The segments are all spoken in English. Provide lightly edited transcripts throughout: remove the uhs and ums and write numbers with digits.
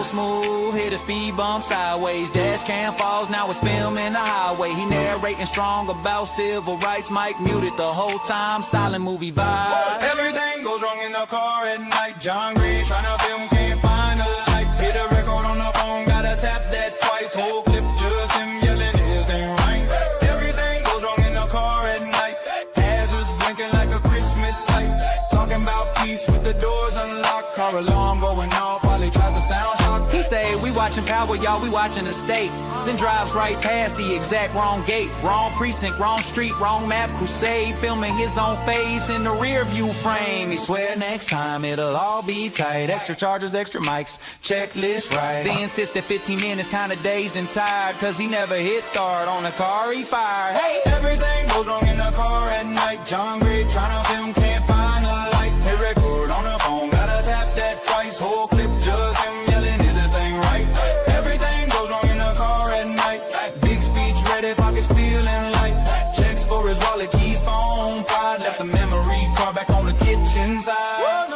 roll smooth, hit a speed bump sideways. Dash cam falls, now it's filming the highway. He narrating strong about civil rights. Mike muted the whole time, silent movie vibe. Everything goes wrong in the car at night. John Gray tryna film, can't find a light. Hit a record on the phone, gotta tap that twice. Whole clip just him yelling, this ain't right. Everything goes wrong in the car at night. Hazards blinking like a Christmas light. Talking about peace with the doors unlocked. Car alarm going off while he tries to sound shock. He say, we watching Power, y'all, we watching the state. Then drives right past the exact wrong gate. Wrong precinct, wrong street, wrong map. Crusade, filming his own face in the rear view frame. He swear next time it'll all be tight. Extra chargers, extra mics, checklist right. They insist that 15 minutes kinda dazed and tired, cause he never hit start on the car he fired. Hey! Everything goes wrong in the car at night. John Gray tryna film, can't find a light. Hit record on the phone, gotta tap that twice. Whole clip just him yelling, is this thing right? Everything goes wrong in the car at night. Big speech ready, pockets feeling light. Checks for his wallet, keys, phone, pride. Left the memory card back on the kitchen side.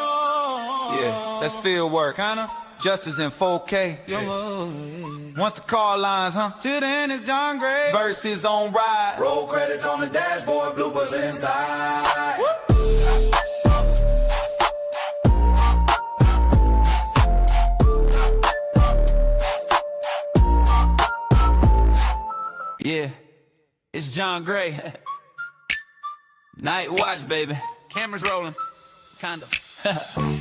Yeah, that's field work, kinda. Justice in 4K. Once the car lines, huh? Till then it's John Gray versus on ride. Roll credits on the dashboard, bloopers inside. Yeah, it's John Gray. Night watch, baby. Cameras rolling. Kinda.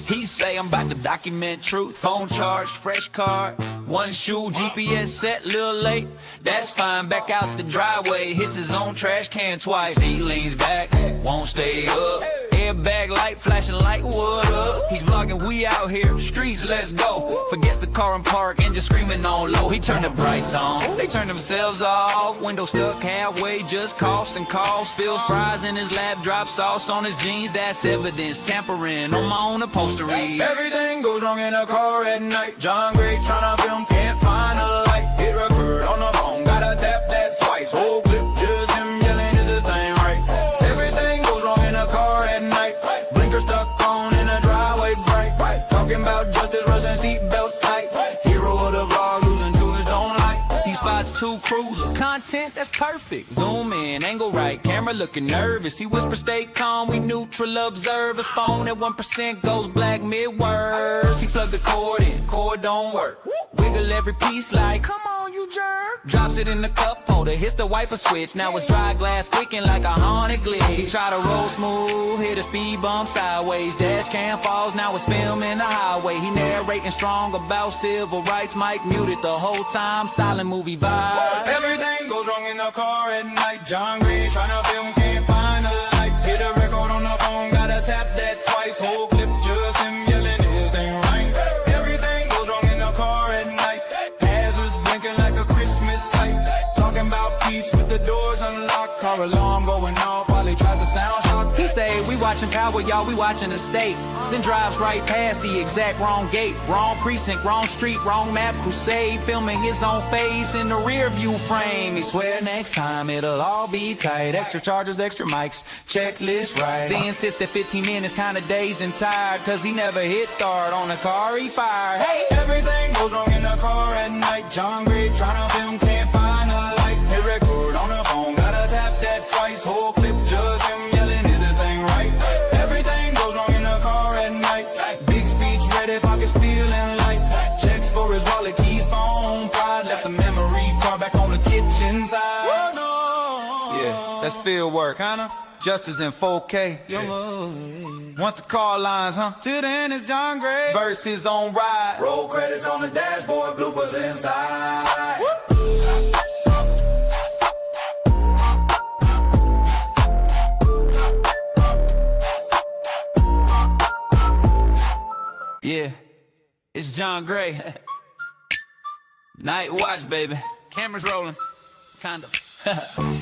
He say I'm about to document truth. Phone charged, fresh card, one shoe, GPS set, little late. That's fine, back out the driveway. Hits his own trash can twice. He leans back, won't stay up. Airbag light flashing like what up? He's vlogging, we out here, streets, let's go. Forgets the car and park and just screaming on low. He turned the brights on, they turned themselves off. Window stuck halfway, just coughs and coughs. Spills fries in his lap, drops sauce on his jeans. That's evidence, tampering on my own upholstery. Everything goes wrong in a car at night. John Gray tryna film, can't find a light. Hit record on the phone, gotta tap that twice. Whole clip just him yelling, is this thing right? Everything goes wrong in a car at night. Blinker stuck on in a driveway bright. Talking about justice, rusting seatbelts tight. Hero of the vlog, losing to his own light. He spots two cruisers, content that's perfect. Zoom in, angle right, camera looking nervous. He whispers, stay calm, we neutral observers. Phone at 1% goes black mid-words. He plugged the cord in, cord don't work. Wiggle every piece like, come on you jerk. Drops it in the cup holder, hits the wiper switch. Now it's dry glass squeaking like a haunted glitch. He try to roll smooth, hit a speed bump sideways. Dash cam falls, now it's filming the highway. He narrating strong about civil rights. Mike muted the whole time, silent movie vibe. Everything goes wrong in the car at night. John Gray tryna film, can't find a light. Hit a record on the phone, gotta tap that twice. Whole clip just him yelling, this ain't right. Everything goes wrong in the car at night. Hazards blinking like a Christmas light. Talking about peace with the doors unlocked. Car alarm going off while he tries to sound shocked. He say, we watching Power, y'all, we watching the state. Then drives right past the exact wrong gate. Wrong precinct, wrong street, wrong map. Crusade, filming his own face in the rear view frame. He swear next time it'll all be tight. Extra chargers, extra mics, checklist right. They insist that 15 minutes kinda dazed and tired, cause he never hit start on the car he fired. Hey! Everything goes wrong in the car at night. John Gray tryna film, can't find a light. Hit record on the phone, gotta tap that twice. Whole clip just him yelling, is this thing right? Everything goes wrong in the car at night. Big speech ready, pockets feeling light. Checks for his wallet, keys, phone, pride. Left the memory card back on the kitchen side. Yeah, that's field work, kinda. Justice in 4K. Once the car lines, huh? Till then it's John Gray versus on ride. Roll credits on the dashboard, bloopers inside. Yeah, it's John Gray. Night watch, baby. Cameras rolling. Kinda.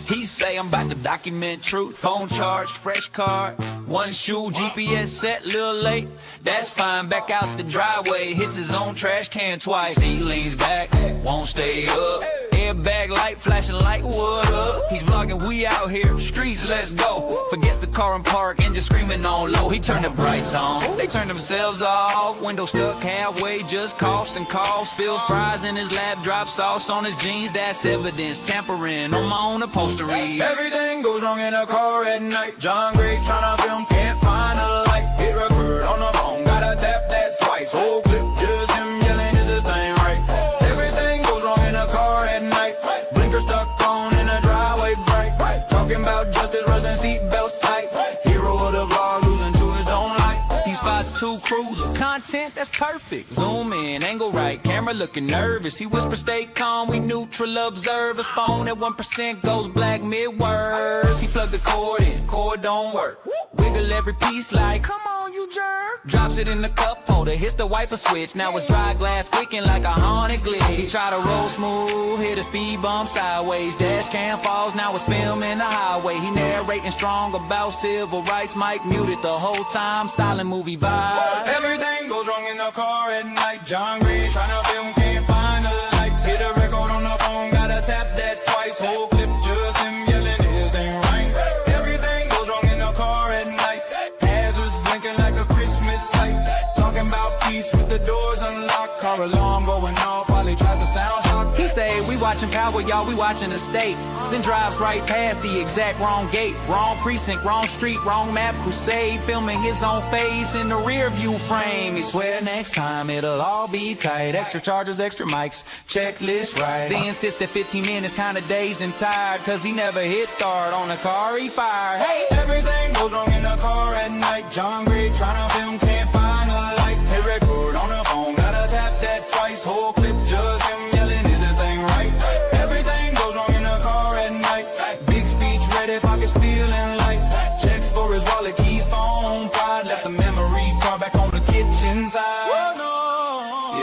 He say I'm about to document truth. Phone charged, fresh card, one shoe, GPS set, little late. That's fine, back out the driveway. Hits his own trash can twice. He leans back, won't stay up. Airbag light flashing like what up? He's vlogging, we out here, streets, let's go. Forget the car and park and just screaming on low. He turned the brights on, they turned themselves off. Window stuck halfway, just coughs and coughs. Spills fries in his lap, drops sauce on his jeans. That's evidence, tampering on my own upholstery. Everything goes wrong in a car at night. John Gray tryna film, can't find a light. Hit record on the phone, gotta tap that twice. Whole clip, just him yelling, is this thing right? Everything goes wrong in a car at night. Blinker stuck on in a driveway bright. Talking about justice, rusting seatbelts tight. Hero of the vlog, losing to his own light. He spots two cruiser, content that's perfect. Zoom in, angle right, camera looking nervous. He whispers, stay calm, we neutral observers. Phone at 1% goes black mid-words. He plugged the cord in, cord don't work. Wiggle every piece like, come on you jerk. Drops it in the cup holder, hits the wiper switch. Now it's dry glass clicking like a haunted glitch. He tried to roll smooth, hit a speed bump sideways. Dash cam falls, now it's filming the highway. He narrating strong about civil rights. Mic muted the whole time, silent movie vibe. Everything goes wrong in the car at night. John Gray tryna film, can't find a light. Hit a record on the phone, gotta tap that twice. Whole clip, just him yelling, this ain't right. Everything goes wrong in the car at night. Hazards blinking like a Christmas light. Talking about peace with the doors unlocked. Car alarm going off while he tries to sound shock. He say, we watching Power, y'all, we watching the state. Then drives right past the exact wrong gate. Wrong precinct, wrong street, wrong map, crusade. Filming his own face in the rear view frame. He swear next time it'll all be tight. Extra chargers, extra mics, checklist right. They insist that 15 minutes kinda dazed and tired. Cause he never hit start on the car he fired. Hey! Everything goes wrong in the car at night. John Gray tryna film, can't find a light. Hit record on the phone, gotta tap that twice. Whole clip, just him yelling, is this thing right? Everything goes wrong in the car at night. Big speech ready, pockets feeling light. Checks for his wallet, keys, phone, pride. Left the memory card back on the kitchen side.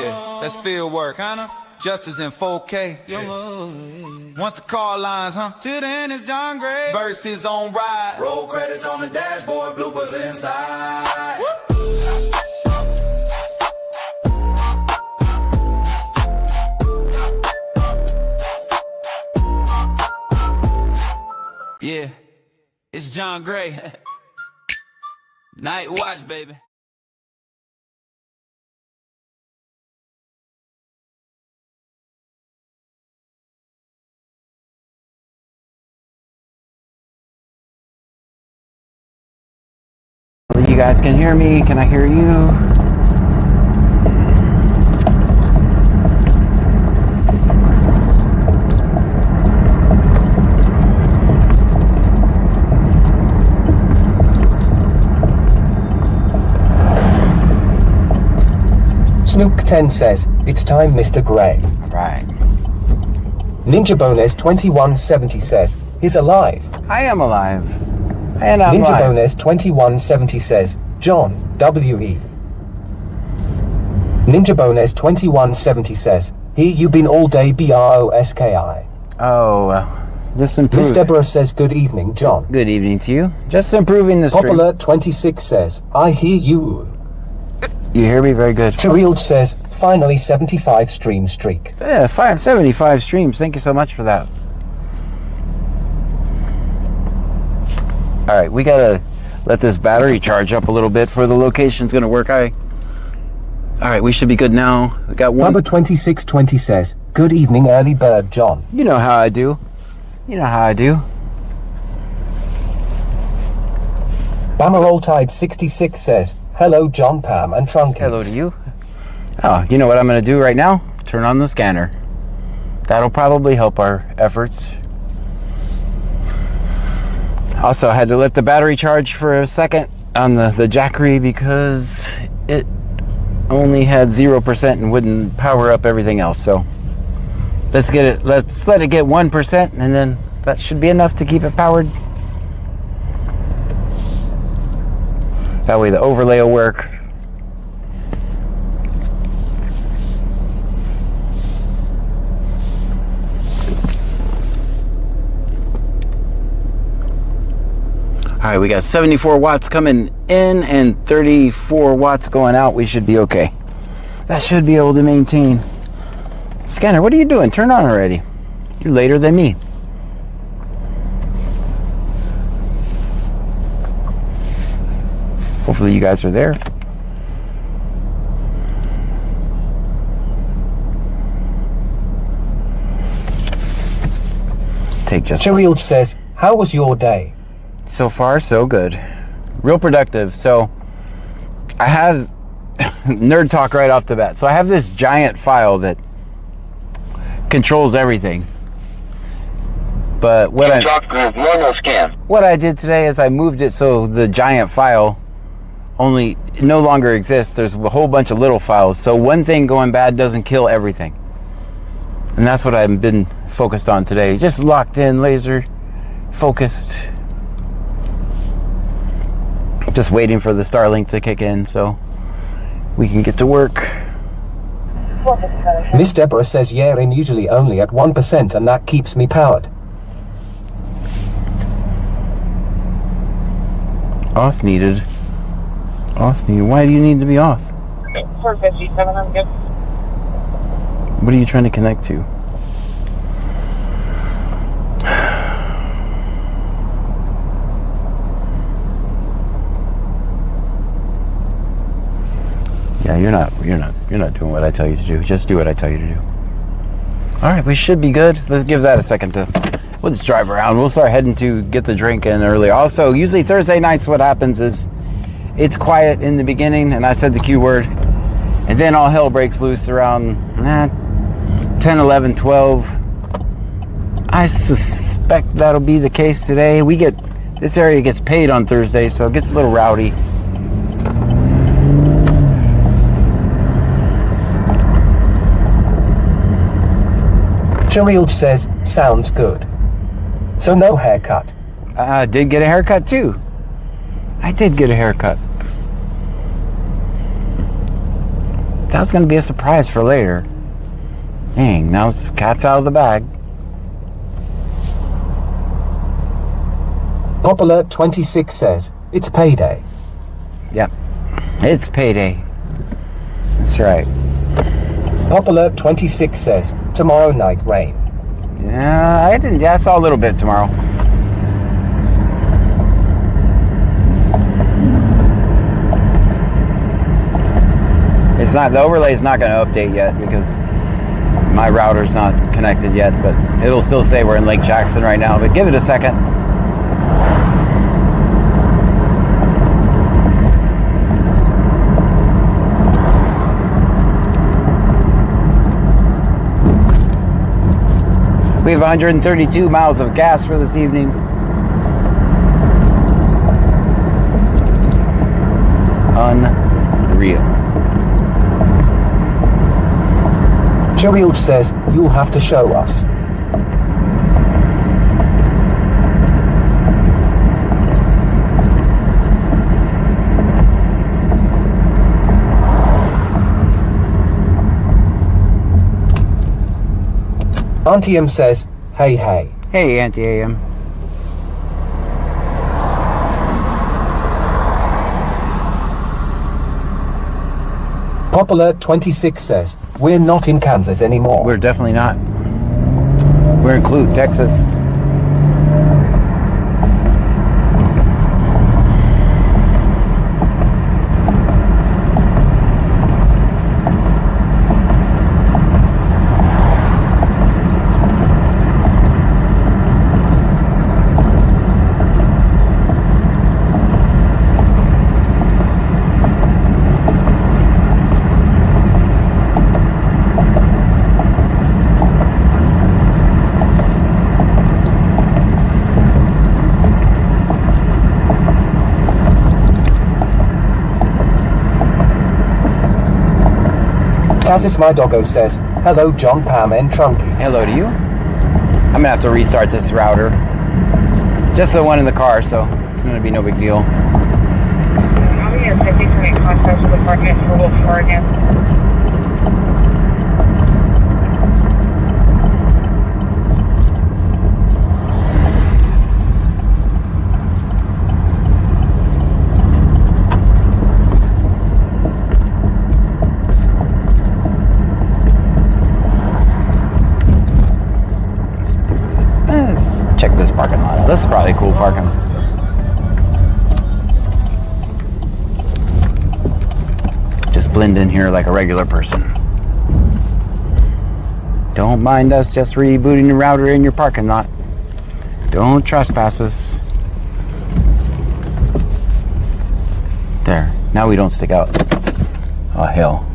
Yeah, that's field work, kinda. Justice in 4K. Yeah. Once the car lines, huh? Till then it's John Gray versus on ride. Roll credits on the dashboard, bloopers inside. Yeah, it's John Gray. Night watch, baby. You guys can hear me. Can I hear you? Snook 10 says, it's time, Mr. Gray. Right. Ninja Bones 2170 says, he's alive. I am alive. And I'm Ninja live. Bones 2170 says, John, W.E. Ninja Bones 2170 says, here you been all day, BROSKI. Oh, just Miss improving. Deborah says, good evening, John. Good evening to you. Just improving the Pop stream. Alert 26 says, I hear you. You hear me very good. Charild says, finally 75 stream streak. Yeah, 575 streams. Thank you so much for that. All right, we gotta let this battery charge up a little bit before the location's gonna work. All right, we should be good now. We got one. Number 2620 says, good evening, early bird, John. You know how I do. You know how I do. Bamarol Tide 66 says, hello, John, Pam, and Trunky. Hello to you. Oh, you know what I'm gonna do right now? Turn on the scanner. That'll probably help our efforts. Also, I had to let the battery charge for a second on the Jackery because it only had 0% and wouldn't power up everything else. So let's let it get 1%, and then that should be enough to keep it powered. That way the overlay will work. All right, we got 74 watts coming in and 34 watts going out. We should be okay. That should be able to maintain. Scanner, what are you doing? Turn on already. You're later than me. Hopefully you guys are there. Take just Cheryl says, how was your day? so far so good. Real productive. So I have nerd talk right off the bat. So I have this giant file that controls everything. But what I did today is I moved it so the giant file only no longer exists. There's a whole bunch of little files. So one thing going bad doesn't kill everything. And that's what I've been focused on today. Just locked in, laser focused. Just waiting for the Starlink to kick in so we can get to work. Miss Deborah says, yeah, I'm usually only at 1% and that keeps me powered. Off needed. Off needed. Why do you need to be off? 457, I'm good. What are you trying to connect to? Yeah, you're not doing what I tell you to do. Just do what I tell you to do. All right, we should be good. Let's give that a second to. We'll just drive around. We'll start heading to get the drink in early. Also, usually Thursday nights, what happens is it's quiet in the beginning, and I said the Q word, and then all hell breaks loose around 10, 11, 12. I suspect that'll be the case today. This area gets paid on Thursday, so it gets a little rowdy. Cheryl says, sounds good. So no haircut. I did get a haircut too. I did get a haircut. That was going to be a surprise for later. Dang, now the cat's out of the bag. Pop Alert 26 says, it's payday. Yep, it's payday. That's right. Pop Alert 26 says, tomorrow night rain. Yeah, I saw a little bit tomorrow. The overlay's not going to update yet because my router's not connected yet, but it'll still say we're in Lake Jackson right now, but give it a second. We have 132 miles of gas for this evening. Unreal. Cheryl says, you'll have to show us. Auntie M says, hey, hey. Hey, Auntie AM. Pop Alert 26 says, we're not in Kansas anymore. We're definitely not. We're in Clute, Texas. Tazis My Doggo says, hello John, Pam and Trunkies. Hello to you. I'm gonna have to restart this router. Just the one in the car, so it's gonna be no big deal. I'm going to take to make contact with the apartment for a little far again. this parking lot. This is probably cool parking. Just blend in here like a regular person. Don't mind us just rebooting the router in your parking lot. Don't trespass us. There. Now we don't stick out. Oh, hell.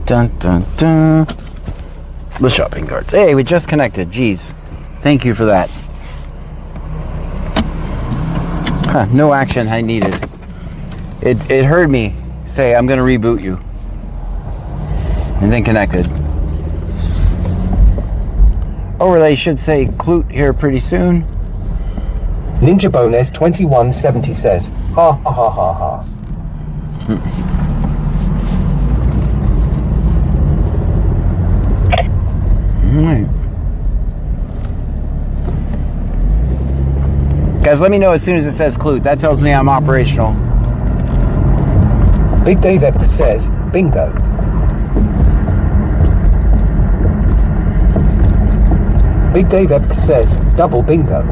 Dun, dun, dun. The shopping carts. Hey, we just connected. Jeez. Thank you for that. Huh, no action I needed. It heard me say, I'm going to reboot you. And then connected. Overlay should say Clute here pretty soon. Ninja Bones 2170 says, ha ha ha ha ha. Alright. Guys, let me know as soon as it says Clute. That tells me I'm operational. Big Dave X says, bingo. Big Dave X says, double bingo.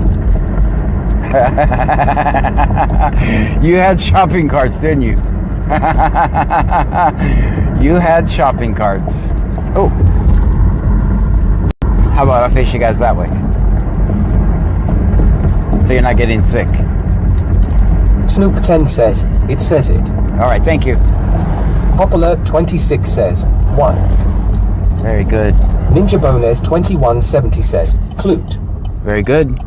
You had shopping carts, didn't you? You had shopping carts. Oh. How about I face you guys that way? So you're not getting sick. Snoop 10 says, it says it. All right, thank you. Pop Alert 26 says, 1. Very good. Ninja Bones 2170 says, Clute. Very good.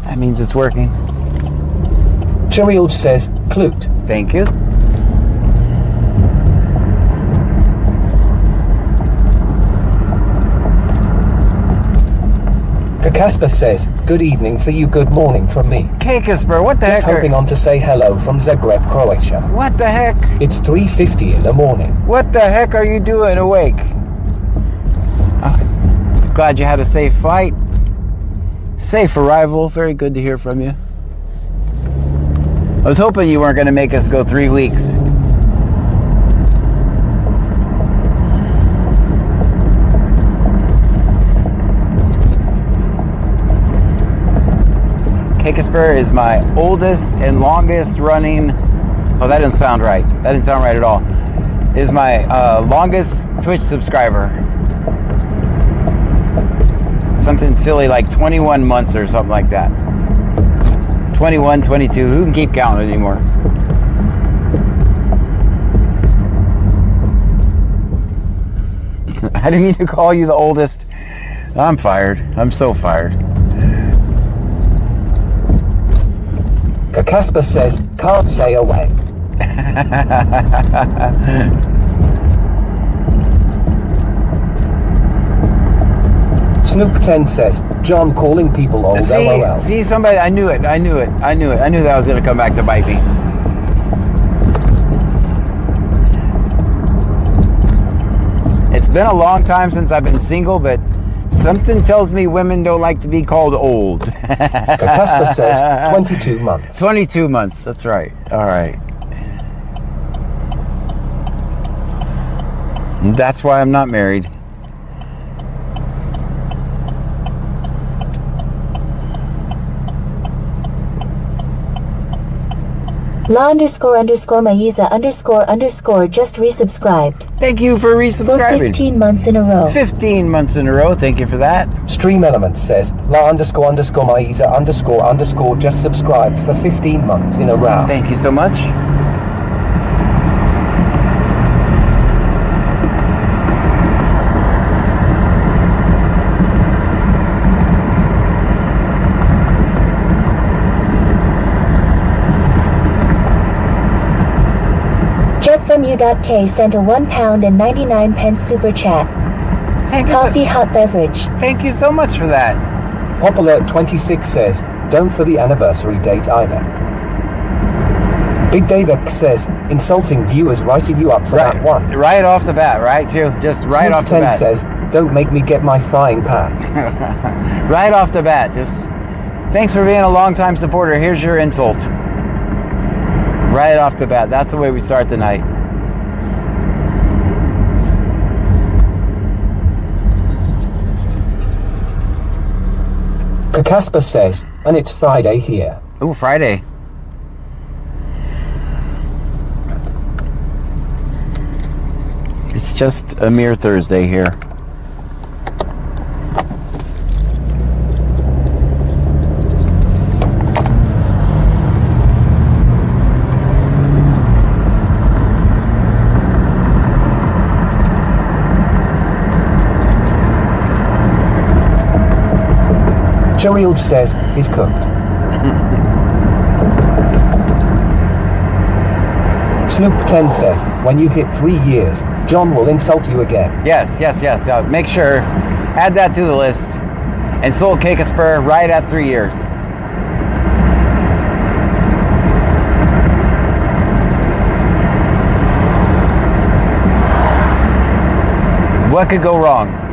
That means it's working. Cheryl says, Clute. Thank you. Casper says, good evening for you, good morning from me. Okay, Casper, what the Just heck? hopping on to say hello from Zagreb, Croatia. What the heck? It's 3:50 in the morning. What the heck are you doing awake? Glad you had a safe flight. Safe arrival. Very good to hear from you. I was hoping you weren't going to make us go 3 weeks. Cakesper is my oldest and longest running. Oh, that didn't sound right. That didn't sound right at all. Is my longest Twitch subscriber. Something silly like 21 months or something like that. 21, 22. Who can keep counting anymore? I didn't mean to call you the oldest. I'm fired. I'm so fired. Casper says, can't say away. Snoop 10 says, John calling people old, LOL. See, somebody, I knew it. I knew that was going to come back to bite me. It's been a long time since I've been single, but something tells me women don't like to be called old. Casper says 22 months. 22 months, that's right. All right. That's why I'm not married. La __ Maiza _ just resubscribed. Thank you for resubscribing. For 15 months in a row. 15 months in a row. Thank you for that. Stream Elements says, La _ Maiza _ just subscribed for 15 months in a row. Thank you so much. JetFromU.K sent a £1.99 super chat. Thank you. Coffee, hot beverage. Thank you so much for that. Pop Alert 26 says, don't for the anniversary date either. Big Dave X says, insulting viewers writing you up for that one. Right off the bat, right, too? Just right off the Snoop 10 bat. says, don't make me get my frying pan. Right off the bat, just thanks for being a long-time supporter. Here's your insult. Right off the bat. That's the way we start the night. Casper says, and it's Friday here. Ooh, Friday. It's just a mere Thursday here. Cheryl says he's cooked. Snoop 10 says, when you hit 3 years, John will insult you again. Yes. Make sure, add that to the list. And sold Cake of Spur right at 3 years. What could go wrong?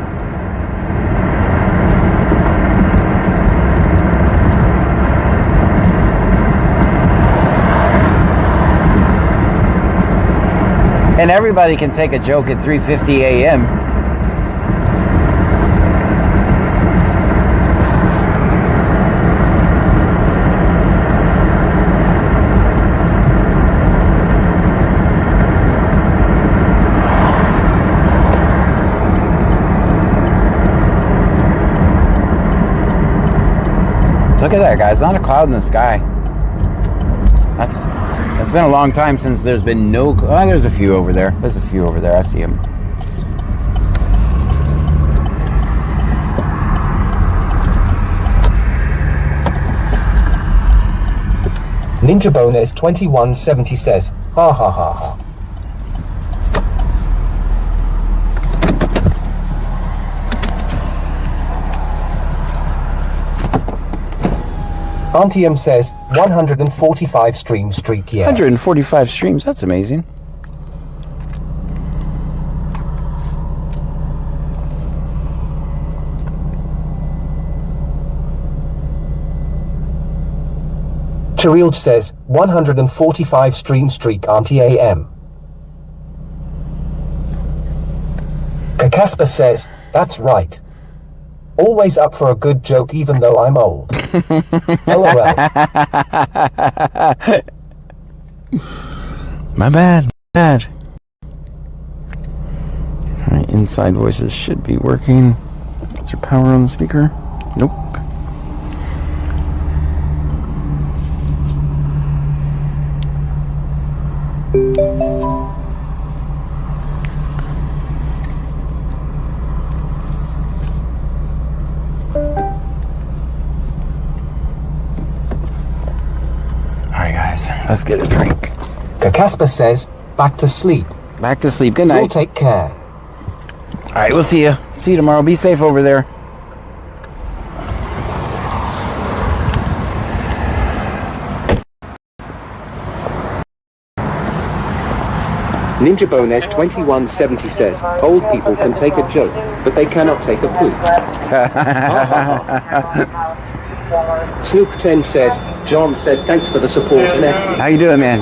And everybody can take a joke at 3:50 a.m. Look at that, guys. Not a cloud in the sky. It's been a long time since there's been no... Oh, there's a few over there. There's a few over there. I see them. Ninja Bonus 2170 says, ha ha ha ha. Auntie M says 145 stream streak, yeah. 145 streams, that's amazing. Cheryl says 145 stream streak, Auntie AM. Casper says, that's right. Always up for a good joke even though I'm old. LOL. My bad. Alright, inside voices should be working. Is there power on the speaker? Nope. Let's get a drink. Casper says, back to sleep. Back to sleep. Good night. You'll take care. All right, we'll see you. See you tomorrow. Be safe over there. Ninja Bonesh 2170 says, old people can take a joke, but they cannot take a poop. Snoop 10 says, John said thanks for the support and effort. How you doing, man?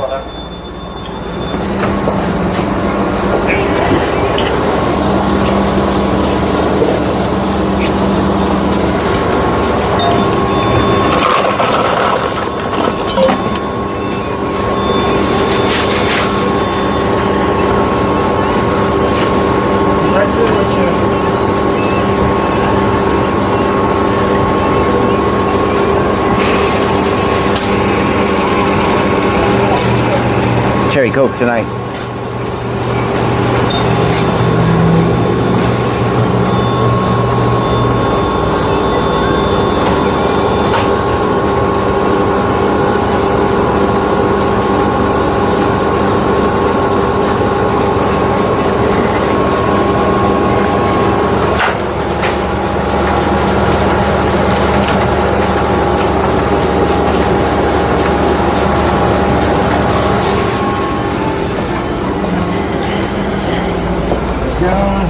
Cherry Coke tonight.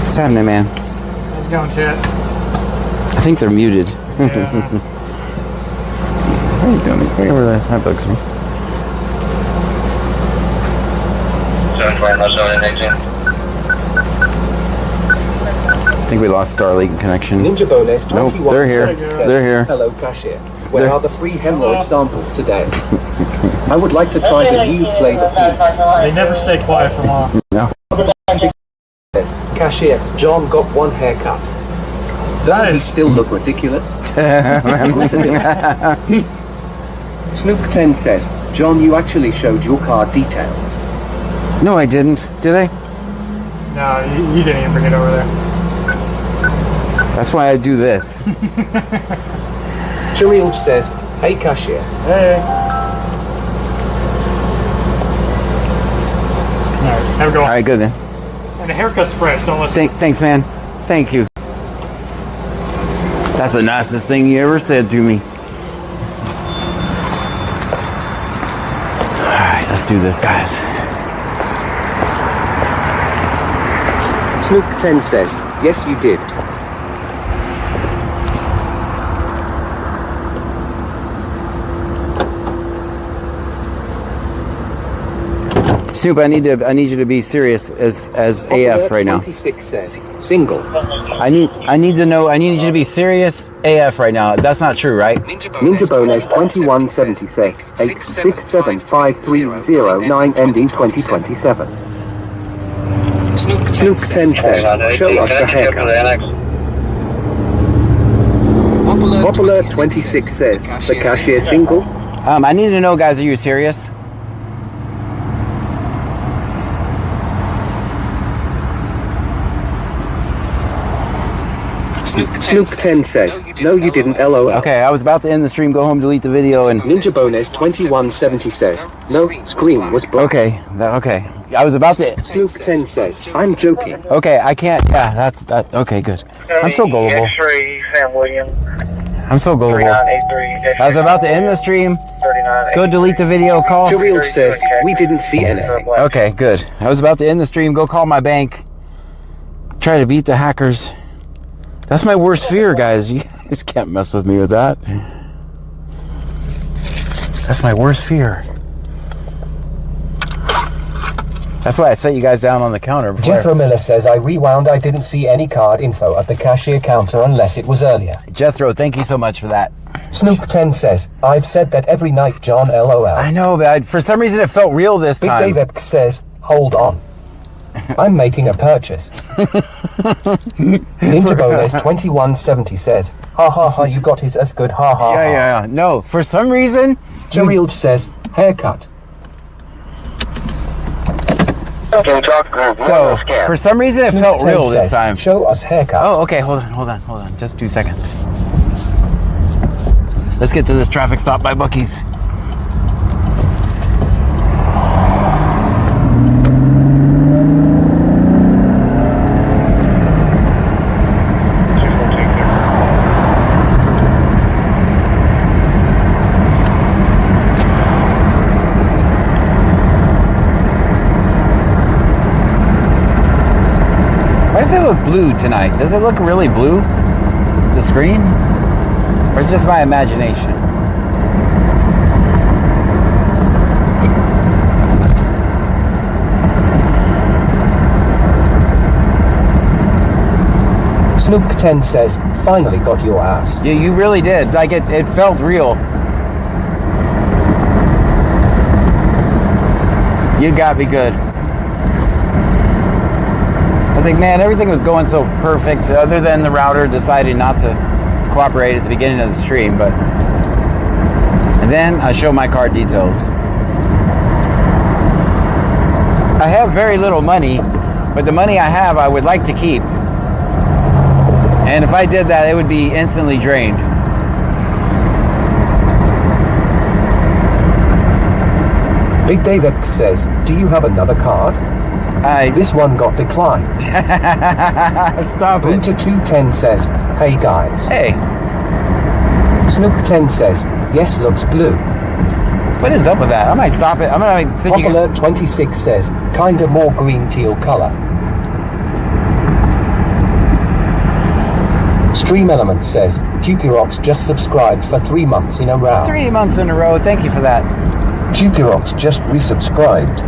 What's happening, man? How's it going, chat? I think they're muted. Yeah. How you doing? Way over there. That bugs me. 720, think we lost Starlink connection. Ninja Bonus 21 Nope, they're here. says, They're here. Hello, cashier. Where They're- are the free hemorrhoid samples today? I would like to try the new flavor, please. They never stay quiet for long. No. Says, cashier, John got one haircut. Doesn't he still look ridiculous? Snoop 10 says, John, you actually showed your car details. No, I didn't. Did I? No, you didn't even bring it over there. That's why I do this. Chiril says, hey cashier. Hey. Alright, have a go. All right, good then. And the haircut's fresh, don't listen. Thanks, man. Thank you. That's the nicest thing you ever said to me. All right, let's do this, guys. Snoop 10 says, yes you did. Snoop, I need you to be serious as AF right now. 26 says, single. I need you to be serious AF right now. That's not true, right? Ninja Bonus 2170 says, 8675309 ending 2027. Snoop 10 says, show us the haircut. Popular 26 says, the cashier single. I need to know, guys, are you serious? Snoop 10 says, no you didn't LOL. Okay, I was about to end the stream, go home, delete the video, and... Ninja Bonus 2170 says, no, screen was broke. Okay, okay. I was about to... Snoop 10 says, I'm joking. Okay, I can't... Yeah, that's... Okay, good. I'm so gullible. X-ray Sam Williams, I'm so gullible. 3983. I was about to end the stream, go delete the video, call... Chiril says, we didn't see anything. Okay, good. I was about to end the stream, go call my bank, try to beat the hackers. That's my worst fear, guys. You guys can't mess with me with that. That's my worst fear. That's why I set you guys down on the counter before. Jethro Miller says, I rewound, I didn't see any card info at the cashier counter unless it was earlier. Jethro, thank you so much for that. Snoop 10 says, I've said that every night, John LOL. I know, but for some reason it felt real this Big time. Dave says, hold on. I'm making a purchase. Ninja Bonus 2170 says, ha ha ha, you got his as good, ha ha ha. Yeah. No, for some reason... Chiril says, haircut. So, for some reason it felt real this says, time. Show us haircut. Oh, okay, hold on. Just 2 seconds. Let's get to this traffic stop by Buc-ee's. Why does it look blue tonight? Does it look really blue? The screen? Or is it just my imagination? Snoop 10 says, finally got your ass. Yeah, you really did. Like, it felt real. You got me good. I was like, man, everything was going so perfect, other than the router deciding not to cooperate at the beginning of the stream, but... And then I show my card details. I have very little money, but the money I have I would like to keep. And if I did that, it would be instantly drained. Big David says, do you have another card? This one got declined. Stop it. Ninja 210 says, hey guys. Hey. Snoop 10 says, yes, looks blue. What is up with that? I might stop it. I'm gonna send you... Popular 26 says, kinda more green teal color. Stream Element says, Dukirox just subscribed for 3 months in a row. 3 months in a row. Thank you for that. Dukirox just resubscribed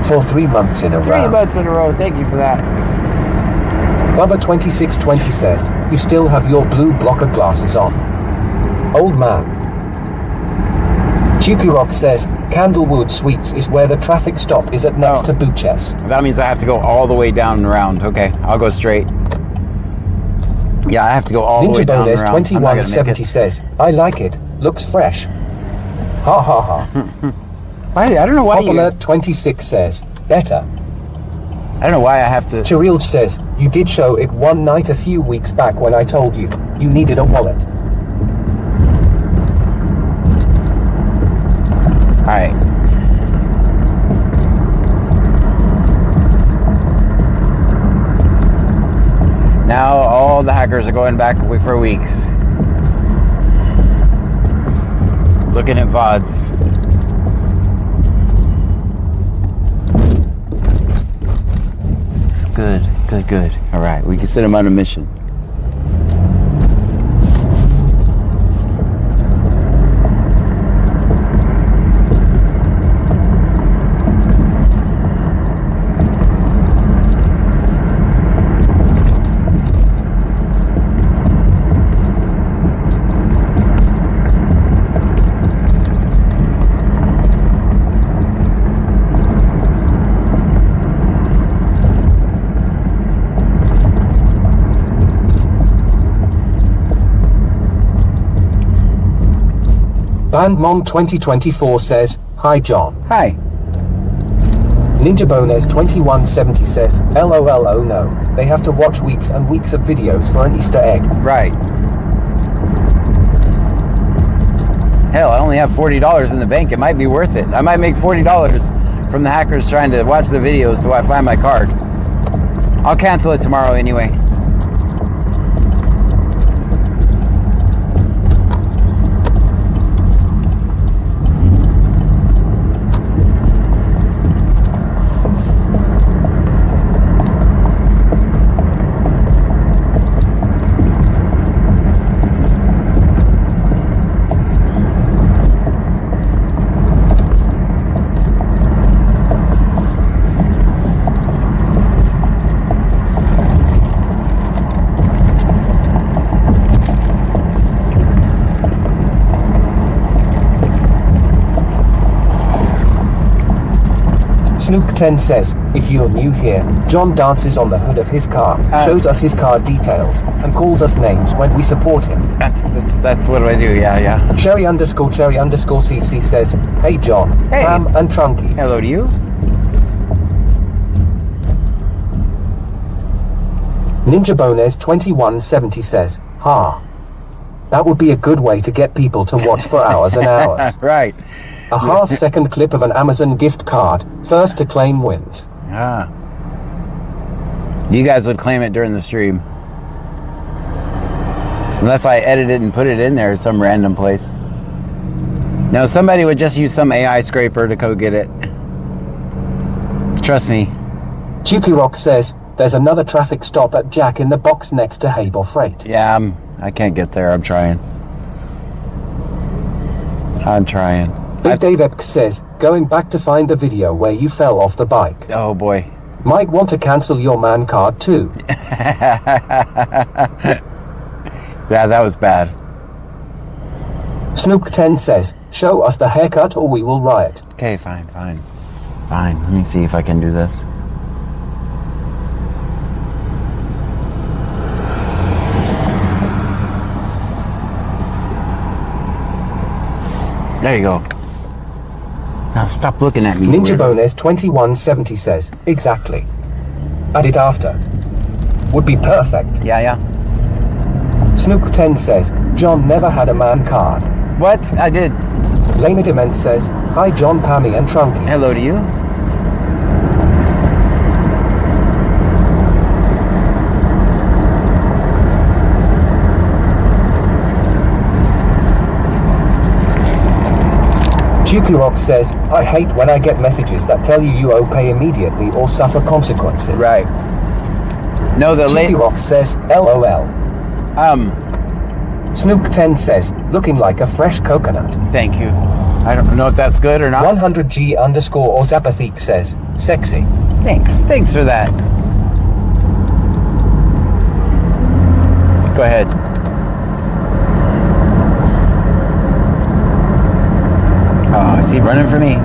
for 3 months in a row. 3 months in a row. Thank you for that. Bubba2620 says, you still have your blue blocker glasses on. Old man. Chukurok says, Candlewood Suites is where the traffic stop is at next to Buches. That means I have to go all the way down and around. Okay, I'll go straight. Yeah, I have to go all the way down and around. Ninja Bonus 2170 says, I like it. Looks fresh. Ha ha ha. I don't know why Popular 26 says, better. I don't know why I have to... Chirilj says, you did show it one night a few weeks back when I told you you needed a wallet. Alright. Now all the hackers are going back for weeks. Looking at VODs. It's good, good, good. Alright, we can send them on a mission. Bandmom 2024 says, hi John. Hi. Ninja Bones 2170 says, LOL, oh no, they have to watch weeks and weeks of videos for an Easter egg. Right. Hell, I only have $40 in the bank. It might be worth it. I might make $40 from the hackers trying to watch the videos till I find my card. I'll cancel it tomorrow anyway. Snook10 says, if you're new here, John dances on the hood of his car, shows us his car details, and calls us names when we support him. That's what I do, yeah. Cherry_CC says, hey John, Hey. Ham and Trunkies. Hello to you. Ninja Bones 2170 says, ha. That would be a good way to get people to watch for hours and hours. Right. A half-second clip of an Amazon gift card. First to claim wins. Ah. You guys would claim it during the stream. Unless I edit it and put it in there at some random place. No, somebody would just use some AI scraper to go get it. Trust me. Chukurok says, there's another traffic stop at Jack in the Box next to Haber Freight. Yeah, I can't get there. I'm trying. Big Dave Epk says, going back to find the video where you fell off the bike. Oh boy. Might want to cancel your man card too. Yeah, that was bad. Snook10 says, show us the haircut or we will riot. Okay, fine. Let me see if I can do this. There you go. Now stop looking at me. Ninja Bones 2170 says, exactly. Add it after. Would be perfect. Yeah. Snook10 says, John never had a man card. What? I did. Lena Dement says, hi John, Pammy and Trunky. Hello to you. Chukurok says, I hate when I get messages that tell you owe pay immediately or suffer consequences. Right. No, the late... Chukurok says, LOL. Snook10 says, looking like a fresh coconut. Thank you. I don't know if that's good or not. 100G underscore or Zapathik says, sexy. Thanks for that. Go ahead. Oh, is he running for me?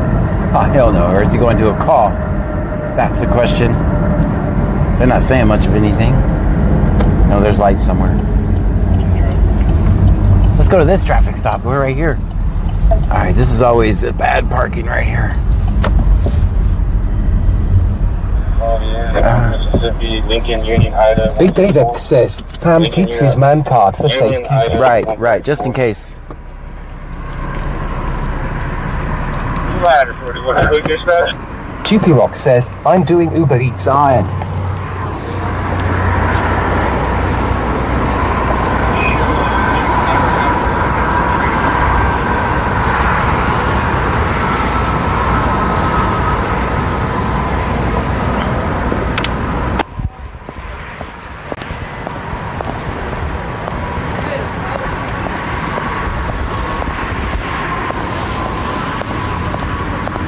Oh, hell no. Or is he going to a call? That's the question. They're not saying much of anything. No, there's lights somewhere. Let's go to this traffic stop. We're right here. All right, this is always a bad parking right here. Oh yeah, Mississippi, Lincoln, Union, Ida. Big Dave X says Pam keeps his man card for safekeeping. Right, just in case. Dukey Rock says I'm doing Uber Eats iron.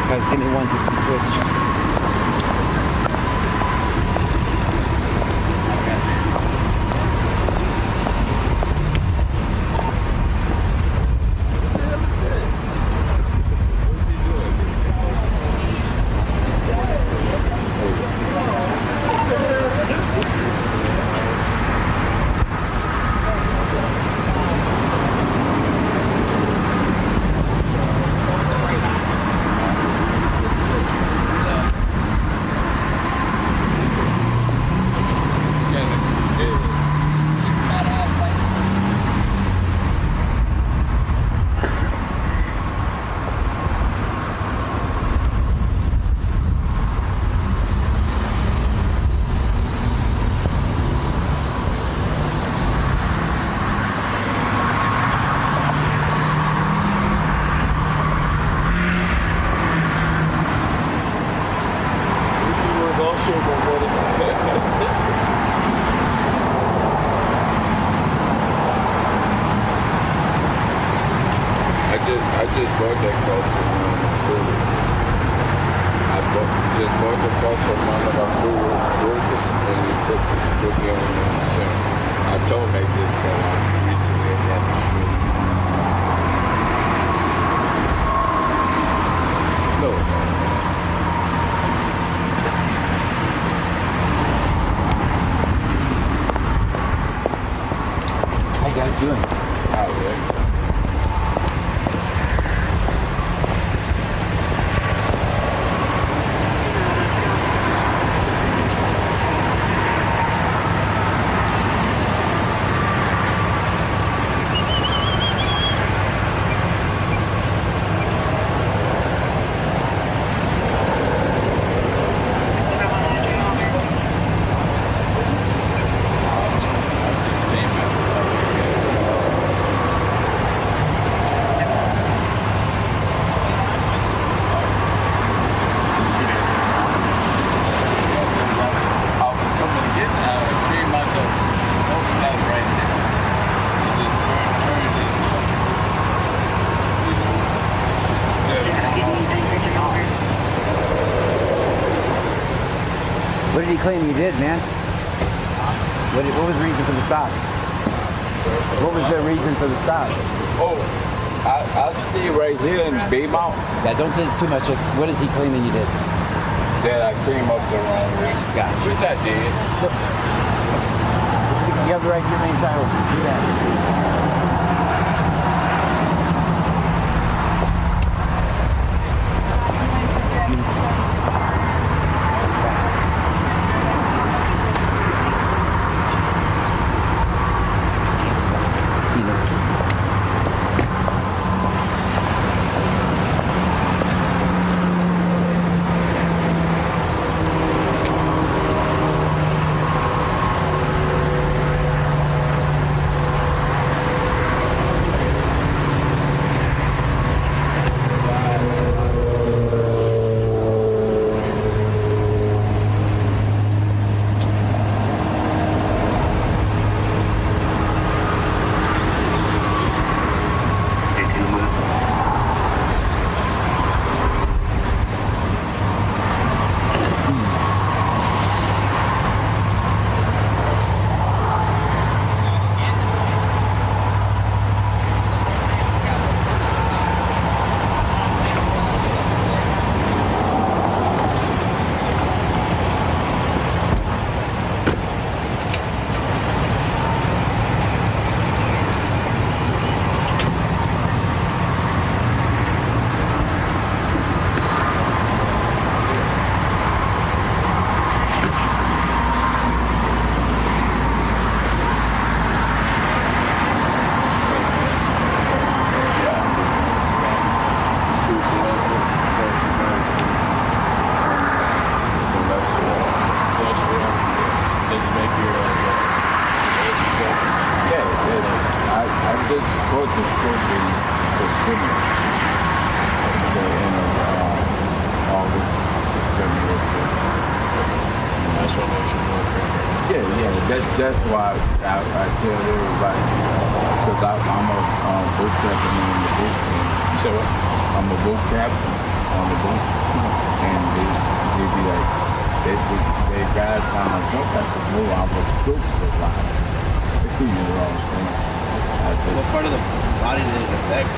Guys, give me one to switch. I just bought that car from just bought the car from one of our workers and we put me on the insurance. I told him they just got recently at the street. No. How you guys doing? All right. What did he claim you did, man? What was the reason for the stop? What was the reason for the stop? Oh, I stay right here in Baymount. Yeah, don't say too much. Just what is he claiming you did? That I came up the wrong way. Gotcha. Which I did. You have the right to remain silent. Do that. this court is supposed to be suspended at the end of August. That's what makes you more critical. Yeah. That's why I tell everybody, because I'm a boat captain on the boat team. So what? I'm a boat captain on the boat, and they be like, they guys trying to jump at the boat. I'm a stroke for a while. You know what I'm saying? What part of the body did it affect?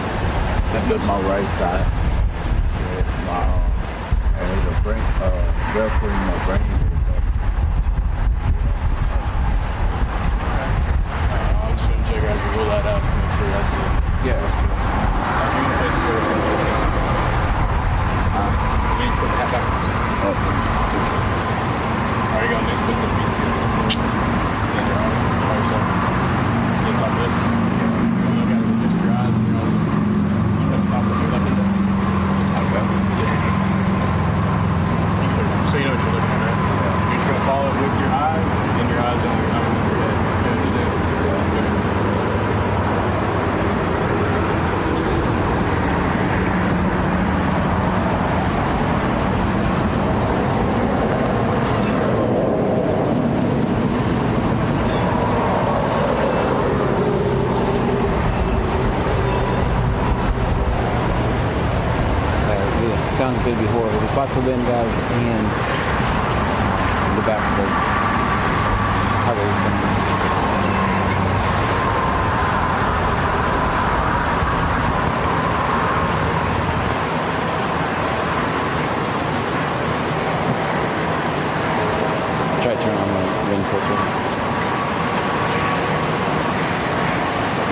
Just my right side. Yeah, my there's a brain, vessel in my brain. I'm just gonna check out to rule that out. Make sure that's it. Yeah. I'm in the place where it's going to you need to put the hat back. Are you going to put the feet in your arm? By yourself? Sit like this. Don't look at it with just your eyes. You know, just stop looking up at that. Okay. So you know what you're looking at, right? You're just going to follow it with your eyes, and your eyes on your head. You understand? Sounds going to be horrible. The spots for them guys and the back of the try to turn on the wind filter.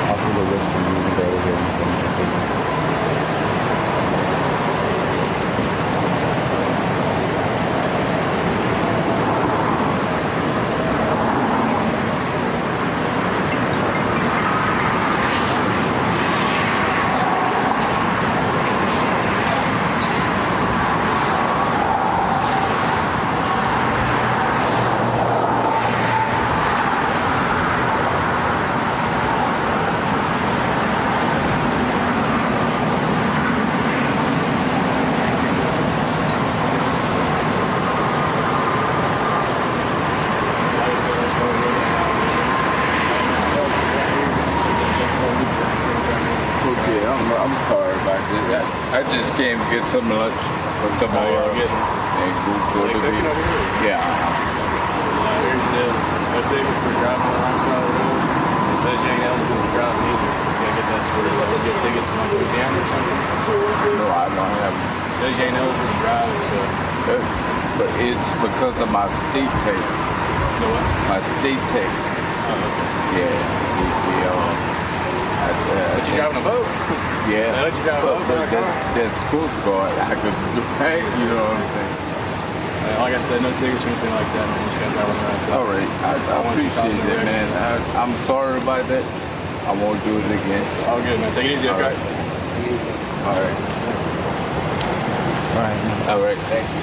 Also the risk from using the over here. I'm sorry about this. I just came to get some lunch from tomorrow and go to the yeah. Here it is. No ticket for driving on the wrong side of the road. It says you ain't eligible for driving either. You gotta get that squared away. Get tickets from Louisiana or something. No, I don't have. It says you ain't eligible for driving, so. But it's because of my state tax. You know what? My state tax. Oh, okay. Yeah. But you driving a boat? Yeah. They let you drive a boat? That's Coast Guard. I could do that, you know what I'm saying? Like I said, no tickets or anything like that. Man. You just gotta drive on the right side. All right. I appreciate that, man. I'm sorry about that. I won't do it again. All good, man. Take it easy, okay? All right. All right. Thank you.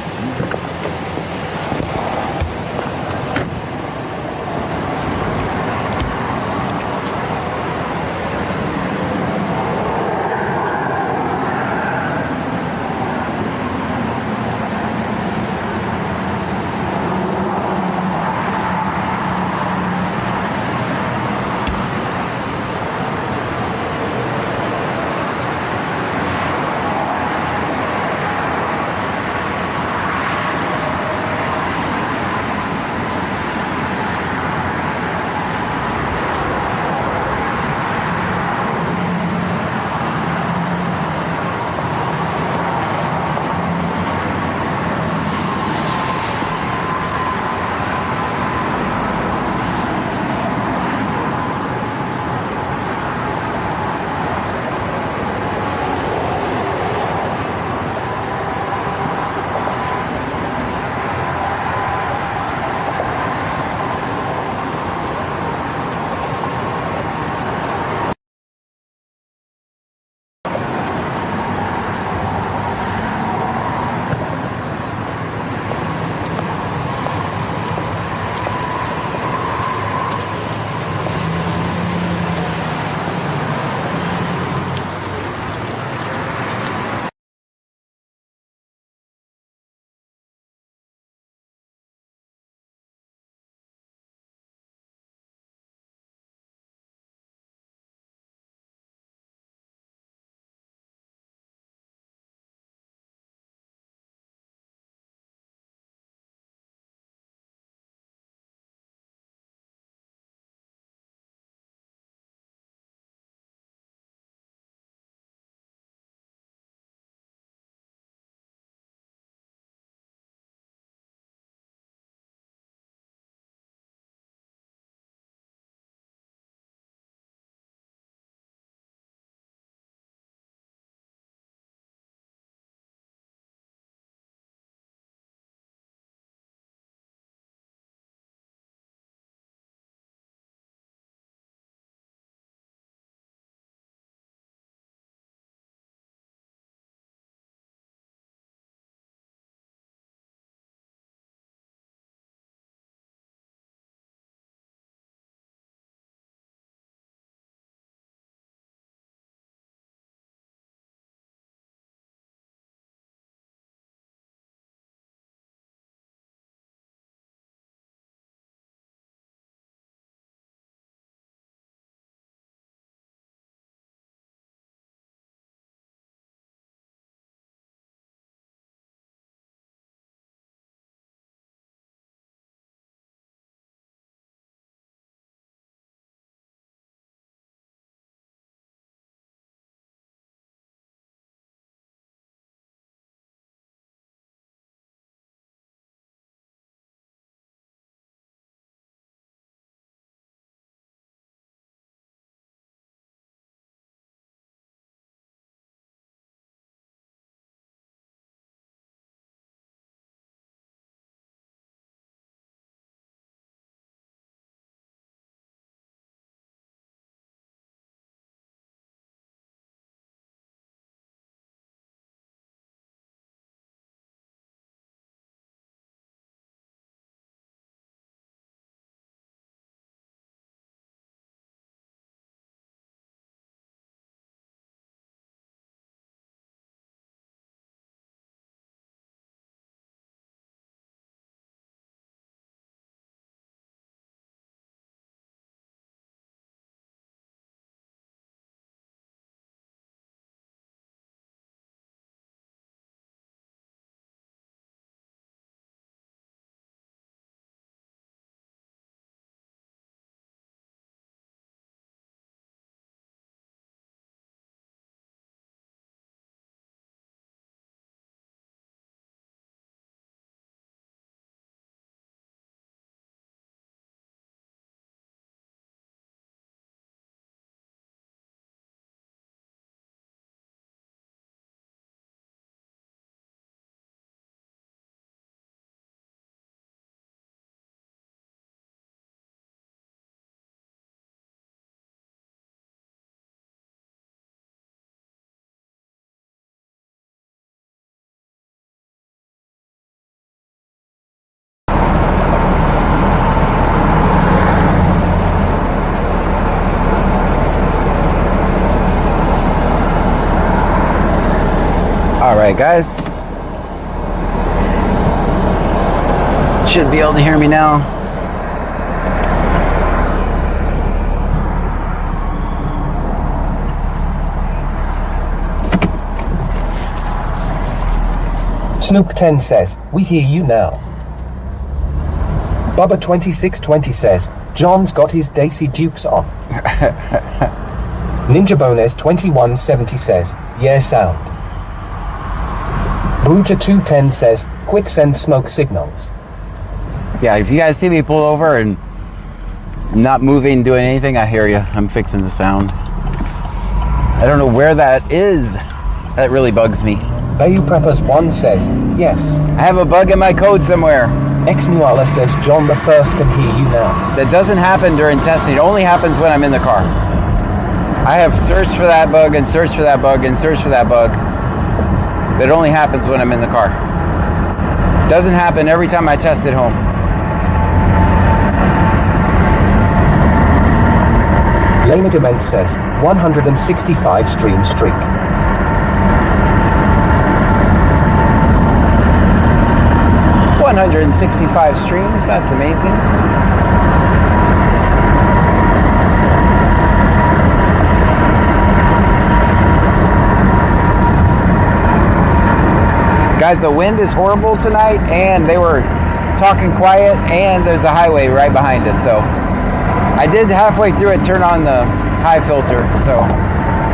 All right, guys. Should be able to hear me now. Snook10 says, we hear you now. Bubba2620 says, John's got his Daisy Dukes on. Ninja Bones 2170 says, yeah sound. Bruja210 says, quick send smoke signals. Yeah, if you guys see me pull over and I'm not moving, doing anything, I hear you. I'm fixing the sound. I don't know where that is. That really bugs me. Bayou Preppers 1 says, yes. I have a bug in my code somewhere. X-Nuala says, John the First can hear you now. That doesn't happen during testing. It only happens when I'm in the car. I have searched for that bug and searched for that bug and searched for that bug. But it only happens when I'm in the car. It doesn't happen every time I test at home. Lena Dement says, 165 stream streak. $165 streams, that's amazing. Guys, the wind is horrible tonight, and they were talking quiet, and there's a highway right behind us, so I did halfway through it turn on the high filter, so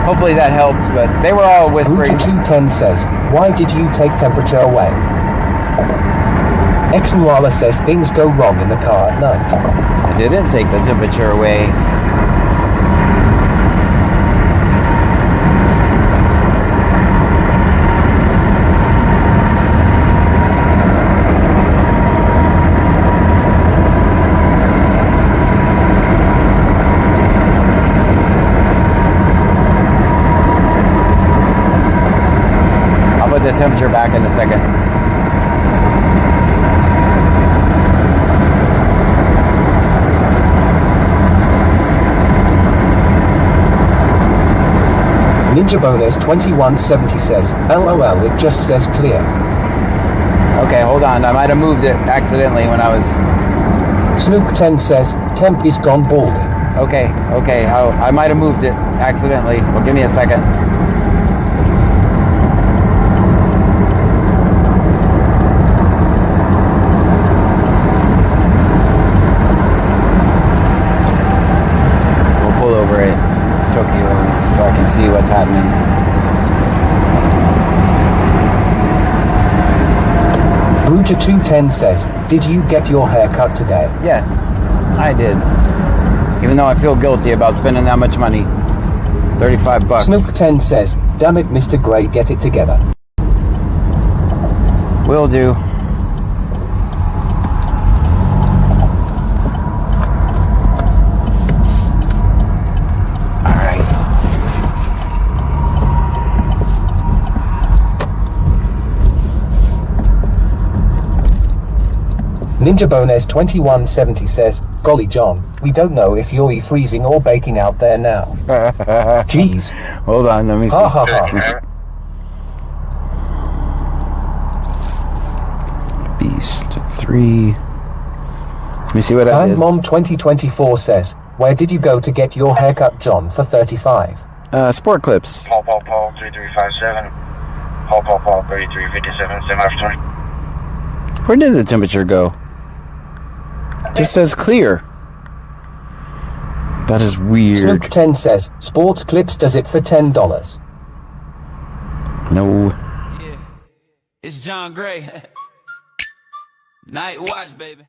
hopefully that helped, but they were all whispering. Bruja210 says, why did you take temperature away? X-Nuala says things go wrong in the car at night. I didn't take the temperature away. I'll put the temperature back in a second. Ninja Bones 2170 says, LOL, it just says clear. Okay, hold on. I might have moved it accidentally when I was... Snook10 says, temp is gone baldy. Okay. I might have moved it accidentally. Well, give me a second. We'll pull over it. Tokyo so I can see what's happening. Bruja210 says, did you get your hair cut today? Yes, I did. Even though I feel guilty about spending that much money. $35. Snook10 says, damn it, Mr. Gray, get it together. Will do. Ninja Bones 2170 says, golly John, we don't know if you're freezing or baking out there now. Jeez. Hold on, let me see. Ha ha ha. Beast 3. Let me see what I did. Mom 2024 says, where did you go to get your haircut, John, for 35? Sport Clips. Paul 3357. Paul 3357. Semi-20. Where did the temperature go? Just says clear. That is weird. Snook10 says, Sports Clips does it for $10. No. Yeah, it's John Gray. Night watch, baby.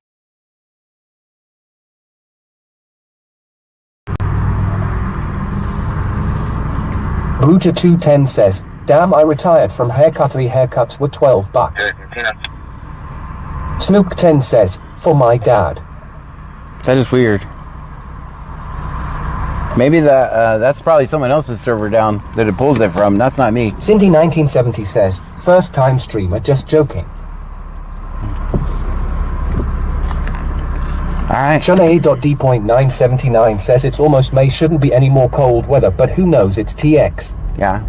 Bruja210 says, damn, I retired from haircuttery. Haircuts were $12. Snook10 says, for my dad. That is weird. Maybe that's probably someone else's server down that it pulls it from. That's not me. Cindy1970 says, first time streamer, just joking. Alright. Shanae.D.979 says it's almost May, shouldn't be any more cold weather, but who knows, it's TX. Yeah.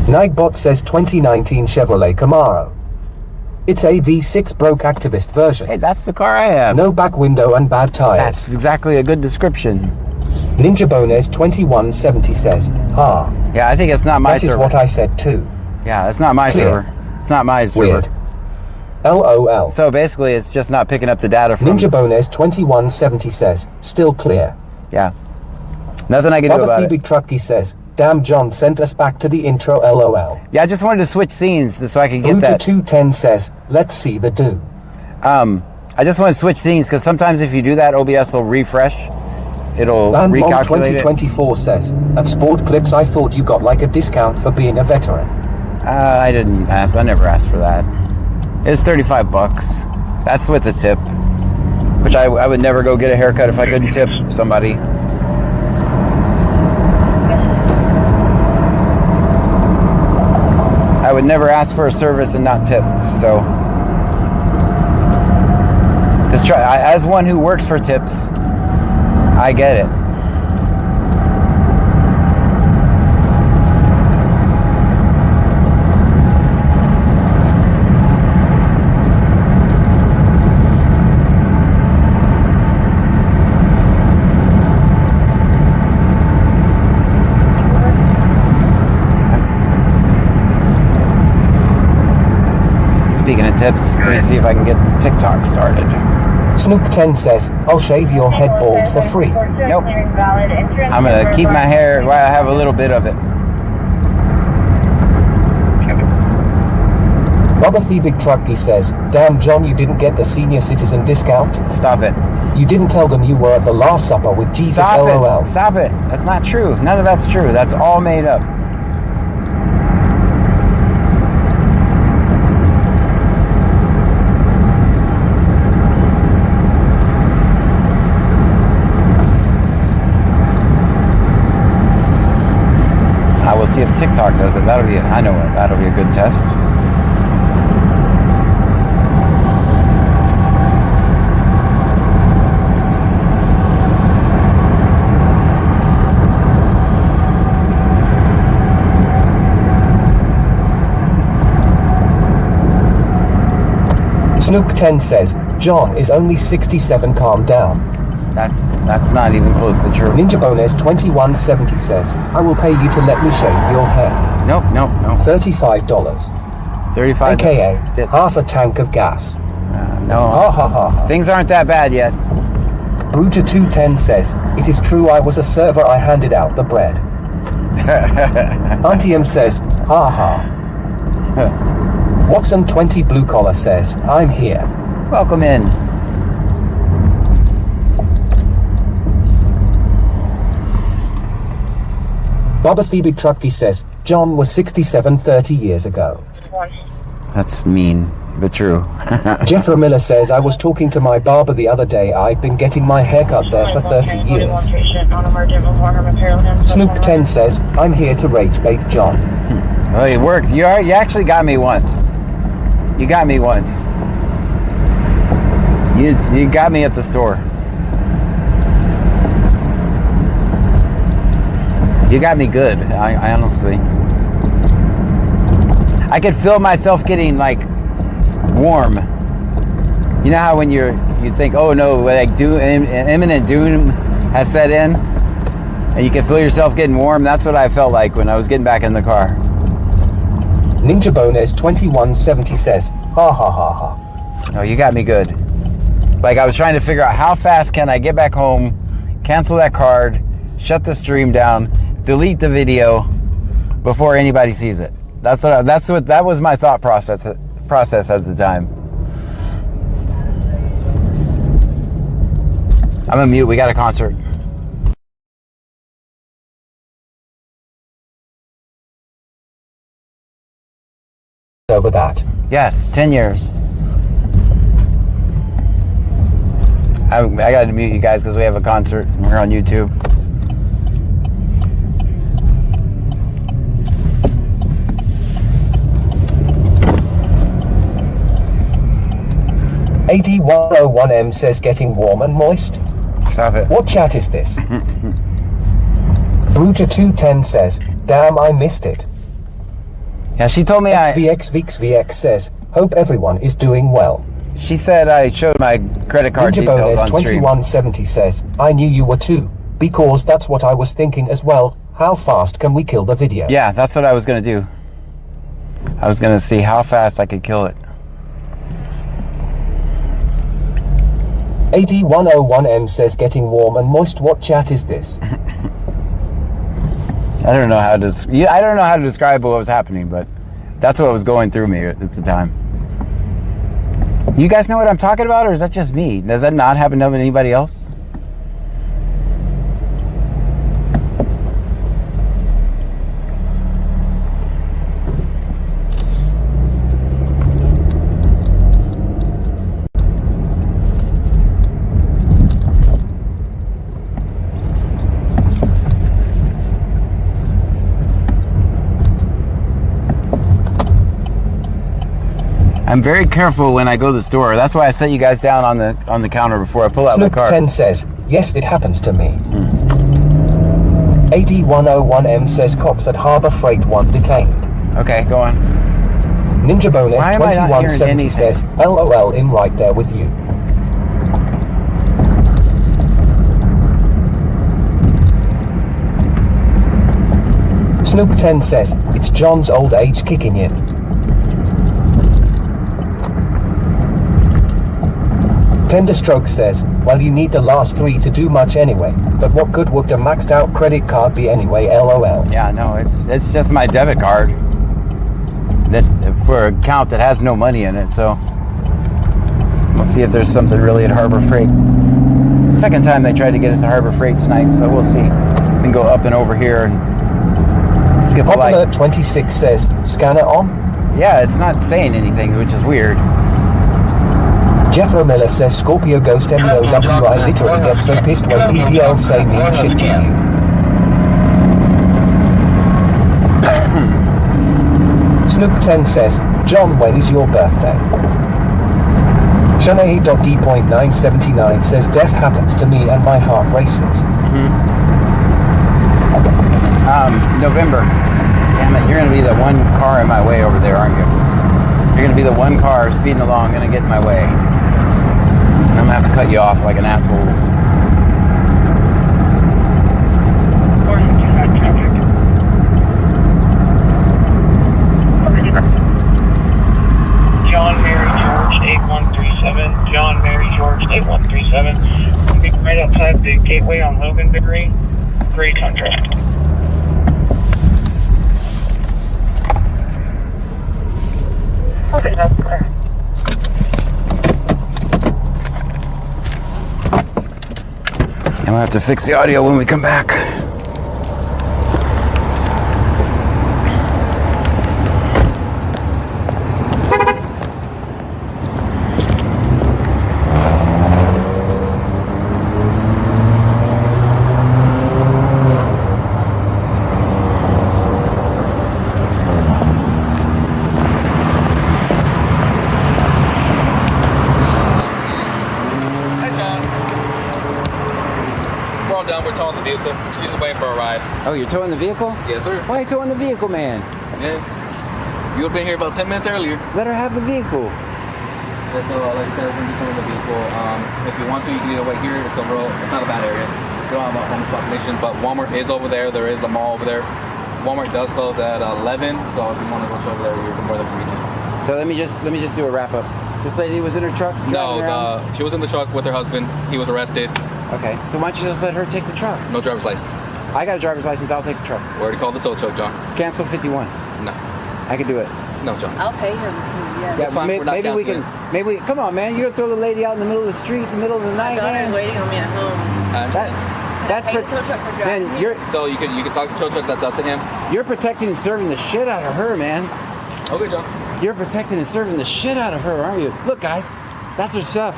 Nigbot says 2019 Chevrolet Camaro. It's a V6 broke activist version. Hey, that's the car I have. No back window and bad tires. That's exactly a good description. Ninja Bones 2170 says, ha. Yeah, I think it's not my server. That is what I said too. Yeah, it's not my server. It's not my server. Weird. LOL. So basically, it's just not picking up the data from... Ninja Bones 2170 says, still clear. Yeah. Nothing I can do about it. Big Trucky says, damn, John sent us back to the intro, LOL. Yeah, I just wanted to switch scenes so I could get that. 210 says, let's see the do. I just want to switch scenes because sometimes if you do that, OBS will refresh. It'll recalculate 2024 says, at Sport Clips, I thought you got like a discount for being a veteran. I didn't ask. I never asked for that. It's $35. That's with the tip. Which I would never go get a haircut if I couldn't tip somebody. I would never ask for a service and not tip. So, as one who works for tips, I get it. Speaking of tips, let me see if I can get TikTok started. Snoop 10 says, I'll shave your head bald for free. Nope. I'm going to keep my hair while I have a little bit of it. Robert the Big Trucky says, damn, John, you didn't get the senior citizen discount? Stop it. You didn't tell them you were at the Last Supper with Jesus, LOL. Stop it. That's not true. None of that's true. That's all made up. We'll see if TikTok does it. That'll be, I know it. That'll be a good test. Snoop 10 says, John is only 67, calm down. That's not even close to true. Ninja Bones 2170 says, I will pay you to let me shave your head. Nope. $35. $35. AKA half a tank of gas. No. Ha ha ha. Things aren't that bad yet. Bruja 210 says, it is true I was a server, I handed out the bread. Auntie M says, ha ha. Watson 20 Blue Collar says, I'm here. Welcome in. Baba Thebe Trucky says, John was 67 30 years ago. That's mean, but true. Jeffrey Miller says, I was talking to my barber the other day. I've been getting my haircut there for 30 years. Snoop 10 says, I'm here to rage bait John. Well, it worked. You actually got me once. You got me once. You got me at the store. You got me good. I honestly. I could feel myself getting like warm. You know how when you think, oh no, like imminent doom has set in, and you can feel yourself getting warm. That's what I felt like when I was getting back in the car. Ninja Bones 2170 says, ha ha ha ha. No, you got me good. Like I was trying to figure out how fast can I get back home, cancel that card, shut the stream down, delete the video before anybody sees it. That was my thought process at the time. I'm gonna mute. We got a concert. Over that. Yes, 10 years. I got to mute you guys because we have a concert and we're on YouTube. AD101M says getting warm and moist. Stop it. What chat is this? Bruja210 says, damn, I missed it. Yeah, she told me XVX says, hope everyone is doing well. She said I showed my credit card Ninja details Bonus on stream. 2170 says, I knew you were too, because that's what I was thinking as well. How fast can we kill the video? Yeah, that's what I was going to do. I was going to see how fast I could kill it. AD101M says, getting warm and moist. What chat is this? I don't know how to describe what was happening, but that's what was going through me at the time. You guys know what I'm talking about, or is that just me? Does that not happen to anybody else? I'm very careful when I go to the store. That's why I set you guys down on the counter before I pull out my car. Snoop10 says, yes, it happens to me. AD101M says, cops at Harbor Freight 1 detained. Okay, go on. Ninja Bonus 2170 says, LOL, I'm right there with you. Snoop10 says, it's John's old age kicking in. Tenderstroke says, well, you need the last 3 to do much anyway, but what good would a maxed out credit card be anyway, LOL. Yeah, no, it's just my debit card that for an account that has no money in it, so we'll see if there's something really at Harbor Freight. Second time they tried to get us to Harbor Freight tonight, so we'll see. We can go up and over here and skip a light. Popular 26 says, scanner on? Yeah, it's not saying anything, which is weird. Jeff O'Miller says Scorpio Ghost MOW. I literally get so pissed when PPL say mean shit to you. Snoop10 says, John, when is your birthday? Shanae.D.979 says, death happens to me and my heart races. November. Damn it, you're going to be the one car in my way over there, aren't you? You're going to be the one car speeding along, going to get in my way. I'm gonna have to cut you off like an asshole. John Mary George 8137. John Mary George 8137. I'll be right outside the gateway on Loganberry. Gray contract. Okay, that's clear. And we'll have to fix the audio when we come back. She's just waiting for a ride. Oh, you're towing the vehicle? Yes, sir. Why are you towing the vehicle, man? Yeah. You would have been here about 10 minutes earlier. Let her have the vehicle. Yeah, so, like I said, when you towing the vehicle, if you want to, you can either wait here. It's not a bad area. We don't have a homeless population, but Walmart is over there. There is a mall over there. Walmart does close at 11, so if you want to go over there, you're more than free to. So let me just do a wrap up. This lady was in her truck? No, she was in the truck with her husband. He was arrested. Okay, so why don't you just let her take the truck? No driver's license. I got a driver's license, I'll take the truck. We already called the tow truck, John. Cancel 51. No. I can do it. No, John. I'll pay him. Yeah. That's fine. We're not maybe we can. Maybe come on, man. You're gonna throw the lady out in the middle of the street, in the middle of the night, My daughter's man. waiting on me at home. That's pay the tow truck for driving man. here. So you can talk to the tow truck. That's up to him. You're protecting and serving the shit out of her, man. Okay, John. You're protecting and serving the shit out of her, aren't you? Look, guys, that's her stuff.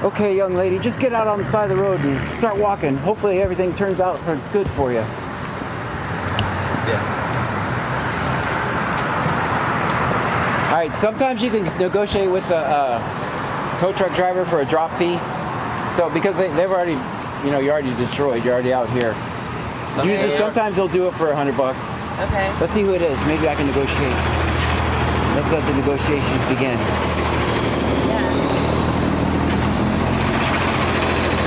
Okay, young lady, just get out on the side of the road and start walking. Hopefully everything turns out for good for you. Yeah. All right, sometimes you can negotiate with the tow truck driver for a drop fee. So because they've already, you're already destroyed, you're already out here. Usually, sometimes they'll do it for $100. Okay. Let's see who it is. Maybe I can negotiate. Let's let the negotiations begin. Yeah.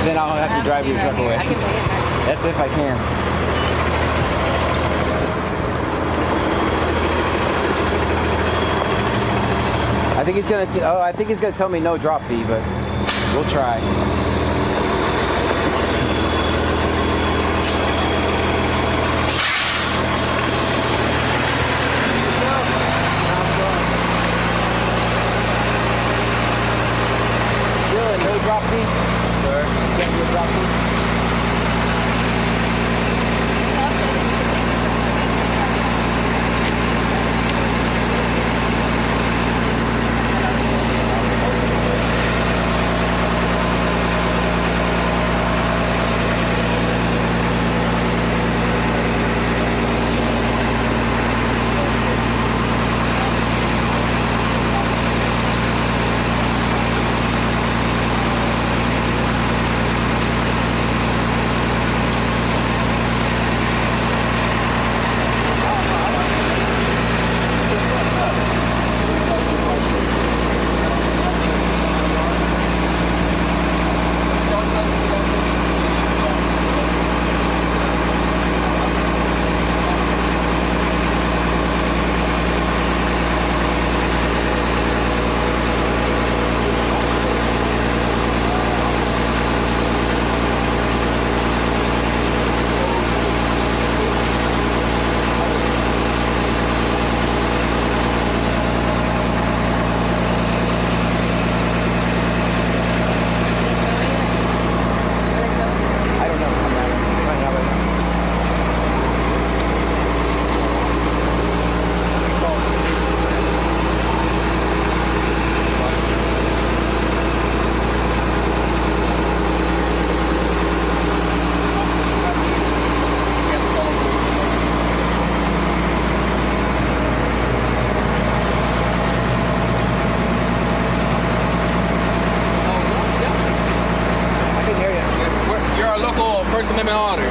Then I'll have to drive your truck away. I can pay it back. That's if I can. I think he's gonna. I think he's gonna tell me no drop fee, but we'll try. Dylan, no drop fee. Sir, can't do a drop fee. First Amendment honor.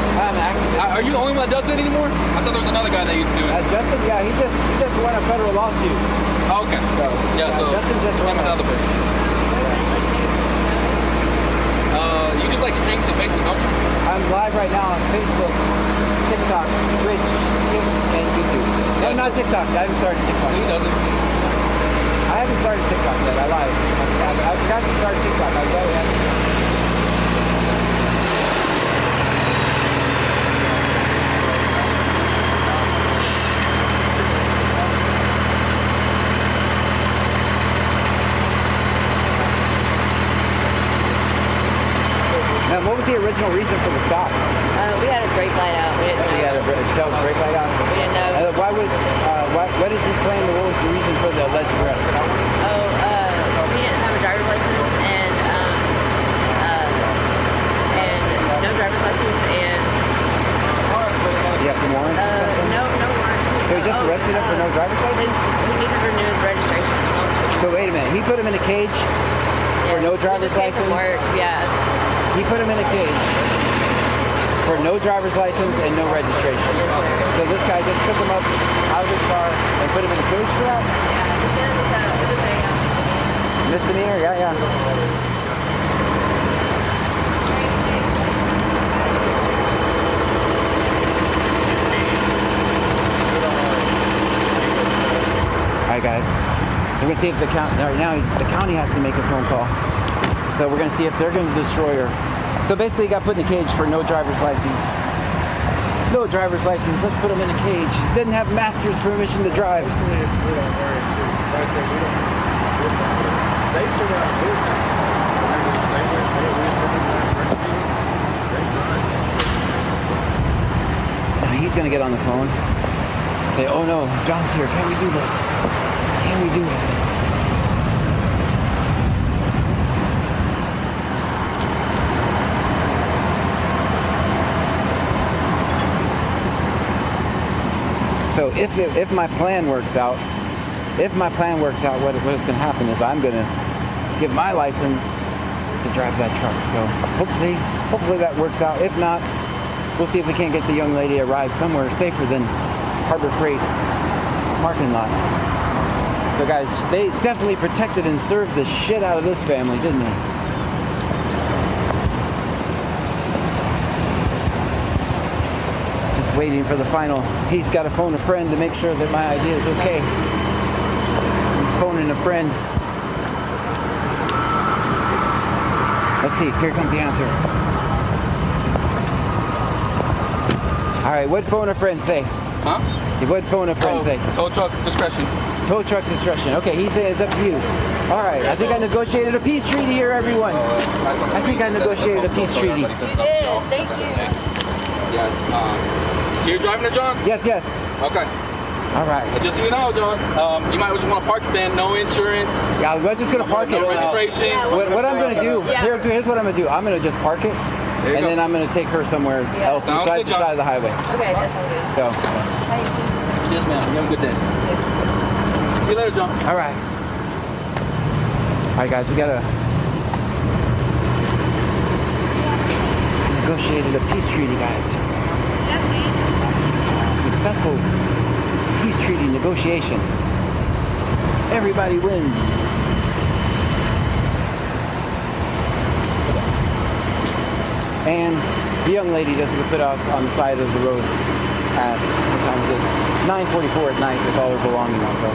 Are you the only one that does it anymore? I thought there was another guy that used to do it. Justin, yeah, he just won a federal lawsuit. Oh, okay. So Justin just won another person. You just like streams and Facebook, don't you? I'm live right now on Facebook, TikTok, Twitch, and YouTube. No, not TikTok. I haven't started TikTok. He doesn't. I haven't started TikTok yet. I lied. I forgot to start TikTok. I really haven't. Now, what was the original reason for the stop? We had a brake light out. We didn't know. You had a brake light out? We didn't know. What does he claim what was the reason for the alleged arrest? He didn't have a driver's license and no driver's license and You have some warrants? no warrants. So he just arrested him for no driver's license? He needed to renew his registration. So wait a minute, he put him in a cage for no driver's license? From work, yeah. He put him in a cage for no driver's license and no registration. Yes, sir. So this guy just took him up out of his car and put him in a cage for that? Yeah, Misdemeanor? Yeah. Alright guys, we're going to see if the county, right now the county has to make a phone call. So we're going to see if they're going to destroy her. So basically he got put in a cage for no driver's license. No driver's license, let's put him in a cage. Didn't have master's permission to drive. He's going to get on the phone. Say, oh no, John's here, can we do this? Can we do it? So if my plan works out, what is going to happen is I'm going to give my license to drive that truck. So hopefully that works out. If not, we'll see if we can't get the young lady a ride somewhere safer than Harbor Freight parking lot. So guys, they definitely protected and served the shit out of this family, didn't they? Just waiting for the final. He's got to phone a friend to make sure that my idea is okay. He's phoning a friend. Let's see, here comes the answer. All right, what phone a friend say? Huh? What phone a friend say? Tow truck discretion. Tow truck's discretion. Okay, he's saying it's up to you. All right, I think I negotiated a peace treaty here, everyone. I think I negotiated a peace treaty. You did. Thank you. Yeah. You're driving it, John? Yes, yes. Okay. All right. Just so you know, John, you might just want to park it then. No insurance. Yeah, we're just gonna park it. No registration. What I'm gonna do? Here's what I'm gonna do. I'm gonna just park it, and then I'm gonna take her somewhere else besides the side of the highway. Okay, that sounds good. So. Yes, ma'am. You have a good day. See you later, John. All right. All right, guys, we gotta negotiated a peace treaty, guys. Successful peace treaty negotiation. Everybody wins. And the young lady doesn't get put out on the side of the road at, what time is it? 9:44 at night with all her belongings. So.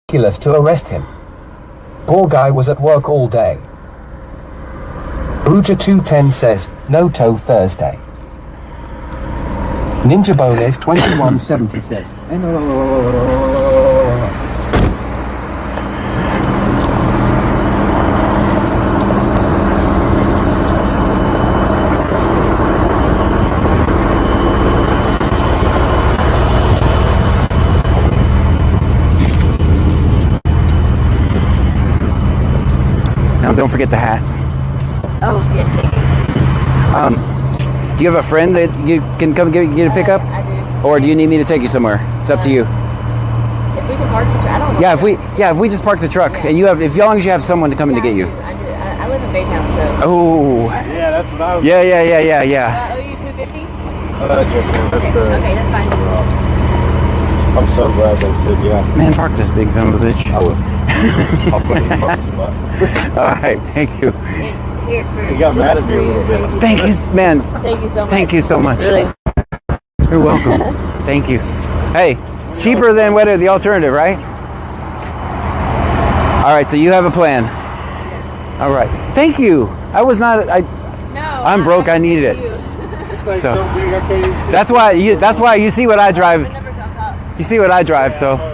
Ridiculous to arrest him. Poor guy was at work all day. Bruja 210 says, no tow Thursday. Ninja Bones 2170 says, Now don't forget the hat. Oh, yes, thank you. Do you have a friend that you can come get a pickup? I do. Or do you need me to take you somewhere? It's up to you. If we can park the truck, I don't know. Yeah, if we just park the truck and you have, as long as you have someone to come in to get you. I live in Baytown, so. Oh. Yeah, that's what I was. Yeah. I owe you $250? Okay, that's fine. I'm so glad they said yeah. Man, park this big son of a bitch. I will. I'll put it in the parking spot. All right, thank you. Here, You got mad at me a little bit. Thank you, man. Thank you so much. Thank you so much. Really. You're welcome. Thank you. Hey, it's cheaper than the alternative, right? All right, so you have a plan. All right. Thank you. I'm broke. I needed it. So that's why you see what I drive. You see what I drive, so.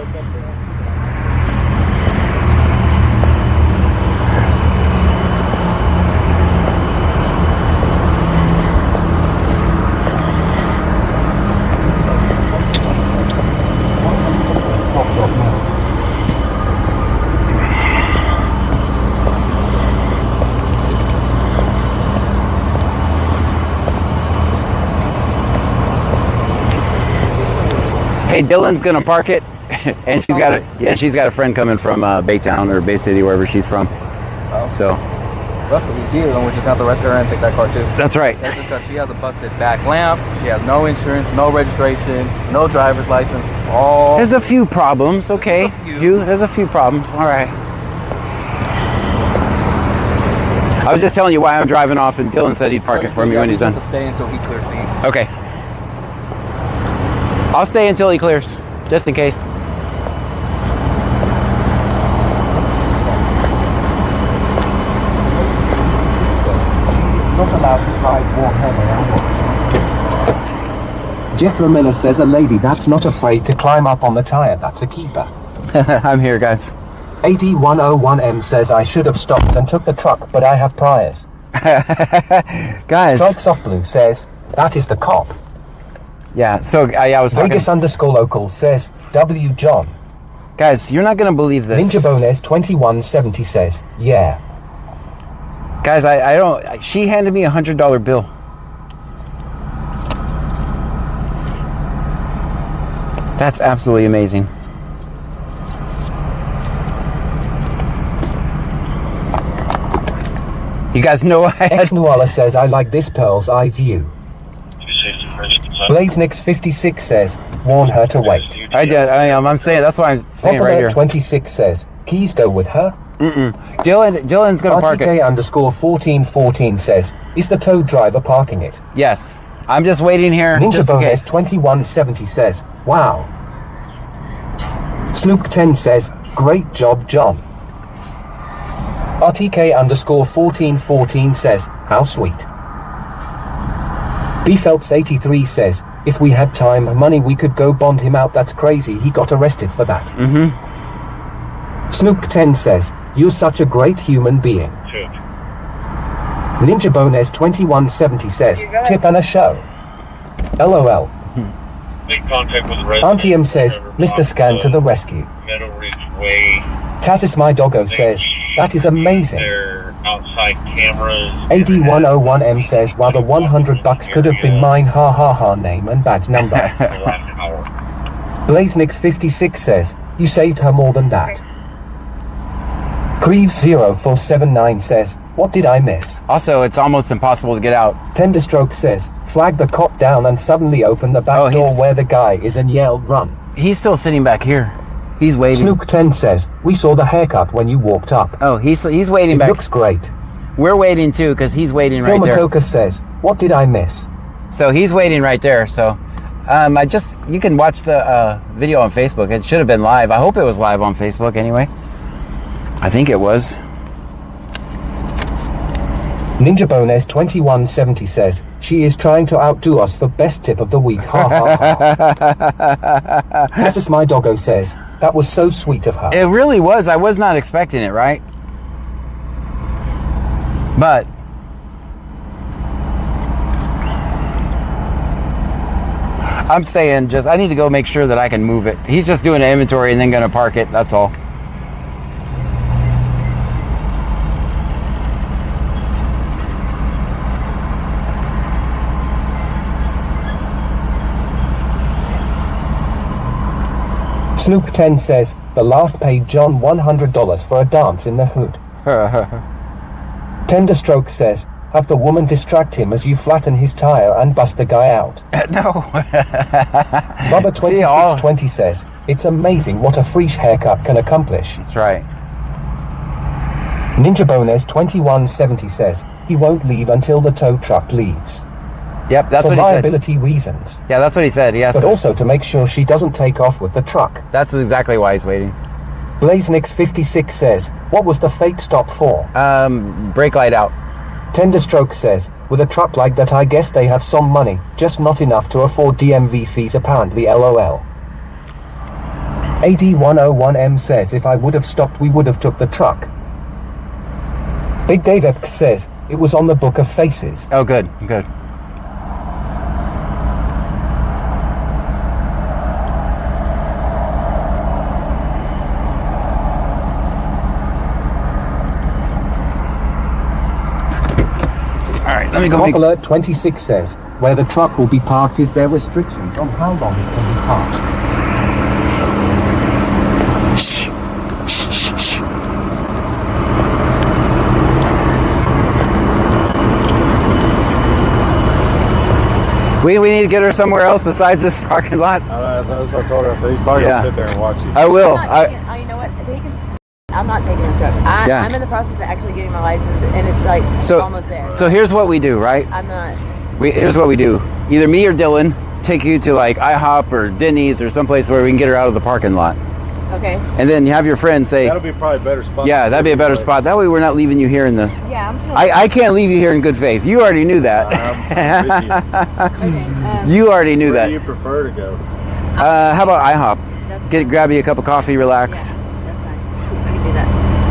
Hey, Dylan's gonna park it, and she's got a friend coming from Baytown or Bay City, wherever she's from. So. Well, if he's here, then we're just gonna have to arrest her and take that car too. That's right. That's just because she has a busted back lamp. She has no insurance, no registration, no driver's license. There's a few problems. Okay. There's a few problems. All right. I was just telling you why I'm driving off, and Dylan said he'd park it for me when he's done. To stay until he clears the. Okay. I'll stay until he clears, just in case. Not allowed to drive Warhammer. Jeffrey Miller says a lady that's not afraid to climb up on the tire, that's a keeper. I'm here, guys. AD101M says I should have stopped and took the truck, but I have priors. Guys. Strike Soft Blue says that is the cop. Yeah, so I was talking. Vegas underscore local says W John. Guys, you're not gonna believe this. Ninja Bones 2170 says yeah. Guys, I don't. She handed me $100 bill. That's absolutely amazing. You guys know I had... Ex-Nuala says I like this Pearl's eye view. BlazeNix56 says warn her to wait. I'm saying, that's why I'm saying right here. 26 says keys go with her. Dylan's gonna park it. RTK underscore 1414 says is the tow driver parking it? Yes. I'm just waiting here. Ninja Bonus 2170 says wow. Snoop 10 says great job John. RTK underscore 1414 says how sweet. B Phelps 83 says if we had time and money we could go bond him out. That's crazy, he got arrested for that. Snoop 10 says you're such a great human being. Ninja Bones 2170 says tip and a show. LOL. Auntie M says Mr. Scan to the rescue. Tassis My Doggo says that is amazing. Outside cameras. AD101M says while the $100 could have been mine, ha ha ha, name and badge number. BlazeNix56 says you saved her more than that. Creeves0479 says what did I miss? Also, it's almost impossible to get out. Tenderstroke says flag the cop down and suddenly open the back door where the guy is and yelled run. He's still sitting back here. He's waiting. Snook 10 says we saw the haircut when you walked up. Oh, he's waiting back. Looks great. We're waiting too because he's waiting right there. Makoka says what did I miss? So he's waiting right there. So you can watch the video on Facebook. It should have been live. I hope it was live on Facebook anyway. I think it was. Ninja Bones 2170 says she is trying to outdo us for best tip of the week. Ha ha ha. Tassis My Doggo says that was so sweet of her. It really was. I was not expecting it, right? But I'm staying. I need to go make sure that I can move it. He's just doing an inventory and then going to park it. That's all. Snoop 10 says the last paid John $100 for a dance in the hood. Tenderstroke says have the woman distract him as you flatten his tire and bust the guy out. No. Bubba 2620 says it's amazing what a fresh haircut can accomplish. That's right. Ninja Bones 2170 says he won't leave until the tow truck leaves. Yep, that's what he said. For liability reasons. Yeah, that's what he said. Yes. But also to make sure she doesn't take off with the truck. That's exactly why he's waiting. BlazeNix56 says, what was the fake stop for? Brake light out. Tenderstroke says, with a truck like that I guess they have some money, just not enough to afford DMV fees apparently, LOL. AD101M says if I would have stopped we would have took the truck. Big Dave Epps says, it was on the Book of Faces. Oh good, good. Let me go. Cop Alert 26 says, where the truck will be parked is there restrictions on how long it can be parked. Shh. Shh, shh, shh. We need to get her somewhere else besides this parking lot. That's what I told her. So he's probably going to sit there and watch you. I will. You know what? I'm not taking a truck. I'm in the process of actually getting my license, and it's like almost there. So here's what we do, right? I'm not. Here's what we do. Either me or Dylan take you to like IHOP or Denny's or someplace where we can get her out of the parking lot. Okay. And then you have your friend say... That'll be probably a better spot. Yeah, that'd be a better spot. That way we're not leaving you here in the... Yeah, I'm sure. I can't leave you here in good faith. You already knew that. You already knew that. Where do you prefer to go? How about IHOP? Grab you a cup of coffee, relax. Yeah, that's fine. I can do that.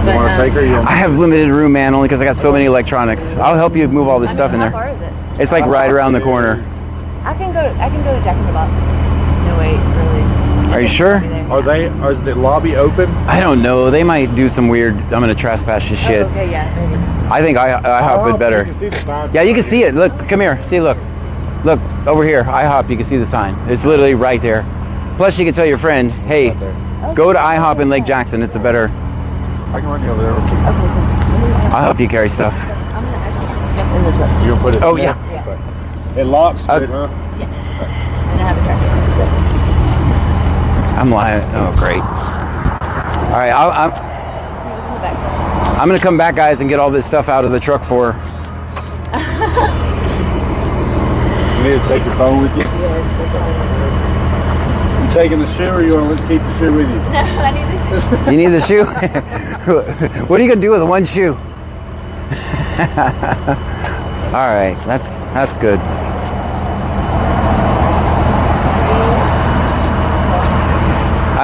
But, You want to take her? I have limited room, man, only because I got so many electronics. I'll help you move all this stuff in there. How far is it? It's like right around the corner. I can go to Jack in the Box. No, wait, really. Are you sure? Is the lobby open? I don't know. They might do some weird, I'm going to trespass this shit. Okay, yeah, maybe. I think IHOP would better. Yeah, you can see it. Look, come here. See, look. Look, over here, IHOP, you can see the sign. It's literally right there. Plus, you can tell your friend, hey, go to IHOP in Lake Jackson. It's a better... I can run you over there. I'll help you carry stuff. I'm going to actually jump in the truck. You'll put it Oh, in yeah. there? It locks good, huh? Yeah. And I have a tracker. I'm lying. Oh, great. All right, I'm going to come back, guys, and get all this stuff out of the truck for her. You need to take your phone with you? You taking the shoe, or you want to keep the shoe with you? No, I need the shoe. You need the shoe? What are you going to do with one shoe? All right, that's good.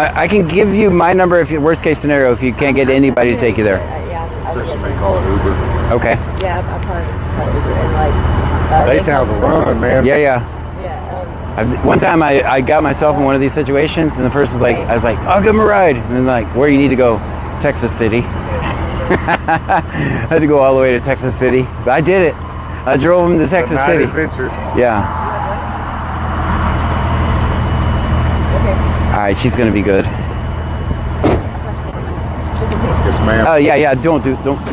I can give you my number if you, worst case scenario, if you can't get anybody to take you there. Yeah. First, you may call it Uber. Okay. Yeah, I'll probably just call Uber and like... Daytown's a run, man. Yeah. One time I got myself in one of these situations, and the person's like, I was like, I'll give him a ride. And then like, where you need to go? Texas City. I had to go all the way to Texas City. But I did it. I drove him to Texas City. Adventures. Yeah. All right, she's gonna be good. Yes, ma'am. Yeah. Don't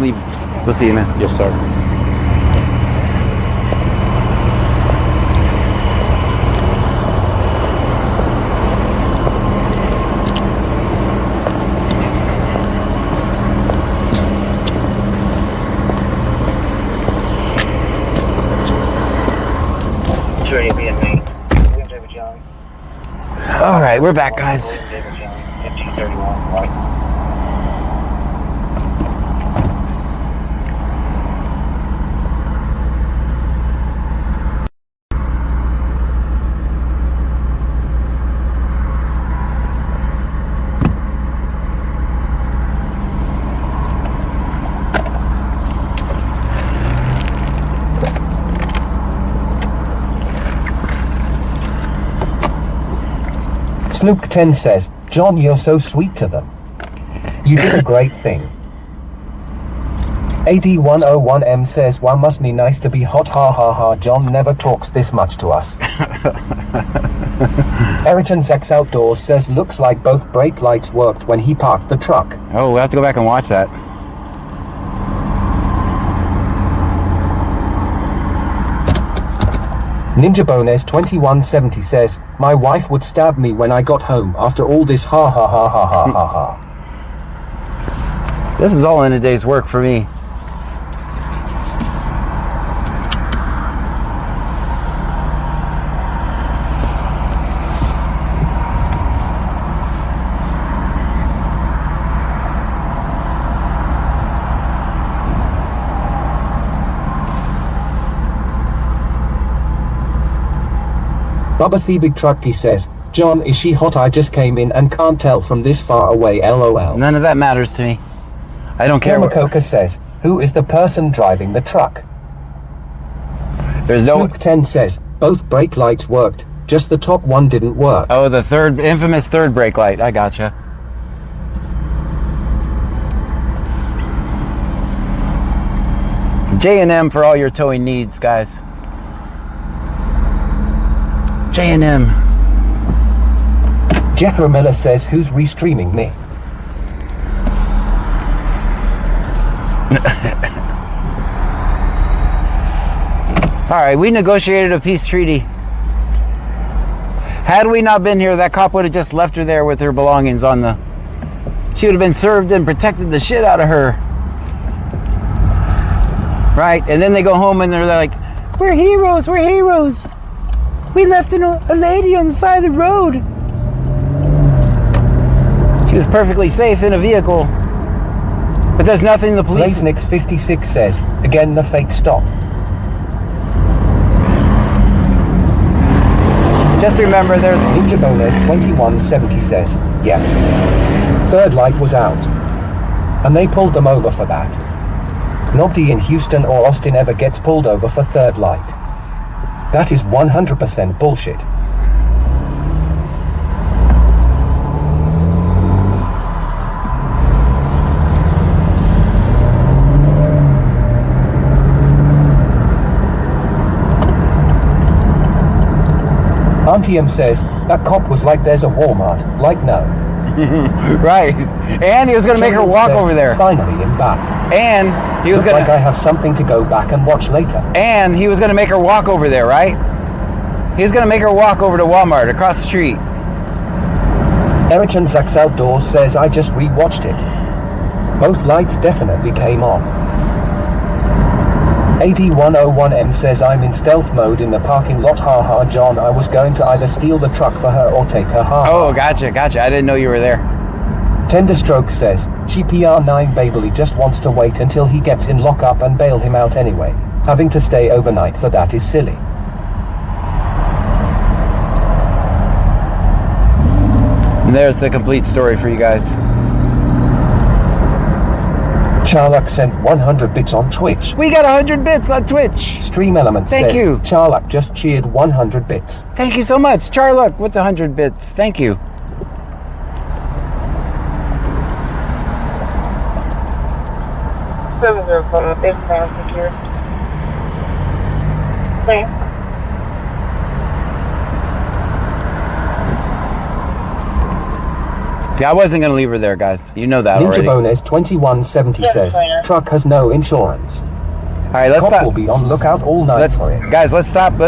leave. We'll see you, man. Yes, sir. All right, we're back, guys. 1531, right? Snook10 says, John, you're so sweet to them. You did a great thing. AD101M says, one must be nice to be hot, ha ha ha. John never talks this much to us. Eriton's X Outdoors says, looks like both brake lights worked when he parked the truck. Oh, we'll have to go back and watch that. Ninja Bones 2170 says, my wife would stab me when I got home after all this ha ha ha ha ha ha ha. This is all in a day's work for me. Bubba the Big Trucky says, John, is she hot? I just came in and can't tell from this far away, lol. None of that matters to me. I don't care. Makoka says, who is the person driving the truck? There's no... Snook10 says, both brake lights worked, just the top one didn't work. Oh, the infamous third brake light. I gotcha. J&M for all your towing needs, guys. J&M. Jethro Miller says, who's restreaming me? All right, we negotiated a peace treaty. Had we not been here, that cop would have just left her there with her belongings on the she would have been served and protected the shit out of her. Right? And then they go home and they're like, we're heroes, we're heroes. We left a lady on the side of the road. She was perfectly safe in a vehicle. But there's nothing the police... Blazenix56 says, again the fake stop. Just remember there's... Ninja Bonus 2170 says, yeah. Third light was out. And they pulled them over for that. Nobody in Houston or Austin ever gets pulled over for third light. That is 100% bullshit. Auntie M says, that cop was like there's a Walmart. Like no. Right. And he was going to make her walk over there. Finally in back. And he was going to... like I have something to go back and watch later. And he was going to make her walk over there, right? He was going to make her walk over to Walmart across the street. Erichan Zax Outdoors says, I just rewatched it. Both lights definitely came on. AD101M says, I'm in stealth mode in the parking lot. Haha, John, I was going to either steal the truck for her or take her. Haha. Oh, gotcha. I didn't know you were there. Tenderstroke says, she PR9 Babely just wants to wait until he gets in lockup and bail him out anyway. Having to stay overnight for that is silly. And there's the complete story for you guys. Charlak sent 100 bits on Twitch. We got 100 bits on Twitch. Stream Element Thank says, you. Charlak just cheered 100 bits. Thank you so much. Charlak with the 100 bits. Thank you. Yeah, I wasn't going to leave her there, guys. You know that already. Ninja Bonus 2170 says, truck has no insurance. All right, let's Cop stop. will be on lookout all night for it. Guys, let's stop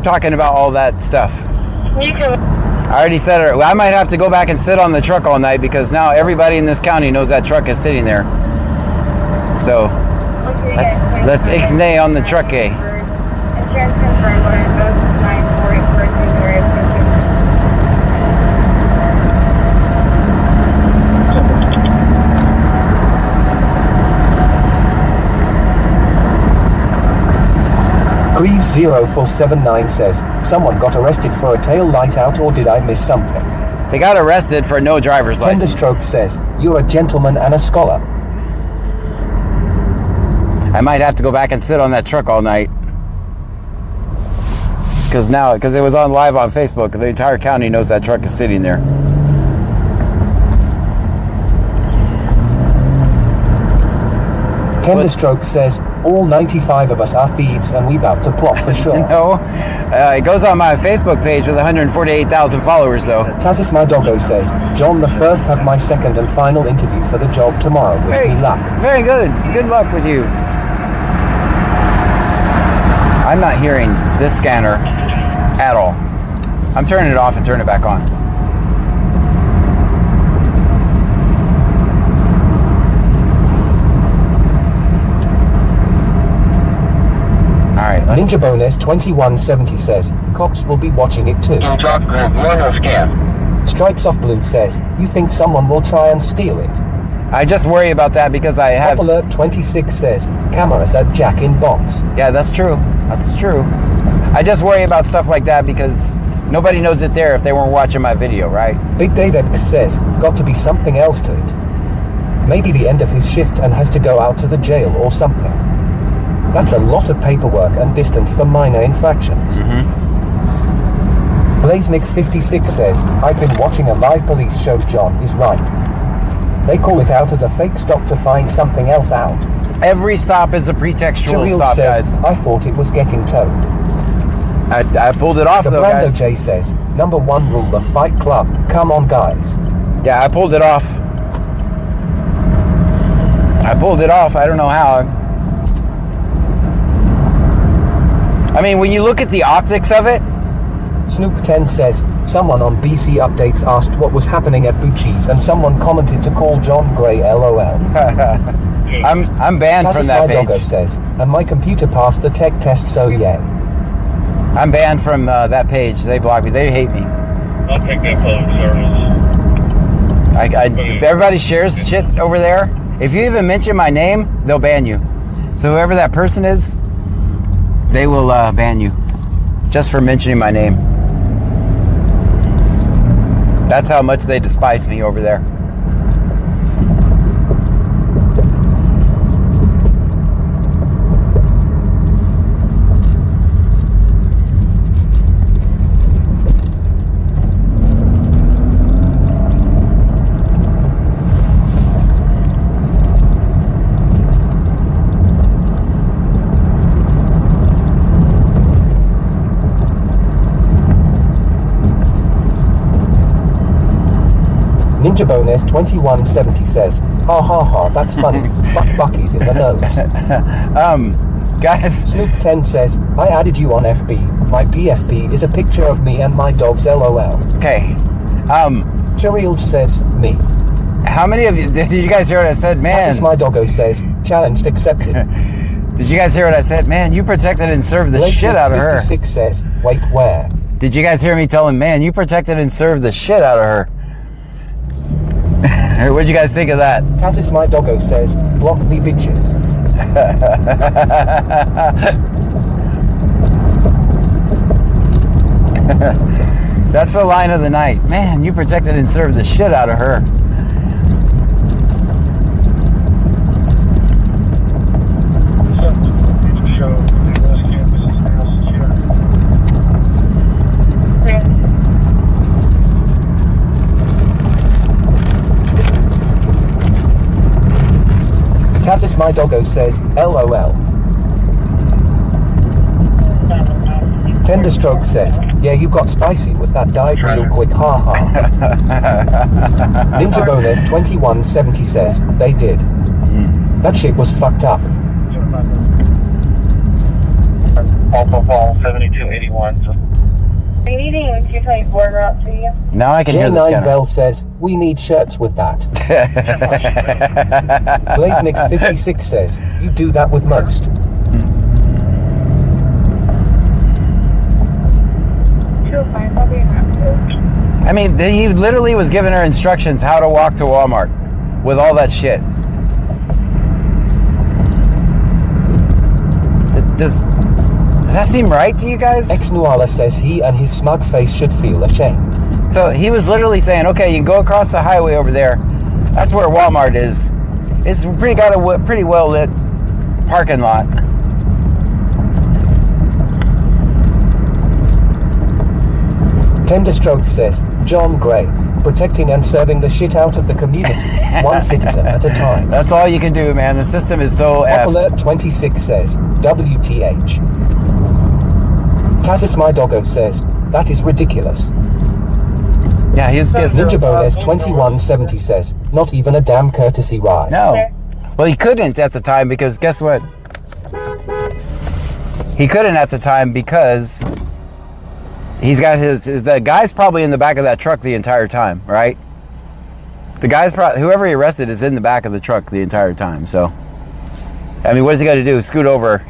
talking about all that stuff. I already said it. I might have to go back and sit on the truck all night because now everybody in this county knows that truck is sitting there. So let's ixnay on the truck, eh? Greaves0479 says, someone got arrested for a tail light out, or did I miss something? They got arrested for no driver's license. Tenderstroke says, you're a gentleman and a scholar. I might have to go back and sit on that truck all night. Because it was on live on Facebook, the entire county knows that truck is sitting there. Tenderstroke says, all 95 of us are thieves and we about to plot for sure. No, it goes on my Facebook page with 148,000 followers though. Tazis My Doggo says, John the first have my second and final interview for the job tomorrow. Wish me luck. Very good. Good luck with you. I'm not hearing this scanner at all. I'm turning it off and turning it back on. Ninja Bonus 2170 says, cops will be watching it too. Stripes Off Blue says, you think someone will try and steal it? I just worry about that because I have... Pop Alert 26 says, cameras at Jack in Box. Yeah, that's true. That's true. I just worry about stuff like that because nobody knows it there if they weren't watching my video, right? Big Dave X says, got to be something else to it. Maybe the end of his shift and has to go out to the jail or something. That's a lot of paperwork and distance for minor infractions. Blazenix56 says, I've been watching a live police show. John is right. They call it out as a fake stop to find something else out. Every stop is a pretextual Jaleel stop, says, guys. I thought it was getting towed. I pulled it off, the though, Brando guys. J says, number one rule of Fight Club, come on, guys. Yeah, I pulled it off. I pulled it off. I don't know how. I mean, when you look at the optics of it, Snoop10 says, someone on BC Updates asked what was happening at Bucci's and someone commented to call John Gray LOL. I'm banned from that My Doggo page. says, and my computer passed the tech test, so yay. I'm banned from that page. They block me. They hate me. I'll take that public service. Everybody shares shit over there. If you even mention my name, they'll ban you. So whoever that person is, they will ban you just for mentioning my name. That's how much they despise me over there. Ninja Bonus 2170 says, ha ha ha, that's funny. Fuck Bucky's in the nose. Guys. Snoop10 says, I added you on FB. My PFP is a picture of me and my dog's LOL. Okay. Cheryl says, me. How many of you, did you guys hear what I said? Man. Francis My Doggo says, challenged accepted. Did you guys hear what I said? Man, you protected and served the shit out of her. 56 says, wait, where? Did you guys hear me tell him, man, you protected and served the shit out of her? What'd you guys think of that? Tazis My Doggo says, block me bitches. That's the line of the night. Man, you protected and served the shit out of her. Tazis My Doggo says, LOL. Tenderstroke says, yeah, you got spicy with that dive real quick, ha ha. Ninja Bonus 2170 says, they did. That shit was fucked up. Fall 7281. Are you needing a 224 route to you? Now I can hear this J9 guy. Vel says, we need shirts with that. BlazeNix56 says, you do that with most. I mean, he literally was giving her instructions how to walk to Walmart with all that shit. Does that seem right to you guys? Ex-Nuala says he and his smug face should feel ashamed. So he was literally saying, okay, you can go across the highway over there. That's where Walmart is. It's got a pretty well lit parking lot. Tenderstroke says, John Gray, protecting and serving the shit out of the community, one citizen at a time. That's all you can do, man. The system is so effed. Alert 26 says, WTH. Tazis My Doggo says, that is ridiculous. Yeah, he's Ninja Bonus 2170 says, not even a damn courtesy ride. No. Well, he couldn't at the time because guess what? He couldn't at the time because he's got the guy's probably in the back of that truck the entire time, right? The guy's whoever he arrested is in the back of the truck the entire time. So, I mean, what does he got to do? Scoot over.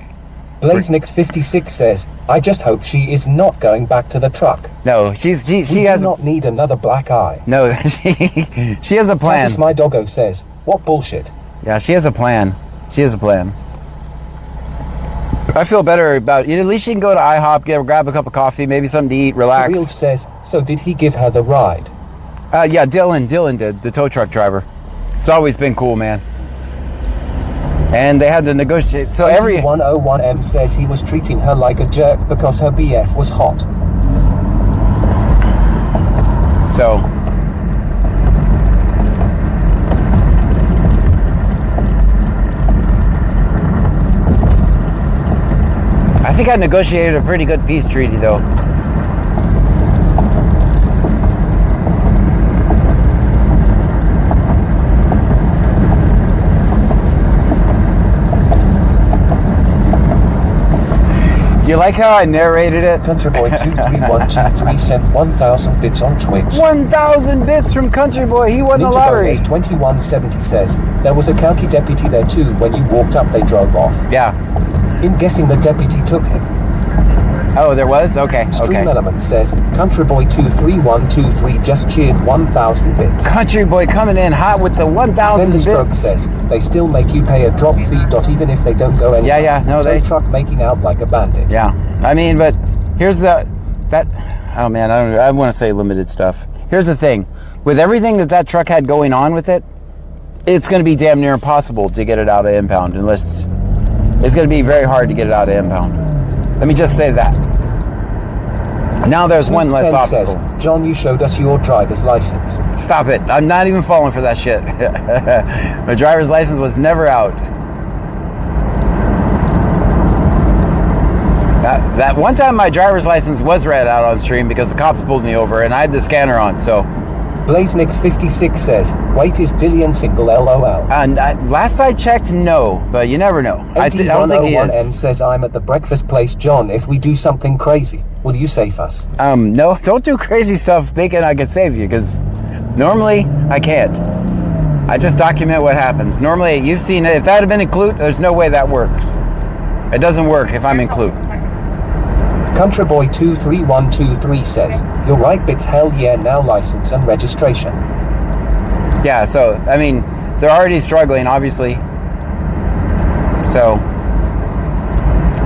BlazeNix56 says, I just hope she is not going back to the truck. No, she does not need another black eye. No, she has a plan. Tazis My Doggo says, what bullshit? Yeah, she has a plan. She has a plan. I feel better about it. At least she can go to IHOP, grab a cup of coffee, maybe something to eat, relax. Real says, so did he give her the ride? Yeah, Dylan did, the tow truck driver. It's always been cool, man. And they had to negotiate. So every 101M says he was treating her like a jerk because her BF was hot. So I think I negotiated a pretty good peace treaty, though. Do you like how I narrated it? Country Boy 23123 sent 1,000 bits on Twitch. 1,000 bits from Country Boy. He won the lottery. 2170 says, there was a county deputy there too. When you walked up, they drove off. Yeah. I'm guessing the deputy took him. Oh, there was? Okay. Stream Element says, Country Boy 23123 just cheered 1,000 bits. Country Boy coming in hot with the 1,000 bits. Stroke says, they still make you pay a drop fee. Even if they don't go anywhere. Yeah. No, they truck making out like a bandit. Yeah. I mean, but here's that. Oh man, I want to say limited stuff. Here's the thing, with everything that truck had going on with it, it's going to be damn near impossible to get it out of impound unless it's going to be very hard to get it out of impound. Let me just say that. Now there's one less obstacle. Says, John, you showed us your driver's license. Stop it. I'm not even falling for that shit. My driver's license was never out. That one time my driver's license was read out on stream because the cops pulled me over and I had the scanner on, so. BlazeNix56 says, wait, is Dillian single LOL? Last I checked, no, but you never know. I don't think he is. M says, I'm at the breakfast place. John, if we do something crazy, will you save us? No, don't do crazy stuff thinking I could save you, because normally I can't. I just document what happens. Normally, you've seen it. If that had been in Clute, there's no way that works. It doesn't work if I'm in Clute. Country Boy 23123 says, you're right, bits, hell yeah, now license and registration. Yeah, so, I mean, they're already struggling, obviously. So,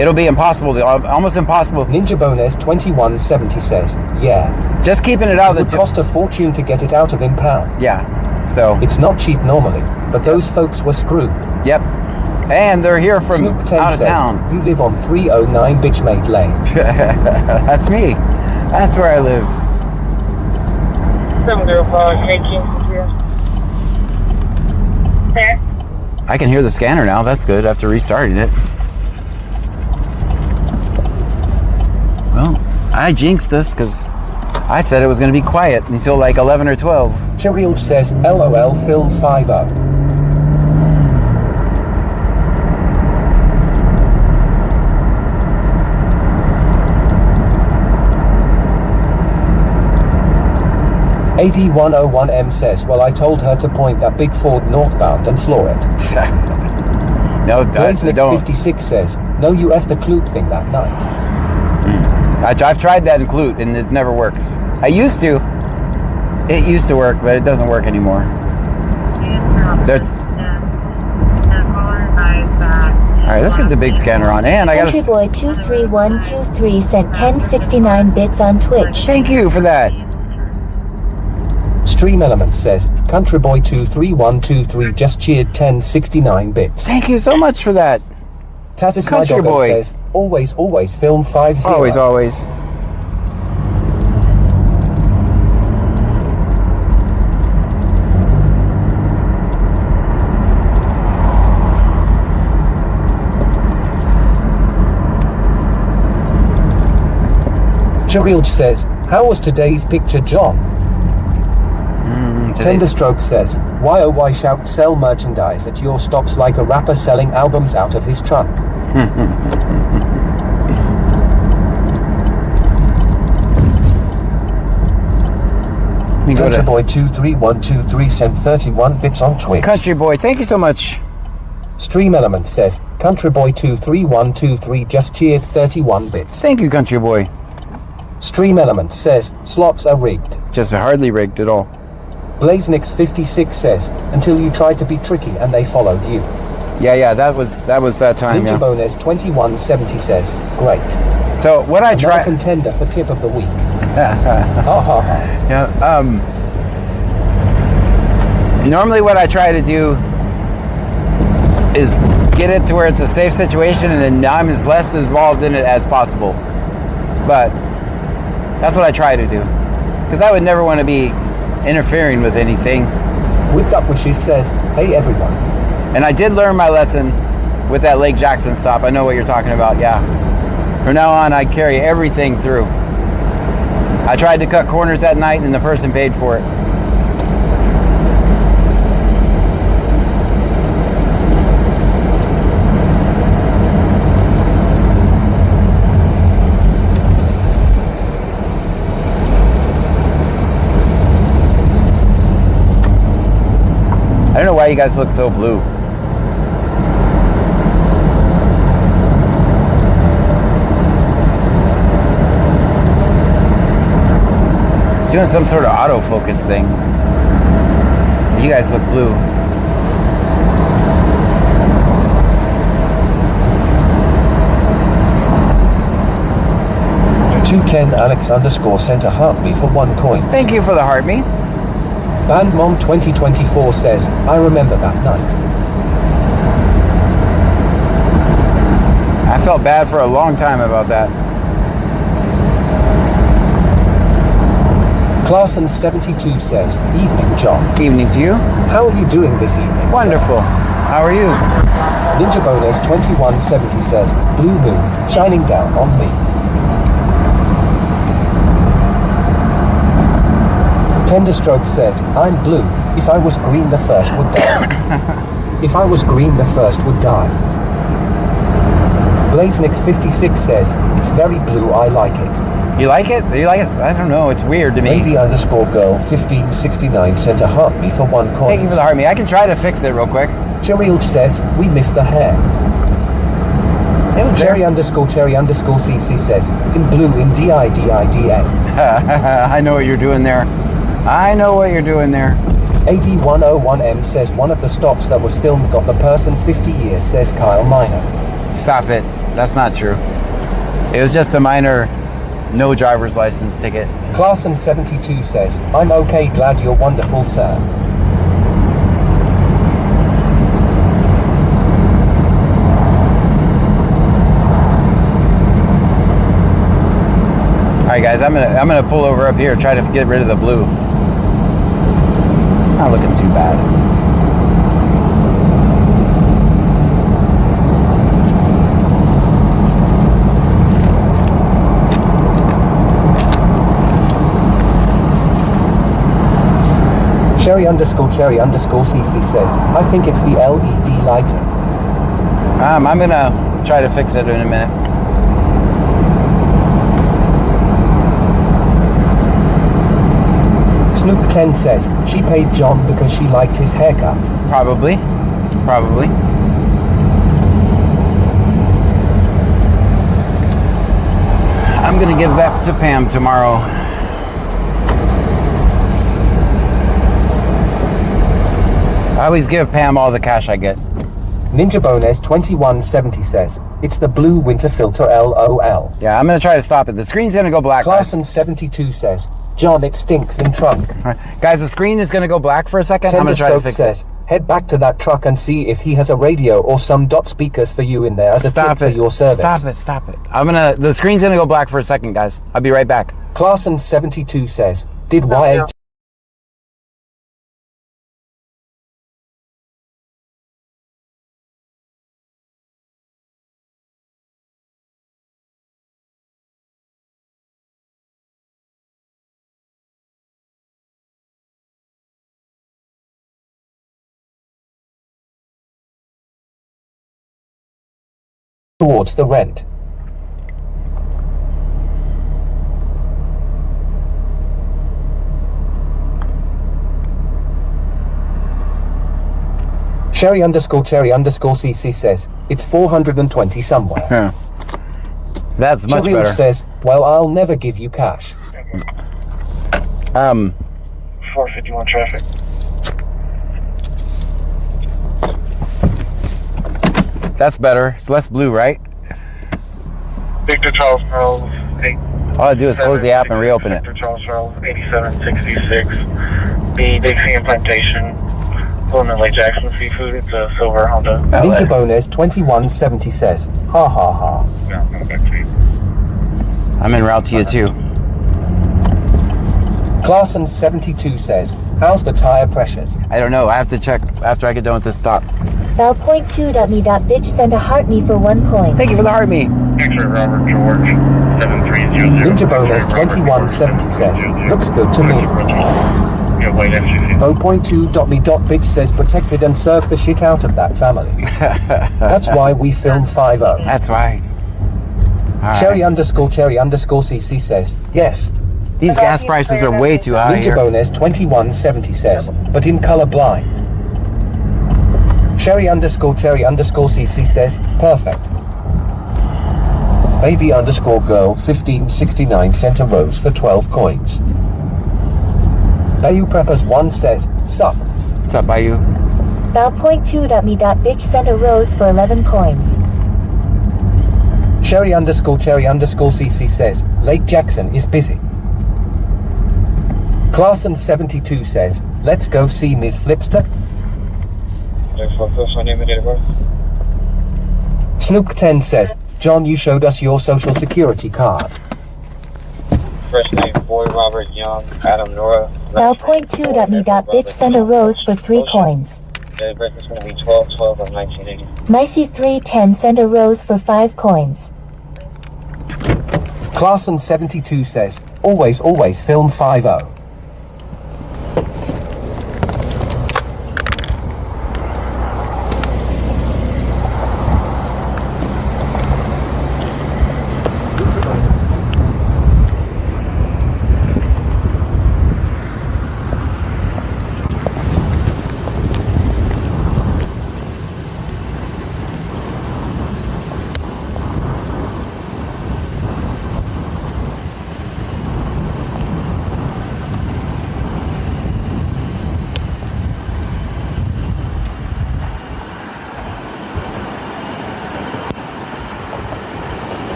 it'll be impossible, almost impossible. Ninja Bones 2170 says, yeah. Just keeping it out of the... It would cost a fortune to get it out of impound. Yeah, so... It's not cheap normally, but those folks were screwed. Yep. And they're here from out of town. You live on 309 Bitchmade Lane. That's me. That's where I live. 705 There. I can hear the scanner now. That's good after restarting it. Well, I jinxed us because I said it was going to be quiet until like 11 or 12. Cheryl says, LOL, film 5-0. AD101M says, well, I told her to point that big Ford northbound and floor it. No, don't. 56 says, no, you F the Clute thing that night. I've tried that in Clute and it never works. I used to. It used to work, but it doesn't work anymore. There's... Alright, let's get the big scanner on. And I got Country Boy 23123 sent 1069 bits on Twitch. Thank you for that. Stream Element says, Country Boy 23123 just cheered 1069 bits. Thank you so much for that. Tazis Country Boy says, always, always film 50. Always, always. Cheryl says, how was today's picture, John? Tenderstroke says, why oh why shout sell merchandise at your stops like a rapper selling albums out of his trunk? Country Boy 23123 sent 31 bits on Twitch. Country Boy, thank you so much. Stream Element says, Country Boy 23123 just cheered 31 bits. Thank you, Country Boy. Stream Element says, slots are rigged. Just hardly rigged at all. BlazeNix56 says, until you tried to be tricky and they followed you. Yeah, that was that time. Ninja Bones 2170 says, great. So what I try contender for tip of the week. Yeah. Normally, what I try to do is get it to where it's a safe situation, and then I'm as less involved in it as possible. But that's what I try to do, because I would never want to be interfering with anything. With Duck Wishes says, hey everyone. And I did learn my lesson with that Lake Jackson stop. I know what you're talking about, yeah. From now on, I carry everything through. I tried to cut corners at night and the person paid for it. why you guys look so blue. It's doing some sort of autofocus thing. You guys look blue. $210 Alex _ sent a heart me for 1 coin. Thank you for the heart me. Bandmom 2024 says, I remember that night. I felt bad for a long time about that. Clarson 72 says, evening John. Evening to you. How are you doing this evening? Wonderful. How are you? Ninja Bonus 2170 says, blue moon shining down on me. Tenderstroke says, I'm blue. If I was green, the first would die. If I was green, the first would die. Blazenix56 says, it's very blue, I like it. You like it? You like it? I don't know, it's weird to me. Lady _ girl 1569 sent a heart me for 1 coin. Thank you for the heart me. I can try to fix it real quick. Cheryl says, we missed the hair. It was Cherry _ CC says, in blue in DIDIDA. I know what you're doing there. I know what you're doing there. AD101M says one of the stops that was filmed got the person 50 years, says Kyle Minor. Stop it. That's not true. It was just a minor no driver's license ticket. Clarson 72 says, I'm okay, glad you're wonderful, sir. Alright guys, I'm gonna pull over up here, try to get rid of the blue. It's not looking too bad. Cherry _ CC says, I think it's the LED lighting. I'm gonna try to fix it in a minute. Snoop 10 says, she paid John because she liked his haircut. Probably. Probably. I'm gonna give that to Pam tomorrow. I always give Pam all the cash I get. Ninja Bonez 2170 says, it's the blue winter filter LOL. Yeah, I'm gonna try to stop it. The screen's gonna go black. Clarson 72 says, John, it stinks in trunk. Guys, the screen is gonna go black for a second. I'm gonna try to fix says, it. head back to that truck and see if he has a radio or some dot speakers for you in there as a tip for your service. Stop it. The screen's gonna go black for a second, guys. I'll be right back. Clarson 72 says, did YH towards the rent? Cherry _ CC says, it's 420 somewhere. That's much Cheryl better. says, well, I'll never give you cash. 451 traffic. That's better. It's less blue, right? Victor Charles Charles 8. All I do is close the app and reopen it. Victor Charles Charles 8766. The Dixie and Plantation. Pulling in Lake Jackson Seafood. It's a silver Honda. Ninja Bonez 2170 says, ha ha ha. Yeah, I'm going back to you. I'm en route to you too. Clarson 72 says, how's the tire pressures? I don't know. I have to check after I get done with this stop. Val.2.me.bitch send a heart me for 1 coin. Thank you for the heart me. X-ray Robert George 7300. Ninja Bonez 2170 says, looks good to me. Yeah, wait, FCC. 0.2.me.bitch says protected and served the shit out of that family. That's why we film 5-0. That's right. All Cherry right. _ CC says, yes. These gas prices are way too high Ninja here. Bonez 2170 says, but in color blind. Cherry_CC says, perfect. Baby_girl 1569 sent a rose for 12 coins. Bayou Preppers 1 says, sup. What's up, Bayou? Bow.2.me.bitch sent a rose for 11 coins. Cherry_CC says, Lake Jackson is busy. Clarson72 says, let's go see Ms. Flipster. Snook10 says, John, you showed us your social security card. First name, Boy Robert Young, Adam Nora. Bow.2.me.bitch sent a rose for 3 coins. Date of birth is going to be 12/12 of 1980. Micey310 sent a rose for 5 coins. Clarson72 says, always film 5-0.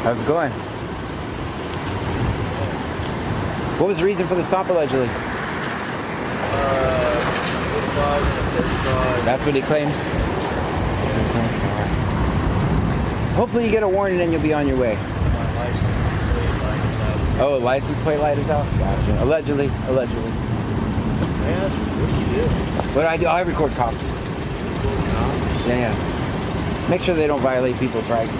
How's it going? What was the reason for the stop allegedly? 45 and a 35. That's what he claims? Hopefully you get a warning and you'll be on your way. My license plate light is out. Oh, license plate light is out? Gotcha. Allegedly. Man, what do you do? What do? I record cops. Yeah. Make sure they don't violate people's rights.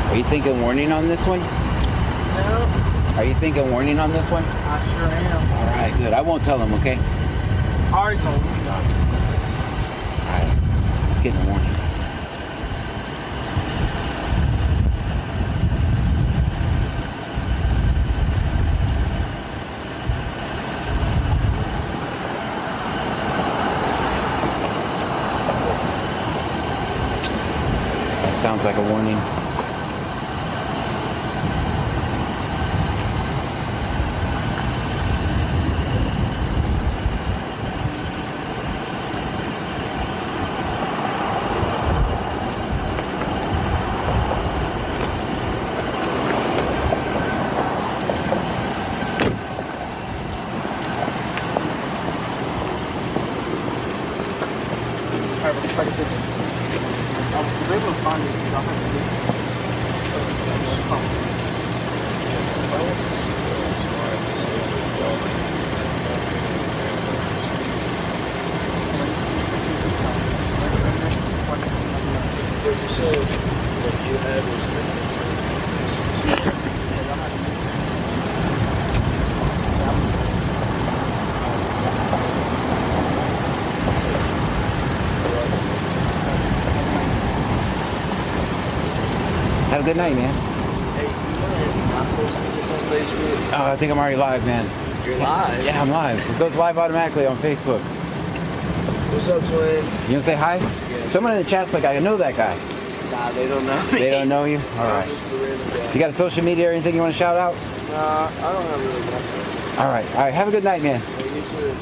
Are you thinking warning on this one? No. Are you thinking warning on this one? I sure am. All right, good. I won't tell them, okay? I already told you. All right. Let's get a warning. That sounds like a warning. Have a good night, man. Hey, you not posting this on Facebook? Oh, I think I'm already live, man. You're live? Yeah, I'm live. It goes live automatically on Facebook. What's up, twins? You want to say hi? Yeah. Someone in the chat's like, I know that guy. Nah, they don't know me. They don't know you? All I'm right. just a random guy. You got a social media or anything you want to shout out? Nah, I don't have really nothing. All right. Have a good night, man. Hey, you too.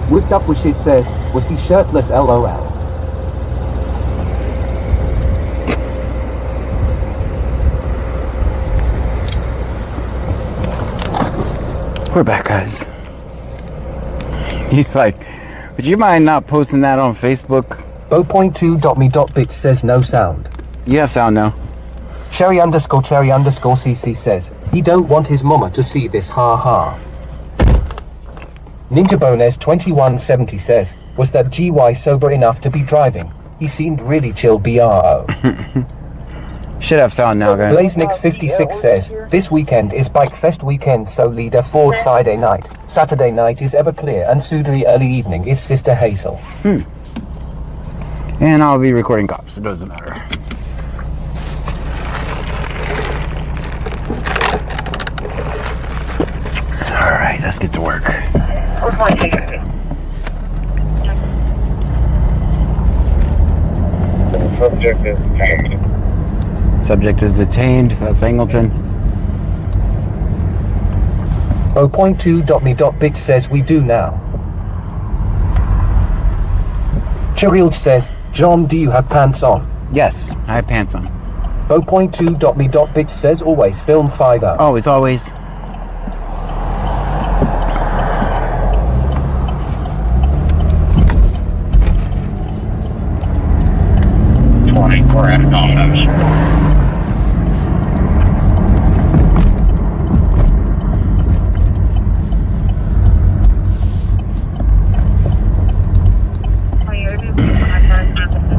Whipped up wishes says, was he shirtless LOL? We're back, guys. He's like, would you mind not posting that on Facebook? Bo.2.me.bitch says no sound. You have sound now. Cherry_CC says, he don't want his mama to see this, ha ha. Ninja Bones 2170 says, was that GY sober enough to be driving? He seemed really chill BRO. Should have sound now, guys. BlazeNix56 says, this weekend is Bike Fest weekend, so leader Ford Friday night. Saturday night is Everclear and Sudri early evening is Sister Hazel. And I'll be recording cops, it doesn't matter. Alright, let's get to work. Subject is detained. Subject is detained. That's Angleton. Bo.2.me.bitch says we do now. Chirilge says, John, do you have pants on? Yes, I have pants on. Bo.2.me.bitch says always film 5-0. Oh, it's always. We're at Domino's.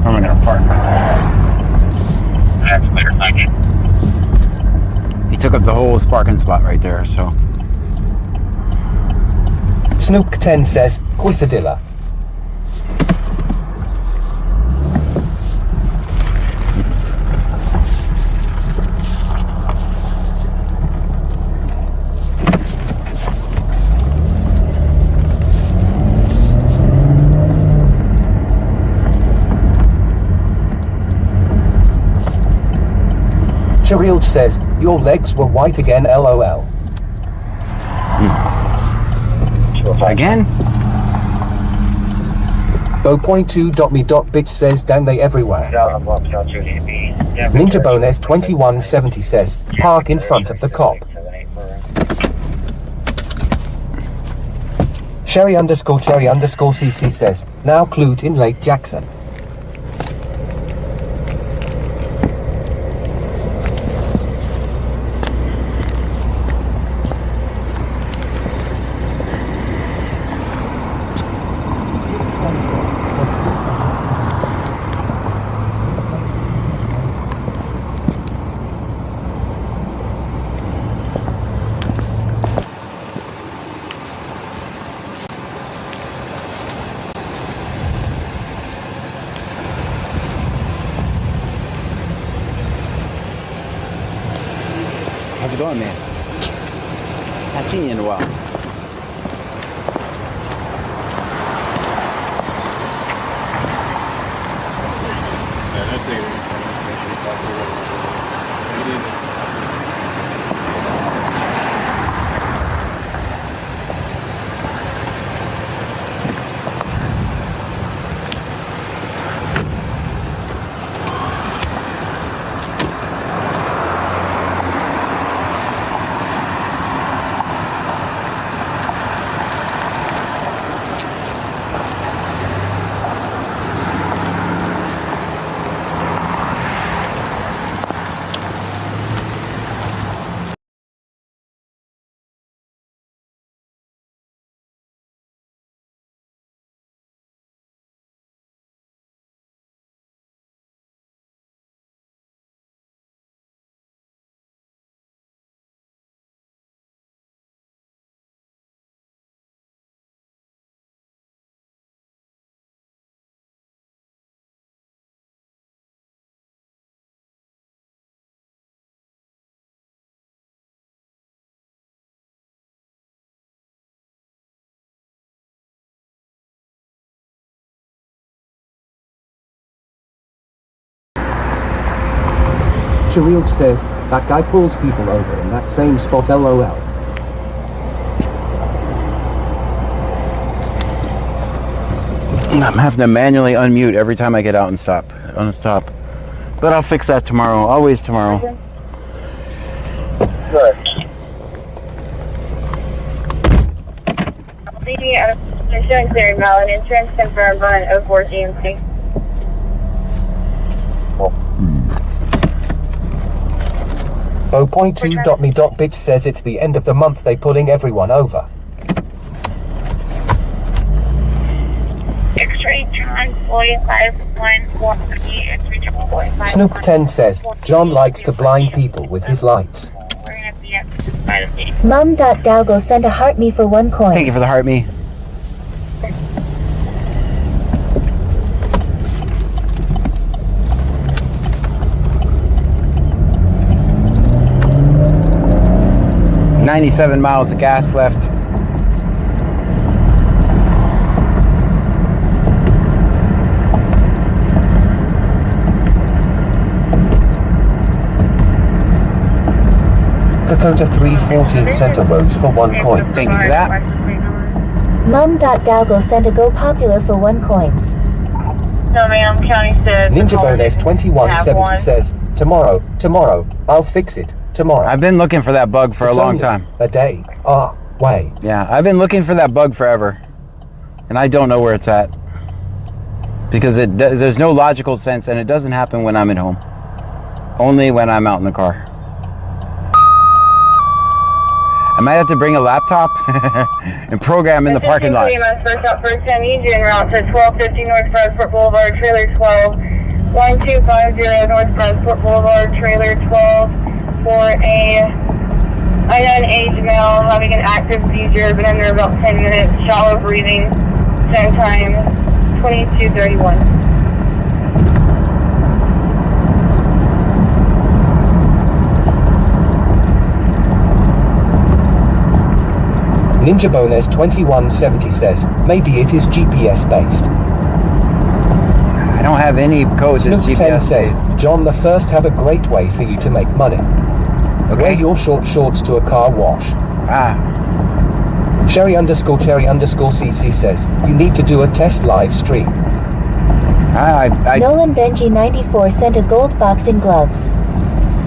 I'm gonna park. That's clear, thank you. He took up the whole parking spot right there, so. Snook10 says, Quisadilla. Chirilge says, your legs were white again, LOL. Again? Bo.2.me.bitch says, damn they everywhere. Ninja Bones 2170 says, park in front of the cop. Cherry_CC says, now clued in Lake Jackson. How's it going, man? Haven't seen you in a while. Yeah, that's it. Cheryl says, that guy pulls people over in that same spot, LOL. I'm having to manually unmute every time I get out and unstop. But I'll fix that tomorrow, always tomorrow. Good. Insurance clearing valid. Insurance confirmed on 04 GMC. .2.me.bitch says it's the end of the month, they pulling everyone over. X-ray John 45143. X-ray John 45143. Snoop 10 says, John likes to blind people with his lights. We're gonna be at the side of me. Mum.Dalgo sent a heart me for 1 coin. Thank you for the heart me. $97 miles of gas left. Dakota 314 center roads for 1 coin. Thank you for that. Mum.Dalgo sent a go popular for 1 coins. No, ma'am. County said. Ninja Bonus 2170 says, tomorrow, I'll fix it. Tomorrow. I've been looking for that bug for It's a long only time. A day. Way. Yeah, I've been looking for that bug forever. And I don't know where it's at. Because there's no logical sense, and it doesn't happen when I'm at home. Only when I'm out in the car. I might have to bring a laptop and program in the parking lot. First out, first time easy en route to 1250 North Bradford Boulevard, trailer 12. 1250 North Bradford Boulevard, trailer 12 for a unaged male having an active seizure, been under about 10 minutes, shallow breathing, send time 22:31. Ninja Bonus 2170 says, maybe it is GPS based. I don't have any codes that's Snoop 10 GPS says, based. John the First have a great way for you to make money. Okay. Wear your short shorts to a car wash. Cherry_CC says, you need to do a test live stream. Nolan Benji 94 sent a gold boxing gloves.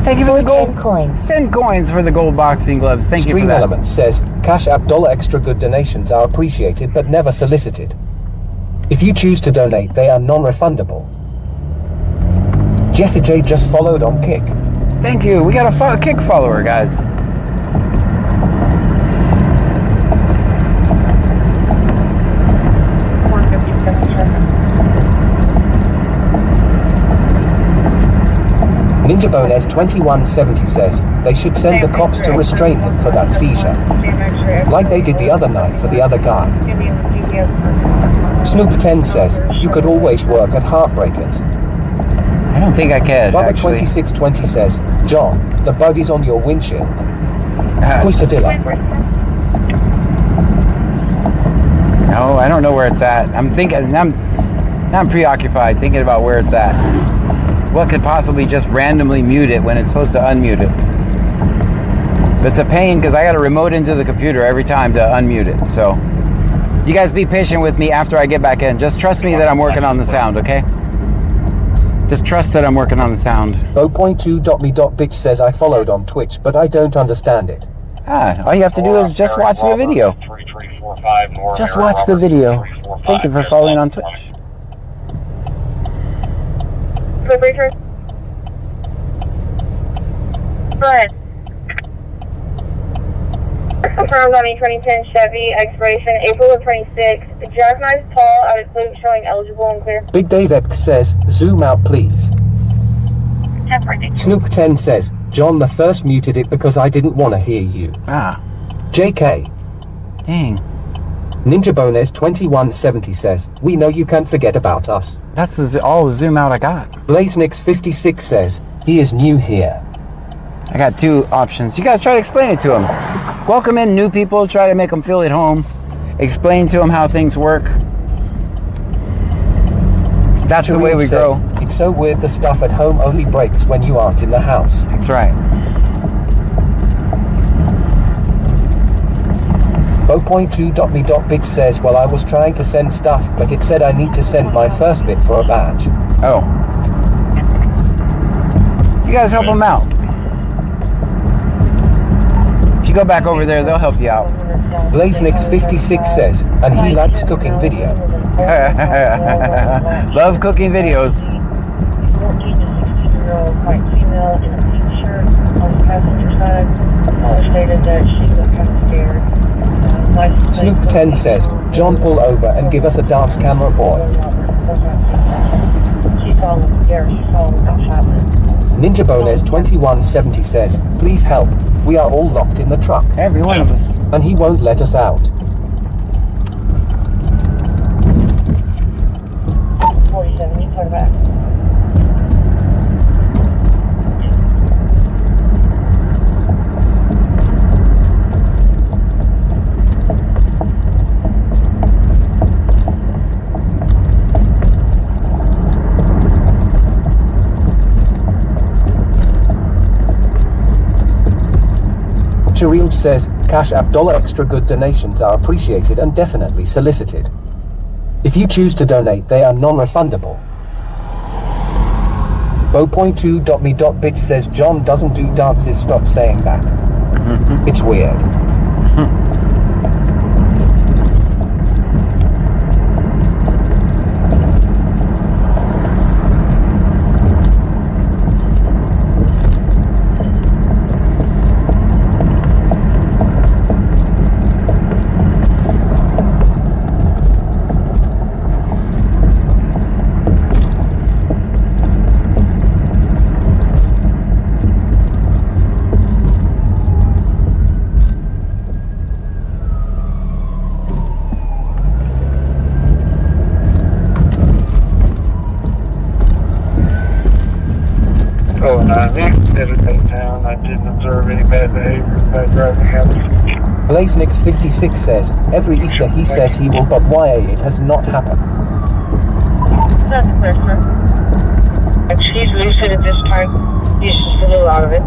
Thank you for the gold 10 coins. 10 coins for the gold boxing gloves. Thank you for Stream that. Element says, CashApp $extra good donations are appreciated but never solicited. If you choose to donate, they are non-refundable. Jesse J just followed on Kick. Thank you. We got a Kick follower, guys. Ninja Bonus 2170 says, they should send the cops to restrain him for that seizure. Like they did the other night for the other guy. Snoop 10 says, you could always work at Heartbreakers. I don't think I can, Bubba actually. 2620 says, John, the bug is on your windshield. Quesadilla. No, I don't know where it's at. I'm preoccupied thinking about where it's at. What could possibly just randomly mute it when it's supposed to unmute it? But it's a pain because I got to remote into the computer every time to unmute it. So you guys be patient with me after I get back in. Just trust me that I'm working on the sound, okay? Just trust that I'm working on the sound. Bo.2.me.bitch says I followed on Twitch, but I don't understand it. All you have to do is just watch the video. Just watch the video. Thank you for following on Twitch. Go ahead. Confirmed on a 2010 Chevy, expiration April of 26. Jackknife tall out of loop showing eligible and clear. Big Dave Epk says, zoom out please. Snoop 10 says, John the First muted it because I didn't want to hear you. JK. Dang. Ninja Bonus 2170 says, we know you can't forget about us. That's all the zoom out I got. Blazenix 56 says, he is new here. I got 2 options. You guys try to explain it to him. Welcome in new people, try to make them feel at home. Explain to them how things work. That's the way we grow. It It's so weird the stuff at home only breaks when you aren't in the house. That's right. Bo.2.me.bit says, well, I was trying to send stuff, but it said I need to send my first bit for a badge. Oh. You guys help them out. If you go back over there, they'll help you out. Blazenix56 says, and he likes cooking video. Love cooking videos. 14 to 16-year-old white female in a pink shirt on the passenger side. Caller stated that she was kind of scared. Snoop10 says, John, pull over and give us a dance camera boy. She saw what happened. Ninja Bones 2170 says, please help. We are all locked in the truck. Every one of us. And he won't let us out. 47, you turn back. Cheryl says, CashApp $extra good donations are appreciated and definitely solicited. If you choose to donate, they are non-refundable. Bo.2.me.bit says, John doesn't do dances, stop saying that. It's weird. I didn't observe any bad behavior, bad driving habits. Blazenix56 says, every Easter he says he will, but why it has not happened. That's clear, sir. She's lucid at this time. He's just a little out of it.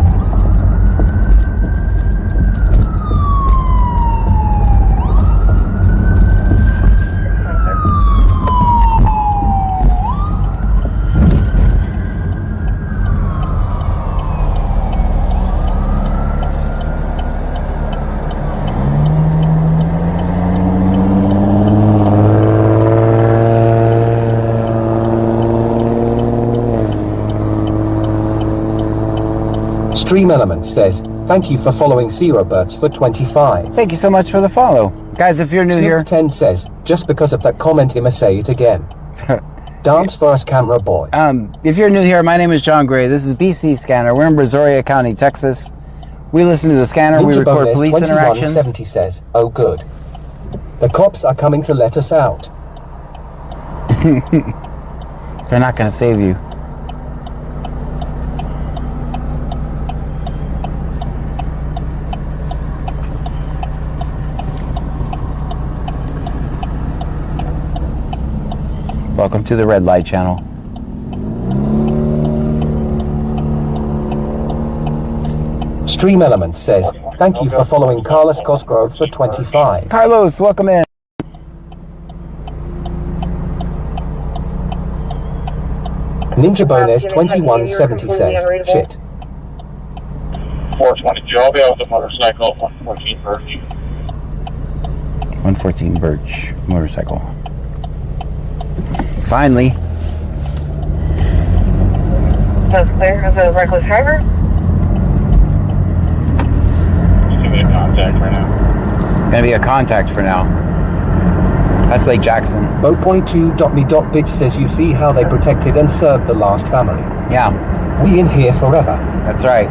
Stream Element says, thank you for following Zero Birds for 25. Thank you so much for the follow. Guys, if you're new here. 10 says, just because of that comment, him say it again. Dance for us, camera boy. If you're new here, my name is John Gray. This is BC Scanner. We're in Brazoria County, Texas. We listen to the scanner. Ninja we record Bonus police 2170 says, oh good. The cops are coming to let us out. They're not going to save you. Welcome to the Red Light Channel. Stream Element says, thank you for following Carlos Cosgrove for 25. Carlos, welcome in. Ninja Bonus 2170 says, shit. 422, I'll be out with the motorcycle, 114 Birch. 114 Birch motorcycle. Finally. That's clear. Is it a reckless driver? It's gonna be a contact for now. Gonna be a contact for now. That's Lake Jackson. Bo.2.me.bitch says, you see how they protected and served the last family. Yeah. We in here forever. That's right.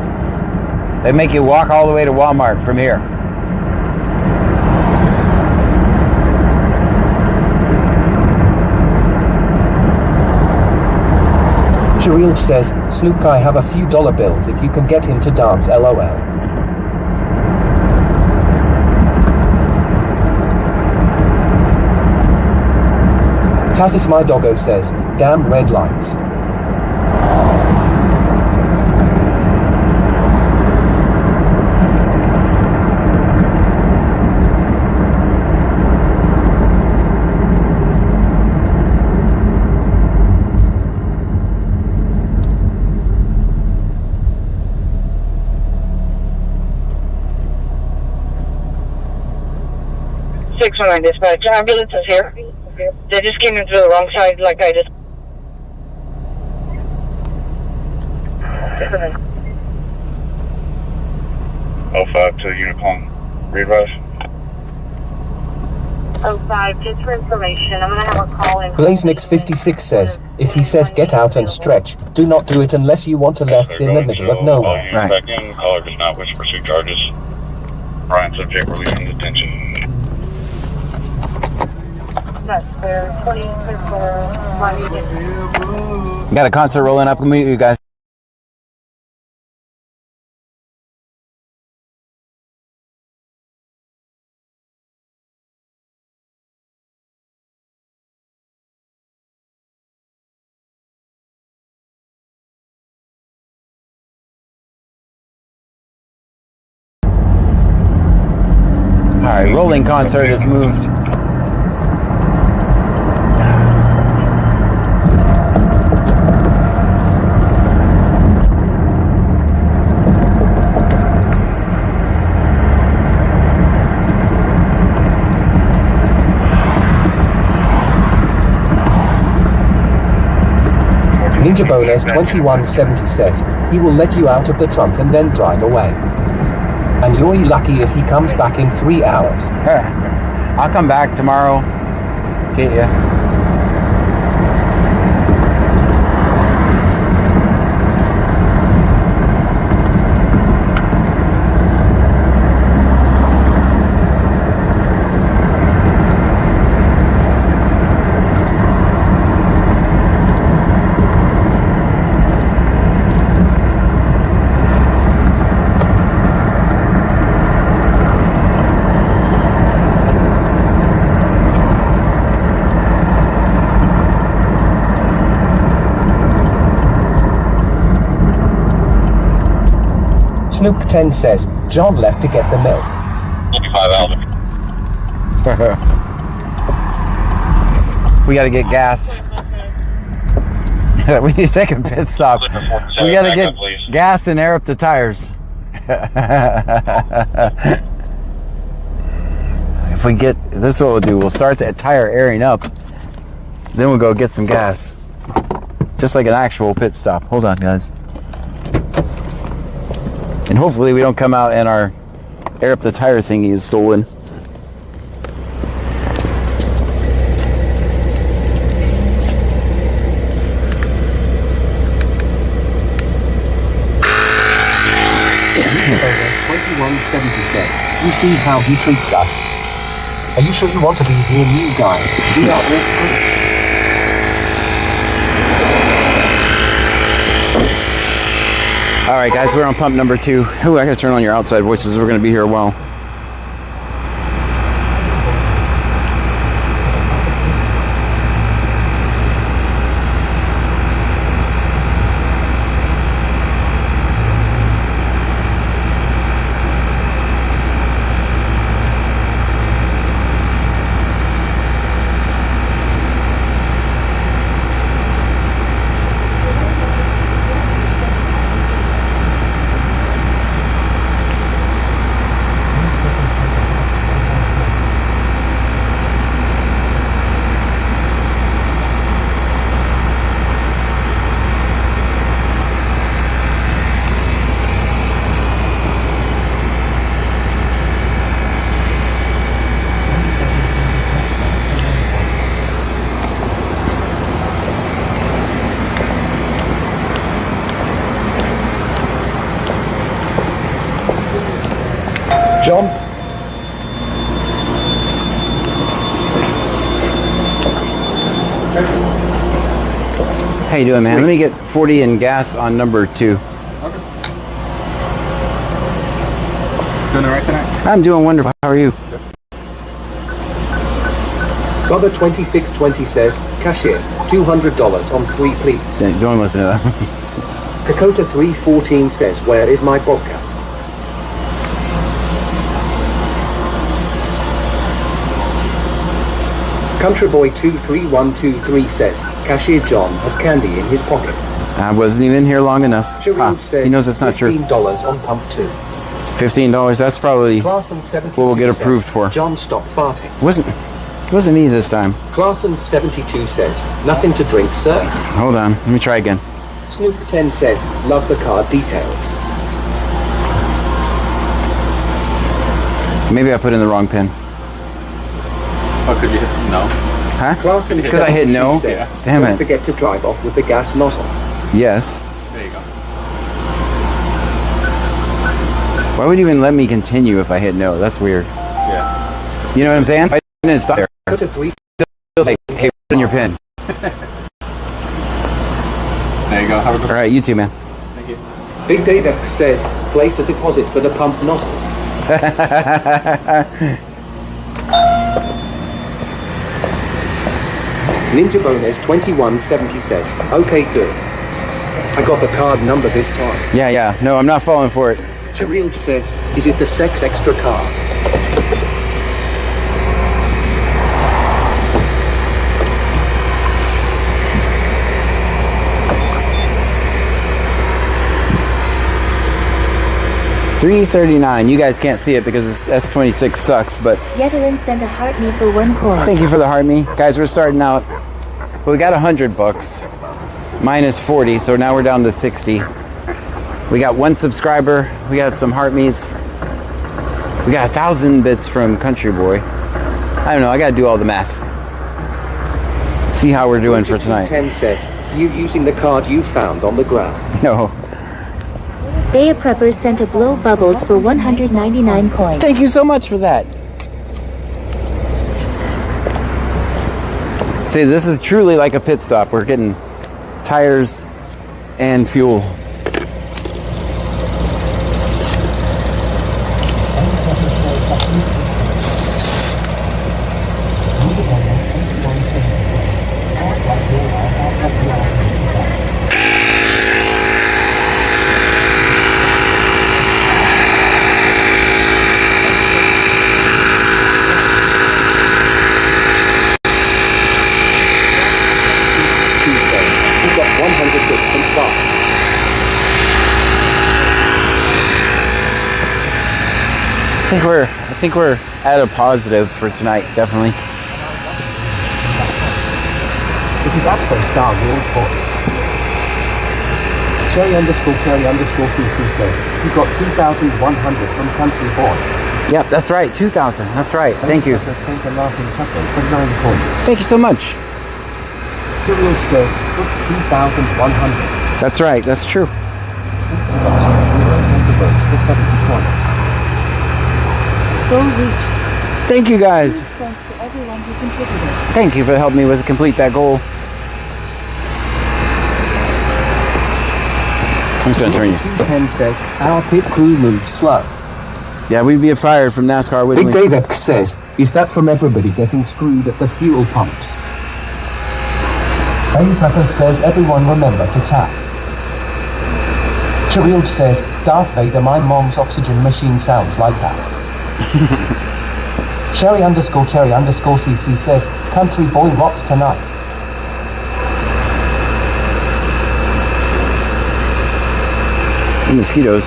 They make you walk all the way to Walmart from here. Cheryl says, Snoop Guy have a few dollar bills if you can get him to dance, LOL. Tazis My Doggo says, damn red lights. 619 dispatch. Ambulance is here. They just came in through the wrong side, like I just. Oh, 05 to Unicorn. Read rush. 05, just for information, I'm gonna have a call in. Blazenix 56 says, if he says get out and stretch, do not do it unless you want to left in the middle of nowhere. Right. Back in, caller does not wish to pursue charges. Brian, subject released from detention. That's clear. 20 Got a concert rolling up. We'll meet you guys. All right, rolling concert has moved. Ninja Bonus 2170 says, he will let you out of the trunk and then drive away. And you're lucky if he comes back in 3 hours. I'll come back tomorrow. Get ya. Snoop 10 says, John left to get the milk. 55,000. We gotta get gas. We need to take a pit stop. We gotta get gas and air up the tires. If we get, this is what we'll do. We'll start the tire airing up. Then we'll go get some gas. Just like an actual pit stop. Hold on, guys. And hopefully we don't come out and our air up the tire thingy is stolen. Over 2170 says, you see how he treats us. Are you sure you want to be here, new guys? We are all free. All right, guys, we're on pump number 2. Ooh, I gotta turn on your outside voices. We're gonna be here a while. John? How you doing, man? Let me get 40 in gas on number 2. Okay. Doing all right tonight? I'm doing wonderful. How are you? Bubba 2620 says, cashier, $200 on 3 please. Don't listen to that. Dakota 314 says, where is my Bobcat? Country Boy 23123 says, Cashier John has candy in his pocket. I wasn't even here long enough. Says, he knows it's not true. $15 on pump 2. $15. That's probably Classen what 72 we'll get says, approved for. John, stop farting. Wasn't me this time. Classen 72 says, nothing to drink, sir. Hold on, let me try again. Snoop 10 says, love the car details. Maybe I put in the wrong pin. Oh, could you hit no? Huh? Classen Because I hit no? says, Damn don't it. forget to drive off with the gas nozzle. Yes. There you go. Why would you even let me continue if I hit no? That's weird. Yeah. You know what I'm saying? I didn't stop there. Put a 3. Still say, hey, put in your pin. There you go. Have a good All right, you too, man. Thank you. Big Data says, place a deposit for the pump nozzle. Ninja Bonus 2170 says, okay, good. I got the card number this time. Yeah. No, I'm not falling for it. Cheryl says, is it the sex extra car? $3.39. You guys can't see it because this S26 sucks, but Yedlin sent a heart me for 1 coin. thank you for the heart me. Guys, we're starting out. Well, we got $100. Minus 40, so now we're down to 60. We got 1 subscriber. We got some heart meets. We got 1,000 bits from Country Boy. I don't know. I got to do all the math. See how we're doing for tonight. 10 says, you using the card you found on the ground. No. Baya Prepper sent a blow bubbles for 199 coins. Thank you so much for that. See, this is truly like a pit stop. We're getting tires and fuel. I think we're at a positive for tonight, definitely. This is Axel Star Wheels Boys. Cherry_CC says, you got 2,100 from Country Boy. Yep, that's right, 2,000. That's right. Thank you. Thank you, Martin Tucker, for 9 coins. Thank you so much. Cyril says, it's 2,100. That's right. That's true. Thank you guys. Thanks to everyone who contributed. Thank you for helping me with complete that goal. I'm just gonna turn you. 210 says, our pit crew moves slow. Yeah, we'd be fired from NASCAR, wouldn't we? Big Dave says, is that from everybody getting screwed at the fuel pumps? Baby Pepper says, everyone remember to tap. Cheryl says, Darth Vader, my mom's oxygen machine sounds like that. Cherry_CC says, Country Boy rocks tonight. The mosquitoes.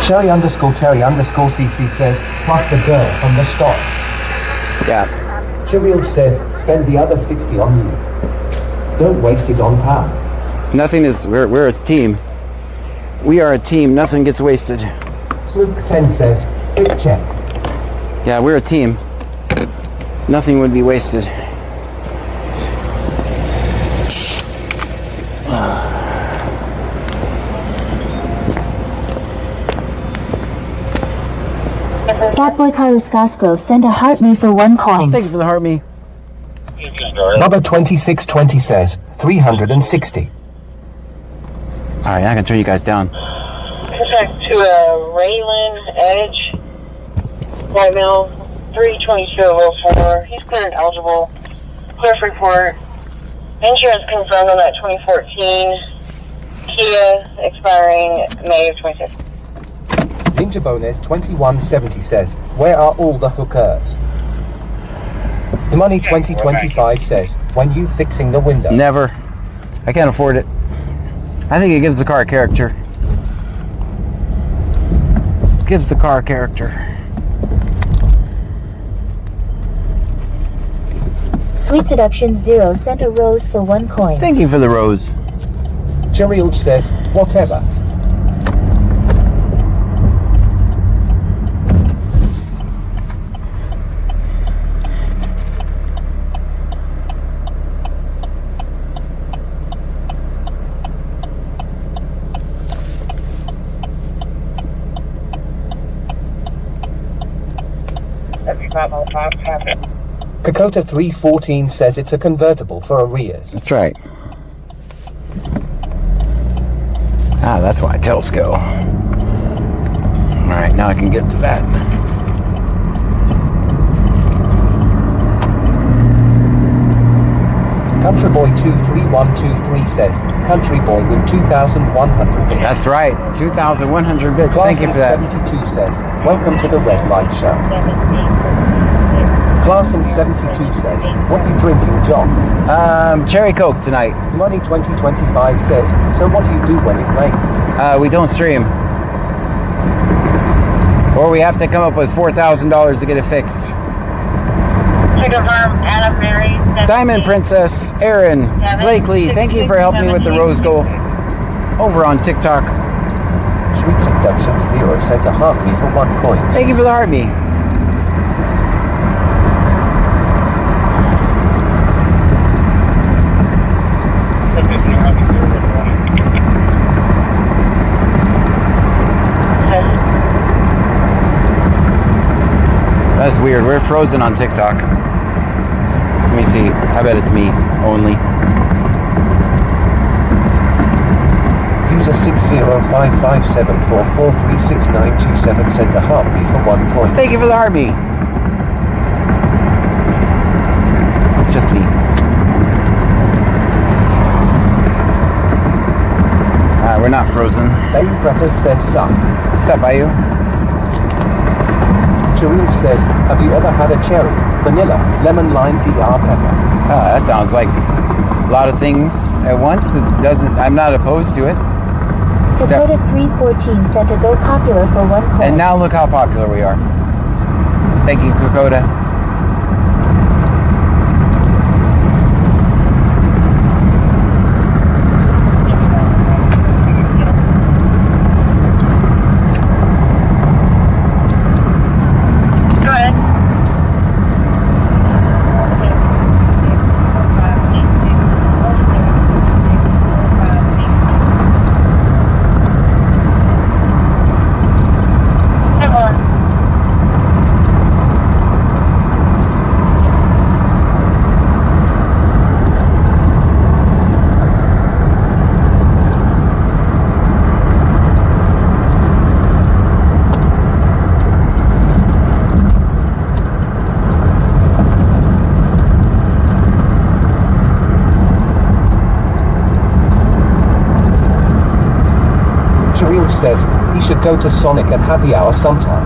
Cherry_CC says, plus the girl from the stop. Yeah. Cheryl says, spend the other 60 on you. Don't waste it on Pam. Nothing is. We're a team. We are a team. Nothing gets wasted. Sloop 10 says, quick check. Yeah, we're a team. Nothing would be wasted. Fatboy Carlos Gasco sent a heart me for 1 coin. Thank you for the heart me. Number 2620 says, 360. Alright, I can turn you guys down. Back to Raylan Edge, White Mill, 32204. He's cleared eligible. Clear report. Insurance confirmed on that 2014 Kia expiring May of 26. Ninja Bonus 2170 says, where are all the hookers? The Money 2025 says, when you fixing the window? Never. I can't afford it. I think it gives the car character. Gives the car character. Sweet Seduction 0 sent a rose for 1 coin. Thank you for the rose. Gerald says, whatever. Kakota 314 says it's a convertible for arrears. That's right. Ah, that's why tails go. Alright, now I can get to that. Country Boy 23123 says, Country Boy with 2,100 bits. That's right, 2,100 bits. Thank you for that. Clarkson72 says, welcome to the Red Light Show. Clarkson72 says, what are you drinking, John? Cherry Coke tonight. Money 2025 says, so what do you do when it rains? We don't stream. Or we have to come up with $4,000 to get it fixed. Adam Mary. Diamond Princess, Aaron, Blakely, thank you for helping me with the rose goal over on TikTok. Sweet Seduction 0 sent a heart me for 1 coin. Thank you for the heart me. That's weird. We're frozen on TikTok. Let me see. I bet it's me only. User 60557443692 sent a heart me for 1 coin. Thank you for the heart me. It's just me. We're not frozen. Bayou Preppers says sup. Sup, Bayou? Jareel says, have you ever had a cherry, vanilla, lemon, lime, DR pepper? That sounds like a lot of things at once. I'm not opposed to it. Dakota 314 sent a go popular for 1 coin. And now look how popular we are. Thank you, Dakota. Says he should go to Sonic at happy hour sometime.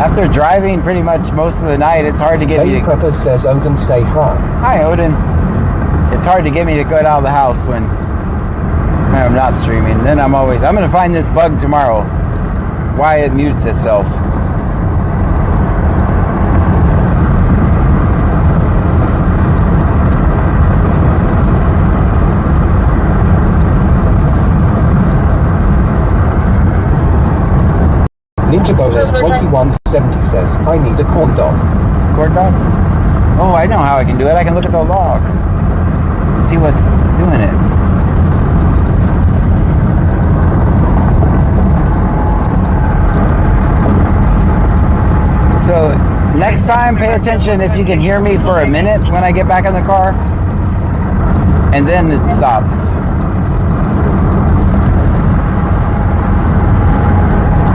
After driving pretty much most of the night, it's hard to get me to... Preppers says Odin say hi. Hi, Odin. It's hard to get me to get out of the house when I'm not streaming. Then I'm going to find this bug tomorrow. Why it mutes itself. Ninja Bonus 2170 says, I need a corn dog. Corn dog? Oh, I know how I can do it. I can look at the log. See what's doing it. So, next time, pay attention if you can hear me for a minute when I get back in the car. And then it stops.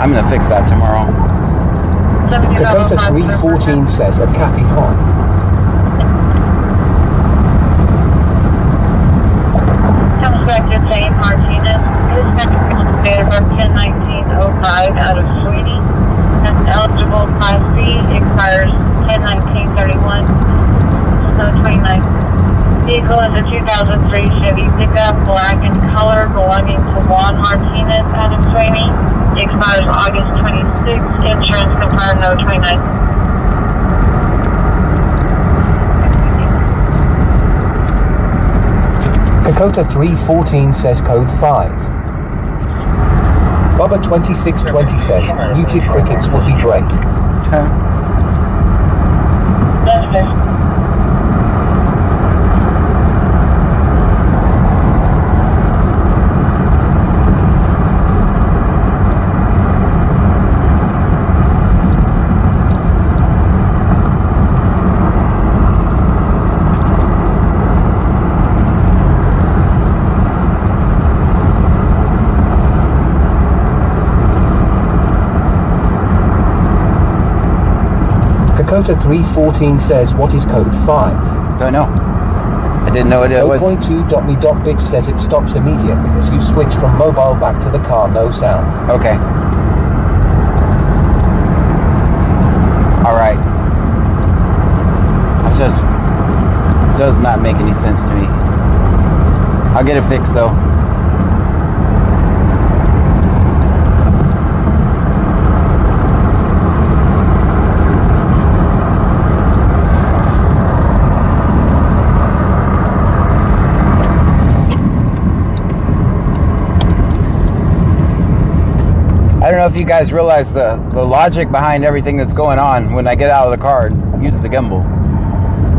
I'm going to fix that tomorrow. Dakota 314 says a Kathy Hahn. Comes back to St. Martinez. His next date of birth 10/19/05 out of Sweeney. eligible Class C, expires 10/19/31. So 29. Vehicle is a 2003 Chevy pickup, black in color, belonging to Juan Martinez out of Sweeney. Expires August 26th. Insurance confirmed, no 29. Dakota 314 says code 5. Bubba 2620 says muted crickets would be great. That's it. Dakota 314 says what is code 5? Don't know. I didn't know what it was. 0.2.me.bit says it stops immediately as you switch from mobile back to the car, no sound. Okay. Alright. It just does not make any sense to me. I'll get it fixed though. I don't know if you guys realize the logic behind everything that's going on when I get out of the car and use the gimbal.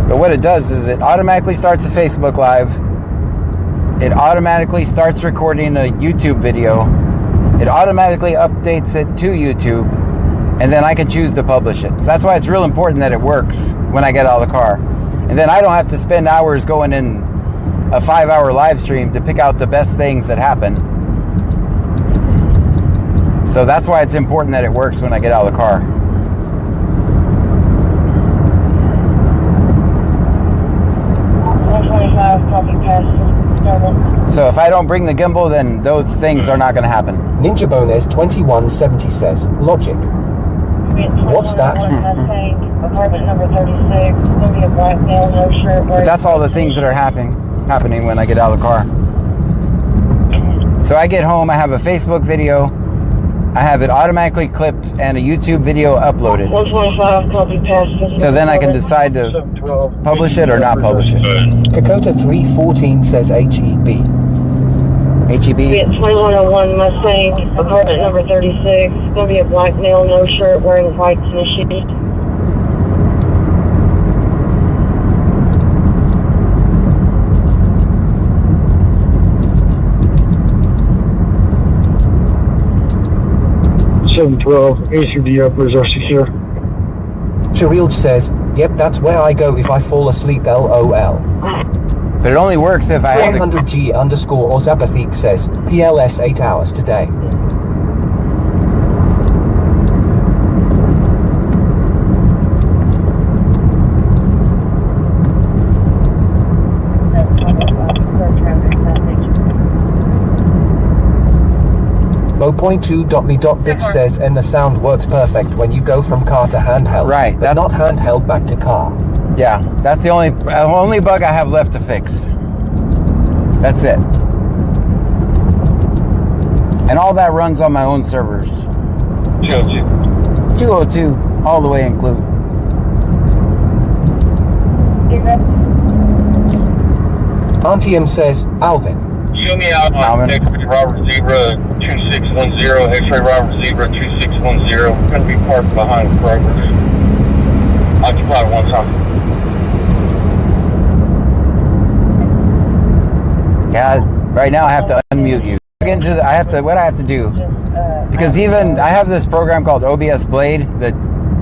But what it does is it automatically starts a Facebook Live. It automatically starts recording a YouTube video. It automatically updates it to YouTube. And then I can choose to publish it. So that's why it's real important that it works when I get out of the car. And then I don't have to spend hours going in a 5-hour live stream to pick out the best things that happen. So that's why it's important that it works when I get out of the car. So if I don't bring the gimbal, then those things are not going to happen. Ninja Bones 2170 says logic. What's that? Apartment number 36. There'll be a black male, no shirt. But that's all the things that are happening when I get out of the car. So I get home, I have a Facebook video, I have it automatically clipped, and a YouTube video uploaded. 125, copy pass. So then I can decide to publish it or not publish it. Dakota 314 says HEB. HEB? 2101 Mustang, apartment number 36. There'll be a black male, no shirt, wearing whites and a shoes. ACD uppers are secure. Cherilge says, yep, that's where I go if I fall asleep, LOL. But it only works if I have 100G underscore or Zapathik says, PLS 8 hours today. Bo.2.me.bit says, and the sound works perfect when you go from car to handheld. Right. But not handheld back to car. Yeah, that's the only bug I have left to fix. That's it. And all that runs on my own servers. 202. 202, all the way include. Auntie M says, Alvin. Show me out on X-Ray Robert Zebra 2610, X-Ray Robert Zebra 2610. We're going to be parked behind Progress. Occupied one time. Yeah, right now I have to unmute you. What I have to do, because even I have this program called OBS Blade that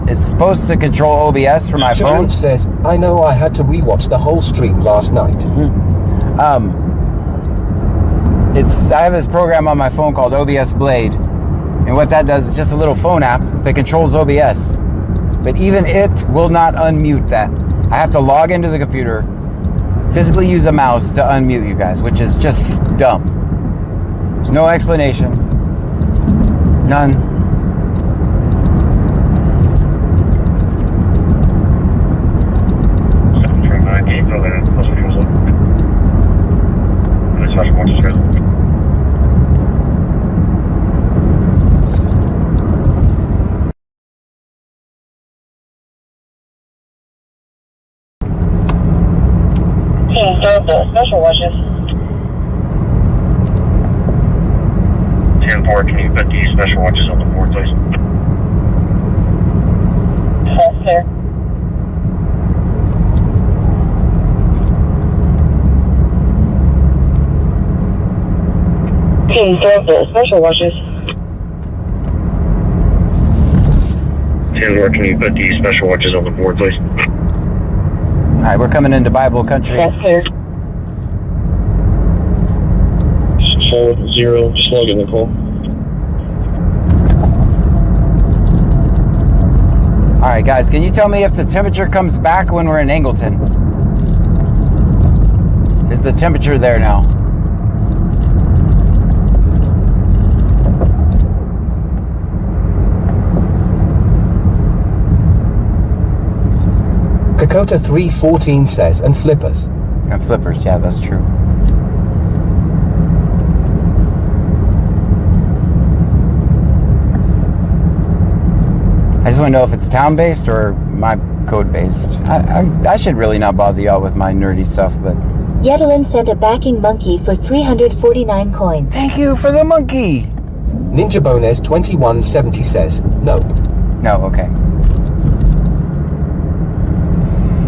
it's supposed to control OBS for my phone. Says, I know I had to rewatch the whole stream last night. I have this program on my phone called OBS Blade, and what that does is just a little phone app that controls OBS. But even it will not unmute that. I have to log into the computer, physically use a mouse to unmute you guys, which is just dumb. There's no explanation. None. Start the special watches. 10-4, can you put the special watches on the board, please? That's clear. Start the special watches. 10-4, can you put the special watches on the board, please? All right, we're coming into Bible country. That's clear. 4-0, just log in the call. All right, guys, can you tell me if the temperature comes back when we're in Angleton? Is the temperature there now? Dakota 314 says, and flippers. And flippers, yeah, that's true. I just want to know if it's town-based or my code-based. I should really not bother y'all with my nerdy stuff, but... Yedlin sent a backing monkey for 349 coins. Thank you for the monkey! Ninja Bones 2170 says, no. No, okay.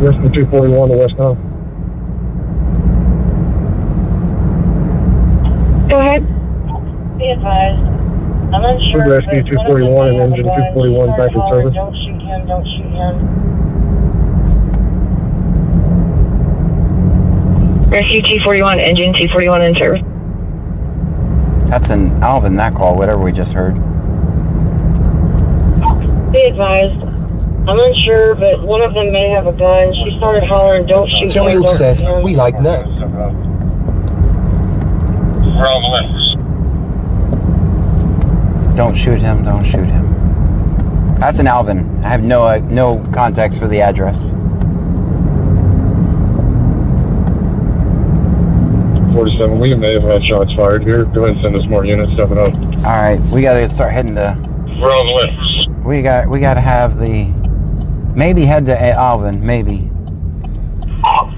West 241 to West Home. Go ahead. Be advised. I'm unsure. Rescue 241 and engine 241 back in service. Don't shoot him, don't shoot him. Rescue 241, engine 241 in service. That's an Alvin, that call, whatever we just heard. Be advised. I'm unsure, but one of them may have a gun. She started hollering, don't shoot Joey him, don't says, shoot him. we like no. We're on the left. Don't shoot him, don't shoot him. That's an Alvin. I have no context for the address. 47, we may have had shots fired here. Go ahead and send us more units stepping up. All right, we got to start heading to... We're on the left. We got to have the... Maybe head to Alvin, maybe.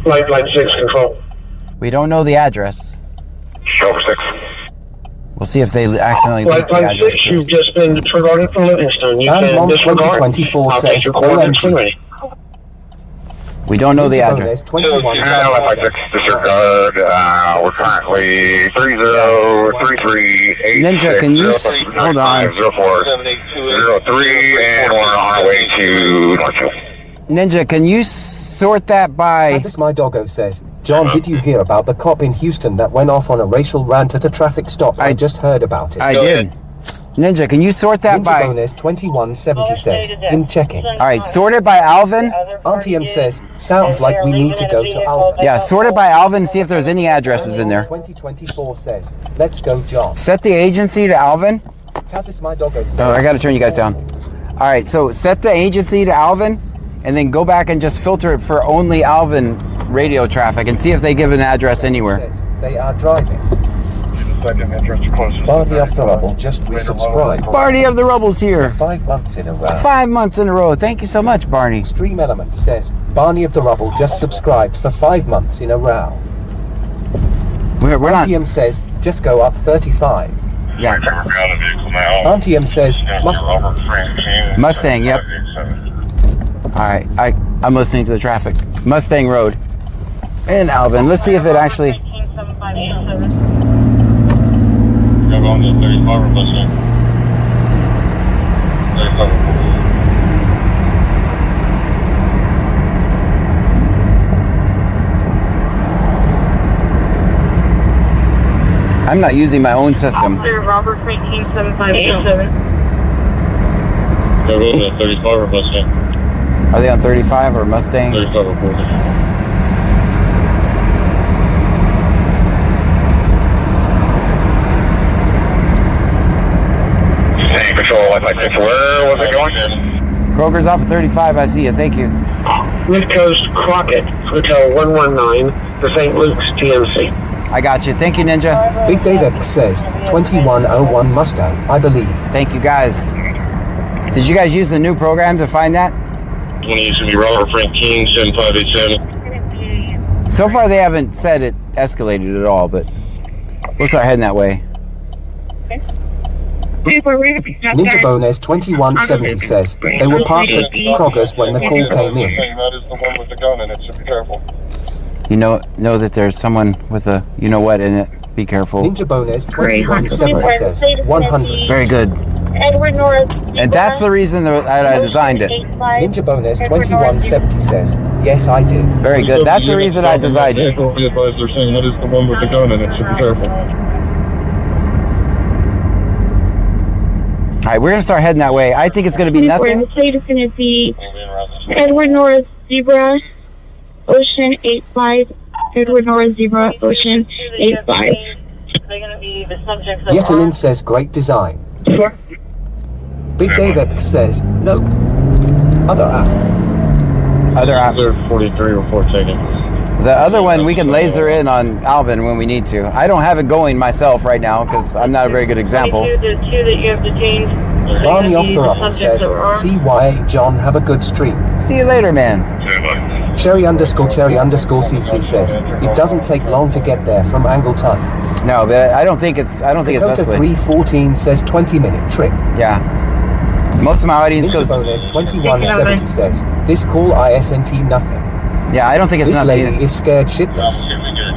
Light 6, control. We don't know the address. Over 6. We'll see if they accidentally leak the Light address. 6, you've just been disregarded from Livingston. You And can Mom disregard. 2024 I'll says, take your coordinates OMG. when ready. We don't know the Ninja address. Bones 21 Light 6, says, disregard. We're currently 303386. Ninja, can you hold on? 0403, and we're on our way to Northfield. Ninja, can you sort that by... As is my doggo says, John, did you hear about the cop in Houston that went off on a racial rant at a traffic stop? I just heard about it. I did. Ninja, can you sort that Ninja by... Bones 2170 says, in checking. All right, sort it by Alvin. Auntie M says, sounds like we need to go to Alvin. Yeah, sort it by Alvin and see if there's any addresses in there. 2024 says, let's go, John. Set the agency to Alvin. As my doggo says. Oh, I got to turn you guys down. All right, so set the agency to Alvin and then go back and just filter it for only Alvin radio traffic and see if they give an address anywhere. They are driving. Barney of the Rubble just resubscribed. Barney of the Rubble's here. 5 months in a row. 5 months in a row. Thank you so much, Barney. Stream Element says, Barney of the Rubble just subscribed for 5 months in a row. We're not... Auntie M says, just go up 35. Yeah. Auntie M says, Mustang, yep. All right, I'm listening to the traffic. Mustang Road in Alvin. Let's see if it actually... On the 35 or Mustang. 35. I'm not using my own system. Robert 187587. They're on the 35 or Mustang. Are they on 35 or Mustang? 35 or 40. Control like this. Where was it going? Kroger's off of 35. I see you. Thank you. Mid Coast Crockett, Hotel 119 for St. Luke's, TMC. I got you. Thank you, Ninja. Big Dave X says, 2101 Mustang, I believe. Thank you, guys. Did you guys use the new program to find that? When you use the Robert Frank King 7587. So far, they haven't said it escalated at all, but we'll start heading that way. Ninja Bones 2170 says they were parked at Kroger's when the call came in. That is the one with the gun in it, so be careful. You know that there's someone with a you-know-what in it. Be careful. Ninja Bones 2170 says 100. Very good. Edward Norris. And that's the reason that I designed it. Ninja Bones 2170 says, yes, I did. Very good. That's the reason I designed it. Be advised, they're saying that is the one with the gun in it, so be careful. All right, we're going to start heading that way. I think it's going to be nothing. The plate is going to be Edward Norris Zebra Ocean 85. Edward Norris Zebra Ocean 85. Yetelin says, great design. Sure. Big Dave X says, no. Other app. Other app. 43 report taken. The other one, we can laser in on Alvin when we need to. I don't have it going myself right now because I'm not a very good example. The two that you have to change. Barney off the rock says, CYA John, have a good stream. See you later, man. Cherry_CC says, it doesn't take long to get there from Angleton. No, but I don't think it's Dakota escalated. 314 says 20-minute trip. Yeah. Most of my audience Negative goes... Bonus 2170 says, this call ISNT nothing. Yeah, I don't think it's this nothing. lady is scared shitless. Negative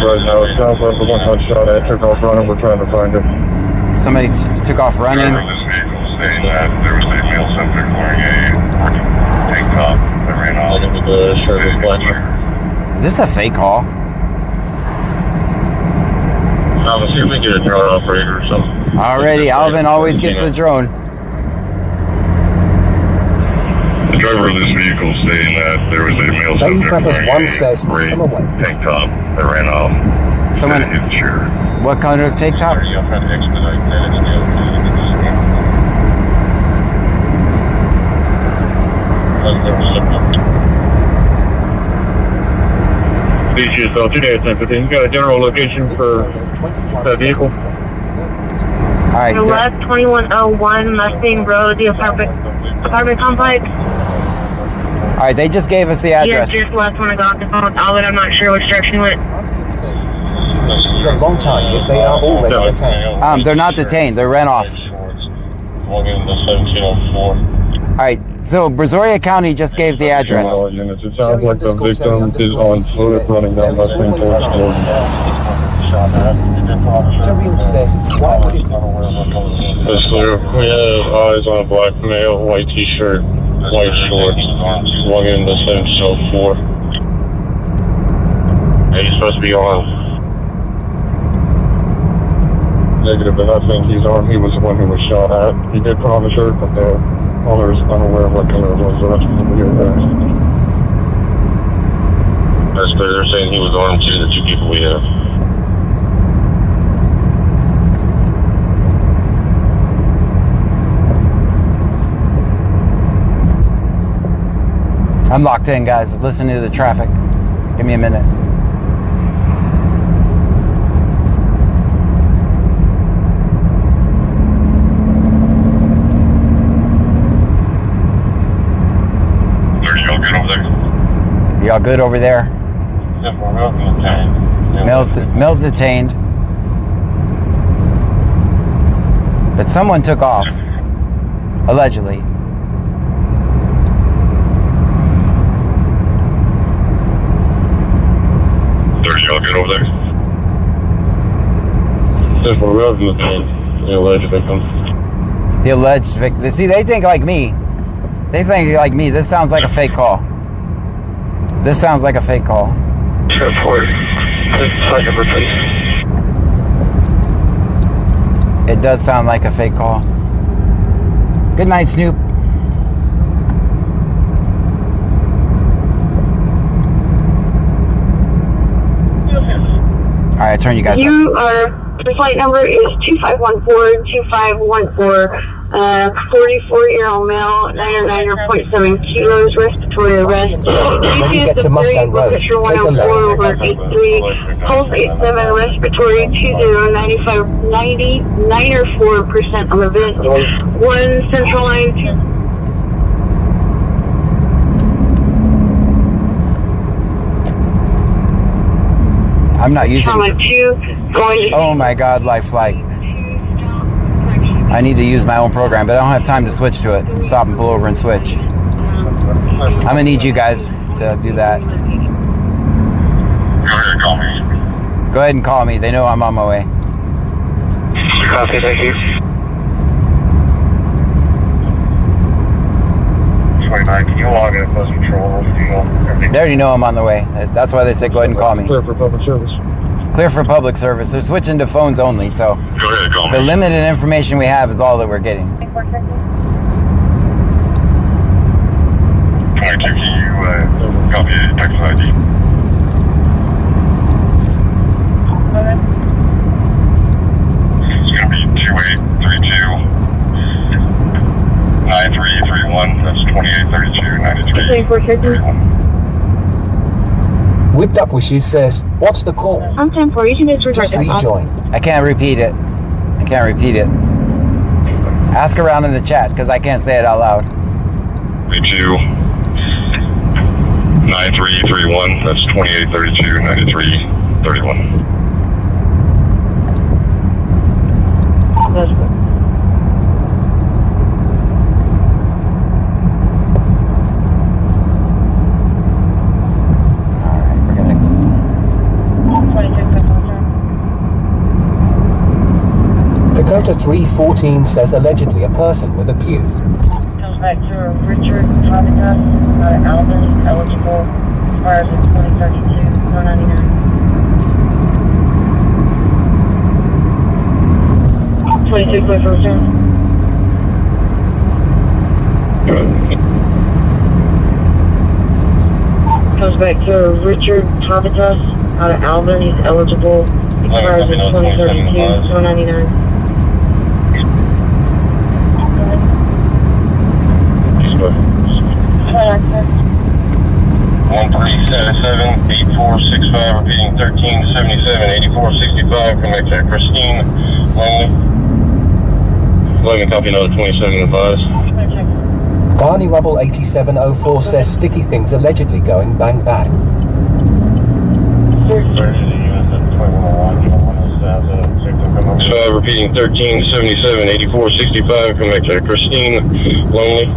right now. It's south of the one hot shot at took off running. We're trying to find it. Somebody took off running. Driver of this vehicle saying that there was a male subject wearing a working tank top that ran off. With the shirt is black. Is this a fake call? Let's see if we can get a drone operator or something. Already, Alvin always gets the drone. The driver of this vehicle saying that there was a male Baby subject Peppers 1 wearing says, a gray come away. tank top that ran off. Someone, Sure. what color tank top? I'm trying to expedite that. DGSL 2-1015. You got a general location for that vehicle? All right. Left 2101 Mustang Road, the apartment complex. All right, they just gave us the address. Yeah, just left when I got off the phone with Albert. I'm not sure which direction he went. It's a long time if they are already detained. They're not detained. They ran off. Walking in the 1704. All right, so Brazoria County just gave the address. It sounds like the victim is on foot running down Mustang towards Jordan. Jerry says, why would it... That's clear. We have eyes on a black male, white t-shirt, white shorts, walking in the 1704. Yeah, he's supposed to be armed. Negative, but I think he's armed. He was the one who was shot at. He did put on the shirt, but the owner is unaware of what color it was, so that's what we hear there. That's clear. They're saying he was armed too, the two people we have. I'm locked in, guys. Listen to the traffic. Give me a minute. Y'all good over there? Mel's detained. But someone took off. Allegedly. Y'all good over there? The alleged victim. The alleged victim. See, they think like me. They think like me. This sounds like a fake call. This sounds like a fake call. Report. It does sound like a fake call. Good night, Snoop. All right, I turn you guys up. The flight number is 2514-2514. 44-year-old male, 99.7 kilos, respiratory arrest. When you get to Mustang Road, take a left. Over 83, pulse 87, respiratory 99.4% on the vent. 1 central line. I'm not using. Solid 2, going to... Oh my God, Life Flight. I need to use my own program, but I don't have time to switch to it. Stop and pull over and switch. I'm gonna need you guys to do that. Go ahead and call me. Go ahead and call me. They know I'm on my way. Copy, thank you. 29, can you log in Bus Patrol? They already know I'm on the way. That's why they said go ahead and call me. Clear for public service. Clear for public service. They're switching to phones only, so Go ahead and call me. the limited information we have is all that we're getting. 22, can you copy a text ID? It's going to be 2832 9331. That's 2832 9331. Whipped Up Wishes says, what's the call? On temporation is Just rejoined. I can't repeat it. I can't repeat it. Ask around in the chat, because I can't say it out loud. 32 9331. That's 2832 9331. That's good. Alright, we're gonna... 26 Dakota 314 says allegedly a person with a pew. comes back to Richard Habitat, Albany, eligible, expires in 2032, $4.99. 22 clear for return. Comes back to Richard Habitat, out of Albany, eligible, expires in 2032, $4.99. 1377 8465, repeating 1377 8465. Come back to Christine Lonely. Logan, copy another 27 advised. Barney Rubble 8704 says sticky things allegedly going bang bang. Repeating 1377 8465. Come back to Christine Lonely.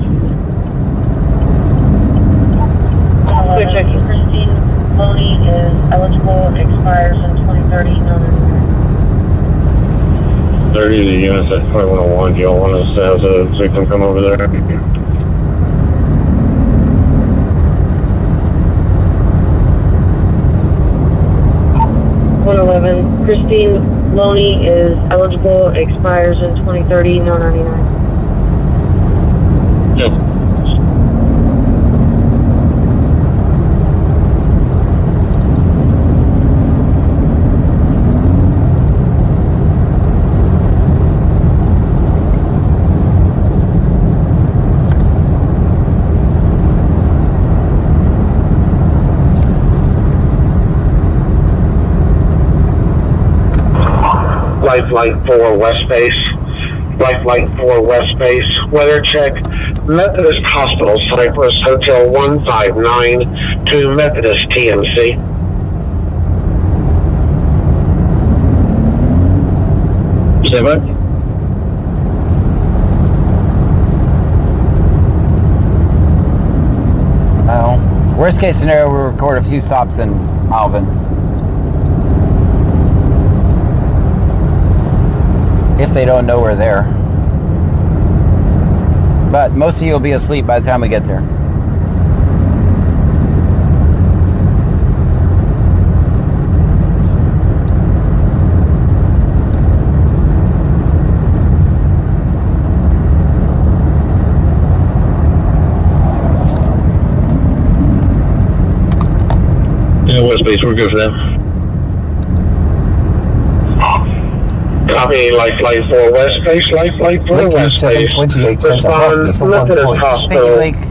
Clear check. Christine Loney is eligible, expires in 2030, no. 30 the units at 2101. Do y'all want us to have the victim come over there? 111. Christine Loney is eligible, expires in 2030, no 99. Yep. Lifeline 4 West Base. Lifeline 4 West Base. Weather check. Methodist Hospital, Cypress, Hotel 159 to Methodist TMC. Say what? Well, worst case scenario, we'll record a few stops in Alvin. If they don't know we're there. But most of you will be asleep by the time we get there. Yeah, West Base, we're good for that. Copy Lifeline 4 West Base. Lifeline 4 Lake West Base. 728 sent a heartbeat for 1 Methodist point. Hospital. Thank you,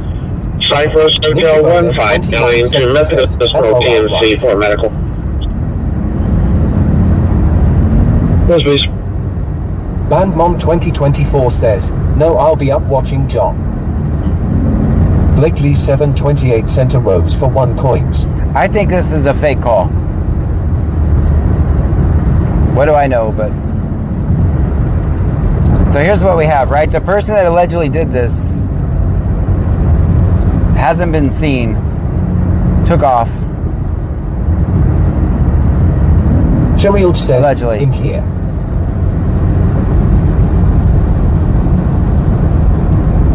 Lake. Cypress Hotel 159 to Methodist Hospital TMC for medical. West Base. Bandmon 2024 says, no, I'll be up watching John. Blakely 728 sent a rose for 1 coins. I think this is a fake call. What do I know? But so here's what we have, right? The person that allegedly did this hasn't been seen, took off. Shariel says, allegedly. in here.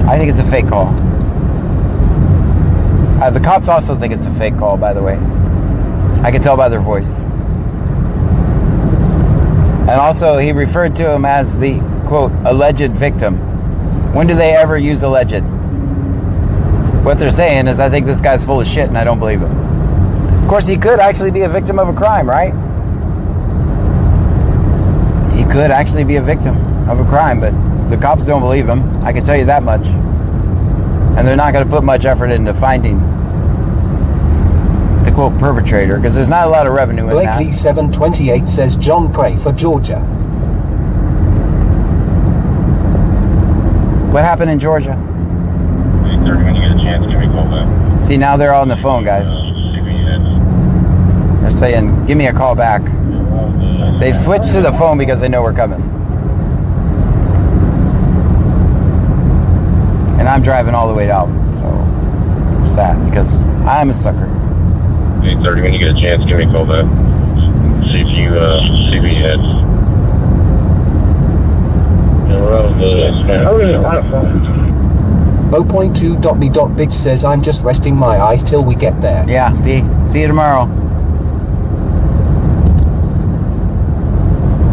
I think it's a fake call. The cops also think it's a fake call, by the way. I can tell by their voice. And also, he referred to him as the, quote, alleged victim. When do they ever use alleged? What they're saying is, I think this guy's full of shit and I don't believe him. Of course, he could actually be a victim of a crime, right? He could actually be a victim of a crime, but the cops don't believe him. I can tell you that much. And they're not going to put much effort into finding the, quote, perpetrator, because there's not a lot of revenue in that. Blakely 728 says, John, pray for Georgia. What happened in Georgia? 8:30 when you get a chance, give me a call back. See, now they're all on the phone, guys. They're saying, give me a call back. They've switched to the phone because they know we're coming. And I'm driving all the way out, so it's that, because I'm a sucker. 8:30 when you get a chance, give me a call back. See if you had. Bo.2.me.bitch says, I'm just resting my eyes till we get there. Yeah, see you tomorrow.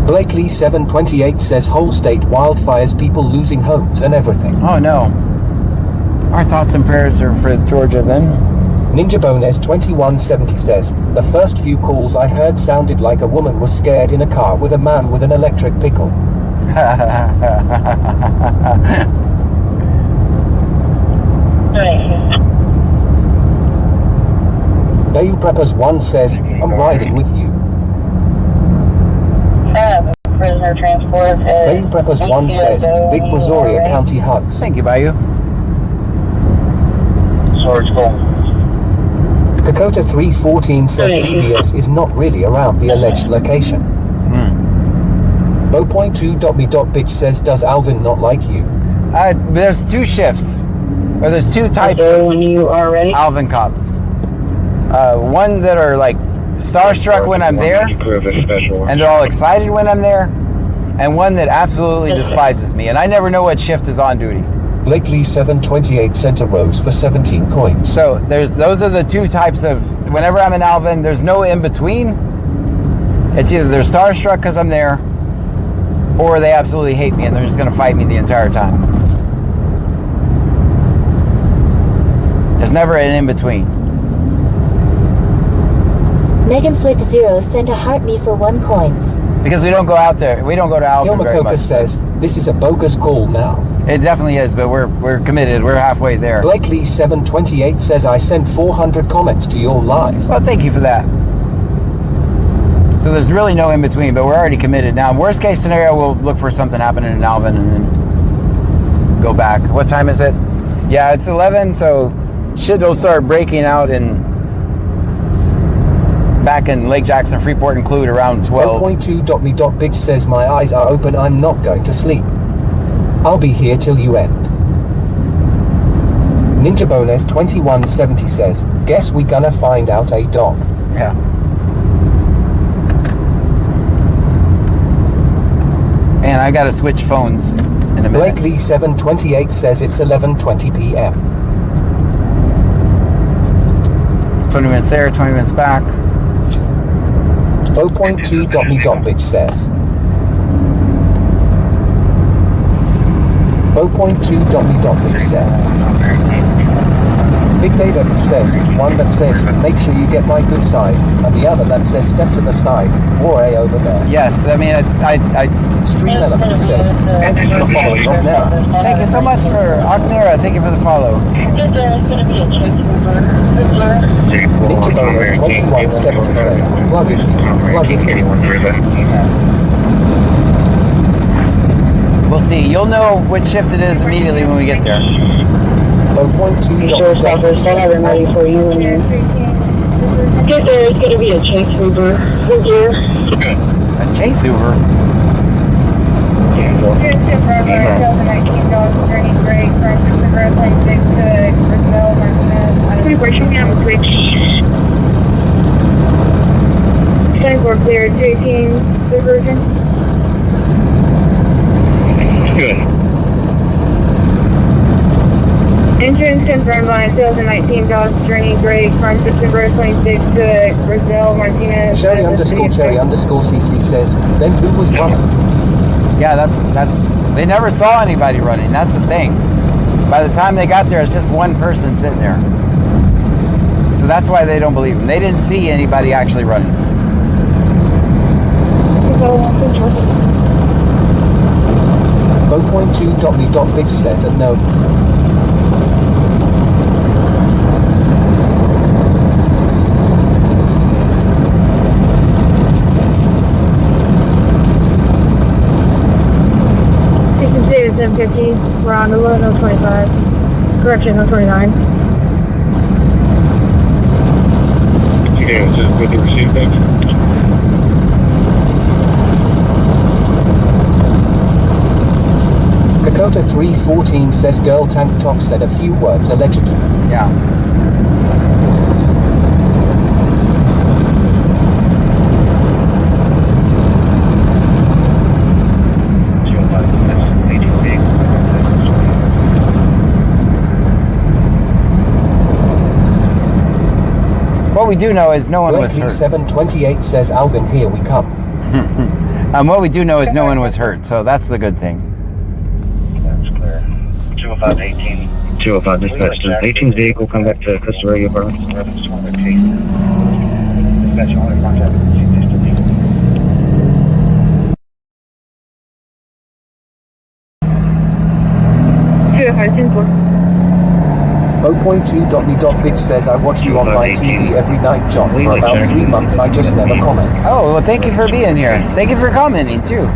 Blakely 728 says, whole state wildfires, people losing homes and everything. Oh no. Our thoughts and prayers are for Georgia then. Ninja Bones 2170 says, the first few calls I heard sounded like a woman was scared in a car with a man with an electric pickle. Bayou Preppers 1 says, I'm riding with you. Prisoner transport. Bayou Preppers 1 says, Big Brazoria County hugs. Thank you, Bayou. Sorry, it's cool. Dakota 314 says CVS is not really around the alleged location. Bo.2.me.bitch says, does Alvin not like you? There's two shifts. Or there's two types of when you are ready. Alvin cops. One that are like starstruck when I'm there, and they're all excited when I'm there, and one that absolutely despises me, and I never know what shift is on duty. Blakely 728 sent a rose for 17 coins. So those are the two types of, whenever I'm in Alvin, there's no in between. It's either they're starstruck because I'm there, or they absolutely hate me and they're just going to fight me the entire time. There's never an in between. Megan Flick 0 sent a heart me for 1 coins. Because we don't go out there. We don't go to Alvin very much. says, this is a bogus call now. It definitely is, but we're committed. We're halfway there. Blakely 728 says, I sent 400 comments to your live. Well, thank you for that. So there's really no in between, but we're already committed. Now, worst case scenario, we'll look for something happening in Alvin and then go back. What time is it? Yeah, it's 11, so shit will start breaking out back in Lake Jackson, Freeport, and Clute around 12. Bo.2.me.bitch says, my eyes are open, I'm not going to sleep. I'll be here till you end. Ninja Bones 2170 says, guess we gonna find out a dog. Yeah. And I gotta switch phones in a minute. Blakely 728 says it's 11:20 p.m. 20 minutes there, 20 minutes back. Bo.2.me.bitch says. Bo.2.me.bitch says. Big Data says, one that says, make sure you get my good side, and the other that says, step to the side, or A over there. Yes, I mean, it's, Stream Element says, thank you for following Ognera. Thank you so much for Ognera, thank you for the follow. Ninja Bonus 2170 says, plug it in. We'll see. You'll know which shift it is immediately when we get there. Sure, Papa, stand I'm ready for you when you get there. It's going to be a chase Uber. Thank you. A chase Uber? Clear 218 diversion. Good. Entrance confirmed by 2019 Dodge Journey Gray from September 26 to Brazil Martinez. Cherry underscore CC says, then who was running? Yeah, that's they never saw anybody running. That's the thing. By the time they got there, it's just one person sitting there. So that's why they don't believe them. They didn't see anybody actually running. Bo.2.me.big says that no. Station 750, we're on the low 025. Correction, 029. Yeah, it's just good to receive. Thank you. Dakota 314 says girl tank top said a few words allegedly. Yeah. What we do know is no one was hurt. 728 says Alvin, here we come. What we do know is no one was hurt, so that's the good thing. 205 18. 205 dispatch. 18 vehicle come back to Brazoria County. Dispatch only contact. Bo.2.me.bitch says I watch you on my TV every night, John. For about 3 months I just never comment. Oh, well, thank you for being here. Thank you for commenting, too.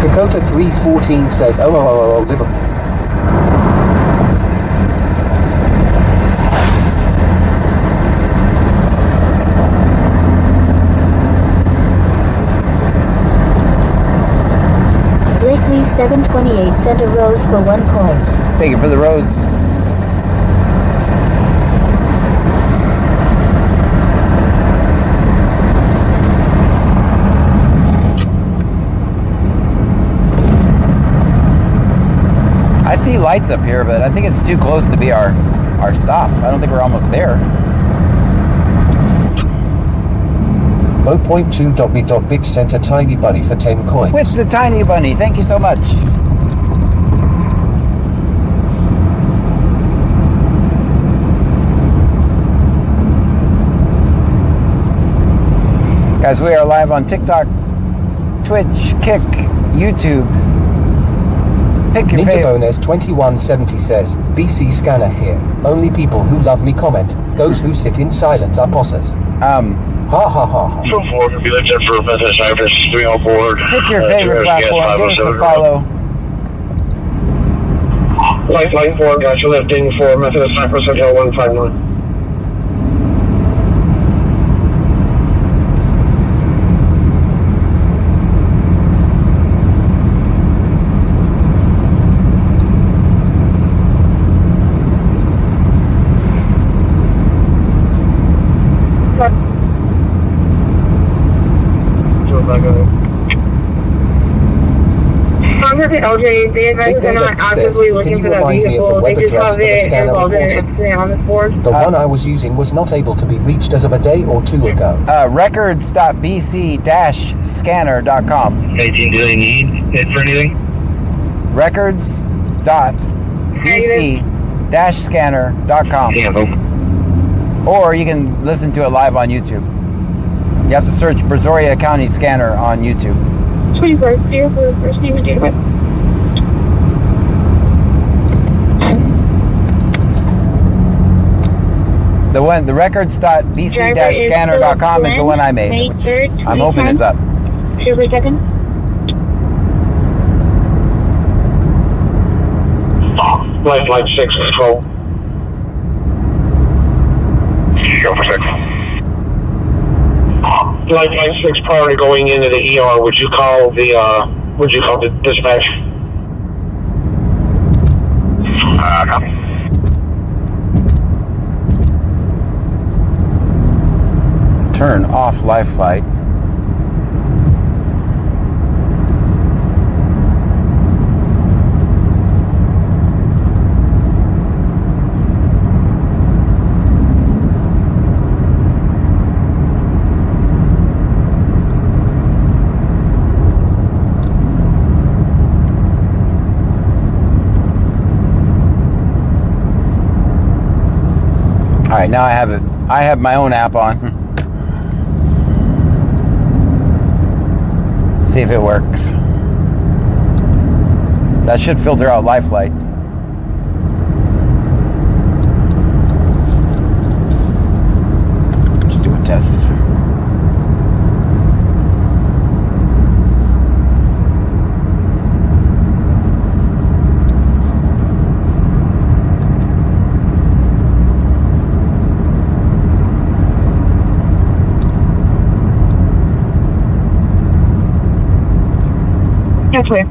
Dakota 314 says oh, Liverpool. Blakely 728 sent a rose for 1 point. Thank you for the rose. I see lights up here, but I think it's too close to be our stop. I don't think we're almost there. Bo.2.me.bitch sent a tiny bunny for 10 coins. With the tiny bunny. Thank you so much. Guys, we are live on TikTok, Twitch, Kick, YouTube. Pick your favorite. Ninja Bonus 2170 says, BC scanner here. Only people who love me comment. Those who sit in silence are possers. Ha ha ha ha. 4 can be left in for Methodist Cypress 3 on board. Pick your favorite platform. Give us a follow. Light 4, got you lifting for Methodist Cypress Hotel 159. LJ, they advise they're not actively looking for that vehicle. They just have it involved in an incident on this board. The one I was using was not able to be reached as of a day or 2 ago. Records.bc-scanner.com. 18, do they need it for anything? Records.bc-scanner.com. Or you can listen to it live on YouTube. You have to search Brazoria County Scanner on YouTube. 21st year for the first name and date of birth. The records.bc-scanner.com is the one I made. Which I'm hoping is up. Super second. Fuck. Lifeline 6 control. Go for 6. Lifeline 6 prior to going into the ER, would you call the dispatch? Copy. Turn off life flight. All right, now I have it. I have my own app on. See if it works. That should filter out life flight. Just do a test. That's weird.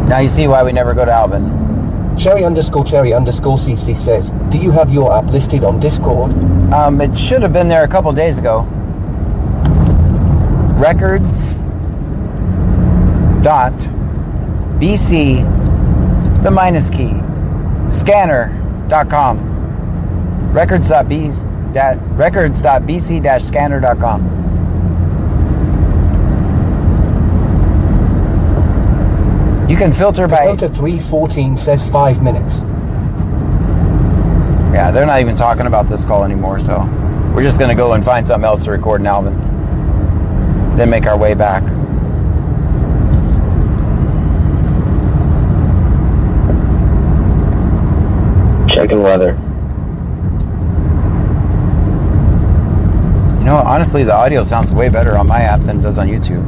Now you see why we never go to Alvin. Cherry_CC says, do you have your app listed on Discord? It should have been there a couple days ago. Records dot BC, the minus key, scanner.com. Records.bc-scanner.com. You can filter by... Dakota 314 says 5 minutes. Yeah, they're not even talking about this call anymore, so we're just going to go and find something else to record in Alvin. Then make our way back. Checking weather. You know, honestly, the audio sounds way better on my app than it does on YouTube.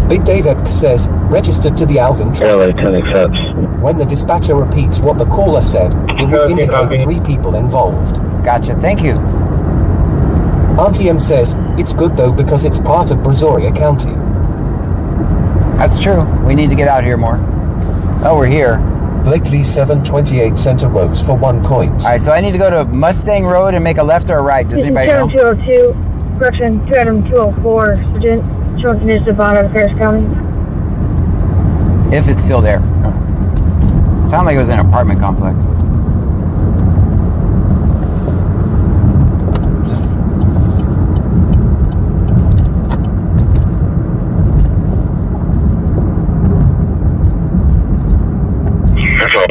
Big Dave X says, registered to the Alvin train. Airway 10 accepts. When the dispatcher repeats what the caller said, it will indicate 3 people involved. Gotcha, thank you. Auntie M says, it's good though because it's part of Brazoria County. That's true. We need to get out here more. Oh, we're here. Blakely 728 Center Roads for 1 coin. Alright, so I need to go to Mustang Road and make a left or a right. Does anybody know? 202, correction, 204, Sergeant. Showing condition of bond out of Paris County. If it's still there. It sounded like it was an apartment complex. Just... Central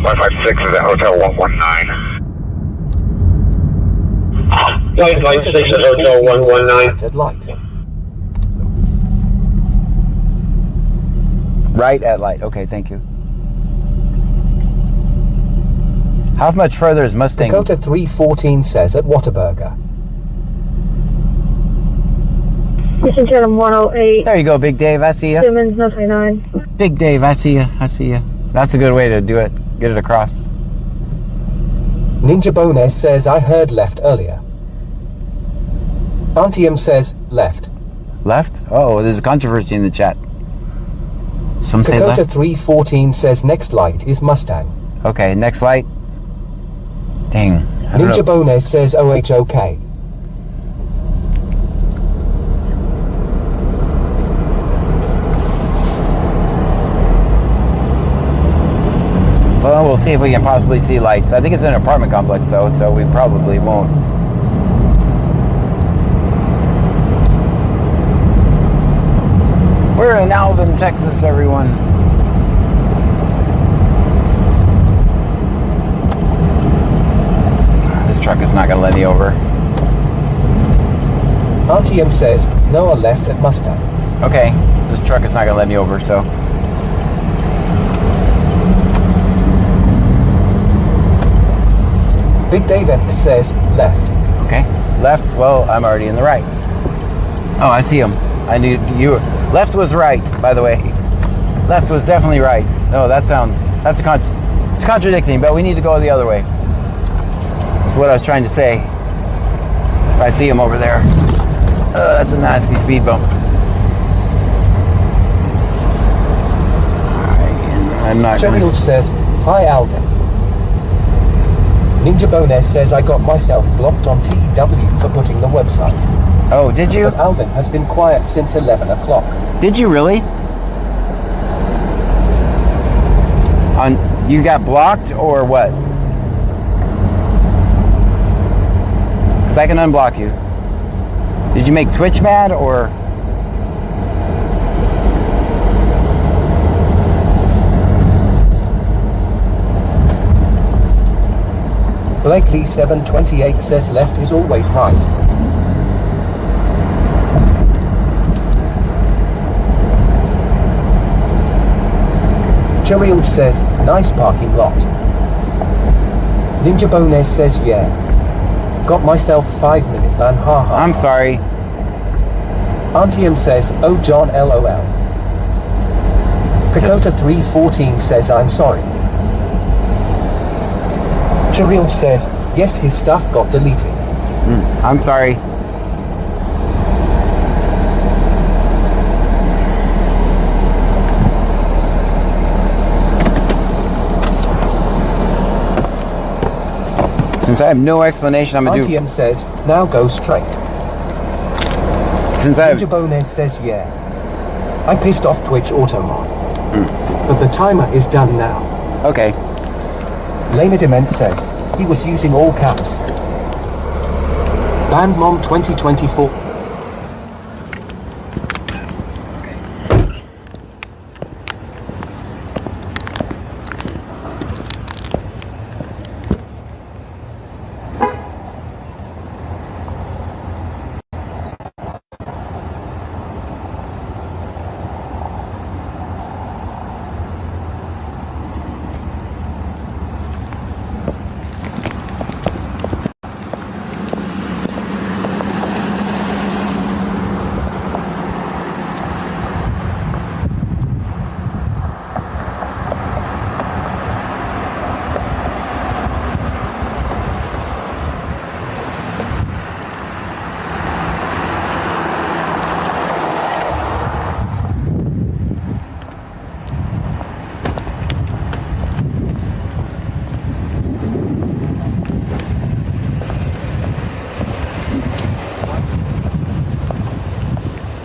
156 is at Hotel 119. Lifeline 6 is Hotel 119. Light. Right at light. Okay, thank you. How much further is Mustang? Dakota 314 says at Whataburger. Mission Chatham 108. There you go, Big Dave. I see you. Simmons 929. Big Dave, I see you. I see you. That's a good way to do it. Get it across. Ninja Bones says I heard left earlier. Auntie M says left. Left? Oh, there's a controversy in the chat. Some say Dakota left. 314 says next light is Mustang. Okay, next light. Dang. I don't Ninja know. Bones says OHOK. Well, we'll see if we can possibly see lights. I think it's an apartment complex, though, so we probably won't. We're in Alvin, Texas, everyone. This truck is not going to let me over. Auntie M says, Noah left at Mustang. Okay, this truck is not gonna let me over, so. Big Dave X says, left. Okay, left, well, I'm already in the right. Oh, I see him. I knew you. Left was right, by the way. Left was definitely right. No, it's contradicting, but we need to go the other way. That's what I was trying to say. I see him over there. That's a nasty speed bump. I'm not Cherry going to... says, hi Alvin. Ninja Bones says I got myself blocked on TW for putting the website. Oh, did you? But Alvin has been quiet since 11 o'clock. Did you really? You got blocked or what? Because I can unblock you. Did you make Twitch mad or? Blakely 728 says left is always right. Gerald says, nice parking lot. Ninja Bones says, yeah. Got myself 5-minute ban, haha. I'm sorry. Auntie M says, oh John LOL. Dakota 314 says, I'm sorry. Gerald says, yes, his stuff got deleted. I'm sorry. Since I have no explanation, I'm gonna Auntie M says, now go straight. Since I have... Ninja Bones says, yeah. I pissed off Twitch Automod. But the timer is done now. Okay. Lena Dement says, he was using all caps. Bandmom 2024.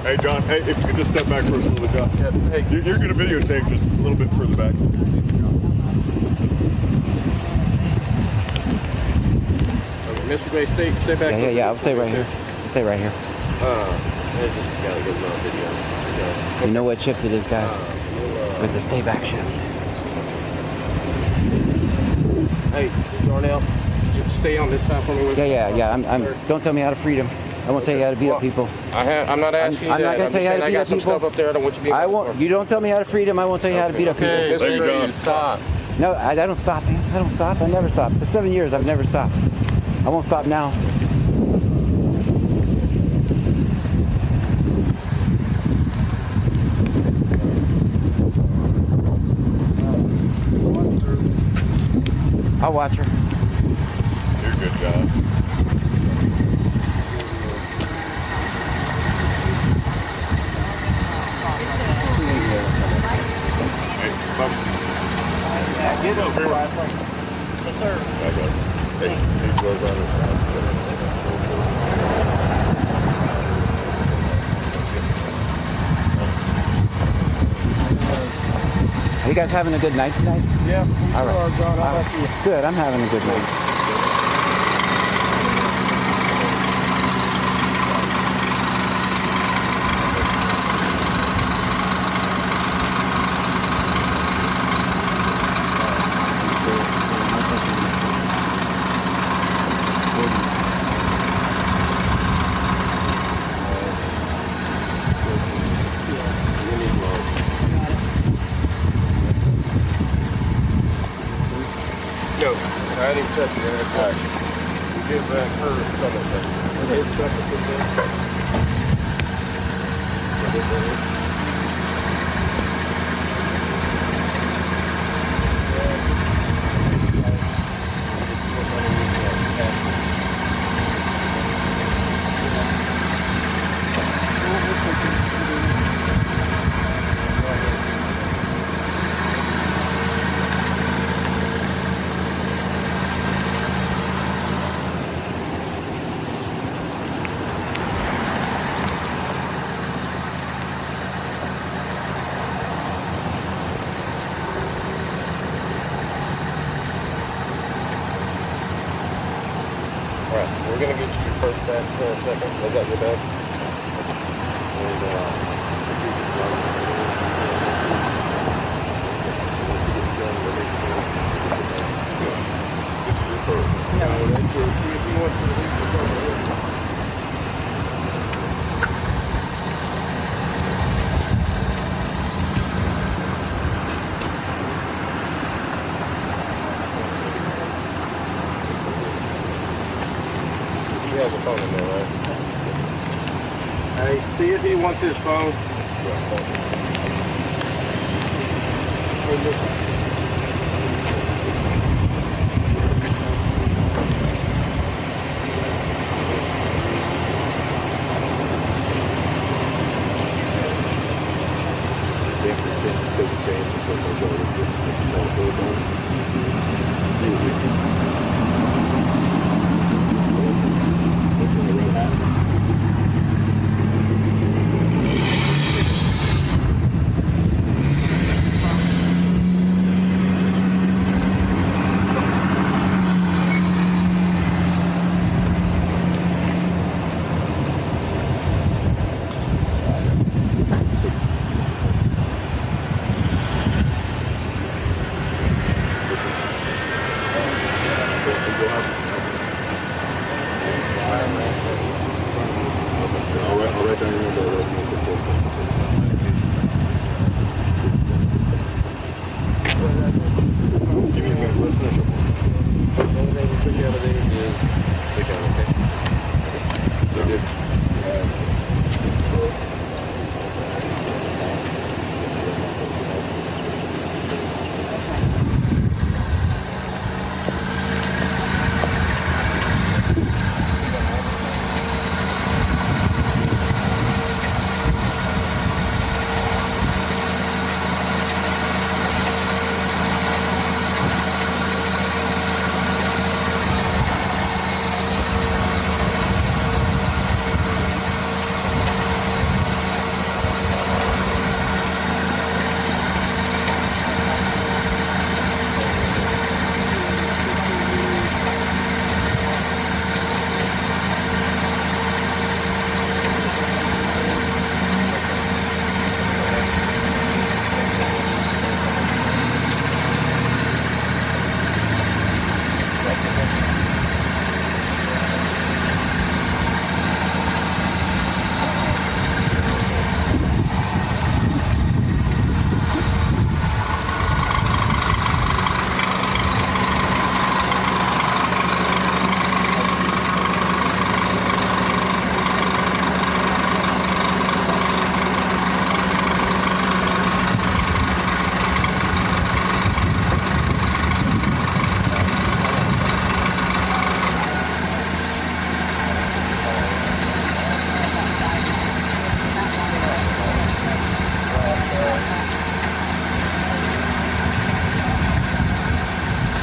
Hey, John, hey, if you could just step back for us a little bit, John. Yeah, hey. You're going to videotape just a little bit further back. Mr. Gray, stay back. Yeah, I'll stay right here. I'll stay right here. It's just gotta get on video. You know what shift it is, guys? With the stay back shift. Hey, Darnell, just stay on this side for me. Yeah. I'm. Don't tell me how to freedom. I won't tell you how to beat up people. I'm not asking you I'm not going to tell you how to beat up people. I got some stuff up there I don't want you to be. I won't. You don't tell me how to freedom. I won't tell you how to beat up people. Okay, Mr. Stop. No, I don't stop, man. I don't stop. I never stop. For 7 years, I've never stopped. I won't stop now. I'll watch her. You're good, John. Yeah, get over. Yes, sir. Hey, goes on his side. Are you guys having a good night tonight? Yeah. All right. Good. I'm having a good night. check it. All right. We'll get back her stomach. Okay. Check it with Alright, we're gonna get you your first back for a second. Was that your bag? And this is your first. Yeah, well, that's your, if you want to release the first. He has a phone in there, right? Hey, see if he wants his phone.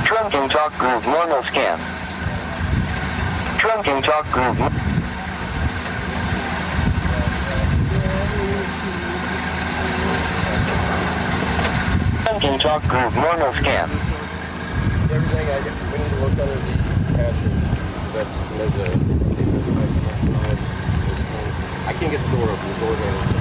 Trunking talk group normal scan. Trunking talk group. Trunking talk group normal scan. Everything I get, we need to look under the pasture. There's I can't get the door open. The door there.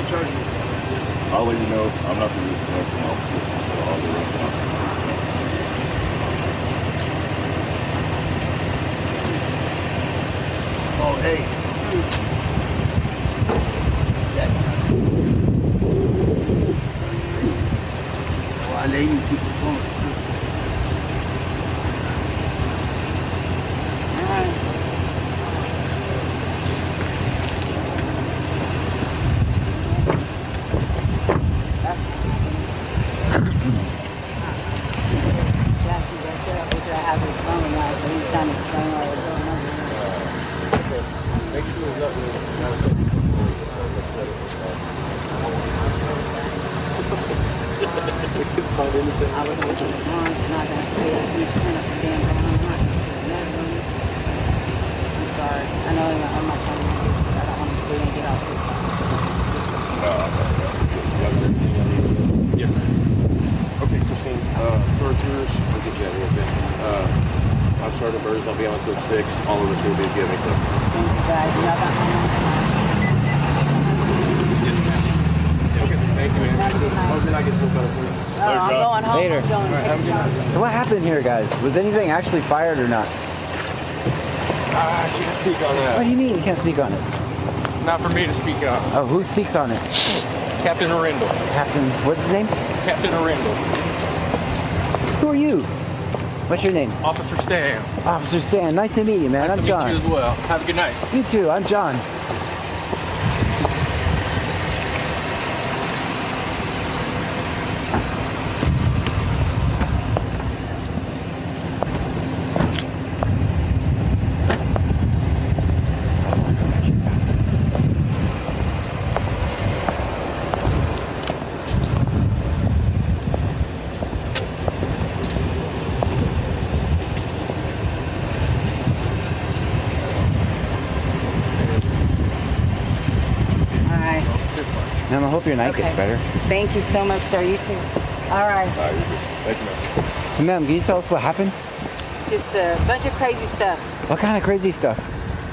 charge you? I'll let you know. I'm not the arresting officer, so I'll be arresting officer. Oh, hey. وعلى عيني التليفون. Yes, sir. Okay, Christine, for yours, we'll get you out of here, okay? I'm Sergeant Burrs, I'll be on until 6. All of us will be if you have any questions. Thank you, guys. You know about Yes, ma'am. Okay, thank you, man. Oh, did I get pulled out of here? I'm going home. Later. I'm going So what happened here, guys? Was anything actually fired or not? I can't speak on that. What do you mean you can't speak on it? It's not for me to speak on. Oh, who speaks on it? Captain Arindel. Captain, what's his name? Captain Arindel. Who are you? What's your name? Officer Stan. Officer Stan. Nice to meet you, man. I'm John. Nice to meet you as well. Have a good night. You too. I'm John. And I hope your night gets better. Thank you so much, sir. You too. All right. Thank you, ma'am. So, ma'am, can you tell us what happened? Just a bunch of crazy stuff. What kind of crazy stuff?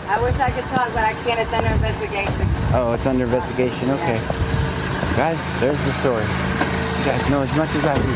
I wish I could talk, but I can't. It's under investigation. Oh, it's under investigation. Okay. Guys, there's the story. You guys know as much as I do.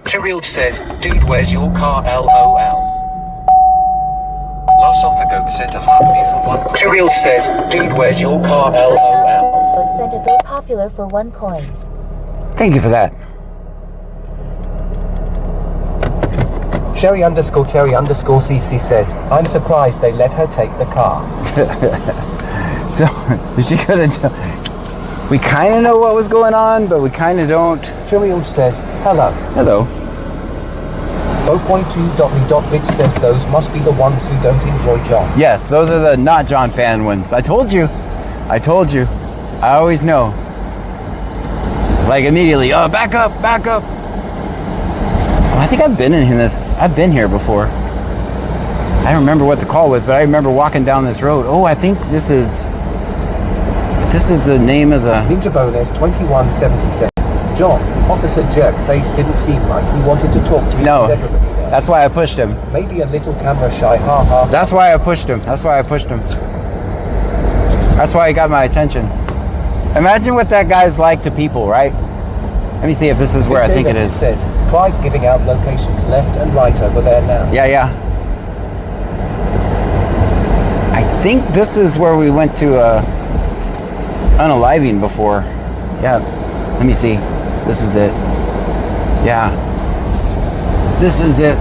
Cheryl says, dude, where's your car? LOL. Loss of the goat sent a harmony for 1 coin. Cheryl says, dude, where's your car? LOL. Sent a go popular for 1 coins. Thank you for that. Cherry_CC says, I'm surprised they let her take the car. So, she couldn't tell. We kind of know what was going on, but we kind of don't. Cheryl says, hello. Hello. 0.2.me.bitch says those must be the ones who don't enjoy John. Yes, those are the not John fan ones. I told you. I told you. I always know. Like immediately, oh, back up, back up. I think I've been in this. I've been here before. I don't remember what the call was, but I remember walking down this road. Oh, I think this is the name of the... Ninja Bonus 2170 says, John, Officer Jerkface didn't seem like he wanted to talk to you. No, that's why I pushed him. Maybe a little camera shy, ha. That's why I pushed him. That's why I pushed him. That's why he got my attention. Imagine what that guy's like to people, right? Let me see if this is where I think it is. Says, Clyde giving out locations left and right over there now. Yeah. I think this is where we went to unaliving before. Yeah. Let me see. This is it. Yeah. This is it.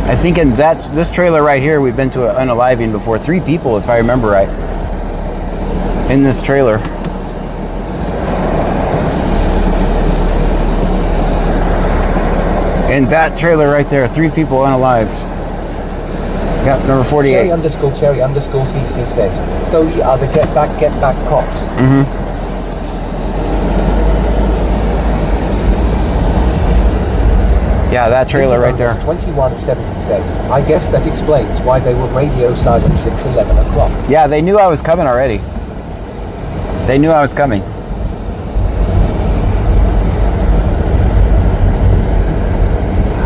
I think in this trailer right here, we've been to an unaliving before. 3 people, if I remember right, in this trailer. In that trailer right there, 3 people unalived. Yeah, number 48. Cherry_CC says, those are the get back cops. Mm-hmm. Yeah, that trailer right there. 2170 says, I guess that explains why they were radio silent since 11 o'clock. Yeah, they knew I was coming already. They knew I was coming.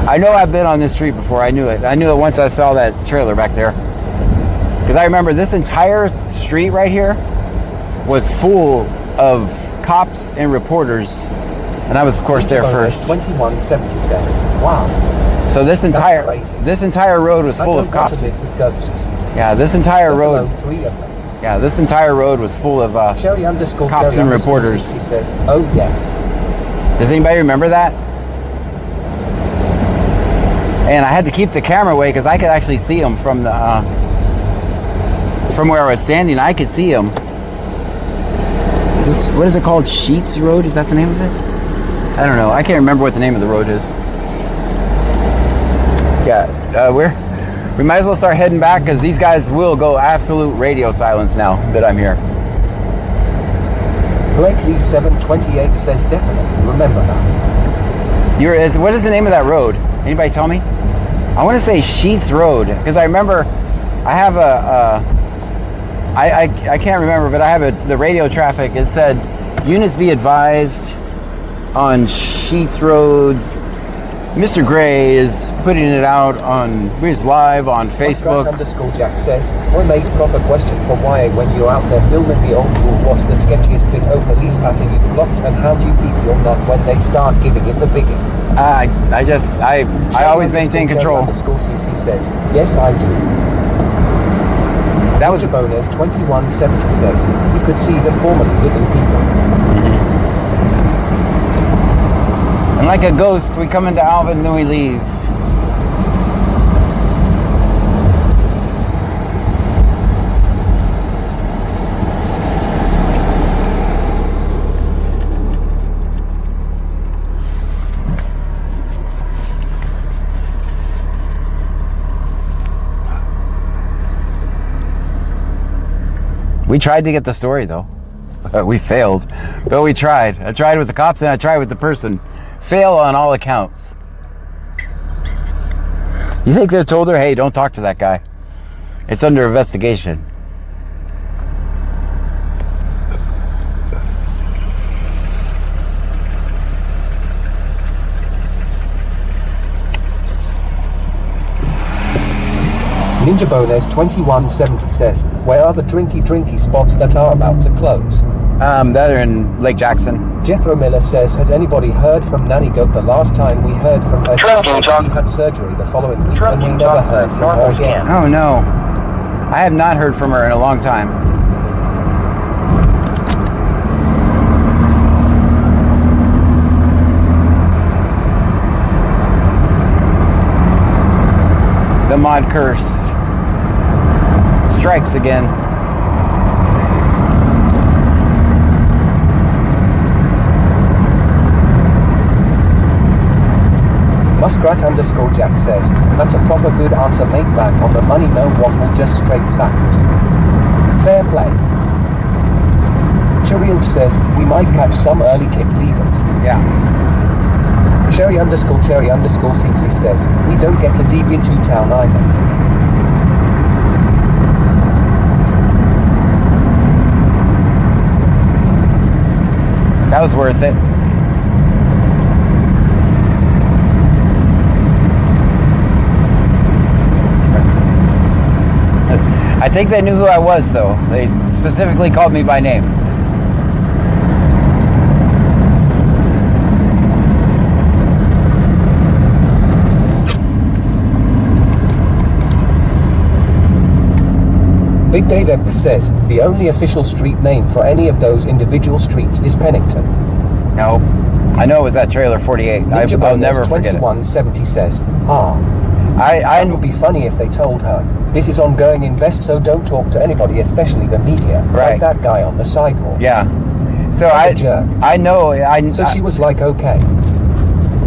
I know I've been on this street before. I knew it. I knew it once I saw that trailer back there. Because I remember this entire street right here was full of cops and reporters. And I was, of course, there first. 2170 says, wow. So this entire road was full of cops. Yeah, this entire road. 3 of them. Yeah, this entire road was full of cops and reporters. He says, oh yes. Does anybody remember that? And I had to keep the camera away because I could actually see them from the from where I was standing. I could see them. What is it called? Sheets Road? Is that the name of it? I don't know. I can't remember what the name of the road is. Yeah, we might as well start heading back because these guys will go absolute radio silence now that I'm here. Blakely 728 says definitely remember that. What is the name of that road? Anybody tell me? I want to say Sheets Road because I remember I have I can't remember, but I have the radio traffic. It said units be advised on Sheets Roads. Mr. Gray is putting it out he's live on Facebook. _Jack says, I made proper question for why when you're out there filming the old school, what's the sketchiest bit of police pattern you've clocked and how do you keep your nut when they start giving it the bigging? I always maintain control. _CC says, yes I do. That was bonus 2170 says, you could see the formerly living people. And like a ghost, we come into Alvin and then we leave. We tried to get the story though. We failed, but we tried. I tried with the cops and I tried with the person. Fail on all accounts. You think they told her, hey, don't talk to that guy. It's under investigation. Ninja Bonus 2170 says, where are the drinky spots that are about to close? They're in Lake Jackson. Jethro Miller says, has anybody heard from Nanny Goat? The last time we heard from her, she had surgery the following week, and we never heard from her again. Oh no, I have not heard from her in a long time. The mod curse strikes again. Muskrat_Jack says, that's a proper good answer, mate, back on the money, no waffle, just straight facts. Fair play. Chiriel says, we might catch some early kick levers. Yeah. Cherry_CC says, we don't get to deep into town either. That was worth it. I think they knew who I was, though. They specifically called me by name. Big Dave X says, the only official street name for any of those individual streets is Pennington. No, I know it was that trailer 48. I'll never forget it. 2170 says, it would be funny if they told her, this is ongoing invest, so don't talk to anybody, especially the media. Right. Like that guy on the sidewalk. Yeah. So jerk. I know. So she was like, okay.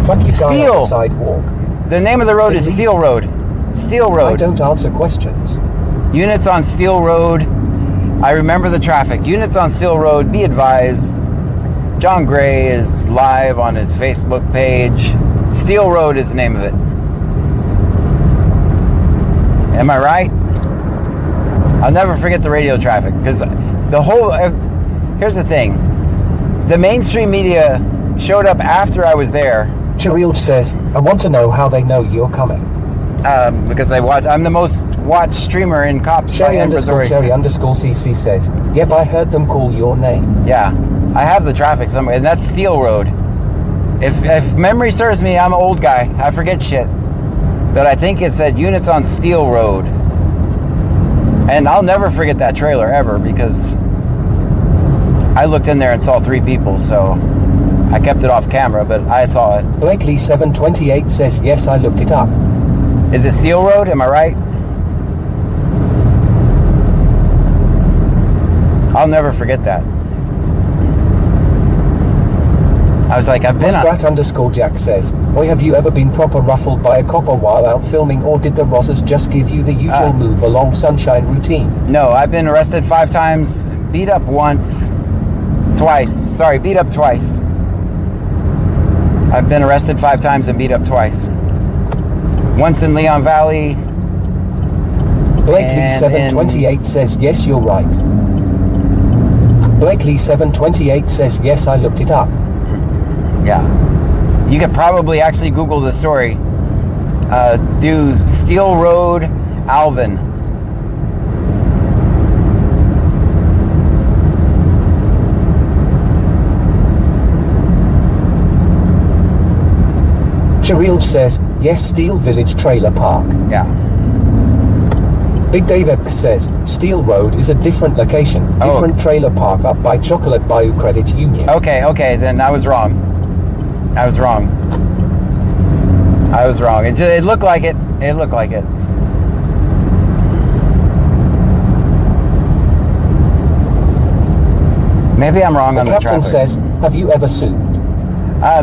Fuck you, guy on the sidewalk. The name of the road is Steel Road. Steel Road. I don't answer questions. Units on Steel Road. I remember the traffic. Units on Steel Road. Be advised. John Gray is live on his Facebook page. Steel Road is the name of it. Am I right? I'll never forget the radio traffic, because the whole... here's the thing. The mainstream media showed up after I was there. Chiriel says, I want to know how they know you're coming. Because they watch... I'm the most watched streamer in Cops. Cherry_CC says, yep, I heard them call your name. Yeah. I have the traffic somewhere, and that's Steel Road. If memory serves me, I'm an old guy. I forget shit. But I think it said units on Steel Road. And I'll never forget that trailer ever, because I looked in there and saw 3 people, so I kept it off camera, but I saw it. Blakely728 says, yes, I looked it up. Is it Steel Road? Am I right? I'll never forget that. I was like, I've been Muskrat_Jack says, boy, have you ever been proper ruffled by a copper while out filming, or did the Rosses just give you the usual move along sunshine routine? No, I've been arrested 5 times, beat up once, twice. Sorry, beat up twice. I've been arrested 5 times and beat up twice. Once in Leon Valley. Blakely728 says, yes, you're right. Blakely728 says, yes, I looked it up. Yeah. You could probably actually Google the story. Do Steel Road, Alvin. Chiriel says, yes, Steel Village Trailer Park. Yeah. Big Dave X says, Steel Road is a different location. Different trailer park up by Chocolate Bayou Credit Union. Okay, then I was wrong. I was wrong. It looked like it. It looked like it. Maybe I'm wrong on the traffic. Captain says, have you ever sued?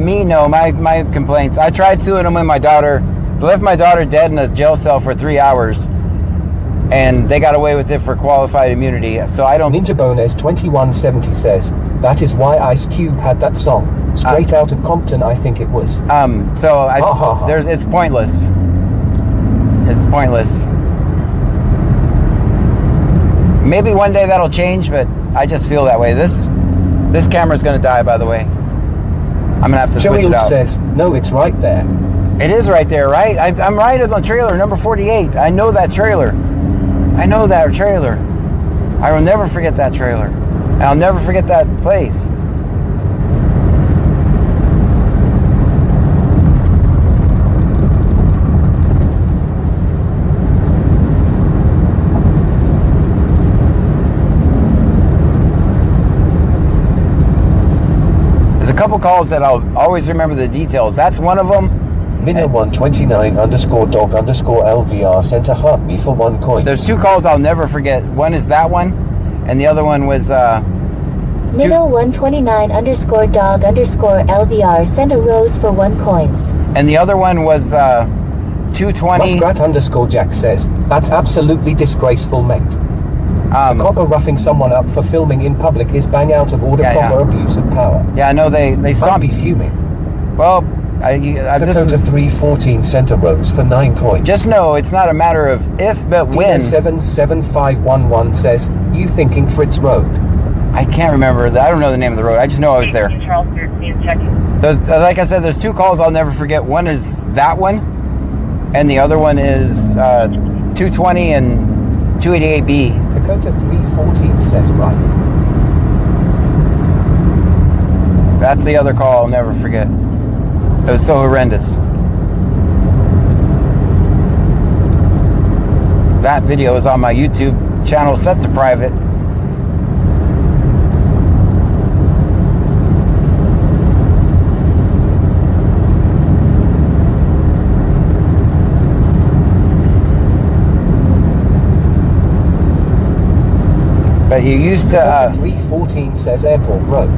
Me, no. My complaints. I tried suing him with my daughter. They left my daughter dead in a jail cell for 3 hours. And they got away with it for qualified immunity. So I don't... Ninja Bones 2170 says, that is why Ice Cube had that song. Straight out of Compton, I think it was. It's pointless. It's pointless. Maybe one day that'll change, but I just feel that way. This camera's gonna die, by the way. I'm gonna have to switch it out. Says, no, it's right there. It is right there, right? I'm right on the trailer, number 48. I know that trailer. I will never forget that trailer. And I'll never forget that place. There's a couple calls that I'll always remember the details. That's one of them. Minna129_dog_LVR sent a heart me for 1 coin. There's 2 calls I'll never forget. One is that one, and the other one was Minnow129_dog_LVR sent a rose for 1 coins. and the other one was 220. Muskrat_Jack says, that's absolutely disgraceful, mate. Copper roughing someone up for filming in public is bang out of order, proper abuse of power. Yeah, I know they stopped. I'd be fuming. Well, Dakota 314 sent a rose for 9 coins. Just know it's not a matter of if, but when. 77511 says, you thinking Fritz Road? I can't remember. I don't know the name of the road. I just know I was there. Like I said, there's 2 calls I'll never forget. One is that one, and the other one is 220 and 288B. Dakota 314 says right. That's the other call I'll never forget. It was so horrendous. That video is on my YouTube channel set to private. But you used to 314 says Airport Road.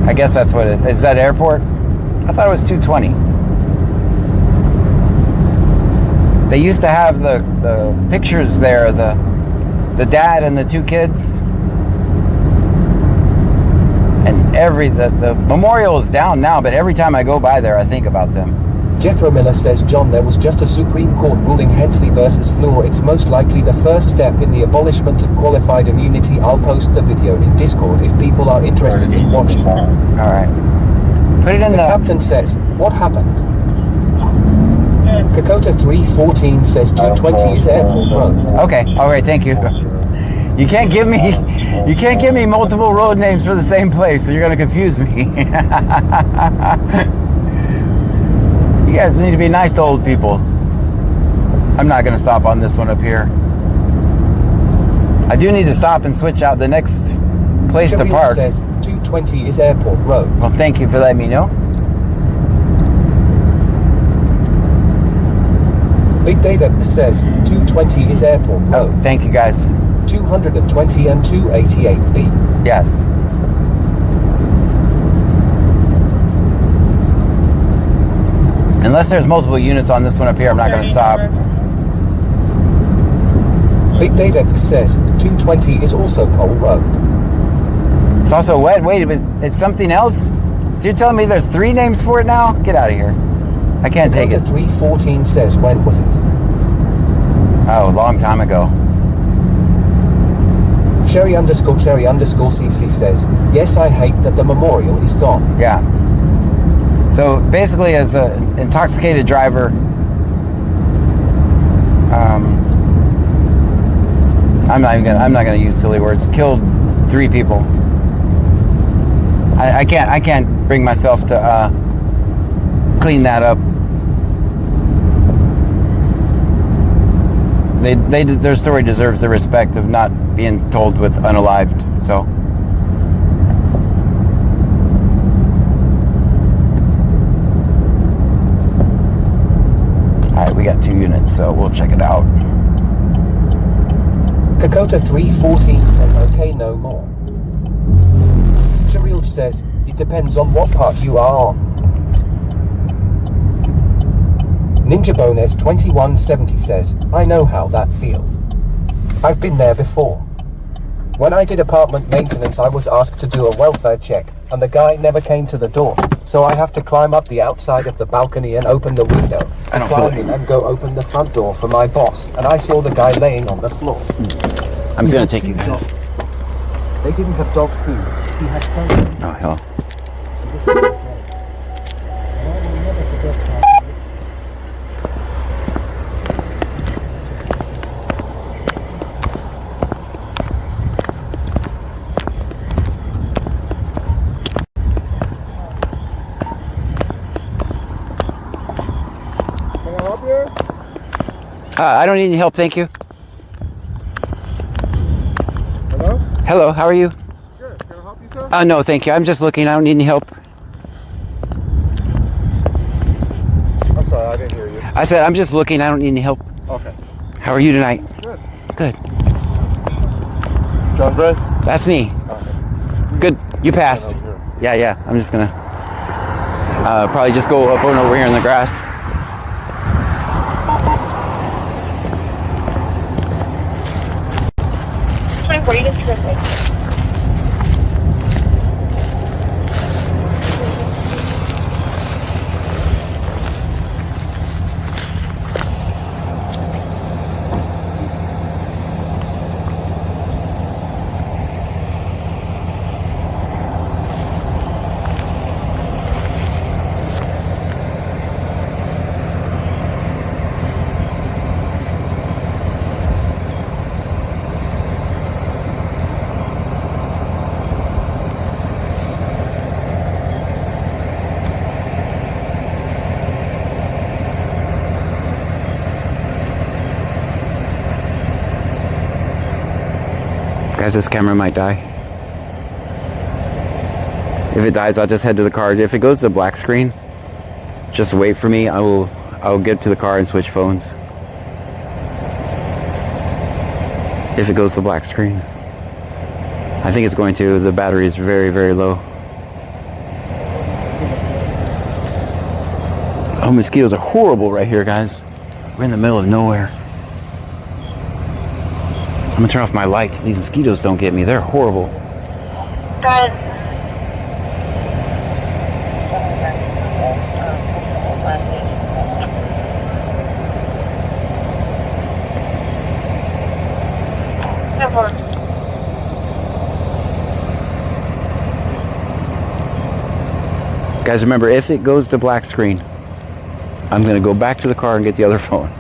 I guess that's what it is. Is that airport? I thought it was 220. They used to have the pictures there, the dad and the 2 kids. And the memorial is down now, but every time I go by there, I think about them. Jethro Miller says, John, there was just a Supreme Court ruling Hensley versus Floor. It's most likely the first step in the abolishment of qualified immunity. I'll post the video in Discord if people are interested in watching. All right. Put it in the captain says, what happened? Kakota 314 says 220 is Airport Road. Okay. All right. Thank you. You can't give me multiple road names for the same place, so you're going to confuse me. You guys need to be nice to old people. I'm not going to stop on this one up here. I do need to stop and switch out the next place to park. Says 220 is Airport Road. Well, thank you for letting me know. Big David says 220 is Airport Road. Oh, thank you guys. 220 and 288B. Yes. Unless there's multiple units on this one up here, I'm not going to stop. Big David says 220 is also Cole Road. It's also what? Wait, it's something else? So you're telling me there's 3 names for it now? Get out of here. I can't take it. 314 says, when was it? Oh, a long time ago. Cherry_CC says, yes, I hate that the memorial is gone. Yeah. So basically, as an intoxicated driver, I'm not gonna use silly words. Killed 3 people. I can't bring myself to clean that up. Their story deserves the respect of not being told with unalived. So. Alright, we got 2 units, so we'll check it out. Dakota 314 says, okay, no more. Cheryl says, it depends on what part you are on. Ninja Bones 2170 says, I know how that feels. I've been there before. When I did apartment maintenance, I was asked to do a welfare check, and the guy never came to the door. So I have to climb up the outside of the balcony and open the window. Climb in and go open the front door for my boss. And I saw the guy laying on the floor. I'm just gonna take you guys. They didn't have dog food. He had plenty. Oh, hell. I don't need any help, thank you. Hello? Hello, how are you? Good. Can I help you, sir? No, thank you. I'm just looking. I don't need any help. I'm sorry, I didn't hear you. I said I'm just looking. I don't need any help. Okay. How are you tonight? Good. Good. John Gray? That's me. Okay. Good. You passed. Yeah. I'm just gonna probably just go up and over here in the grass. Guys, this camera might die. If it dies, I'll just head to the car. If it goes to black screen, just wait for me. I'll get to the car and switch phones. If it goes to black screen. I think it's going to. The battery is very, very low. Oh, mosquitoes are horrible right here, guys. We're in the middle of nowhere. I'm gonna turn off my lights. These mosquitoes don't get me. They're horrible. Guys. Guys, remember, if it goes to black screen, I'm gonna go back to the car and get the other phone.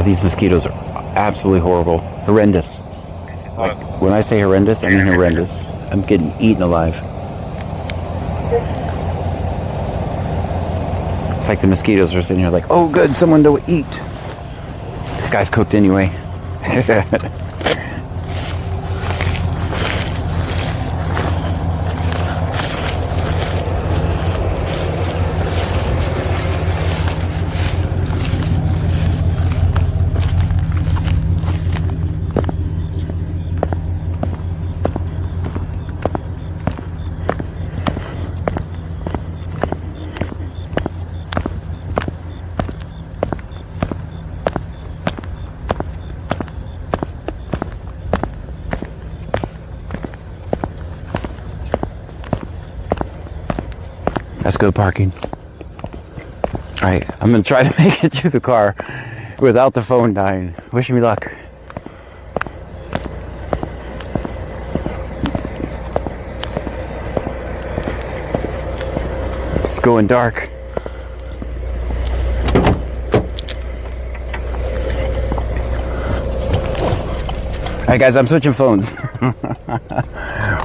These mosquitoes are absolutely horrible. Horrendous. Like, when I say horrendous, I mean horrendous. I'm getting eaten alive. It's like the mosquitoes are sitting here like, oh good, someone to eat. This guy's cooked anyway. That's good parking. All right, I'm gonna try to make it to the car without the phone dying. Wish me luck. It's going dark. All right, guys, I'm switching phones.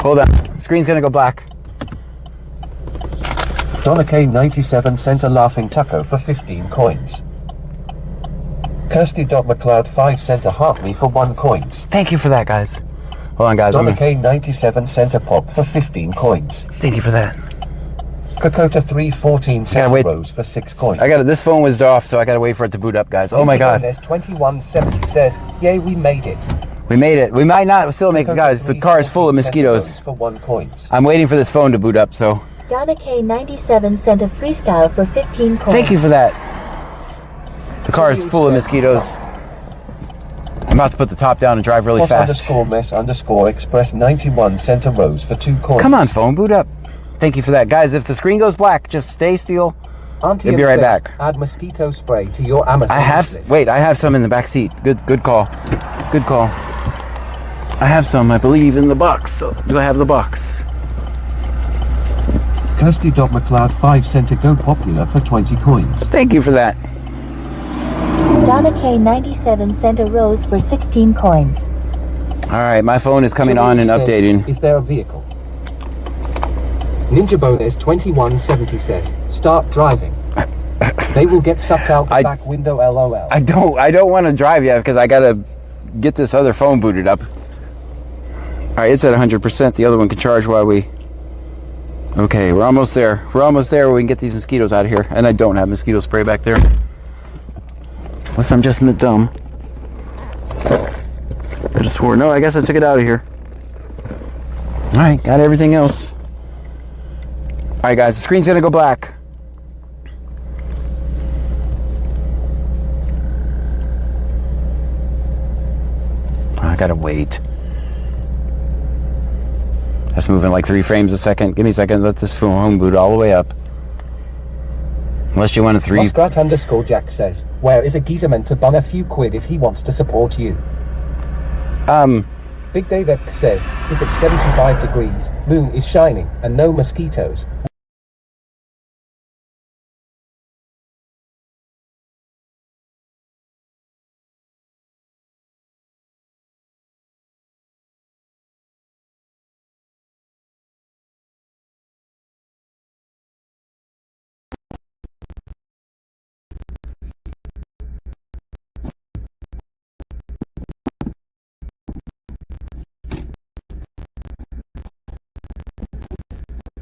Hold on, screen's gonna go black. Donna K97 sent a laughing taco for 15 coins. Kirsty.McLeod 5 sent a heart me for 1 coins. Thank you for that, guys. Hold on, guys. Donna K97 sent a pop for 15 coins. Thank you for that. Kokota 314 sent a rose for 6 coins. I got it. This phone was off, so I gotta wait for it to boot up, guys. Oh my god. S2170 says, yay, we made it. We made it. We might not still make it, guys. The car is full of mosquitoes. For 1 coins. I'm waiting for this phone to boot up, so. Donna K97 sent a freestyle for 15 coins. Thank you for that. The car is full of mosquitoes. I'm about to put the top down and drive really fast. _mess_express 91 sent a rose for 2 coins. Come on, phone, boot up. Thank you for that. Guys, if the screen goes black, just stay still. Auntie We'll be right says, back. Add mosquito spray to your Amazon I have, list. wait, I have some in the back seat. Good call. Good call. I have some, I believe, in the box. So do I have the box? Kirsty McLeod 5 cent a go popular for 20 coins. Thank you for that. Donna K 97 sent a rose for 16 coins. All right, my phone is coming on and Says, updating. Is there a vehicle? Ninja Bonus 2170 says, start driving. They will get sucked out the back window, LOL. I don't want to drive yet because I gotta get this other phone booted up. All right, it's at 100%. The other one can charge while we. Okay, we're almost there. We're almost there where we can get these mosquitoes out of here. And I don't have mosquito spray back there. Unless I'm just dumb. I just swore. No, I guess I took it out of here. All right, got everything else. All right, guys, the screen's gonna go black. I gotta wait. That's moving like 3 frames a second. Give me a second. Let this phone boot all the way up. Unless you want a 3. Muskrat _Jack says, where is a geezer meant to bung a few quid if he wants to support you? Big Dave X says, if it's 75 degrees, moon is shining, and no mosquitoes.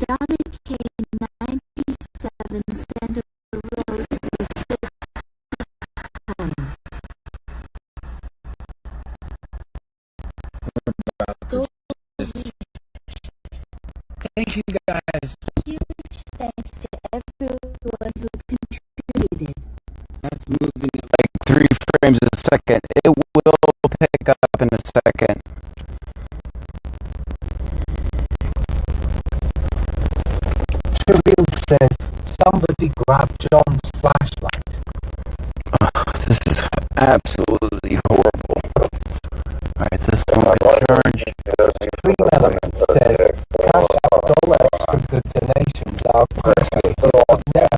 Donna K 97 sent a rose for 50 coins. Thank you, guys. Huge thanks to everyone who contributed. That's moving at like 3 frames a second. It will pick up in a second. Trivial says, somebody grab John's flashlight. This is absolutely horrible. Alright, this one will charge. Stream Element says, CashApp $extra good donations are appreciated, but never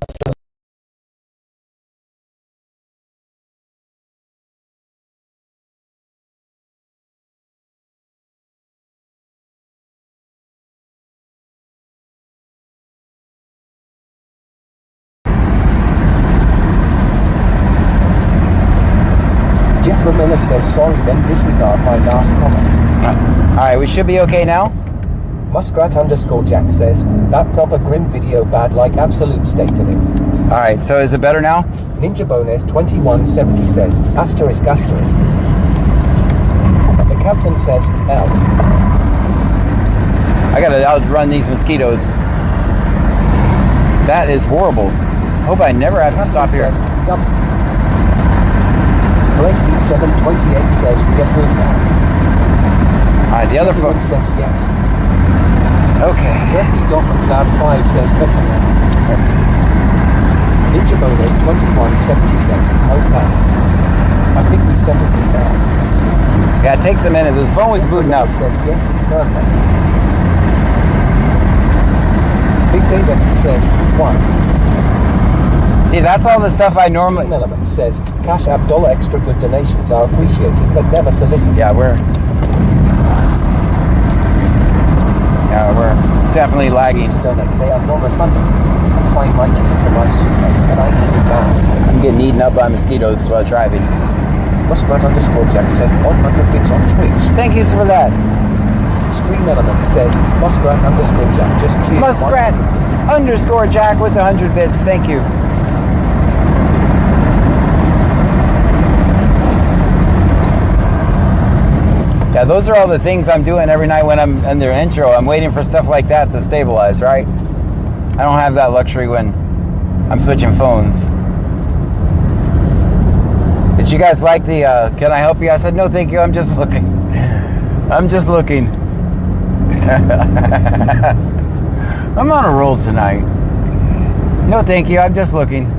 Jeff Miller says, sorry, then disregard my last comment. Alright, we should be okay now. Muskrat _Jack says, that proper grim video bad like absolute state of it. Alright, so is it better now? Ninja Bonus 2170 says, asterisk asterisk. The captain says, L. I gotta outrun these mosquitoes. That is horrible. Hope I never have to stop here. Blakey 728 says, we get good now. Alright, the other phone says yes. Okay. Kirsty McLeod 5 says better now. Ninja Bonus 2170 says, okay. I think we settled it now. Yeah, it takes a minute. The phone was booting up. Says yes, it's perfect. Big David says 1. See, that's all the stuff I normally. Element says CashApp $extra good donations are appreciated but never solicited. Yeah, we're definitely lagging. They are non-refundable. I find my key for my suitcase and I need it back. I'm getting eaten up by mosquitoes while driving. Muskrat _Jack said 100 bits on Twitch. Thank you for that. Stream Element says Muskrat _Jack just cheers. Muskrat _Jack with 100 bits. Thank you. Yeah, those are all the things I'm doing every night when I'm in their intro. I'm waiting for stuff like that to stabilize, right? I don't have that luxury when I'm switching phones. Did you guys like the, can I help you? I said, no, thank you. I'm just looking. I'm just looking. I'm on a roll tonight. No, thank you. I'm just looking.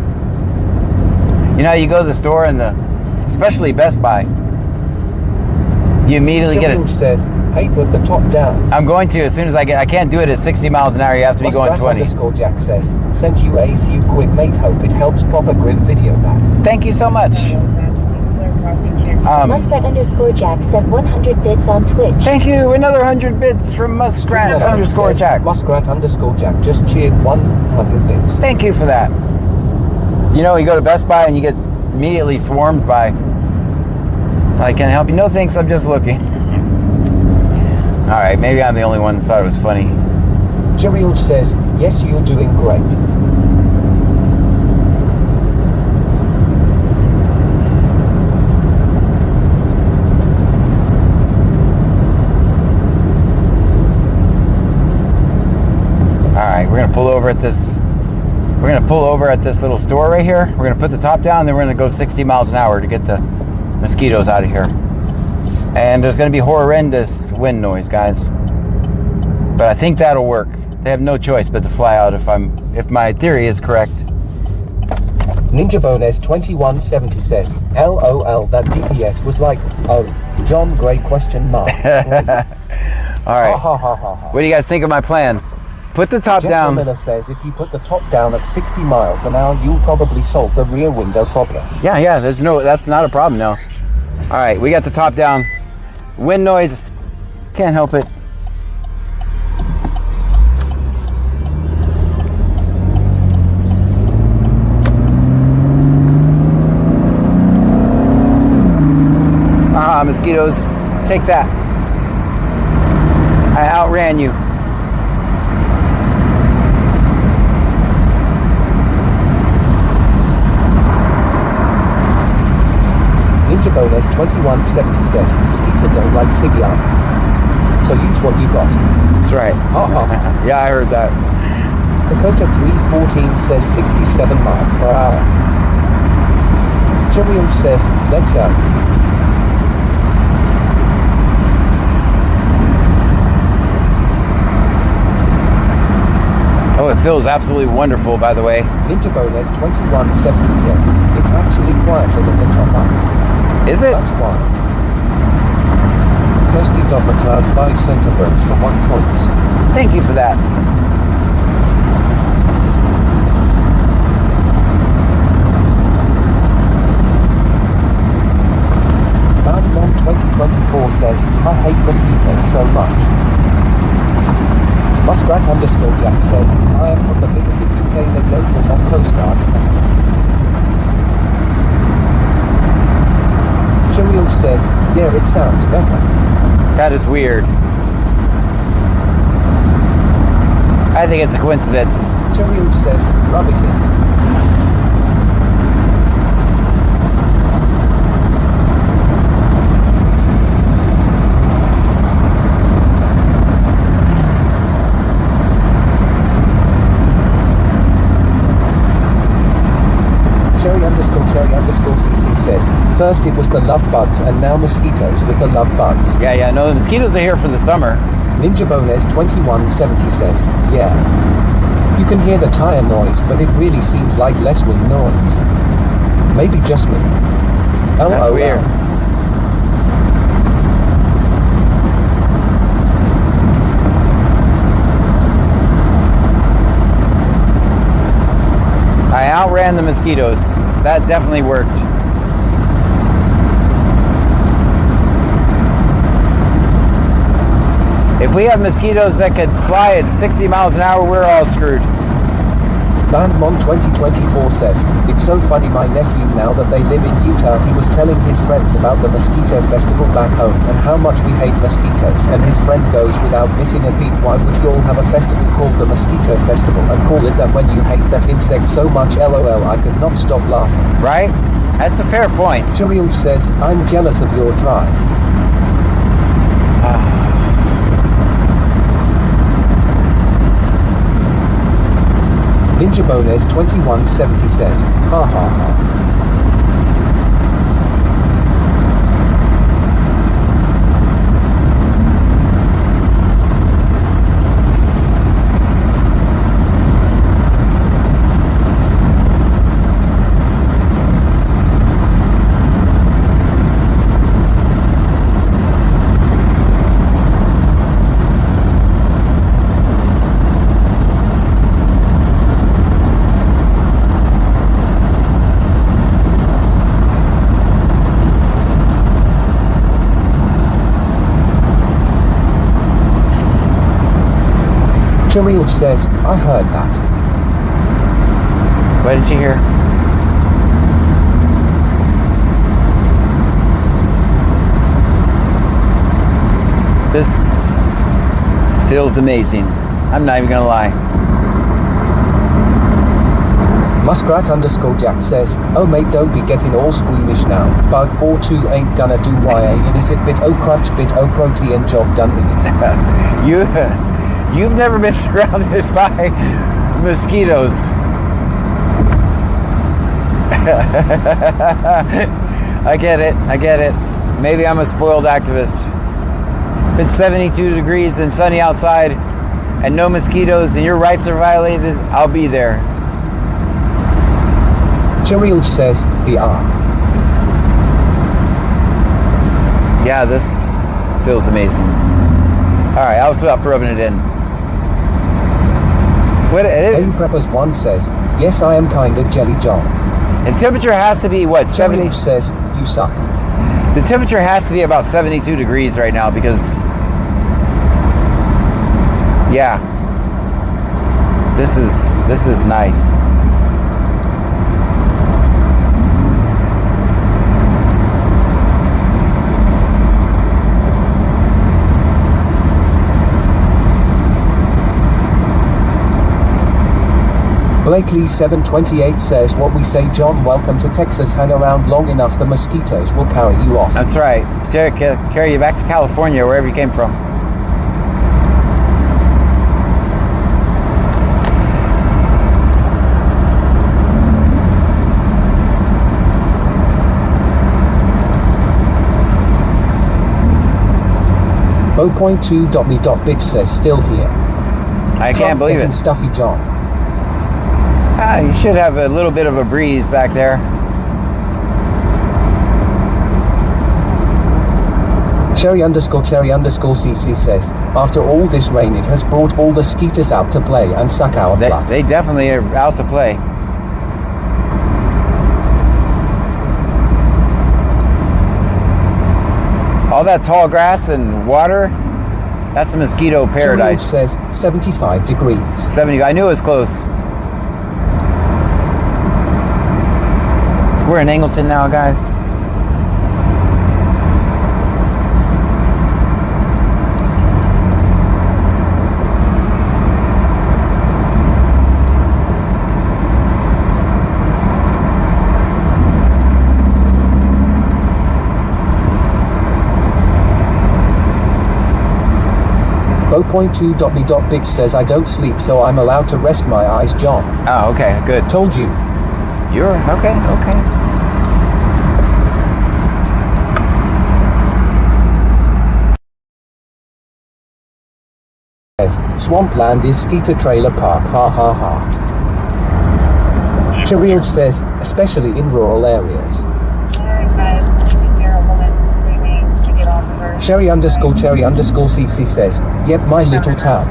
You know, you go to the store and especially Best Buy, you immediately get it. Says, hey, put the top down. I'm going to as soon as I can't do it at 60 miles an hour. You have to be going 20. Jack says, sent you a few quick mate. Hope it helps Papa Grim video that. Thank you so much. Muskrat_Jack sent 100 bits on Twitch. Thank you. Another 100 bits from Muskrat_Jack. Muskrat_Jack just cheered 100 bits. Thank you for that. You know, you go to Best Buy and you get immediately swarmed by, I can't help you. No thanks, I'm just looking. All right, maybe I'm the only one that thought it was funny. Gerald says, yes, you're doing great. All right, we're gonna pull over at this. We're gonna pull over at this little store right here. We're gonna put the top down, then we're gonna go 60 miles an hour to get the mosquitoes out of here. And there's gonna be horrendous wind noise, guys. But I think that'll work. They have no choice but to fly out if my theory is correct. Ninja Bones 2170 says, LOL, that DPS was like, oh, John Gray question mark. All right. What do you guys think of my plan? Put the top down. Miller says if you put the top down at 60 miles an hour, you'll probably solve the rear window problem. Yeah, that's not a problem, no. All right, we got the top down. Wind noise, can't help it. Mosquitoes, take that. I outran you. Ninja Bones 2170 says, Skeeter don't like cigar. So use what you got. That's right. Yeah, I heard that. Dakota 314 says 67 miles per hour. Jerium says, let's go. Oh, it feels absolutely wonderful, by the way. Ninja Bones 2170 says, it's actually quieter than the top up. Is it? That's why. Kirsty Doppler Cloud 5 centiburns for 1 point. Thank you for that. Bandmon 2024 says, I hate mosquitoes so much. Muskrat_Jack says, I am from the bit of the UK that don't look on postcards. Cheerio says, yeah, it sounds better. That is weird. I think it's a coincidence. Cheerio says, rub it in. Cherry_CC says, first it was the love bugs and now mosquitoes with the love bugs. Yeah, no, the mosquitoes are here for the summer. Ninja Bones 2170 says, yeah. You can hear the tire noise, but it really seems like less wind noise. Maybe just me. That's weird. I outran the mosquitoes. That definitely worked. If we have mosquitoes that could fly at 60 miles an hour, we're all screwed. Bandmon 2024 says, it's so funny my nephew now that they live in Utah, he was telling his friends about the mosquito festival back home and how much we hate mosquitoes, and his friend goes, without missing a beat, why would you all have a festival called the Mosquito Festival and call it that when you hate that insect so much? LOL, I could not stop laughing. Right? That's a fair point. Juriel says, I'm jealous of your drive. Ninja Bones 2170 says, ha ha ha. Jamil says, I heard that. What did you hear? This feels amazing. I'm not even gonna lie. Muskrat_Jack says, oh mate, don't be getting all squeamish now. Bug or two ain't gonna do YA, and is it bit o crutch, bit o protein, job done with it. You've never been surrounded by mosquitoes. I get it. Maybe I'm a spoiled activist. If it's 72 degrees and sunny outside and no mosquitoes and your rights are violated, I'll be there. Jamil says, the R. Yeah, this feels amazing. Alright, I'll stop rubbing it in. Hey Preppers 1 says, yes, I am kinda jelly John. And temperature has to be what, 70? Jamil says, you suck. The temperature has to be about 72 degrees right now because, yeah, this is nice. Blakely728 says, what we say, John, welcome to Texas. Hang around long enough, the mosquitoes will carry you off. That's right. Carry you back to California, wherever you came from. Bo.2.me.big says, still here. I can't believe it. Stuffy John. You should have a little bit of a breeze back there. Cherry_CC says, after all this rain, it has brought all the skeeters out to play and suck our blood. They definitely are out to play. All that tall grass and water, that's a mosquito paradise. Jamil says 75 degrees. 70, I knew it was close. We're in Angleton now, guys. Bo.2.me.big says, I don't sleep, so I'm allowed to rest my eyes, John. Oh, okay, good. Told you. You're okay. Swampland is Skeeter Trailer Park, ha ha ha. Charil says, especially in rural areas. Cherry_CC says, yep, my little town.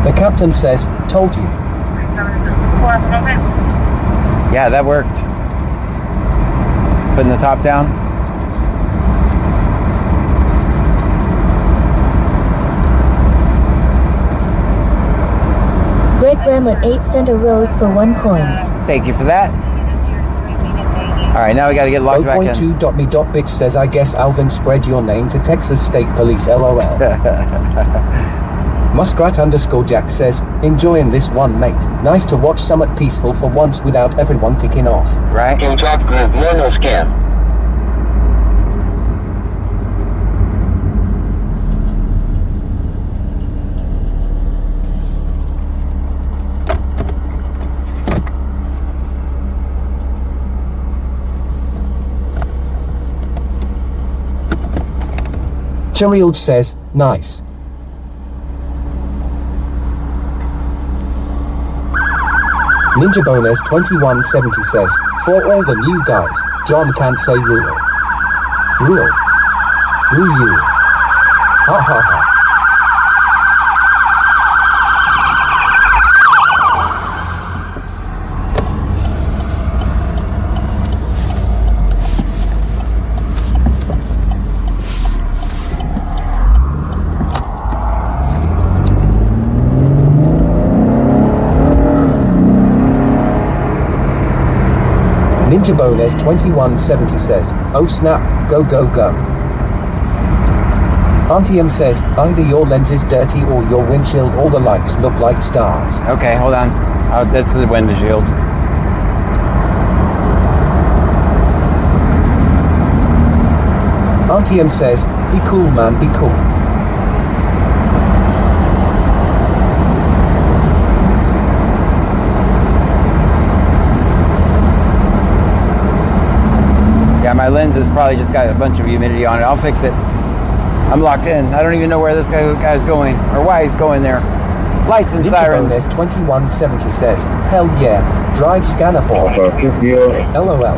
The captain says, told you. Yeah, that worked. Putting the top down. Greg Bramlett 8 cent a rose for 1 coins. Thank you for that. Alright, now we gotta get logged back in. Bo.2.me.big says, I guess Alvin spread your name to Texas State Police, LOL. Muskrat_Jack says, enjoying this one, mate. Nice to watch Summit peaceful for once without everyone kicking off. Right? In top group, normal scan. Charil says, nice. Ninja Bonus 2170 says, for all the new guys, John can't say rural. Rural. Roo-you. Ha ha ha. Ninja Bonus 2170 says, oh snap, go go go. Auntie M says, either your lens is dirty or your windshield, all the lights look like stars. Okay, hold on. Oh, that's the windshield. Auntie M says, be cool man, be cool. Yeah, my lens has probably just got a bunch of humidity on it. I'll fix it. I'm locked in. I don't even know where this guy's going or why he's going there. Lights and sirens. There's 2170 says, hell yeah, drive scanner boy. LOL.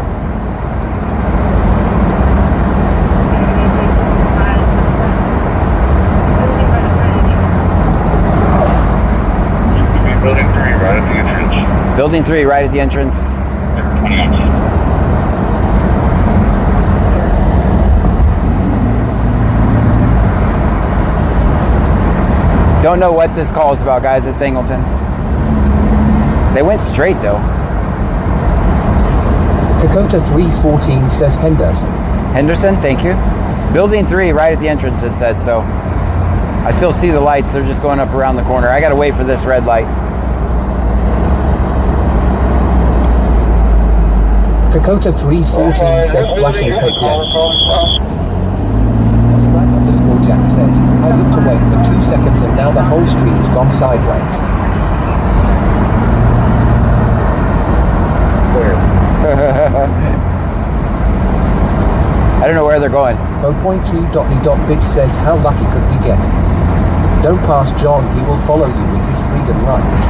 Building 3 right at the entrance. Building 3 right at the entrance. Don't know what this call is about, guys. It's Angleton. They went straight, though. Dakota 314 says Henderson. Henderson, thank you. Building 3 right at the entrance, it said, so. I still see the lights. They're just going up around the corner. I got to wait for this red light. Dakota 314 says flash and take left. Jack says, I looked away for 2 seconds and now the whole stream's gone sideways. I don't know where they're going. Bo.2.me.bitch says, how lucky could we get? Don't pass John, he will follow you with his freedom rights.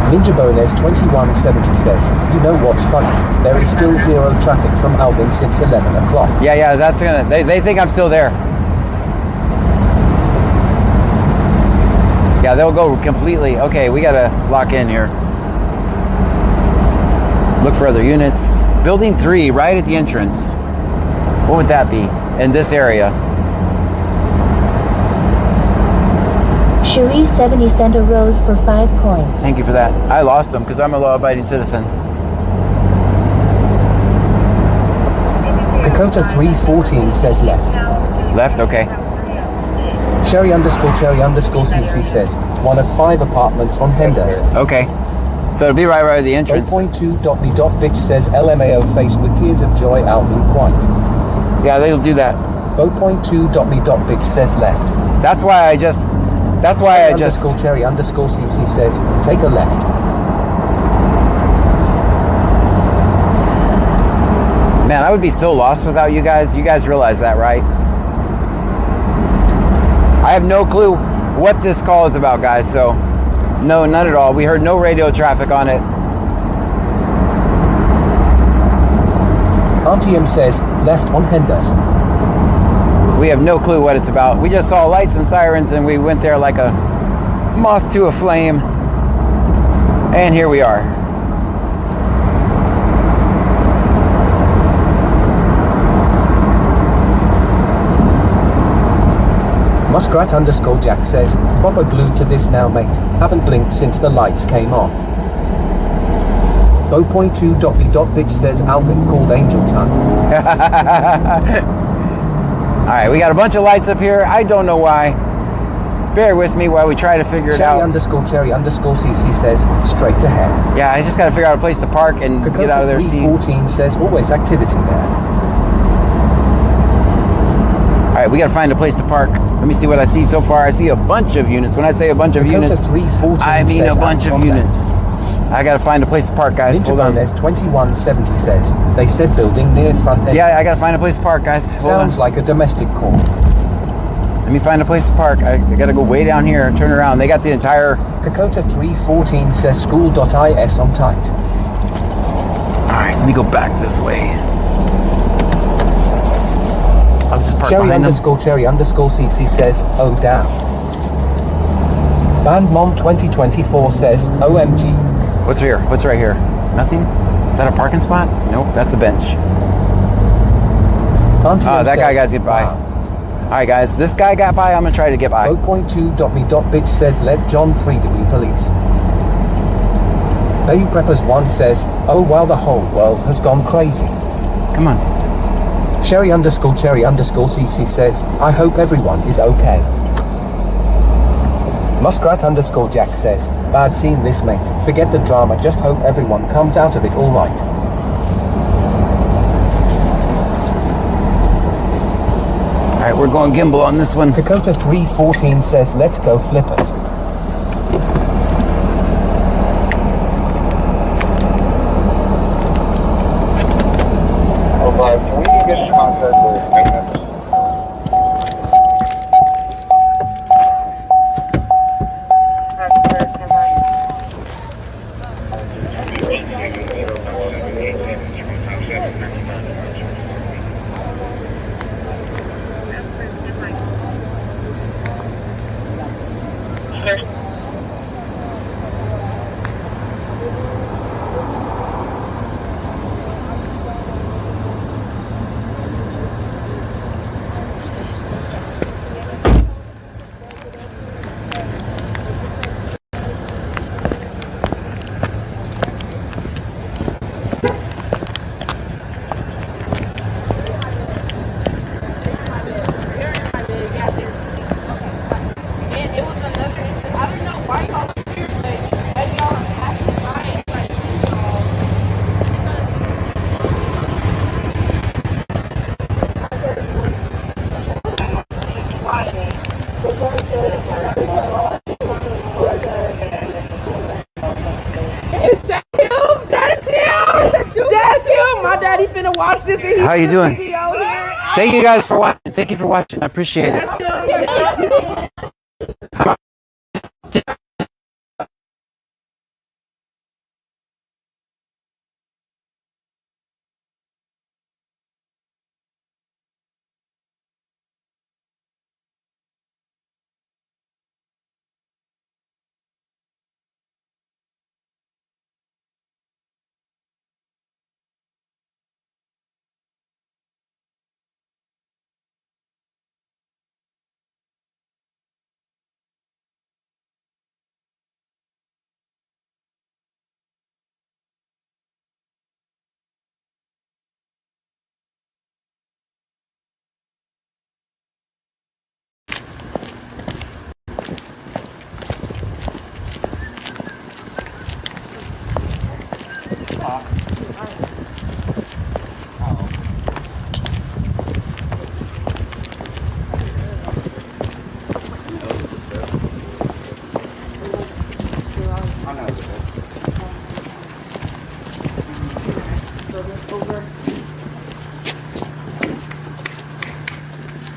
Ninja Bonez 2170 says, you know what's funny? There is still zero traffic from Alvin since 11 o'clock. Yeah, that's gonna, they think I'm still there. Yeah, they'll go completely. Okay, we gotta lock in here. Look for other units. Building 3, right at the entrance. What would that be in this area? Cherie 70 sent a rose for 5 coins. Thank you for that. I lost them because I'm a law-abiding citizen. Dakota 314 says left. Left, okay. Cherry _Cherry _CC says, one of 5 apartments on Henders. Okay. So it'll be right at the entrance. 0.2.me.bitch says LMAO face with tears of joy Alvin Quite. Yeah, they'll do that. Bo.2.me.bitch says left. That's why I just... Cherry _CC says, take a left. Man, I would be so lost without you guys. You guys realize that, right? I have no clue what this call is about, guys, so no, none at all. We heard no radio traffic on it. Auntie M says, left on Henderson. We have no clue what it's about. We just saw lights and sirens and we went there like a moth to a flame. And here we are. Muskrat _Jack says, proper glued to this now, mate. Haven't blinked since the lights came on. Bo.2.me.bitch says Alvin called Angel Tongue. Alright, we got a bunch of lights up here. I don't know why. Bear with me while we try to figure it out. Cherry _CC says, straight ahead. Yeah, I just got to figure out a place to park and Dakota get out of there. 314 says, always activity there. Alright, we got to find a place to park. Let me see what I see so far. I see a bunch of units. When I say a bunch of units, I mean a bunch of units. I got to find a place to park, guys. Hold on. There's 2170 says, they said building near front entrance. Yeah, I got to find a place to park, guys. Hold Sounds on. like a domestic call. Let me find a place to park. I got to go way down here, turn around. They got the entire... Dakota 314 says school.is on tight. Alright, let me go back this way. I'll just park Cherry behind them. _Cherry _CC says, oh damn. Bandmom 2024 says, OMG. What's here? What's right here? Nothing? Is that a parking spot? Nope, that's a bench. That guy got to get by. Wow. Alright guys, this guy got by, I'm going to try to get by. Bo.2.me.bitch says, let John free to be police. Baby Preppers 1 says, oh well, the whole world has gone crazy. Come on. Cherry_CC says, I hope everyone is okay. Muskrat_Jack says, bad scene this mate. Forget the drama, just hope everyone comes out of it alright. Alright, we're going gimbal on this one. Dakota 314 says, let's go flippers. Can we get in contact with maintenance? Watch this. How you doing? Thank you guys for watching. Thank you for watching. I appreciate it.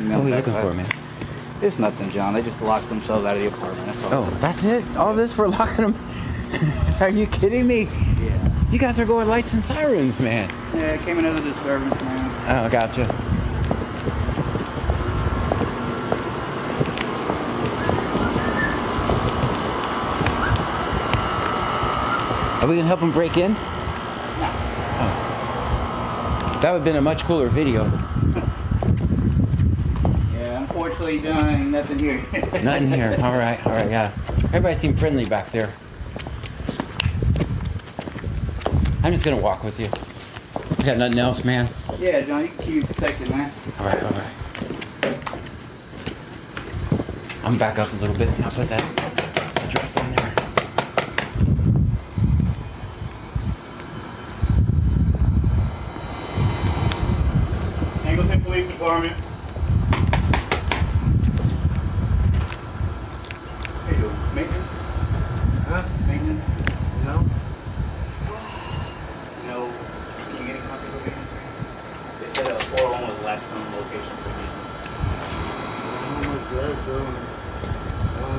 What are we looking for, man? It's nothing, John. They just locked themselves out of the apartment. That's all. Oh, that's it? All this for locking them? Are you kidding me? Yeah. You guys are going lights and sirens, man. Yeah, it came in as a disturbance, man. Oh, gotcha. Are we gonna help them break in? No. Oh. That would have been a much cooler video. Yeah, unfortunately, John, ain't nothing here. Nothing here. All right, yeah. Everybody seemed friendly back there. I'm just gonna walk with you. You got nothing else, man? Yeah, John, you can keep protected, man. All right. I'm back up a little bit and I'll put that address on there. Angleton Police Department. Hey, you maintenance? Huh? Maintenance? No. No. Can you get in contact with me? They said 401 was the last known location for me.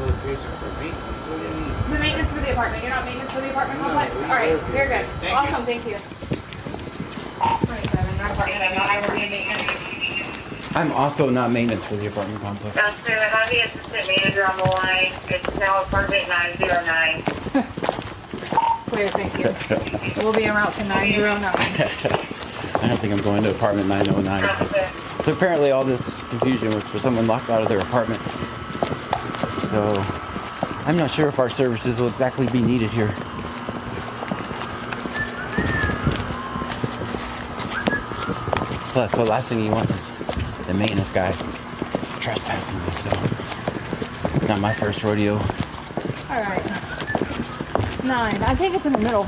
Location for maintenance? What do you mean? The maintenance for the apartment. You're not maintenance for the apartment complex? All right, you're good. Awesome, thank you. 27, not apartment, not maintenance. I'm also not maintenance for the apartment complex. Sir, I have the assistant manager on the line. It's now apartment 909. Clear, thank you. We'll be en route to 909. I don't think I'm going to apartment 909. So apparently all this confusion was for someone locked out of their apartment. So I'm not sure if our services will exactly be needed here. Plus, the last thing you want is the maintenance guy trespassing me, so it's not my first rodeo. Alright. 9. I think it's in the middle.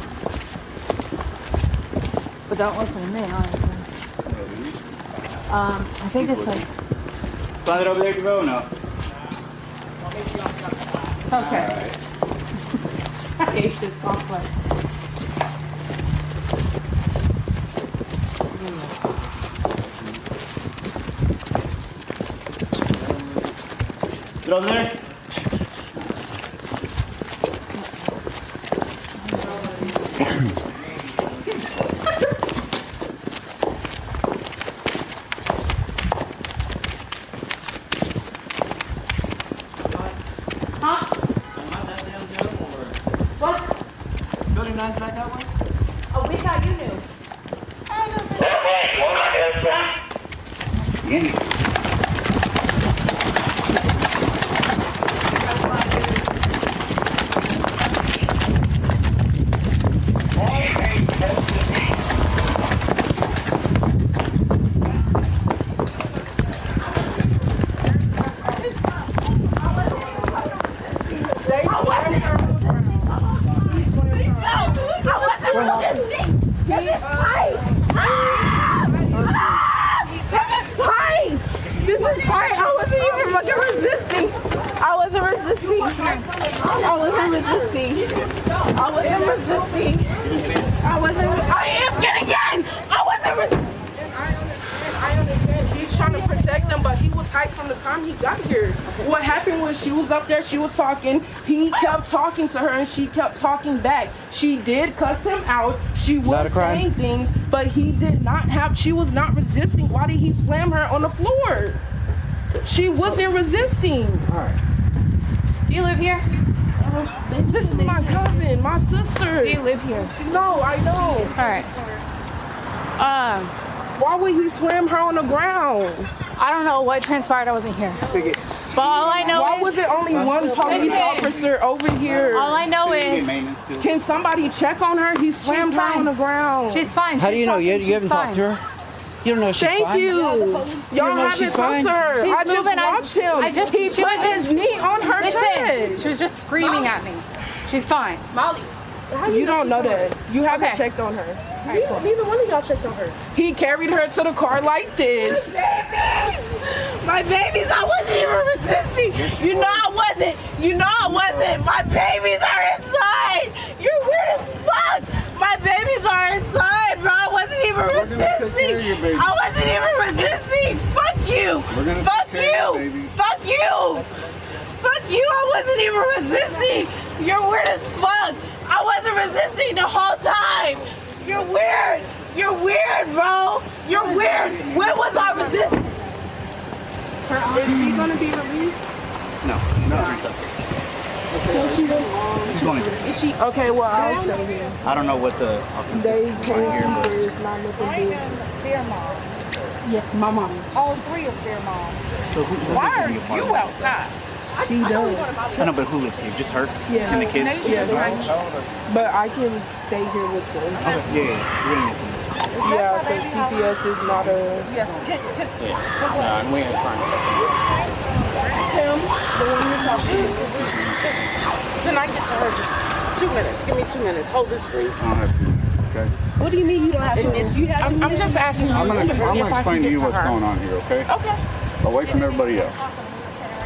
But don't listen to me, honestly. I think it's like... Find it over there, Jerome, or no? Okay. I hate this complex. Is it over there? Back that way? Oh, we thought you knew. She was talking, he kept talking to her and she kept talking back. She did cuss him out. She was saying things, but he did not have, she was not resisting. Why did he slam her on the floor? She wasn't resisting. All right. Do you live here? This is my cousin, my sister. Do you live here? No, I don't. All right. Why would he slam her on the ground? I don't know what transpired. I wasn't here. But all I know Why was it only one police officer over here? All I know is... Can somebody check on her? He slammed her on the ground. She's fine. How do you know? You haven't talked to her? You don't know if she's fine? Thank you. Y'all haven't talked to her. I just watched him. He put his knee on her chest. She was just screaming at me. She's fine. Molly. You don't know that. You haven't checked on her. Neither one of y'all checked on her. He carried her to the car like this. My babies, I wasn't even resisting. You know I wasn't. My babies are inside. You're weird as fuck. My babies are inside, bro. I wasn't even resisting. Fuck you. Fuck you. I wasn't even resisting. You're weird as fuck. I wasn't resisting the whole time. You're weird, bro. You're weird. When was I resisting? Is she gonna be released? No. Okay. She's going to. Is she? Okay, well, I'll stay here. I don't know what the. They came here, but it's not looking good. Their mom. Yes, my mom. All three of their moms. So who Why lives are in the apartment? you outside? She does. I know, but who lives here? Just her? Yeah. And the kids? Yeah, but I can stay here with them. Okay. Yeah. You're gonna need to. Yeah, because CPS is not a... Yes. We ain't trying to. Him, the one you're talking to. Can I get to her just 2 minutes? Give me 2 minutes. Hold this, please. I don't have 2 minutes, okay? What do you mean you don't have 2 minutes? You have 2 minutes? I'm just asking you. I'm gonna explain to you what's going on here, okay? Okay. Away from everybody else.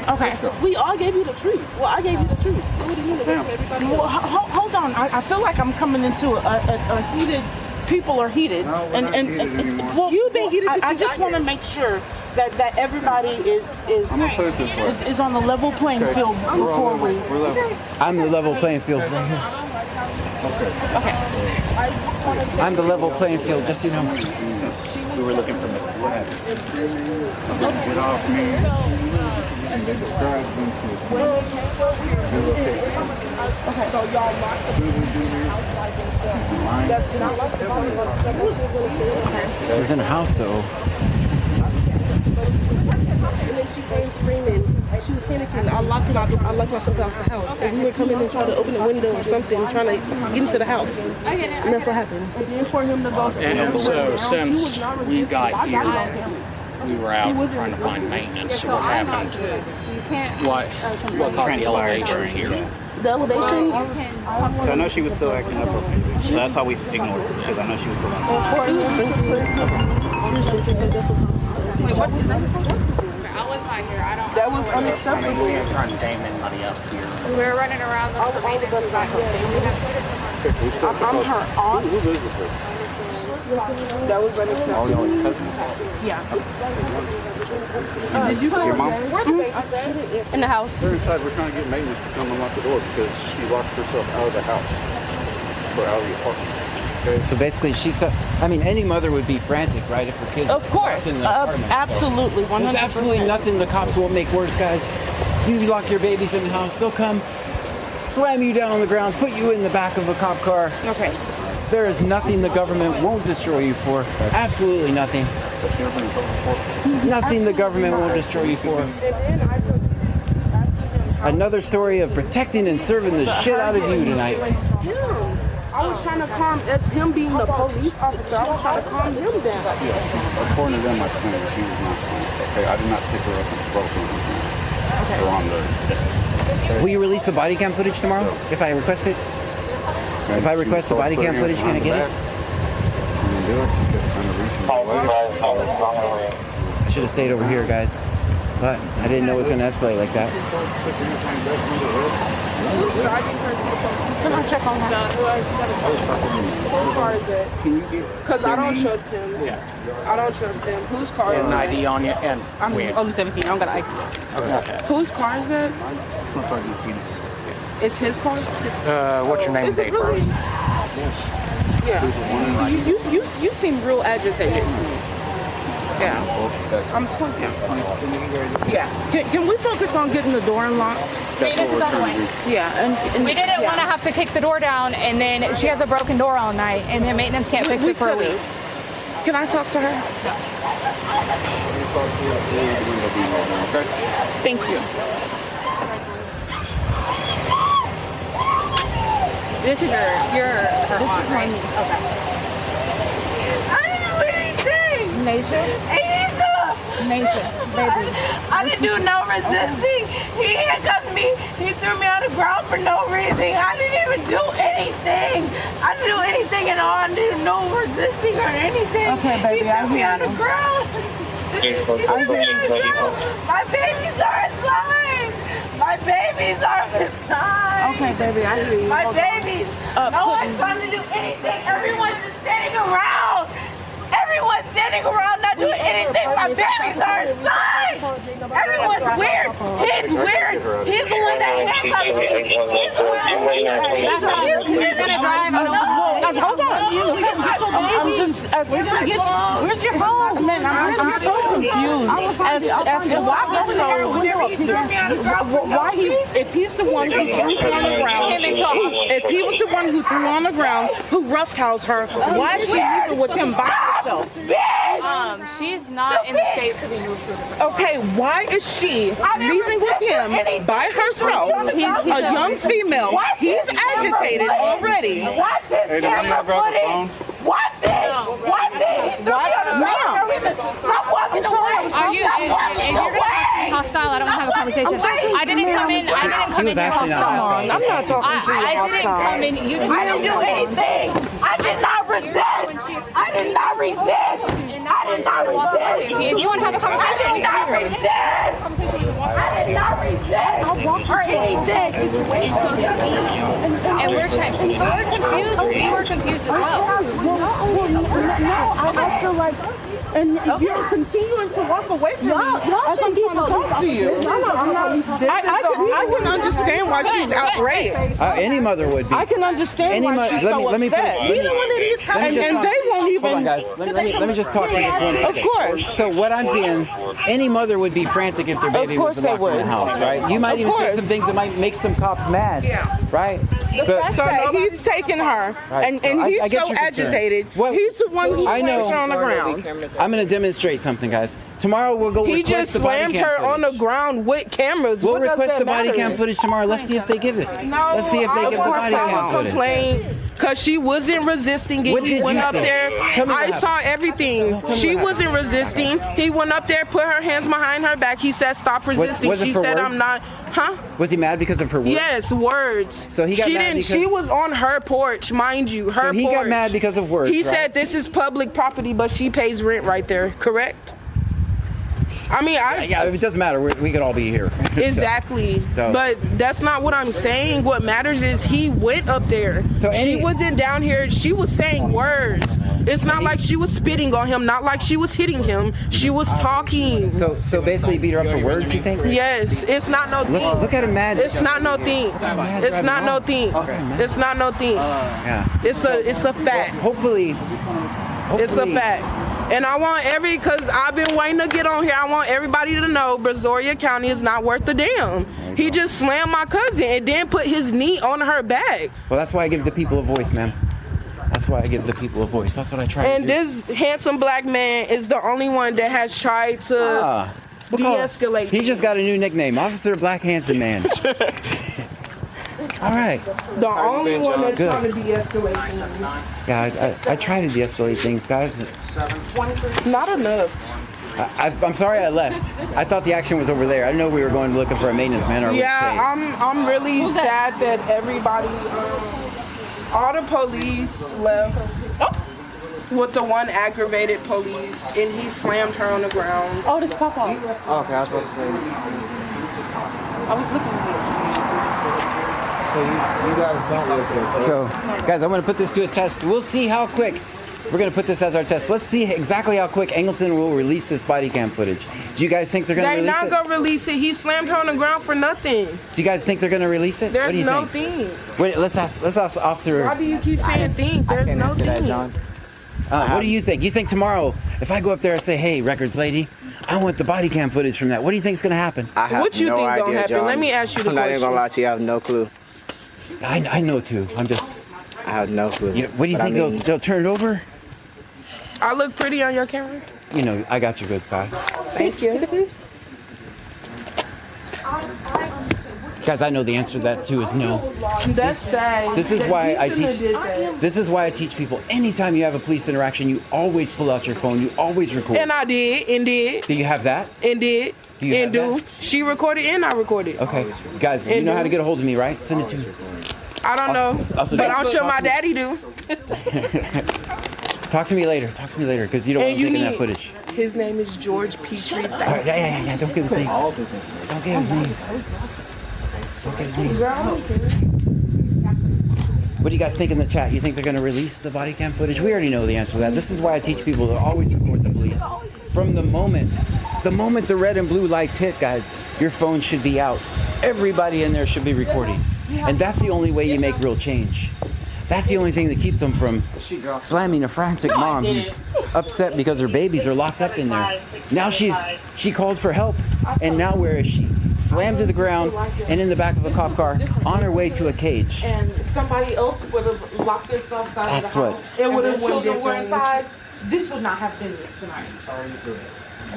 Okay. We all gave you the truth. Well, I gave you the truth. So what do you mean to everybody else? Well, hold on. I feel like I'm coming into a heated. People are heated, No, we're not heated anymore. Well, You've been heated since I you just got want to here. make sure that everybody is I'm gonna put it this way. is on the level playing field before we. We're level. I'm the level playing field right here. Okay. I'm the level playing field, just so you know. We were looking for me. What happened? Get off me. And they described them to Okay. So y'all locked the house by themselves. That's not like the one that she was going to say. She was in a house, though. And then she came screaming, and she she was panicking. I locked myself out the house. And we were coming and trying to open a window or something, trying to get into the house. And that's what happened. And for him to go. And so since we got here, we were out trying to find maintenance. So what happened? What caused the elevation here? The elevation? So I know she was still acting up. So that's why we ignored her, because I know she was still on. Wait, what? I was not here. I don't. That was unacceptable. I mean, we weren't trying to tame anybody else here. We were running around the maintenance side. I'm her aunt. Who lives with her? That was unacceptable. All y'all cousins? Yeah. Did you your mom? In the house. They're inside. We're trying to get maintenance to come unlock the door because she locked herself out of the house or out of the apartment. Okay. So basically, I mean, any mother would be frantic, right, if her kids. Of course, in the apartment, absolutely, 100%. There's absolutely nothing the cops won't make worse, guys. You lock your babies in the house, they'll come, slam you down on the ground, put you in the back of a cop car. Okay. There is nothing the government won't destroy you for. Absolutely nothing. Nothing the government won't destroy you for. Another story of protecting and serving the shit out of you tonight. I was trying to calm, it's him being the police officer, I was trying to calm him down. Yes, according to them, my son, she was not son. Okay, I did not pick her up and broke her. Okay. They're on there. Will you release the body cam footage tomorrow if I request it? If I request the body cam footage, can I get it? I should have stayed over here, guys. But I didn't know it was going to escalate like that. Can I check on that? Whose car is it? Because I don't trust him. Yeah. I don't trust him. Whose car is it? An ID on you and I'm only 17. I don't got an ID. Okay. Whose car is it? It's his car? What's your name and date, bro? Yeah. You seem real agitated to me. Yeah. I'm 20. Yeah. Can we focus on getting the door unlocked? Maintenance is on the way. Yeah. And we didn't want to have to kick the door down, and then she has a broken door all night, and then maintenance can't fix it for a week. Can I talk to her? Thank you. This is your aunt, right? Okay. I didn't do anything. Nasia? Nasia, baby. I didn't do no resisting. He handcuffed me. He threw me on the ground for no reason. I didn't even do anything. I didn't do anything at all. I did no resisting or anything. Okay, baby, he threw me on the ground. My babies are inside. My babies are inside. Okay, baby, I hear you. My babies. No one's trying to do anything. Everyone's just standing around. Everyone's standing around not doing anything. My babies are inside. Everyone's weird. He's weird. He's the one that handcuffed me. He's the one He's gonna drive. Hold on. I'm just. Where's your phone? Man, I'm so confused as to why he's so. Why he? If he's the one who threw her on the ground, if he was the one who threw her on the ground, who roughhoused her, why is she leaving with him by herself? She's not in the state to be moved to. Okay, why is she leaving with him by herself? A young female. He's agitated already. Watch his camera footage. Watch it. Watch it. Stop walking away. Are you? If you're gonna be hostile, I don't want to have a conversation. I didn't come in. I didn't come in here hostile. I'm not talking to you. I didn't come in. You didn't. I didn't do anything. I did not resist. I did not resist. I did not resist. If you want to have a conversation, I did not resist. I did not resist or anything. And we're confused. We were confused as well. I feel like, and you're continuing to walk away from me as I'm trying to talk to you. I can understand why she's outraged. Any mother would be. I can understand why she's so upset. Even when it is happening, and they won't even. Hold on, guys. Let me just talk for just 1 second. Of course. So what I'm seeing, any mother would be frantic if their baby was locked in the house, right? You might even say some things that might make some cops mad, right? The fact that he's taking her, Right. and I he's get so your concern. agitated. He's the one who I know. slammed her on the ground. I'm going to demonstrate something, guys. Tomorrow we'll go He request just the body slammed cam her footage. on the ground with cameras. We'll What does request that the body matter? cam footage tomorrow. Let's see if they give it. No, Let's see if they give the body cam footage. complaint because she wasn't resisting it. What He did went you up say? there. Tell me what I happened. saw everything. me She what wasn't resisting. He went up there, put her hands behind her back. He said, "Stop resisting." was it She for said, words? "I'm not." Huh? Was he mad because of her words? Yes, words. So he got she mad didn't. because- She was on her porch, mind you. Her So he porch. got mad because of words, He right? said, "This is public property, but she pays rent right there." Correct. I mean, Yeah, it doesn't matter. We could all be here. Exactly. So- But that's not what I'm saying. What matters is he went up there. So she wasn't down here. She was saying words. It's not like she was spitting on him, not like she was hitting him. She was talking. So basically beat her up for words, you think? Yes, it's not no thing. Look at him mad. It's not no thing. It's not no thing. It's not no thing. Yeah. It's a fact. Hopefully. It's a fact. And I want because I've been waiting to get on here, I want everybody to know Brazoria County is not worth a damn. He just slammed my cousin and then put his knee on her back. Well, that's why I give the people a voice, man. That's why I give the people a voice. That's what I try And to do. this handsome black man is the only one that has tried to de-escalate. He just got a new nickname, Officer Black Handsome Man. All right. The only one that's Good. trying to de-escalate things. Guys, I try to de-escalate things, guys. Not enough. I'm sorry I left. I thought the action was over there. I didn't know we were going looking for a maintenance man or Yeah, I'm really sad that everybody, all the police left with the one aggravated police, and he slammed her on the ground. Oh, this Papa. Okay, I was about to say. I was looking at So you guys don't live there. So, guys, I'm going to put this to a test. We'll see how quick. We're going to put this as our test. Let's see exactly how quick Angleton will release this body cam footage. Do you guys think they're going to They're release not it? going to release it. He slammed her on the ground for nothing. Do you guys think they're going to release it? There's What do you no think? thing. Wait, let's ask Officer. Why do you keep saying thing? There's no thing. What do you think? You think tomorrow, if I go up there and say, "Hey, records lady, I want the body cam footage from that," what do you think is going to happen? I have What you no think idea, gonna happen? John. Let me ask you the I'm not even question. gonna lie to you. I have no clue. I know too. I have no clue. What do you But I think mean, they'll turn it over? I look pretty on your camera. You know, I got your good side. Thank you. Guys, I know the answer to that too is no. That's sad. This is why I He shouldn't have teach. did that. This is why I teach people. Anytime you have a police interaction, you always pull out your phone. You always record. And I did, and did, Do you have that? and did, Do you and have do. She recorded and I recorded. Okay, guys, you And know how do. to get a hold of me, right? Send it to me. I don't know, also- but I'm sure my daddy do. Talk to me later. Talk to me later, because you don't want And to you take that need. footage. His name is George Petrie. All right, yeah. Don't give his name. Don't give his name. Don't give his name. What do you guys think in the chat? You think they're going to release the body cam footage? We already know the answer to that. This is why I teach people to always record the police. From the moment the red and blue lights hit, guys, your phone should be out. Everybody in there should be recording. And that's the only way you make real change. That's the only thing that keeps them from slamming a frantic mom who's upset because her babies are locked up in there. Now she called for help, and now where is she? Slammed to the ground and in the back of a cop car on her way to a cage. And somebody else would have locked themselves out That's of the what- house. It would have And the children were different. inside. This would not have been this tonight.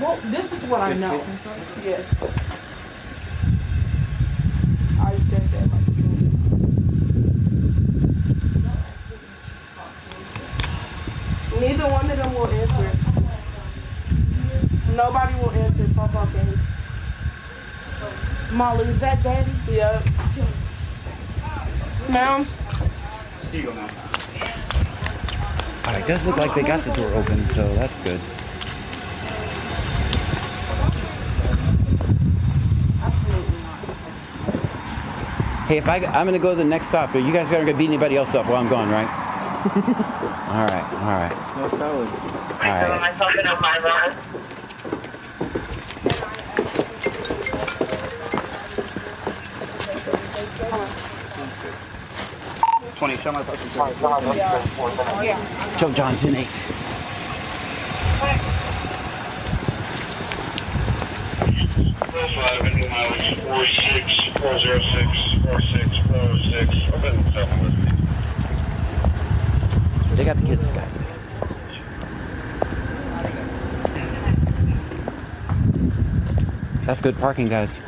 Well, this is what I know. Yes. I said that like neither one of them will answer. Nobody will answer. Papa can. Molly, is that daddy? Yep. Ma'am. Here you go, ma'am. All right, it does look like they got the door open, so that's good. Hey, I'm gonna go to the next stop, but you guys aren't gonna beat anybody else up while I'm gone, right? All right. No telling. All right. Show my license. Joe Johnson, 8. 5, any mileage 46, 406, 46, 406. Open 7 with me. They got the kids, guys. That's good parking, guys.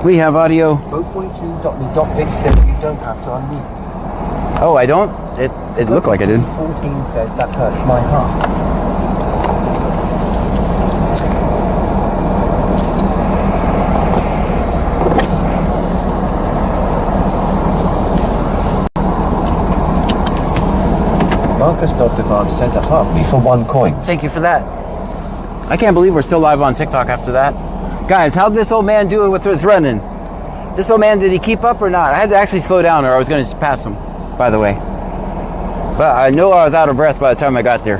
We have audio. 0.2.me.big says you don't have to unmute. Oh, I don't? It looked like I did. 14 says that hurts my heart. Marcus.Devon sent a heartbeat for 1 coin. Thank you for that. I can't believe we're still live on TikTok after that. Guys, how'd this old man do with his running? This old man, did he keep up or not? I had to actually slow down or I was going to pass him, by the way. But I know I was out of breath by the time I got there.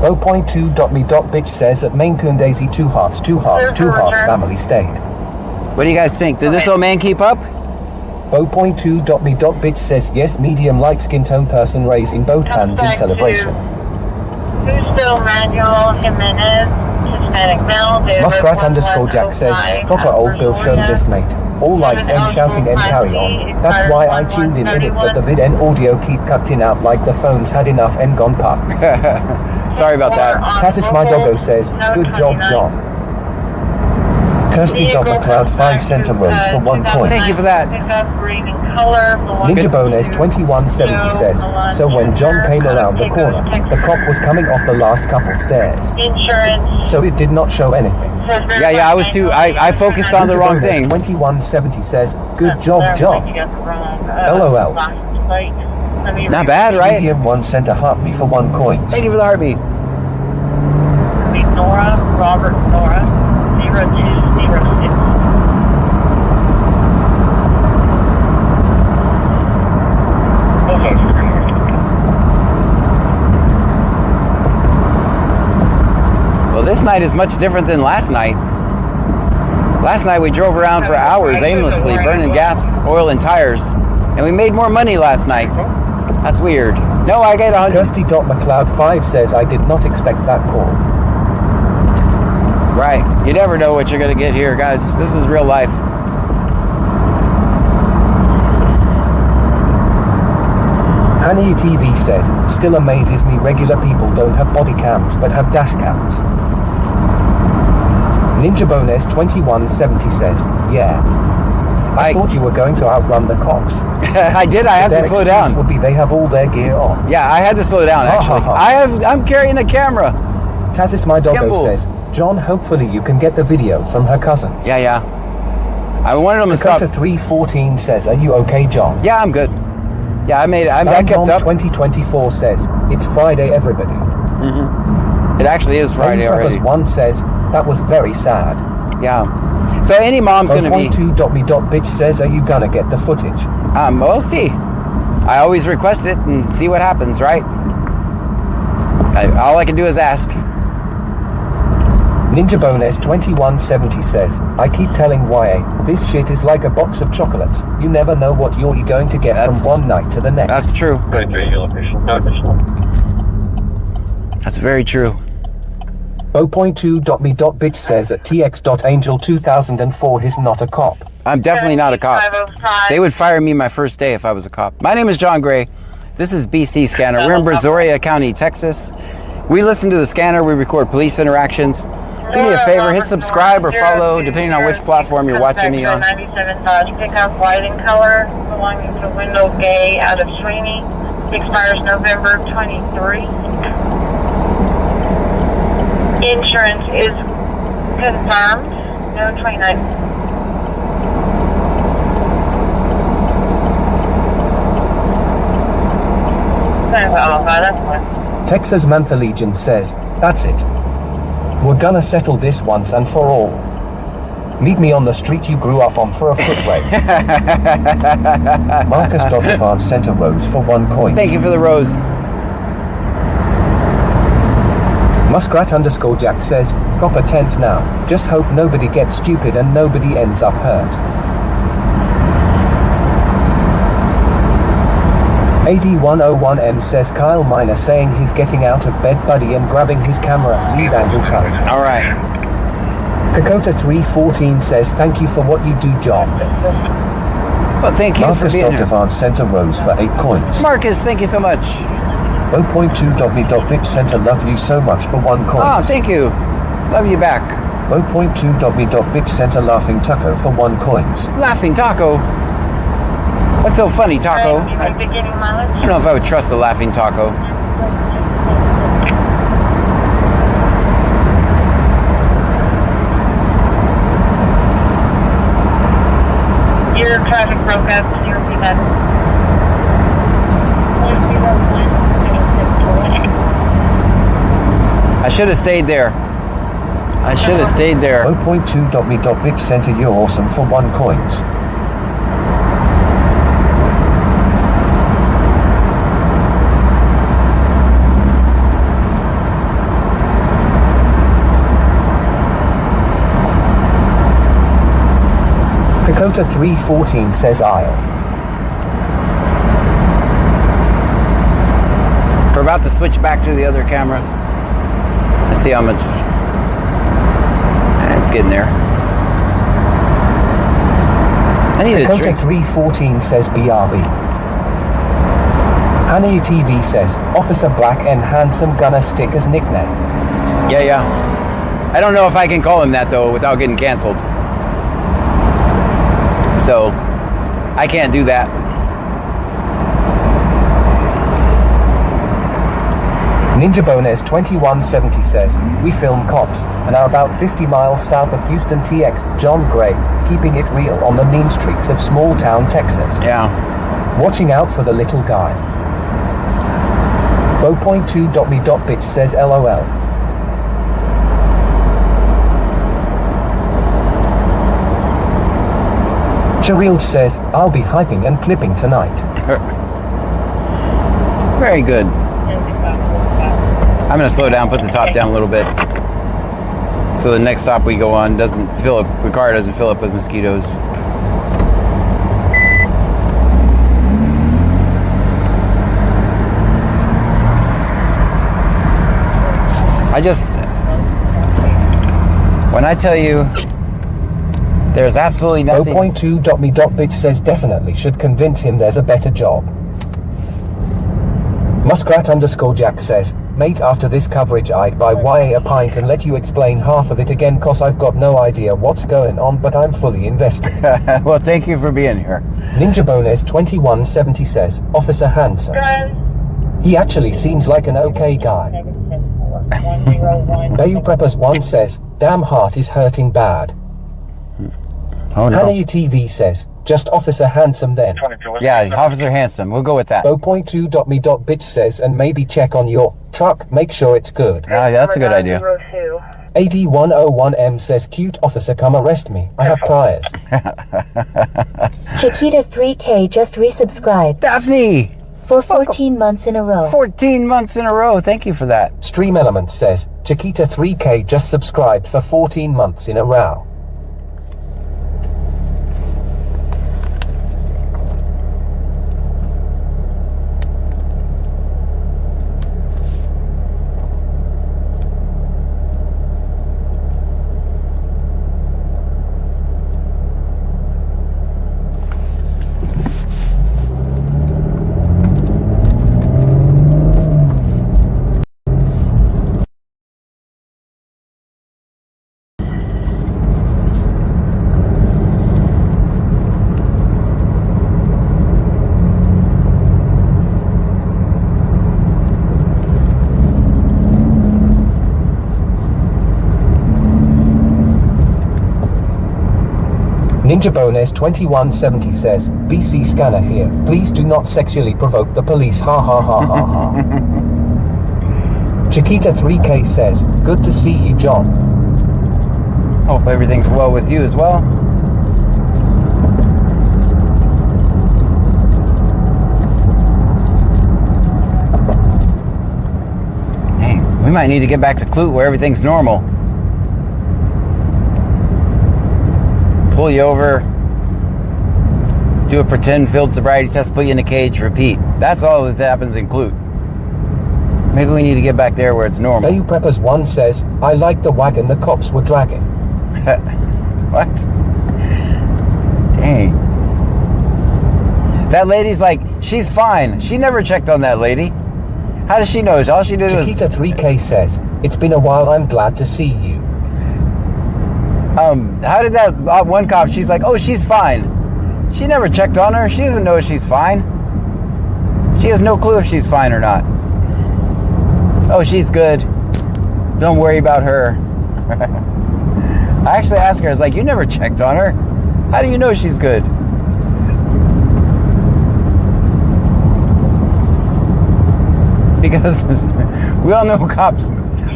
0.2.me.bitch says at Maine Coon Daisy 2 hearts family stayed. What do you guys think? Did this old man keep up? 0.2.me.bitch says yes, medium light skin tone person raising both hands in celebration. Still Manuel Jimenez, Hispanic male, Muskrat_Jack says, proper old Bill show this mate. All lights and shouting and carry on. That's why I tuned in it, but the vid and audio keep cutting out like the phone's had enough and gone pop. Sorry about that. Tazis my doggo says, good job, John. Kirsty.McLeod 5 cent a rose for 1 coin. Thank you for that. Ninja Bones 2170 says, so when John came around the corner, the cop was coming off the last couple stairs. So it did not show anything. Yeah, I was too, I focused on the wrong thing. 2170 says, good job, John. LOL. Not bad, right? Medium 1 cent a heartbeat for 1 coin. Thank you for the heartbeat. Nora, Robert Nora, 0206. Well, this night is much different than last night. Last night we drove around for hours aimlessly, burning gas, oil, and tires. And we made more money last night. That's weird. No, I get 100. Kirsty.McLeod 5 says, I did not expect that call. Right. You never know what you're going to get here, guys. This is real life. Honey TV says, still amazes me regular people don't have body cams but have dash cams. Ninja Bones 2170 says, yeah. I thought you were going to outrun the cops. I did. I had to slow down. Would be they have all their gear on. Yeah, I had to slow down actually. I'm carrying a camera. Tazis my doggo says, John, hopefully you can get the video from her cousins. Yeah. I wanted them to stop. Dakota 314 says, are you okay, John? Yeah, I'm good. Yeah, I kept up. 2024 says, it's Friday, everybody. It actually is Friday already. 1 says, that was very sad. Yeah. So any mom's going to be... 0.2.me.bitch says, are you going to get the footage? We'll see. I always request it and see what happens, right? All I can do is ask. Ninja Bones 2170 says, I keep telling YA, this shit is like a box of chocolates. You never know what you're going to get from one night to the next. That's true. That's very true. 0.2.me.bitch says at tx.angel2004 he's not a cop. I'm definitely not a cop. They would fire me my first day if I was a cop. My name is John Gray. This is BC Scanner. We're in Brazoria County, Texas. We listen to the scanner. We record police interactions. Do me a favor, hit subscribe or follow, depending on which platform you're watching me on. 97 Dodge pickup, white in color, belonging to Wendell Gay out of Sweeney. Expires November 23. Insurance is confirmed. No 29. Texas Mantha Legion says, that's it. We're gonna settle this once and for all. Meet me on the street you grew up on for a foot race. Marcus Donovan sent a rose for 1 coin. Thank you for the rose. Muskrat_Jack says, proper tense now. Just hope nobody gets stupid and nobody ends up hurt. AD101M says Kyle Miner saying he's getting out of bed buddy and grabbing his camera. Leave angle time. Alright. Kakota 314 says thank you for what you do, John. Well, thank you for being here. Marcus sent a rose for 8 coins. Marcus, thank you so much. 0.2.me.bip sent a love you so much for 1 coin. Oh, thank you. Love you back. 0.2.me.bip sent a laughing taco for 1 coins. Laughing taco? What's so funny, taco? I don't know if I would trust a laughing taco. Your traffic broke up. Can you repeat that? I should have stayed there. I should have stayed there. 0.2.me.bip sent a you're awesome for 1 coins. Dakota 314 says I'll. We're about to switch back to the other camera. Let's see how much. It's getting there. I need Dakota a drink. 314 says BRB. Hannah TV says Officer Black and Handsome Gunner stick as nickname. Yeah. I don't know if I can call him that though without getting canceled. So, I can't do that. Ninja Bones 2170 says, we film cops and are about 50 miles south of Houston TX, John Gray, keeping it real on the mean streets of small town Texas. Yeah. Watching out for the little guy. Bo.2.me.bitch says LOL. Cheryl says, I'll be hyping and clipping tonight. Very good. I'm going to slow down, put the top down a little bit. So the next stop we go on doesn't fill up, the car doesn't fill up with mosquitoes. When I tell you, there's absolutely nothing. 0.2.me.bitch says definitely should convince him there's a better job. Muskrat_Jack says, mate, after this coverage I'd buy YA a pint and let you explain half of it again cause I've got no idea what's going on but I'm fully invested. Well, thank you for being here. Ninja Bones 2170 says, Officer Handsome. He actually seems like an okay guy. Bayou Preppers 1 says, damn heart is hurting bad. Oh no. Hannah TV says, just Officer Handsome then. Yeah, Officer Handsome. We'll go with that. Bo.2.me.bitch says, and maybe check on your truck, make sure it's good. Yeah, that's a good idea. AD101M says, cute officer, come arrest me. I have priors. Chiquita 3K just resubscribed. Daphne! For 14 months in a row. 14 months in a row. Thank you for that. Stream Element says, Chiquita 3K just subscribed for 14 months in a row. Ninja Bones 2170 says, BC scanner here. Please do not sexually provoke the police. Ha ha ha ha ha. Chiquita 3K says, good to see you, John. Hope everything's well with you as well. Dang, we might need to get back to Clute where everything's normal. Pull you over, do a pretend field sobriety test, put you in a cage, repeat. That's all that happens in Clute. Maybe we need to get back there where it's normal. AU Preppers 1 says, I like the wagon the cops were dragging. What? Dang. That lady's like, she's fine. She never checked on that lady. How does she know? All she did was... Chiquita 3K says, it's been a while, I'm glad to see you. How did that one cop, she's like, oh, she's fine. She never checked on her. She doesn't know if she's fine. She has no clue if she's fine or not. Oh, she's good. Don't worry about her. I actually asked her, I was like, you never checked on her. How do you know she's good? Because we all know cops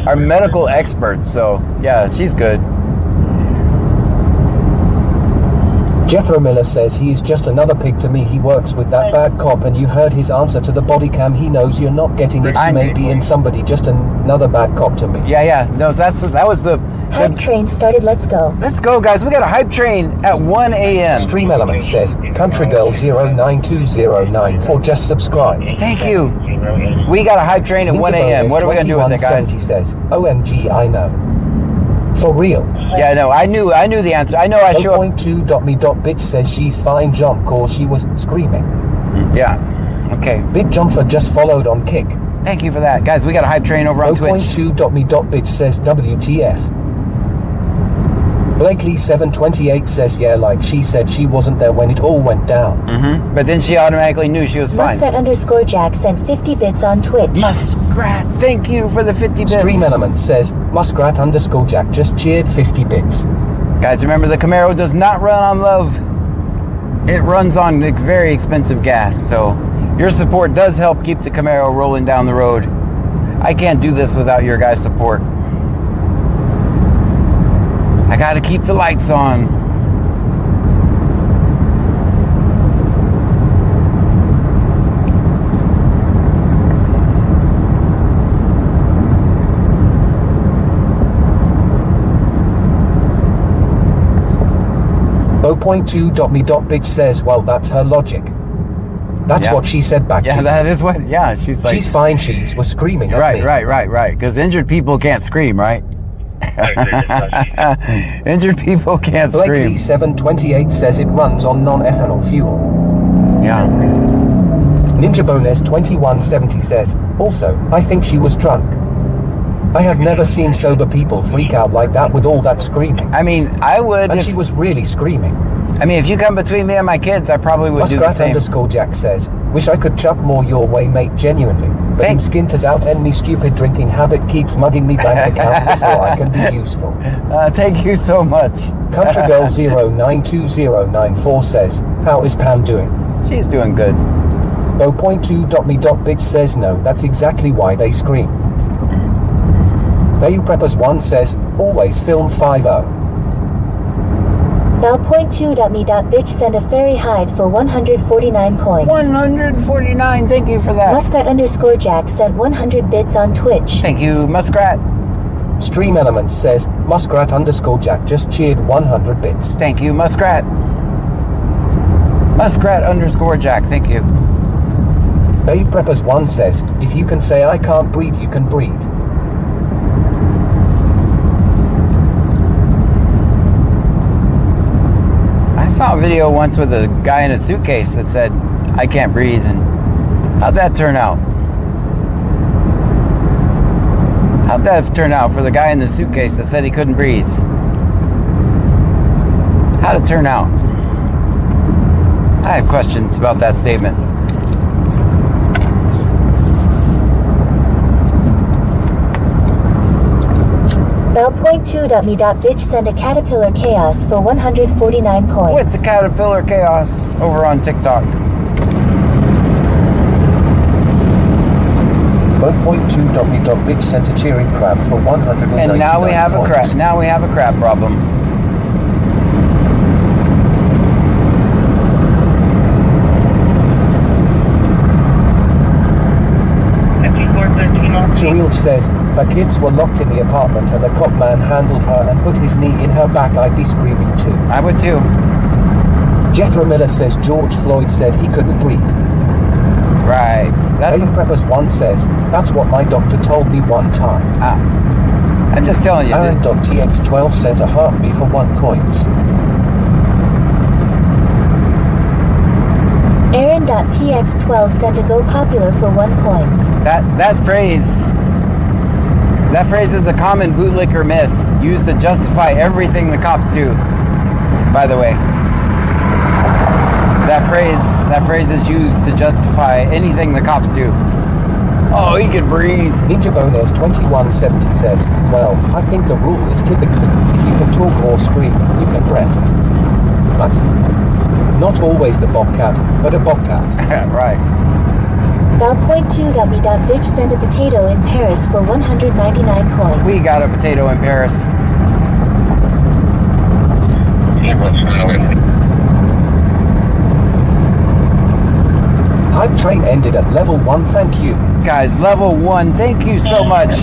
are medical experts, so yeah, she's good. Jethro Miller says he is just another pig to me. He works with that bad cop, and you heard his answer to the body cam. He knows you're not getting it. He may be in somebody, just another bad cop to me. Yeah. No, that was the hype train started. Let's go. Let's go, guys. We got a hype train at 1 a.m. Stream Element says Country Girl 092094 just subscribed. Thank you. We got a hype train at 1 a.m. What are we gonna do with it, guys? He says, OMG, I know. For real. Yeah, no, I knew the answer. I know I sure. 0.2.me.bitch says she's fine, Jump, cause she was screaming. Yeah. Okay. Big Jumper just followed on Kick. Thank you for that. Guys, we got a hype train over on Twitch. 0.2.me.bitch says WTF. Blakely728 says, yeah, like she said she wasn't there when it all went down. Mm-hmm. But then she automatically knew she was fine. Muskrat_Jack sent 50 bits on Twitch. Muskrat, thank you for the 50 bits. Stream Element says, Muskrat_Jack just cheered 50 bits. Guys, remember the Camaro does not run on love. It runs on very expensive gas, so your support does help keep the Camaro rolling down the road. I can't do this without your guys' support. I gotta keep the lights on. Bo.2.me.bitch says, well, that's her logic. That's what she said back to Yeah, you. that is what, yeah, she's like... She's fine, she was screaming at me. Right. Because injured people can't scream, right? Injured people can't scream. Blakely728 says it runs on non-ethanol fuel. Yeah. Ninja Bones 2170 says, also, I think she was drunk. I have never seen sober people freak out like that with all that screaming. I mean, I would. And she was really screaming. I mean, if you come between me and my kids, I probably would do the same. Muskrat_Jack says, wish I could chuck more your way, mate, genuinely. But in Skinter's out and me stupid drinking habit keeps mugging me bank account before I can be useful. Thank you so much. Country Girl 092094 says, how is Pam doing? She's doing good. Bo.2.me.bitch says no, that's exactly why they scream. Bayou Preppers 1 says, always film 5-0. Now.2.me.bitch sent a fairy hide for 149 coins. 149, thank you for that. Muskrat_Jack sent 100 bits on Twitch. Thank you, Muskrat. Stream Elements says, Muskrat_Jack just cheered 100 bits. Thank you, Muskrat. Muskrat_Jack, thank you. Bayou Preppers 1 says, if you can say I can't breathe, you can breathe. I saw a video once with a guy in a suitcase that said, I can't breathe, and how'd that turn out? How'd that turn out for the guy in the suitcase that said he couldn't breathe? How'd it turn out? I have questions about that statement. Bell.2.me.bitch sent a Caterpillar Chaos for 149 coins. What's the Caterpillar Chaos over on TikTok? Bell.2.me.bitch sent a cheering crab for 199 And now we have a crab. coins. Now we have a crab problem. Jaleel says, her kids were locked in the apartment and the cop man handled her and put his knee in her back. I'd be screaming too. I would too. Jethro Miller says George Floyd said he couldn't breathe. Right. That's Baby Preppers 1 says, that's what my doctor told me one time. I'm just telling you. Aaron.tx12 sent a heartbeat for 1 coins. Aaron.tx12 sent a Go Popular for 1 coins. That phrase is a common bootlicker myth used to justify everything the cops do. By the way, that phrase is used to justify anything the cops do. Oh, he can breathe. Ninja Bonus 2170 says, well, I think the rule is typically if you can talk or scream, you can breath. But not always the bobcat, but a bobcat. Right. Bell.2.me.bitch sent a potato in Paris for 199 coins. We got a potato in Paris. Hype train ended at level 1, thank you. Guys, level 1, thank you so much.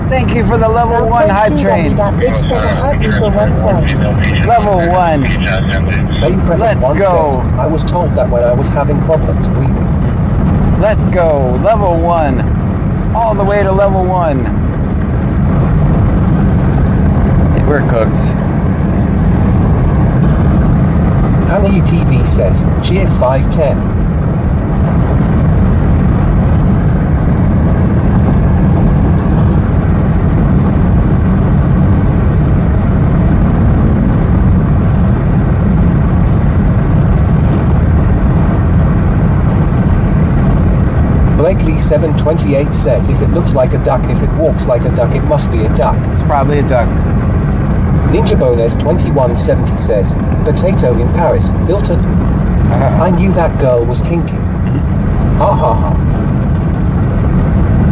Thank you for the level 1 hype train. Bitch sent a heartbeat for 1 point. Level 1. Let's go. Says, I was told that when I was having problems breathing. Let's go. Level 1. All the way to level 1. We're cooked. Hannah TV says, cheer 510. Blakely 728 says, if it looks like a duck, if it walks like a duck, it must be a duck. It's probably a duck. Ninja Bonus 2170 says, potato in Paris, Hilton. I knew that girl was kinky. Ha ha ha.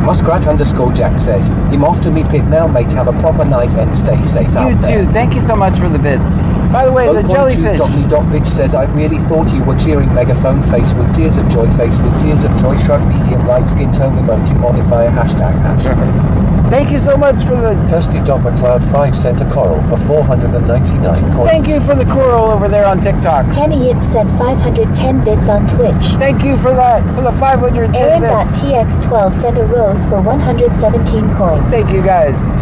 Muskrat_Jack says, I'm off to me pit now, mate, have a proper night and stay safe out there. You too, thank you so much for the bits. By the way, the jellyfish. Bitch says, I really thought you were cheering megaphone face with tears of joy, face with tears of joy, shrug, medium, light skin tone, emoji, modifier, hashtag. Thank you so much for the... Kirsty.McLeod 5 sent a coral for 499 coins. Thank you for the coral over there on TikTok. Kenny It sent 510 bits on Twitch. Thank you for that, for the 510 bits. Aaron.tx12 sent a rose for 117 coins. Thank you guys.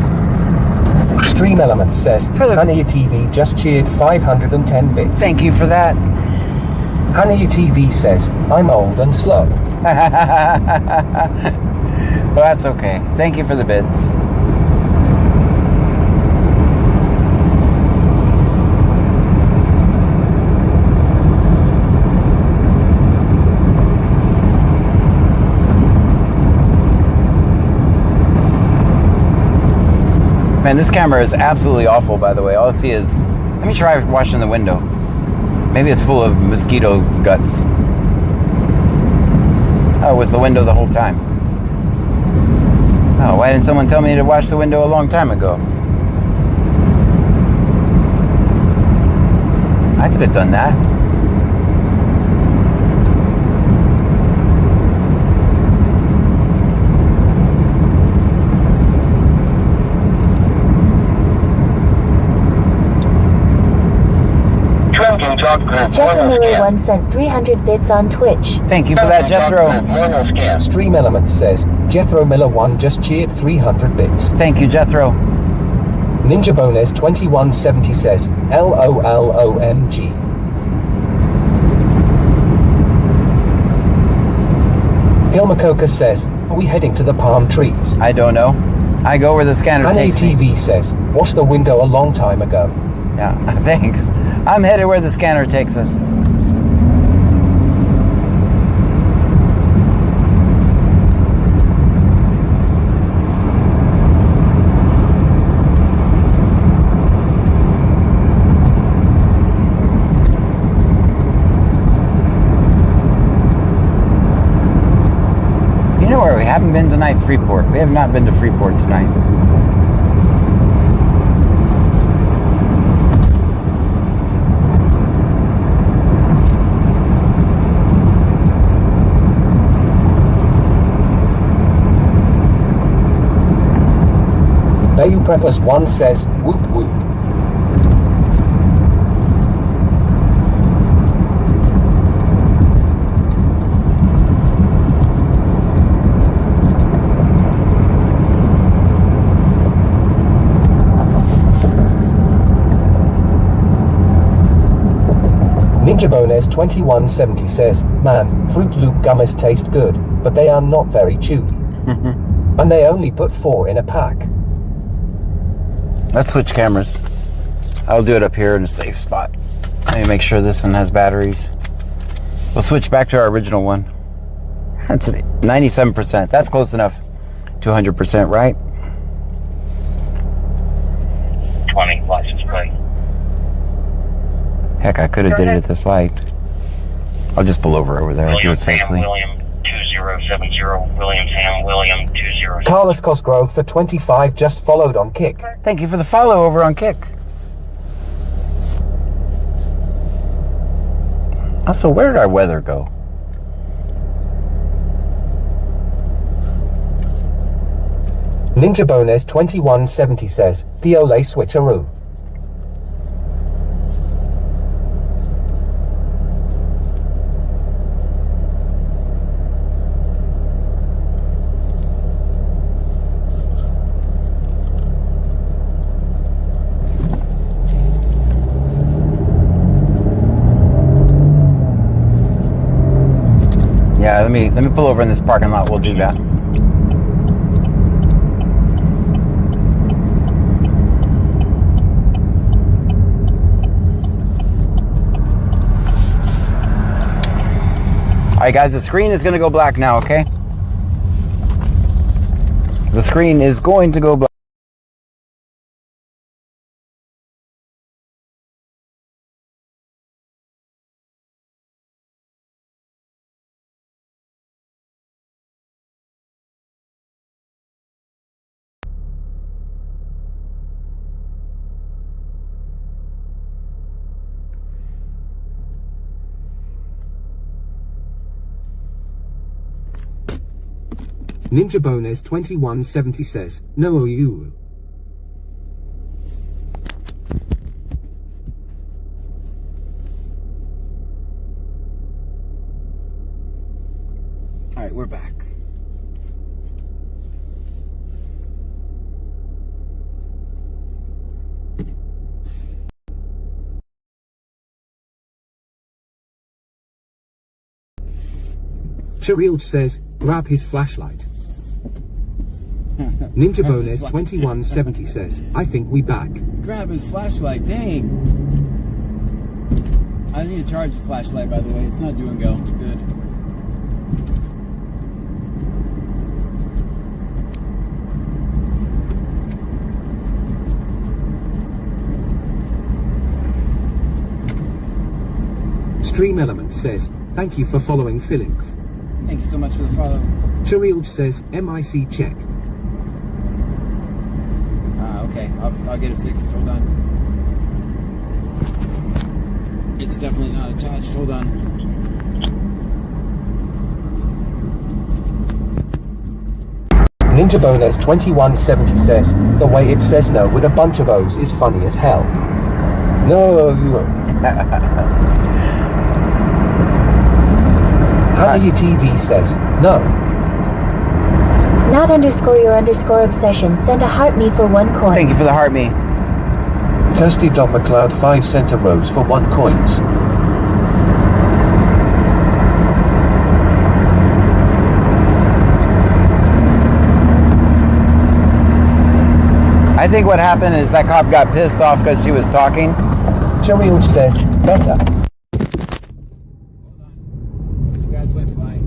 Stream Element says, Hania TV just cheered 510 bits. Thank you for that. Hania TV says, I'm old and slow. Well, that's okay. Thank you for the bits. Man, this camera is absolutely awful, by the way. All I see is... Let me try washing the window. Maybe it's full of mosquito guts. Oh, it was the window the whole time. Oh, why didn't someone tell me to wash the window a long time ago? I could have done that. Jethro Miller 1 sent 300 bits on Twitch. Thank you for that, Jethro. Stream Element says, Jethro Miller 1 just cheered 300 bits. Thank you, Jethro. Ninja Bonus 2170 says, LOLOMG. Hilmacoca says, are we heading to the palm trees? I don't know. I go where the scanner takes me. TV says, washed the window a long time ago. Yeah, thanks. I'm headed where the scanner takes us. know where we haven't been tonight? Freeport. We have not been to Freeport tonight. Bayou Preppers 1 says, whoop whoop. Ninja Bones 2170 says, man, Fruit Loop gummies taste good, but they are not very chewy. And they only put 4 in a pack. Let's switch cameras. I'll do it up here in a safe spot. Let me make sure this one has batteries. We'll switch back to our original one. That's 97%. That's close enough to 100%, right? 20 license plate. Heck, I could have did it at this light. I'll just pull over there. I'll do it safely. William 2070, William Ham, William 20. Carlos Cosgrove for 25 just followed on Kick. Thank you for the follow over on Kick. Also, where did our weather go? Ninja Bones 2170 says, Piole switcheroo. Yeah, let me pull over in this parking lot. We'll do that. All right, guys, the screen is going to go black now, okay? The screen is going to go black. Ninja Bones 2170 says, no you. All right, we're back. Cheryl says, grab his flashlight. Ninja Bones 2170 says, I think we back. Grab his flashlight, dang. I need to charge the flashlight, by the way. It's not doing go. Good. Stream Element says, thank you for following Philip. Thank you so much for the follow. Cheryl says, MIC check. Okay, I'll get it fixed. Hold on. It's definitely not attached. Hold on. Ninja Bones 2170 says, the way it says no with a bunch of O's is funny as hell. No. Hannah TV says, no. Not underscore your underscore obsession. Send a heart me for 1 coin. Thank you for the heart me. Kirsty McLeod 5 cent a rose for 1 coins. I think what happened is that cop got pissed off because she was talking. Cheryl says, better. You guys went flying.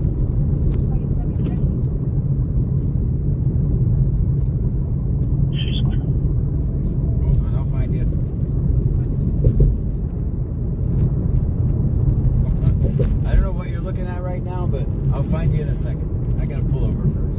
Hold on, I'll find you. I don't know what you're looking at right now, but I'll find you in a second. I gotta pull over first.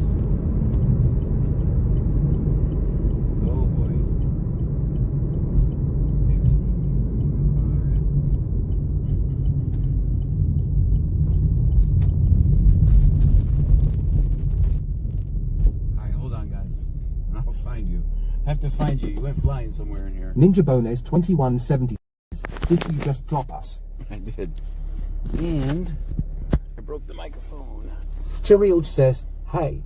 find you. I have to find you. You went flying somewhere in here. Ninja Bones 2170 says, did you just drop us? I did. And I broke the microphone. Chirild says, hey.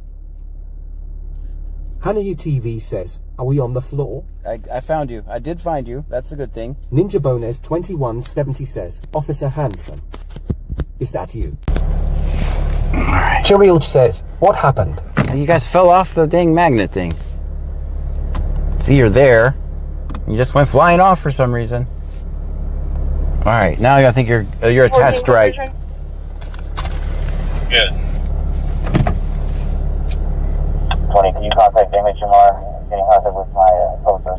Hannah TV says, are we on the floor? I found you. I did find you. That's a good thing. Ninja Bones 2170 says, Officer Hanson. Is that you? Alright. Chirild says, what happened? You guys fell off the dang magnet thing. See, you're there. You just went flying off for some reason. Alright, now I think you're attached right. Good. 20, can you contact Damage Jamar? Getting contact with my poster.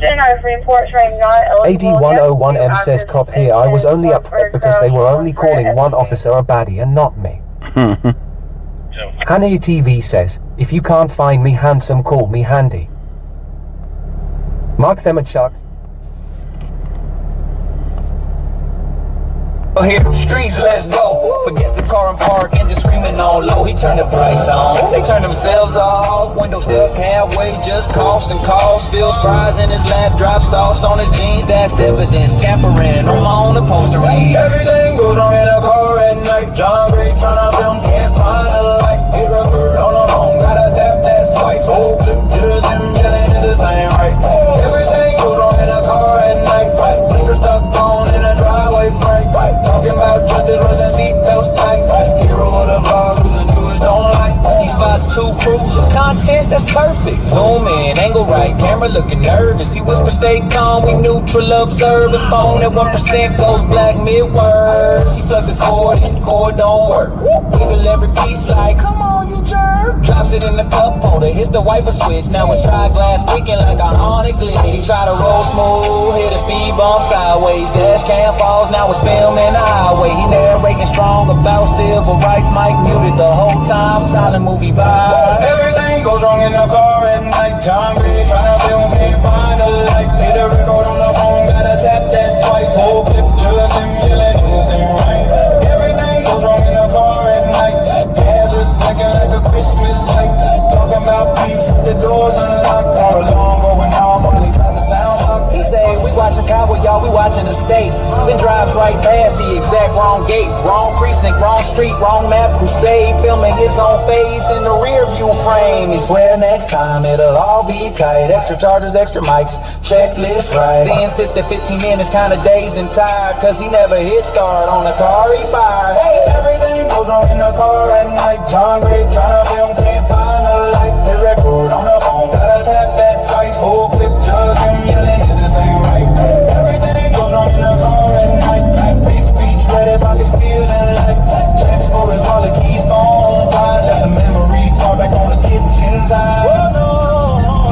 10 report showing not eligible. AD101M says, cop here, I was only upset because they were only calling one officer a baddie and not me. Hannah TV says, if you can't find me handsome, call me handy. Mark them at Chucks. Here, streets, let's go. Forget the car and park and just screaming on low. He turned the brights on. They turned themselves off. Windows stuck halfway, just coughs and calls. Spills fries in his lap, drop sauce on his jeans. That's evidence. Tampering. I'm on the poster. Everything goes wrong in a car at night. John Gray trying to film, can't find a light. Hit a bird on the phone, gotta tap that twice. Whole clip, just him yelling at this thing right. Everything goes wrong in a car at night. Right, blinker stuck on in a driveway brake. Right, talking about justice, wasn't seatbelts tight. Right, hero of the vlog, losing to his don't like. These spots too crucial. Content that's perfect. Zoom in, angle right, camera looking nervous. He whisper, stay calm, we neutral observe. His phone at 1% goes black mid-word. He plugged the cord in, the cord don't work. Wiggle every piece like, come on you jerk. Drops it in the cup holder, hits the wiper switch. Now it's dry glass squeaking like a haunted glitch. He try to roll smooth, hit a speed bump sideways. Dash cam falls, now it's filming the highway. He narrating strong about civil rights. Mic muted the whole time, silent movie vibe. Everything goes wrong in the car at night. John Gray trying to film, can't find a light. Hit a record on the phone, gotta tap that twice. Whole clip, just him yelling, it ain't right. Everything goes wrong in the car at night. Gas is blinking like a Christmas light. Talking about peace, the doors unlocked. All along going off, only tries to sound locked. He say, we watching Cowboy, y'all, we watching the state. Then drives right past the exact wrong gate. Wrong precinct, wrong street, wrong map. Crusade, filming his own face in the rear view frame. He swear next time it'll all be tight. Extra chargers, extra mics, checklist right. He insists that 15 minutes kinda dazed and tired, cause he never hit start on the car he fired. Hey, everything goes wrong in the car at night. John Gray tryna film, can't find a light. The record on the phone, gotta tap that twice. Whole clip, just him yelling, is this thing right? Everything goes wrong in the car at night. Big speech, ready, pockets feeling like checks for his wallet, keys, phone, fire. Got the memory card back on the kitchen side.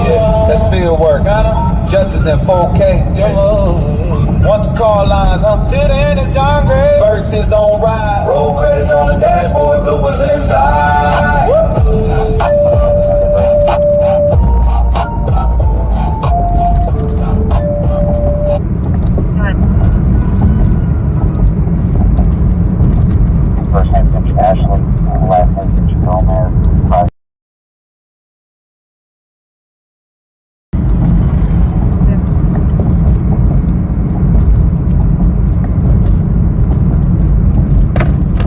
Yeah, that's field work, justice in 4K. Once the car lines, till then it's John Gray versus on ride. Roll credits on the dashboard, bloopers inside. First name Cindy Ashley, last name Cindy Gomez.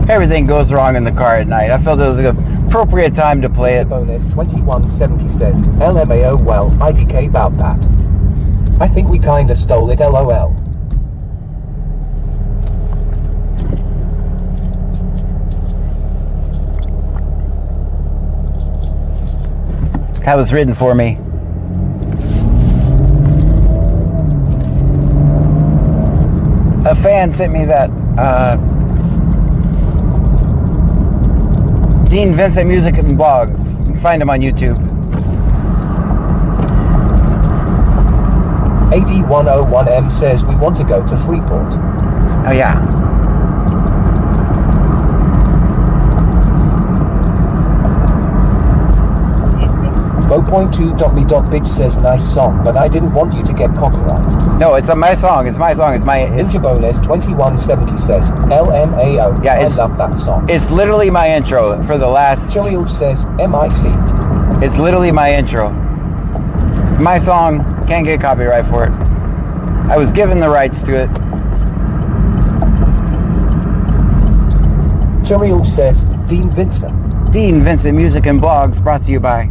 Everything goes wrong in the car at night. I felt it was an appropriate time to play it. Bonus 2170 says, LMAO, well, IDK about that. I think we kinda stole it, LOL. That was written for me. A fan sent me that. Dean Vincent Music and Blogs. You can find him on YouTube. AD101M says we want to go to Freeport. Oh yeah. Bo.2.me.bitch says nice song, but I didn't want you to get copyright. No, it's my song. It's my song. It's my. Ninjabones 2170 says LMAO. Yeah, I love that song. It's literally my intro for the last. Chirild says MIC. It's literally my intro. It's my song. Can't get copyright for it. I was given the rights to it. Cheryl says, Dean Vincent. Dean Vincent Music and Blogs, brought to you by...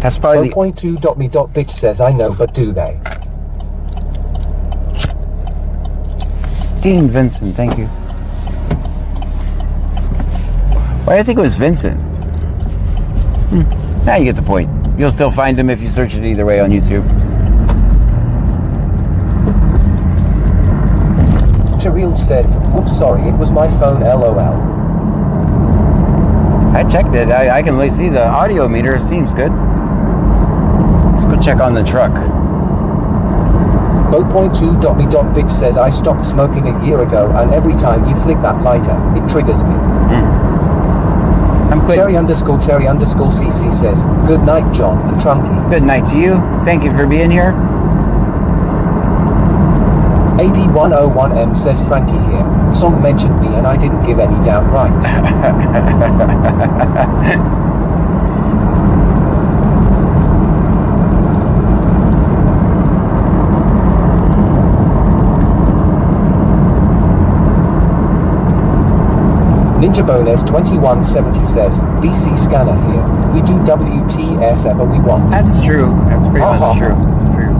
That's probably 0.2.me.bitch says, I know, but do they? Dean Vincent, thank you. Why do I think it was Vincent? Now you get the point. You'll still find him if you search it either way on YouTube. Cheryl says, oops, sorry, it was my phone, LOL. I checked it. I can see the audio meter. It seems good. Let's go check on the truck. 0.2.me.bitch says, I stopped smoking a year ago, and every time you flick that lighter, it triggers me. I'm quitting. Cherry_CC says, good night, John and Trunky. Good night to you. Thank you for being here. 8101M says, Frankie here. Song mentioned me and I didn't give any damn rights. Ninja Bones 2170 says, BC Scanner here. We do WTF ever we want. That's true. That's pretty much true. It's true.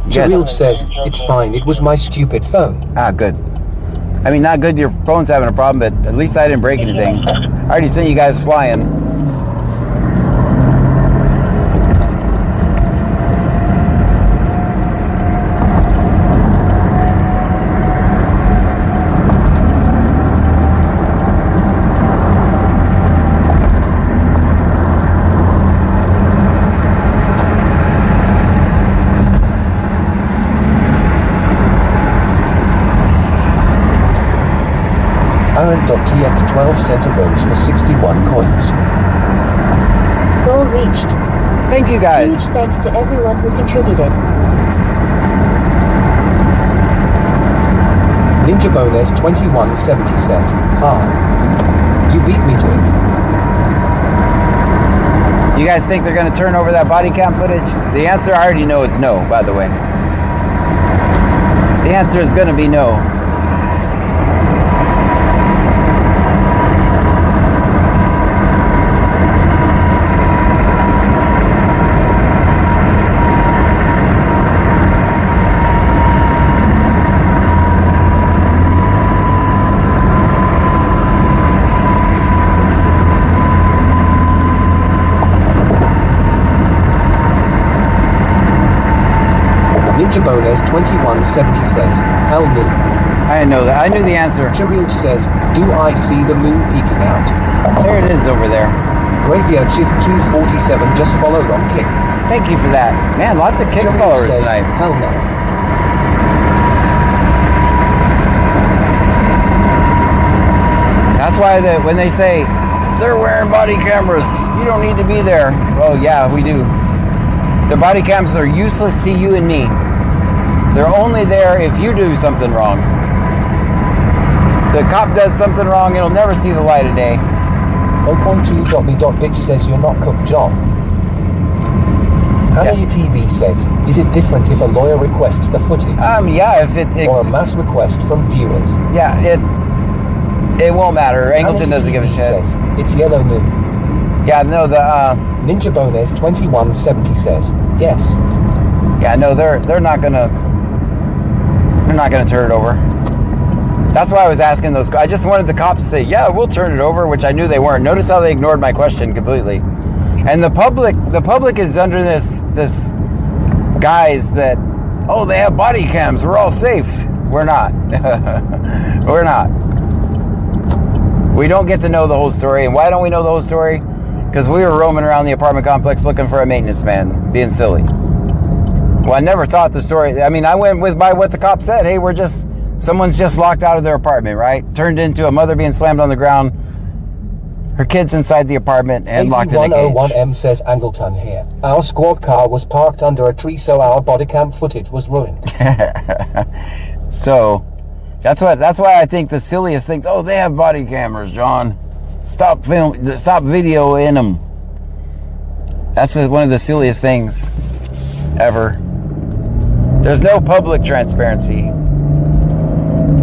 Cheryl says, it's fine, it was my stupid phone. Ah, good. I mean, not good your phone's having a problem, but at least I didn't break anything. I already sent you guys flying. Aaron.tx12 sent a rose for 61 coins. Goal reached. Thank you guys. Huge thanks to everyone who contributed. Ninja Bones 2170 says, hi. You beat me to it. You guys think they're going to turn over that body cam footage? The answer I already know is no, by the way. The answer is going to be no. Ninja Bones 2170 says, hell no. I didn't know that. I knew the answer. Cheryl says, do I see the moon peeking out? There it is over there. Graveyard Shift 247 just followed on Kick. Thank you for that. Man, lots of Kick Cheryl followers says, tonight. hell no. That's why when they say they're wearing body cameras, you don't need to be there. Oh yeah, we do. The body cams are useless to you and me. They're only there if you do something wrong. If the cop does something wrong, it'll never see the light of day. 0.2.me.bitch says you're not cooked, John. Hannah TV says, is it different if a lawyer requests the footage? Yeah, if it... or a mass request from viewers? Yeah, it won't matter. Angleton doesn't give a shit. Says, it's Yellow Moon. Yeah, no, the... Ninja Bones 2170 says, yes. Yeah, no, they're not gonna turn it over. That's why I was asking those. I just wanted the cops to say, yeah, we'll turn it over, which I knew they weren't. Notice how they ignored my question completely. And the public is under this guise that, oh, they have body cams, we're all safe. We're not. We're not. We don't get to know the whole story. And why don't we know the whole story? Because we were roaming around the apartment complex looking for a maintenance man, being silly. Well, I never thought the story. I mean, I went by what the cop said. Hey, someone's just locked out of their apartment, right? Turned into a mother being slammed on the ground. her kids inside the apartment and locked in a cage. 8101M says Angleton here. Our squad car was parked under a tree, so our body cam footage was ruined. So that's why I think the silliest things. Oh, they have body cameras, John. Stop video in them. That's one of the silliest things ever. There's no public transparency.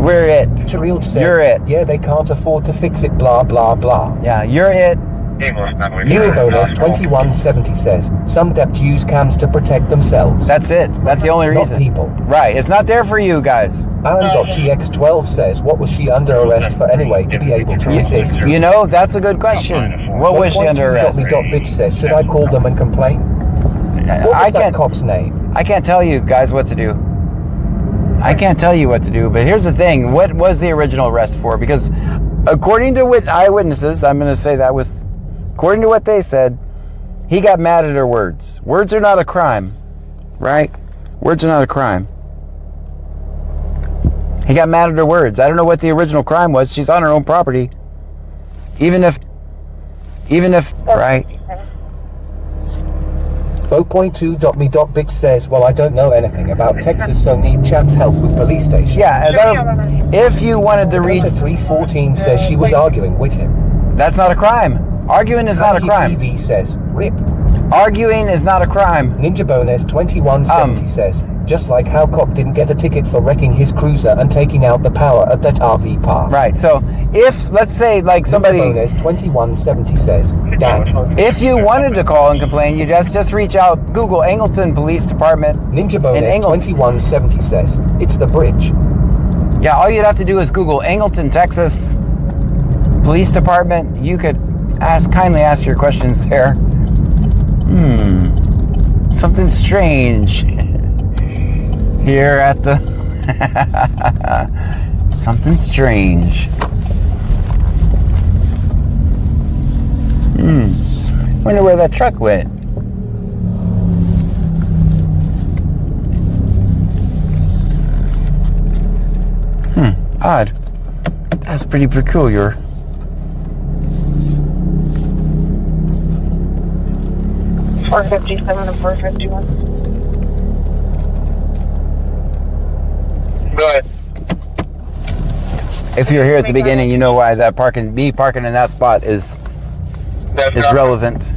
We're it. Tareel says, you're it. Yeah, they can't afford to fix it, blah, blah, blah. Yeah, you're it. Eurobonus 2170 says, some debt use cams to protect themselves. That's it. That's the only reason. Not people. Right. It's not there for you guys. Aaron.tx12 says, what was she under arrest for anyway to be able to resist? You know, that's a good question. What was she under arrest? Bitch says, should I call them and complain? What was that cop's name? I can't tell you guys what to do. I can't tell you what to do, but here's the thing. What was the original arrest for? Because according to eyewitnesses, I'm going to say that according to what they said, he got mad at her words. Words are not a crime, right? Words are not a crime. He got mad at her words. I don't know what the original crime was. She's on her own property. Even if, right? Bo.2.me.bitch says, well, I don't know anything about Texas, so need chat's help with police station. Yeah, if you wanted to read... 314 says she was arguing with him. That's not a crime. Arguing is not a crime. TV says, rip. Arguing is not a crime. Ninja Bonus 2170 says, just like how cop didn't get a ticket for wrecking his cruiser and taking out the power at that RV park. Right, so if, let's say, like somebody... Ninja Bonus 2170 says, damn. If you wanted to call and complain, you just reach out, Google Angleton Police Department. Ninja Bonus 2170 says, it's the bridge. Yeah, all you'd have to do is Google Angleton, Texas Police Department. You could kindly ask your questions there. Something strange here at the something strange. Wonder where that truck went. Odd. That's pretty peculiar. $457 and $451. Go ahead. If you're here at the beginning, you know why that parking in that spot is relevant.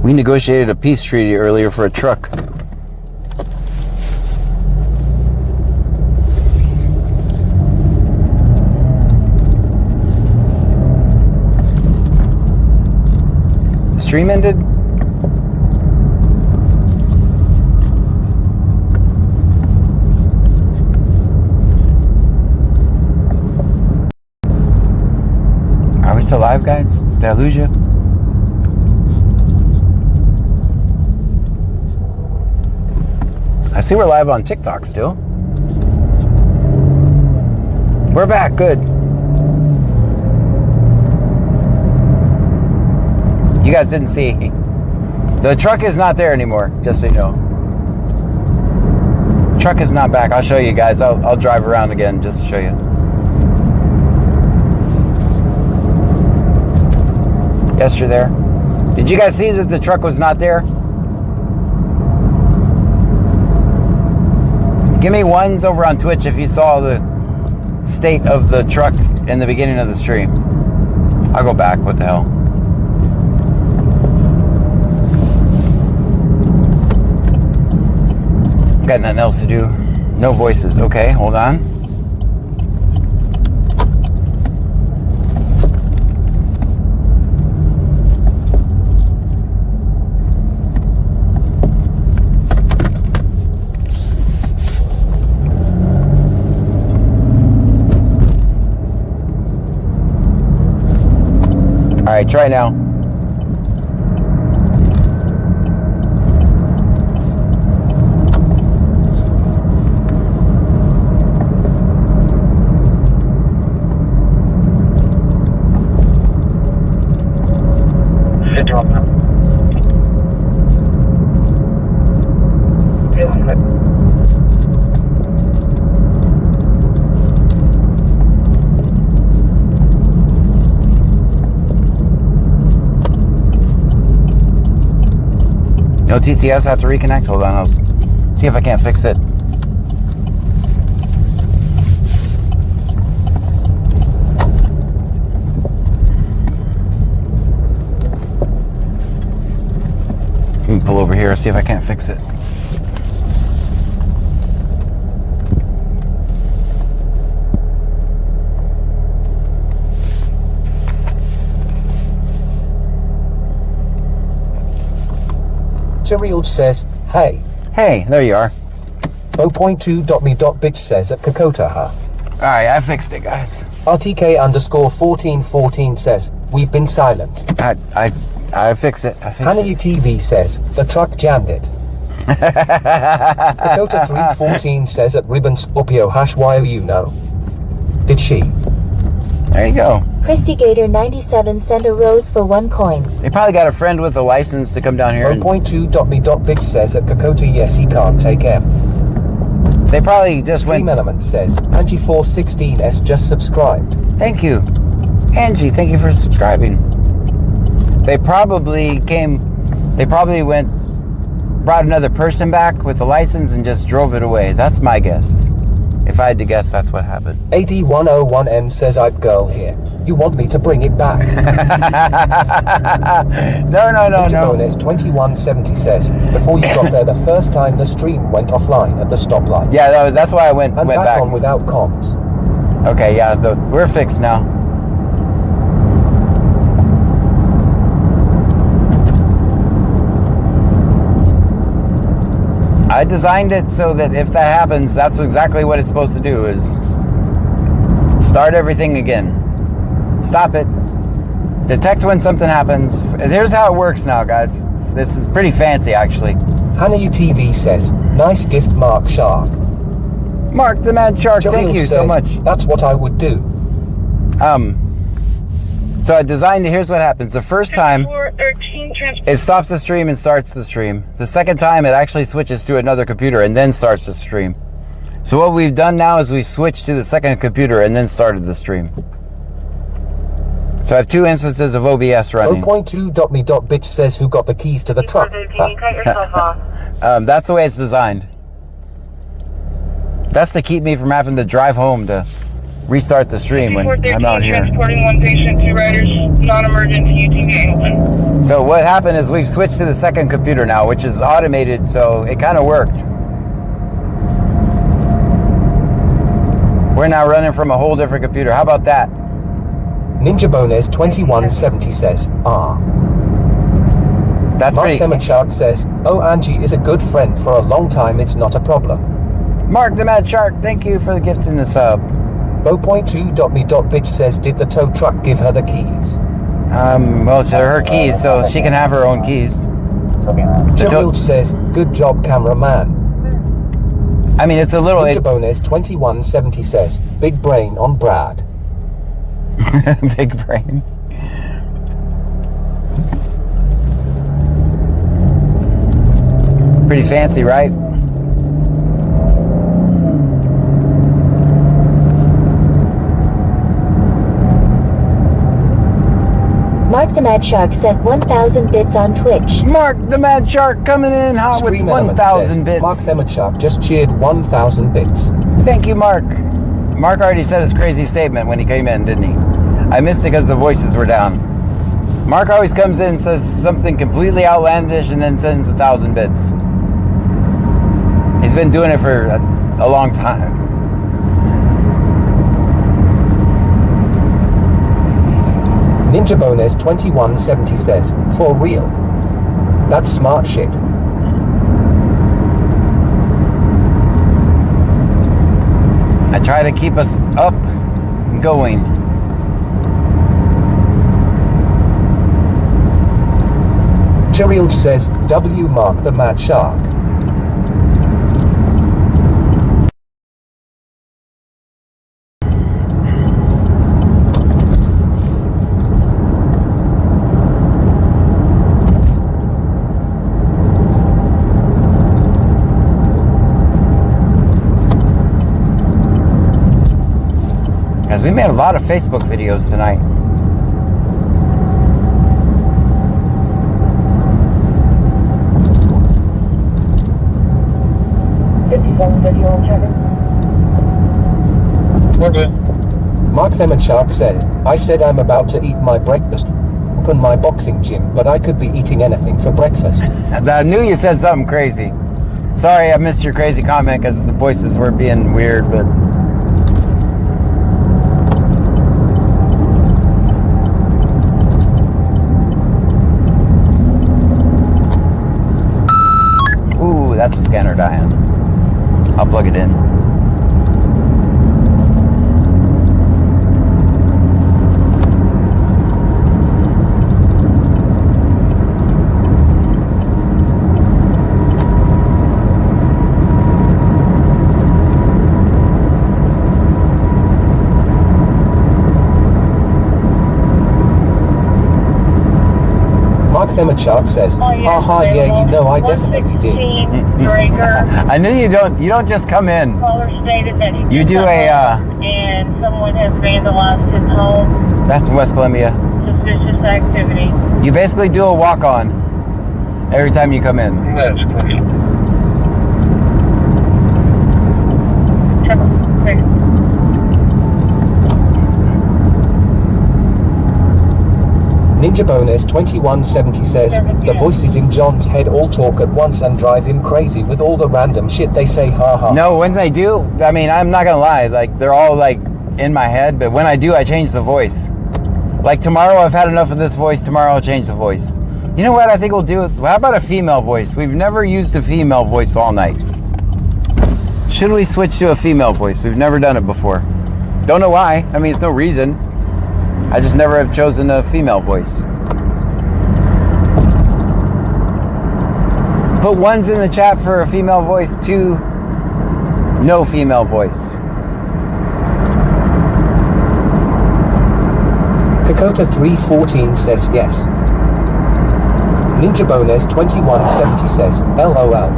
We negotiated a peace treaty earlier for a truck. Stream ended? Are we still live, guys? Did I lose you? I see we're live on TikTok still. We're back, good. You guys didn't see. The truck is not there anymore, just so you know. Truck is not back. I'll show you guys. I'll drive around again just to show you. Yes, you're there. Did you guys see that the truck was not there? Give me ones over on Twitch if you saw the state of the truck in the beginning of the stream. I'll go back. What the hell? Got nothing else to do. No voices. Okay, hold on. All right, try now. No TTS, I have to reconnect? Hold on, I'll see if I can't fix it. Let me pull over here, see if I can't fix it. Cheryl says, hey. Hey, there you are. 0.2.me.bitch says at Kokotaha. Alright, I fixed it, guys. RTK_1414 says, we've been silenced. I fixed it. I fixed Hannah it. TV says, the truck jammed it. Dakota 314 says at Ribbon Scorpio why you know. Did she? There you go. Christy Gator 97 sent a rose for 1 coins. They probably got a friend with a license to come down here. 0.2.me.bitch says at Kokota yes he can't take M. They probably just went. Dream Element says Angie 416s just subscribed. Thank you, Angie. Thank you for subscribing. They probably went, brought another person back with the license and just drove it away. That's my guess. If I had to guess, that's what happened. AD101M says I'd girl here. You want me to bring it back? No. Bonus 2170 says before you got there the first time the stream went offline at the stoplight. Yeah, that's why I went back on without comms. Okay, yeah, we're fixed now. I designed it so that if that happens, that's exactly what it's supposed to do, is start everything again. Stop it. Detect when something happens. Here's how it works now, guys. This is pretty fancy, actually. Hannah UTV says, nice gift, Mark Shark. Mark the Mad Shark, thank you so much. That's what I would do. So I designed it, here's what happens. The first time, it stops the stream and starts the stream. The second time, it actually switches to another computer and then starts the stream. So what we've done now is we've switched to the second computer and then started the stream. So I have 2 instances of OBS running. 0.2.me.bitch says who got the keys to the truck. That's the way it's designed. That's to keep me from having to drive home to restart the stream when I'm out here. Transporting 1 patient, 2 riders, non-emergency UTV England. So what happened is we've switched to the second computer now, which is automated, so it kind of worked. We're now running from a whole different computer. How about that? Ninja Bonus 2170 says, That's Mark pretty. Themachark says, oh, Angie is a good friend for a long time, it's not a problem. Mark the Mad Shark, thank you for the gift in the sub. 0.2.me.bitch says, did the tow truck give her the keys? Well, it's her keys, so she can have her own keys. Jill says, good job, cameraman. I mean, it's a little... Ninja Bonus 2170 says, big brain on Brad. Big brain. Pretty fancy, right? Mark the Mad Shark sent 1,000 bits on Twitch. Mark the Mad Shark coming in hot with 1,000 bits. Mark Themachark just cheered 1,000 bits. Thank you, Mark. Mark already said his crazy statement when he came in, didn't he? I missed it because the voices were down. Mark always comes in and says something completely outlandish and then sends 1,000 bits. He's been doing it for a long time. Ninja Bonus 2170 says, for real. That's smart shit. I try to keep us up and going. Cheryl says, W Mark the Mad Shark. We made a lot of Facebook videos tonight. Mark Themachark says, I said I'm about to eat my breakfast. Open my boxing gym, but I could be eating anything for breakfast. I knew you said something crazy. Sorry I missed your crazy comment because the voices were being weird, but... Ooh, that's a scanner dying. I'll plug it in. Themachark says, haha, yeah, you know I definitely did. I knew you don't just come in. Caller stated that he You do a and someone has vandalized his home. That's West Columbia. Suspicious activity. You basically do a walk-on every time you come in. That's great. Ninja Bonus 2170 says, the voices in John's head all talk at once and drive him crazy with all the random shit they say, haha. No, when they do, I mean, I'm not gonna lie, like, they're all, like, in my head, but when I do, I change the voice. Like, tomorrow, I've had enough of this voice, tomorrow I'll change the voice. You know what I think we'll do? How about a female voice? We've never used a female voice all night. Should we switch to a female voice? We've never done it before. Don't know why. I mean, it's no reason. I just never have chosen a female voice. Put ones in the chat for a female voice, 2, no female voice. Kakota 314 says yes. Ninja Bonus 2170 says, LOL.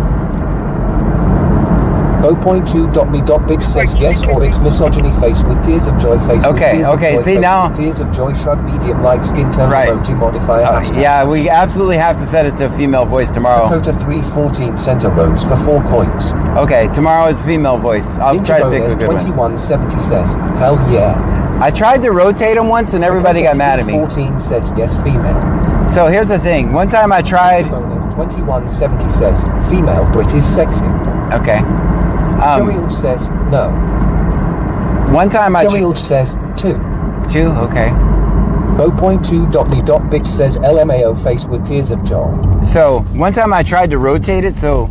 Bo.2.me.big says yes, or it's misogyny face with tears of joy face. Okay, okay, see now. Tears of joy shrug medium light skin tone right. emoji modifier. Yeah, we absolutely have to set it to a female voice tomorrow. Dakota 314 center rose for 4 coins. Okay, tomorrow is female voice. I'll try to pick a good one. 2170 says, hell yeah. I tried to rotate them once and everybody got mad at me. 14 says yes, female. So here's the thing. One time I tried. 2170 says, female Brit is sexy. Okay. Joey says no. One time Joey says 2. 2, okay. Bo.2.me.big says LMAO face with tears of joy. So one time I tried to rotate it, so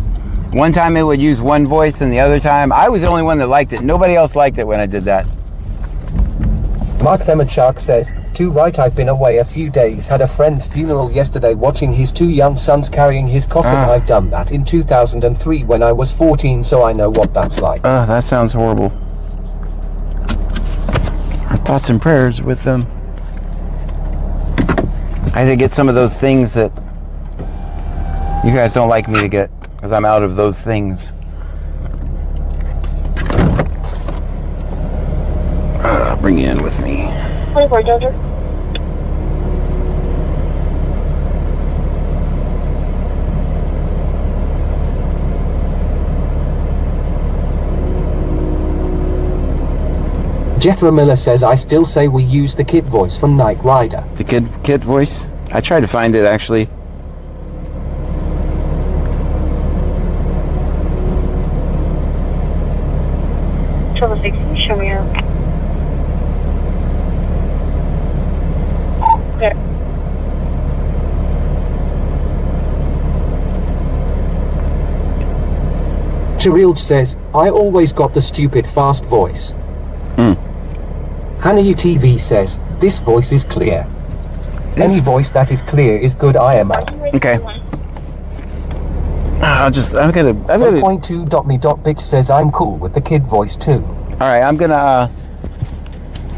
one time it would use one voice and the other time I was the only one that liked it. Nobody else liked it when I did that. Mark Themachark says, too right, I've been away a few days, had a friend's funeral yesterday watching his 2 young sons carrying his coffin. I've done that in 2003 when I was 14, so I know what that's like. That sounds horrible. Our thoughts and prayers with them. I had to get some of those things that you guys don't like me to get, because I'm out of those things. Bring you in with me. 24, Dozer. Jethro Miller says, I still say we use the kid voice from Knight Rider. The kid voice? I tried to find it actually. Trouble 60, show me your... Okay. Cherilge says, I always got the stupid fast voice. Hannah TV says, this voice is clear. Any voice that is clear is good, IMO. Okay. I'm gonna... 1.2.me.bitch says, I'm cool with the kid voice too. Alright, I'm gonna...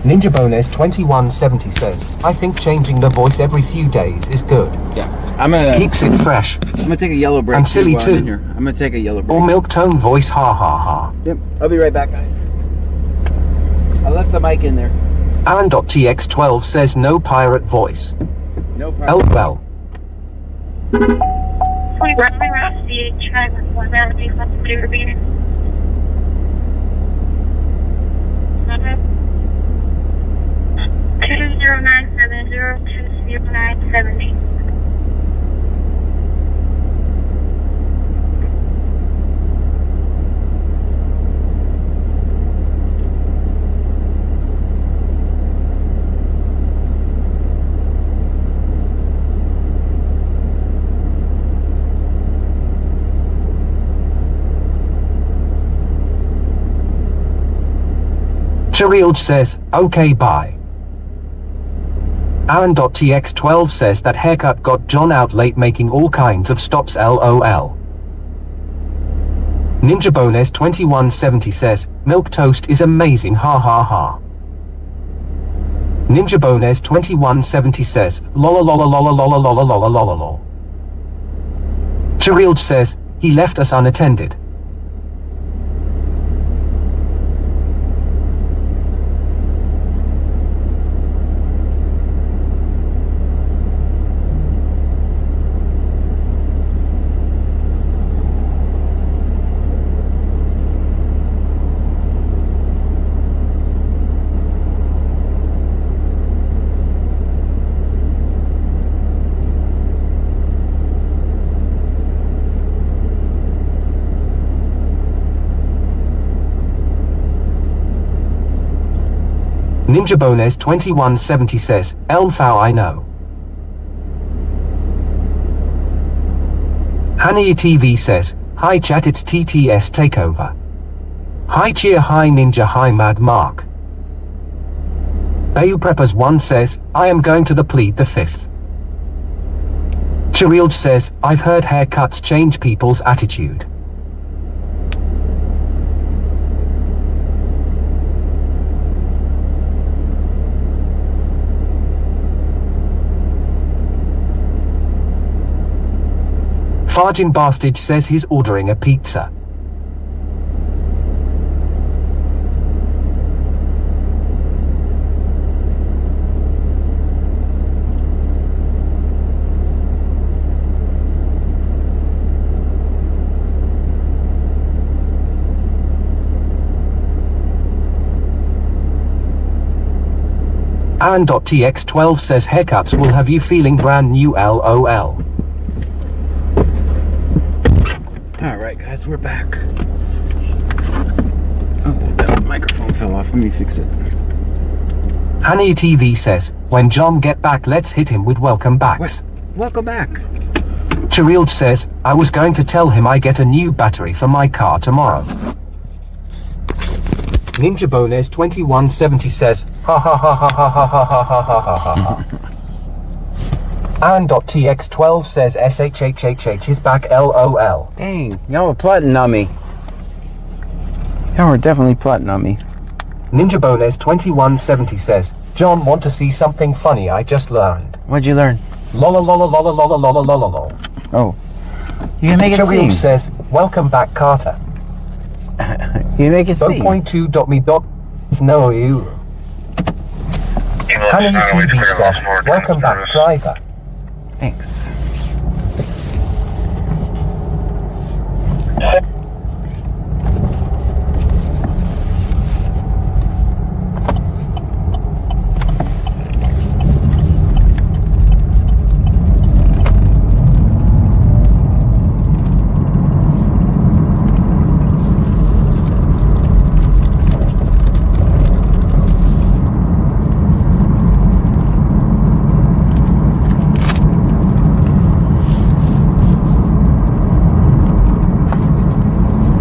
Ninja Bonus 2170 says, I think changing the voice every few days is good. Yeah. I'm gonna... Keeps it fresh. I'm gonna take a yellow break. And silly while too. I'm in here. I'm gonna take a yellow break. Or milk tone voice, ha ha ha. Yep. I'll be right back, guys. I left the mic in there. Alan.tx12 says, no pirate voice. No pirate. LOL. 20 round CH, try with 1 hour, be from clear to be. 0970. Cherilge says, okay bye. Aaron.tx12 says that haircut got John out late making all kinds of stops LOL. Ninja Bones 2170 says, milk toast is amazing ha ha ha. Ninja Bones 2170 says, lola lola lola lola lola lola lola lol. Cherilge says, he left us unattended. Ninja Bones 2170 says, Elmfow I know. Honey TV says, hi chat it's TTS takeover. Hi cheer hi ninja hi mad mark. Bayou Preppers 1 says, I am going to the plead the 5th. Cherilge says, I've heard haircuts change people's attitude. Fargin Bastage says he's ordering a pizza. Aaron.tx12 says haircuts will have you feeling brand new LOL. Alright guys, we're back. Oh, that microphone fell off. Let me fix it. Honey TV says, when John get back let's hit him with welcome backs. Welcome back. Cherilge says, I was going to tell him I get a new battery for my car tomorrow. Ninja Bones 2170 says, ha ha ha ha ha ha ha ha ha ha ha ha ha. Aaron.tx12 says SHHHH is back LOL. Dang, y'all are plotting on me. Y'all are definitely plotting on me. Ninja Bones 2170 says, John, want to see something funny I just learned. What'd you learn? Lola lola lola lola lola lola lol. Oh. You can make it sing. Says, welcome back Carter. You make it sing. 0.2.me. No you. Honey TV says, welcome back driver. Thanks.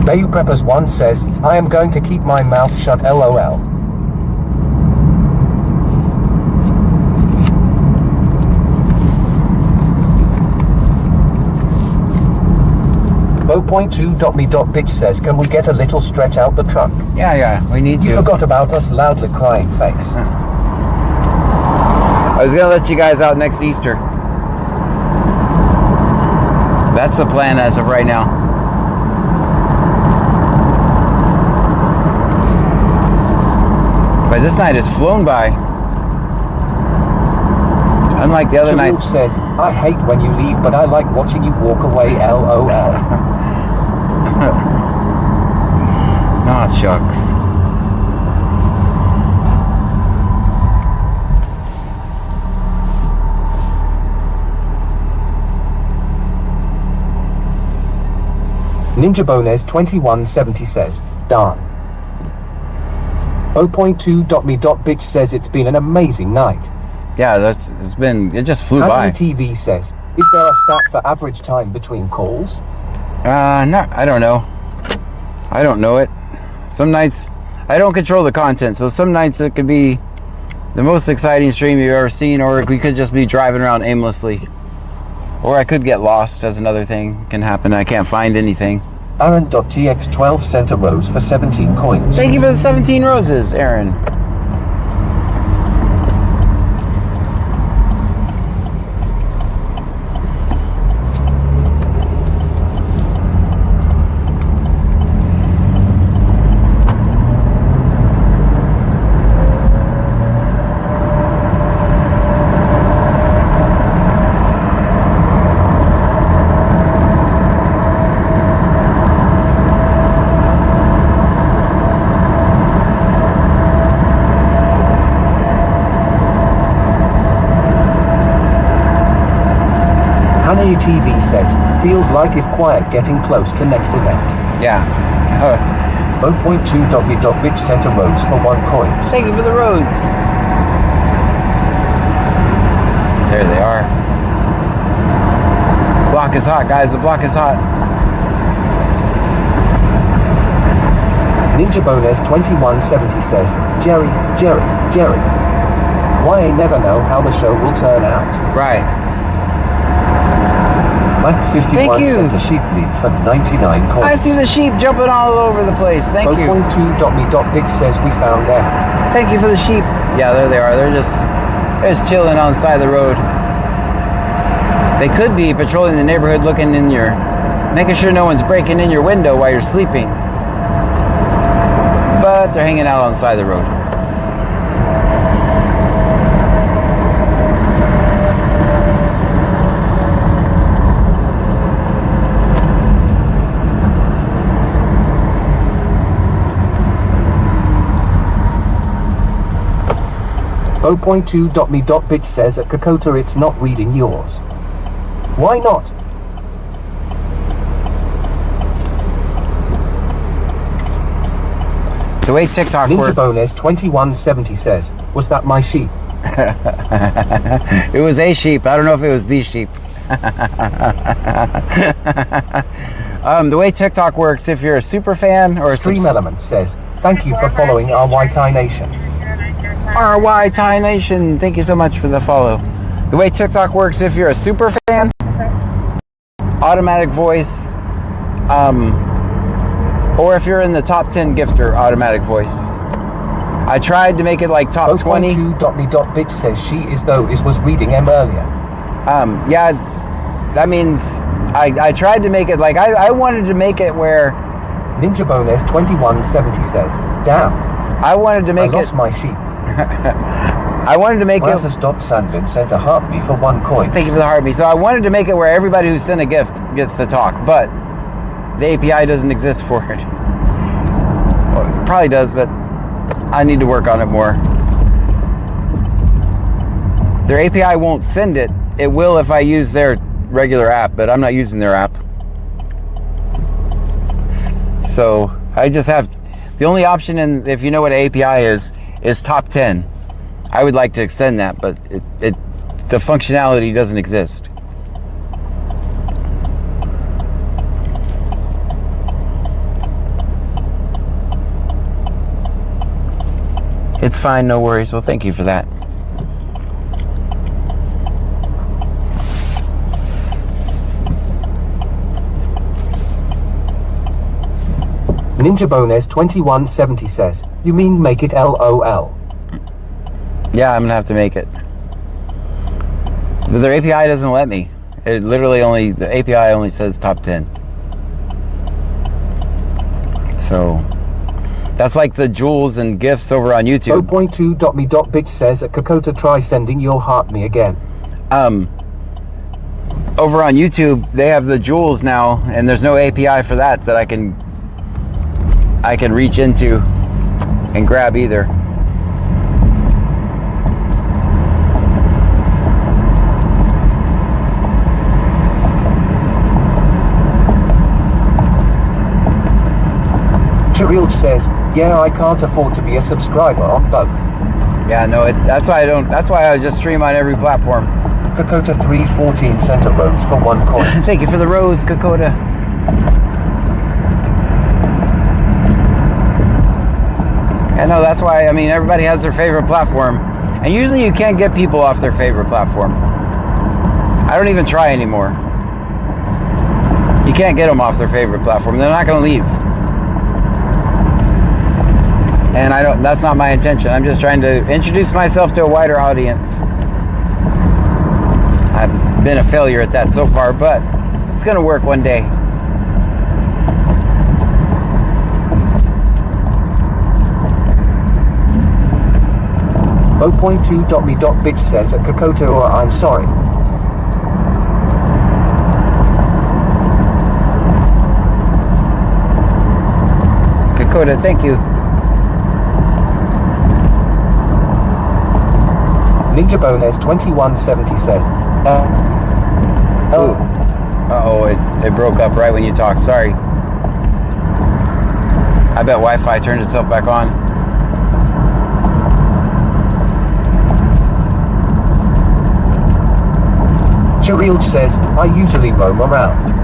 Bayou Preppers 1 says, I am going to keep my mouth shut LOL. Bo.2.me.bitch says, can we get a little stretch out the trunk? Yeah, we need to. You forgot about us loudly crying face. I was gonna let you guys out next Easter. That's the plan as of right now. But this night has flown by. Unlike the other night. Says, I hate when you leave, but I like watching you walk away, LOL. Aw, shucks. Ninja Bones 2170 says, darn. 0.2.me.bitch says it's been an amazing night. Yeah, it just flew by. TV says, is there a stat for average time between calls? No, I don't know. I don't know it. Some nights, I don't control the content, so some nights it could be the most exciting stream you've ever seen, or we could just be driving around aimlessly. Or I could get lost, as another thing can happen. I can't find anything. Aaron.tx12 sent a rose for 17 coins. Thank you for the 17 roses, Aaron. TV says, feels like if quiet getting close to next event. Yeah. 0.2.me.bitch sent a rose for 1 coin. Thank you for the rose. There they are. Block is hot, guys. The block is hot. Ninja Bones 2170 says, Jerry. Why I never know how the show will turn out. Right. Mike 51 sent a sheep lead for 99 coins. I see the sheep jumping all over the place. Thank you. 0.2.me.bitch says we found them. Thank you for the sheep. Yeah, there they are. They're just chilling on the side of the road. They could be patrolling the neighborhood, looking in making sure no one's breaking in your window while you're sleeping. But they're hanging out on the side of the road. .2.me.bitch says at Kokota it's not reading yours. Why not? The way TikTok Ninja works. Bones 2170 says, was that my sheep? It was a sheep. I don't know if it was the sheep. The way TikTok works, if you're a super fan or Stream Element says, thank you for following our YTI Nation. RY Thai Nation, thank you so much for the follow. The way TikTok works, if you're a super fan, automatic voice, or if you're in the top 10 gifter, automatic voice. I tried to make it like top 20. 0.2.me.bitch says she was reading M earlier. Yeah, that means I tried to make it like I wanted to make it where Ninja Bones 2170 says, damn. I wanted to make I lost my sheep. I wanted to make it. Sandlin sent a heartbeat for 1 coin. Thank you for the heartbeat. So I wanted to make it where everybody who sent a gift gets to talk, but the API doesn't exist for it. Well, it probably does, but I need to work on it more. Their API won't send it. It will if I use their regular app, but I'm not using their app. So I just have the only option, and if you know what API is top 10. I would like to extend that, but the functionality doesn't exist. It's fine, no worries. Well, thank you for that. Ninja Bones 2170 says, you mean make it LOL? Yeah, I'm gonna have to make it. But their API doesn't let me. It literally the API only says top 10. So that's like the jewels and gifts over on YouTube. 0.2.me.bitch says at Kokota try sending your heart me again. Over on YouTube they have the jewels now, and there's no API for that I can reach into and grab either. Chirild says, yeah, I can't afford to be a subscriber on both. Yeah, no, that's why I just stream on every platform. Kakota 314 sent a rose for 1 coin. Thank you for the rose, Kakota. I know, that's why, I mean, everybody has their favorite platform. And usually you can't get people off their favorite platform. I don't even try anymore. You can't get them off their favorite platform. They're not going to leave. And that's not my intention. I'm just trying to introduce myself to a wider audience. I've been a failure at that so far, but it's going to work one day. O.2.me.bitch says at Kakota or I'm sorry. Kakota, thank you. Ninja Bones 2170 says Uh-oh, it broke up right when you talked. Sorry. I bet Wi-Fi turned itself back on. Chirild says, I usually roam around.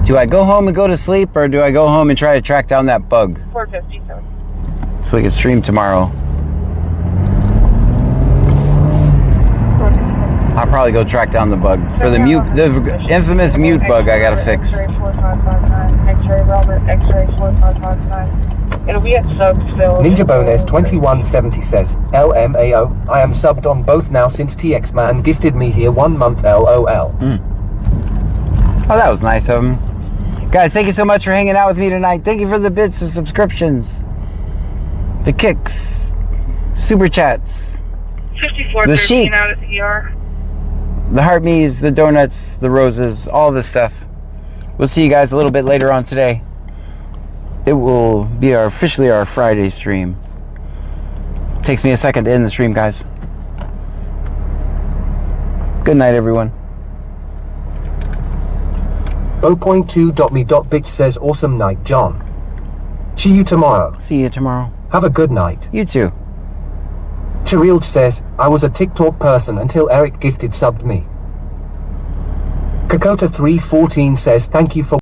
Do I go home and go to sleep, or do I go home and try to track down that bug? 457. So we can stream tomorrow. I'll probably go track down the bug for the infamous mute bug I gotta fix. X-ray 4559. X-ray Robert. X-ray 4559. It'll be at sub still. Ninja Bones 2170 says, LMAO, I am subbed on both now since TX Man gifted me here 1 month LOL. Oh, that was nice of him. Guys, thank you so much for hanging out with me tonight. Thank you for the bits and subscriptions, the kicks, super chats, 5413 out at the ER. The heart me's, the donuts, the roses, all this stuff. We'll see you guys a little bit later on today. It will be officially our Friday stream. Takes me a second to end the stream, guys. Good night, everyone. O.2.me.bitch says awesome night, John. See you tomorrow. See you tomorrow. Have a good night. You too. Chirild says, I was a TikTok person until Eric gifted subbed me. Kakota 314 says thank you for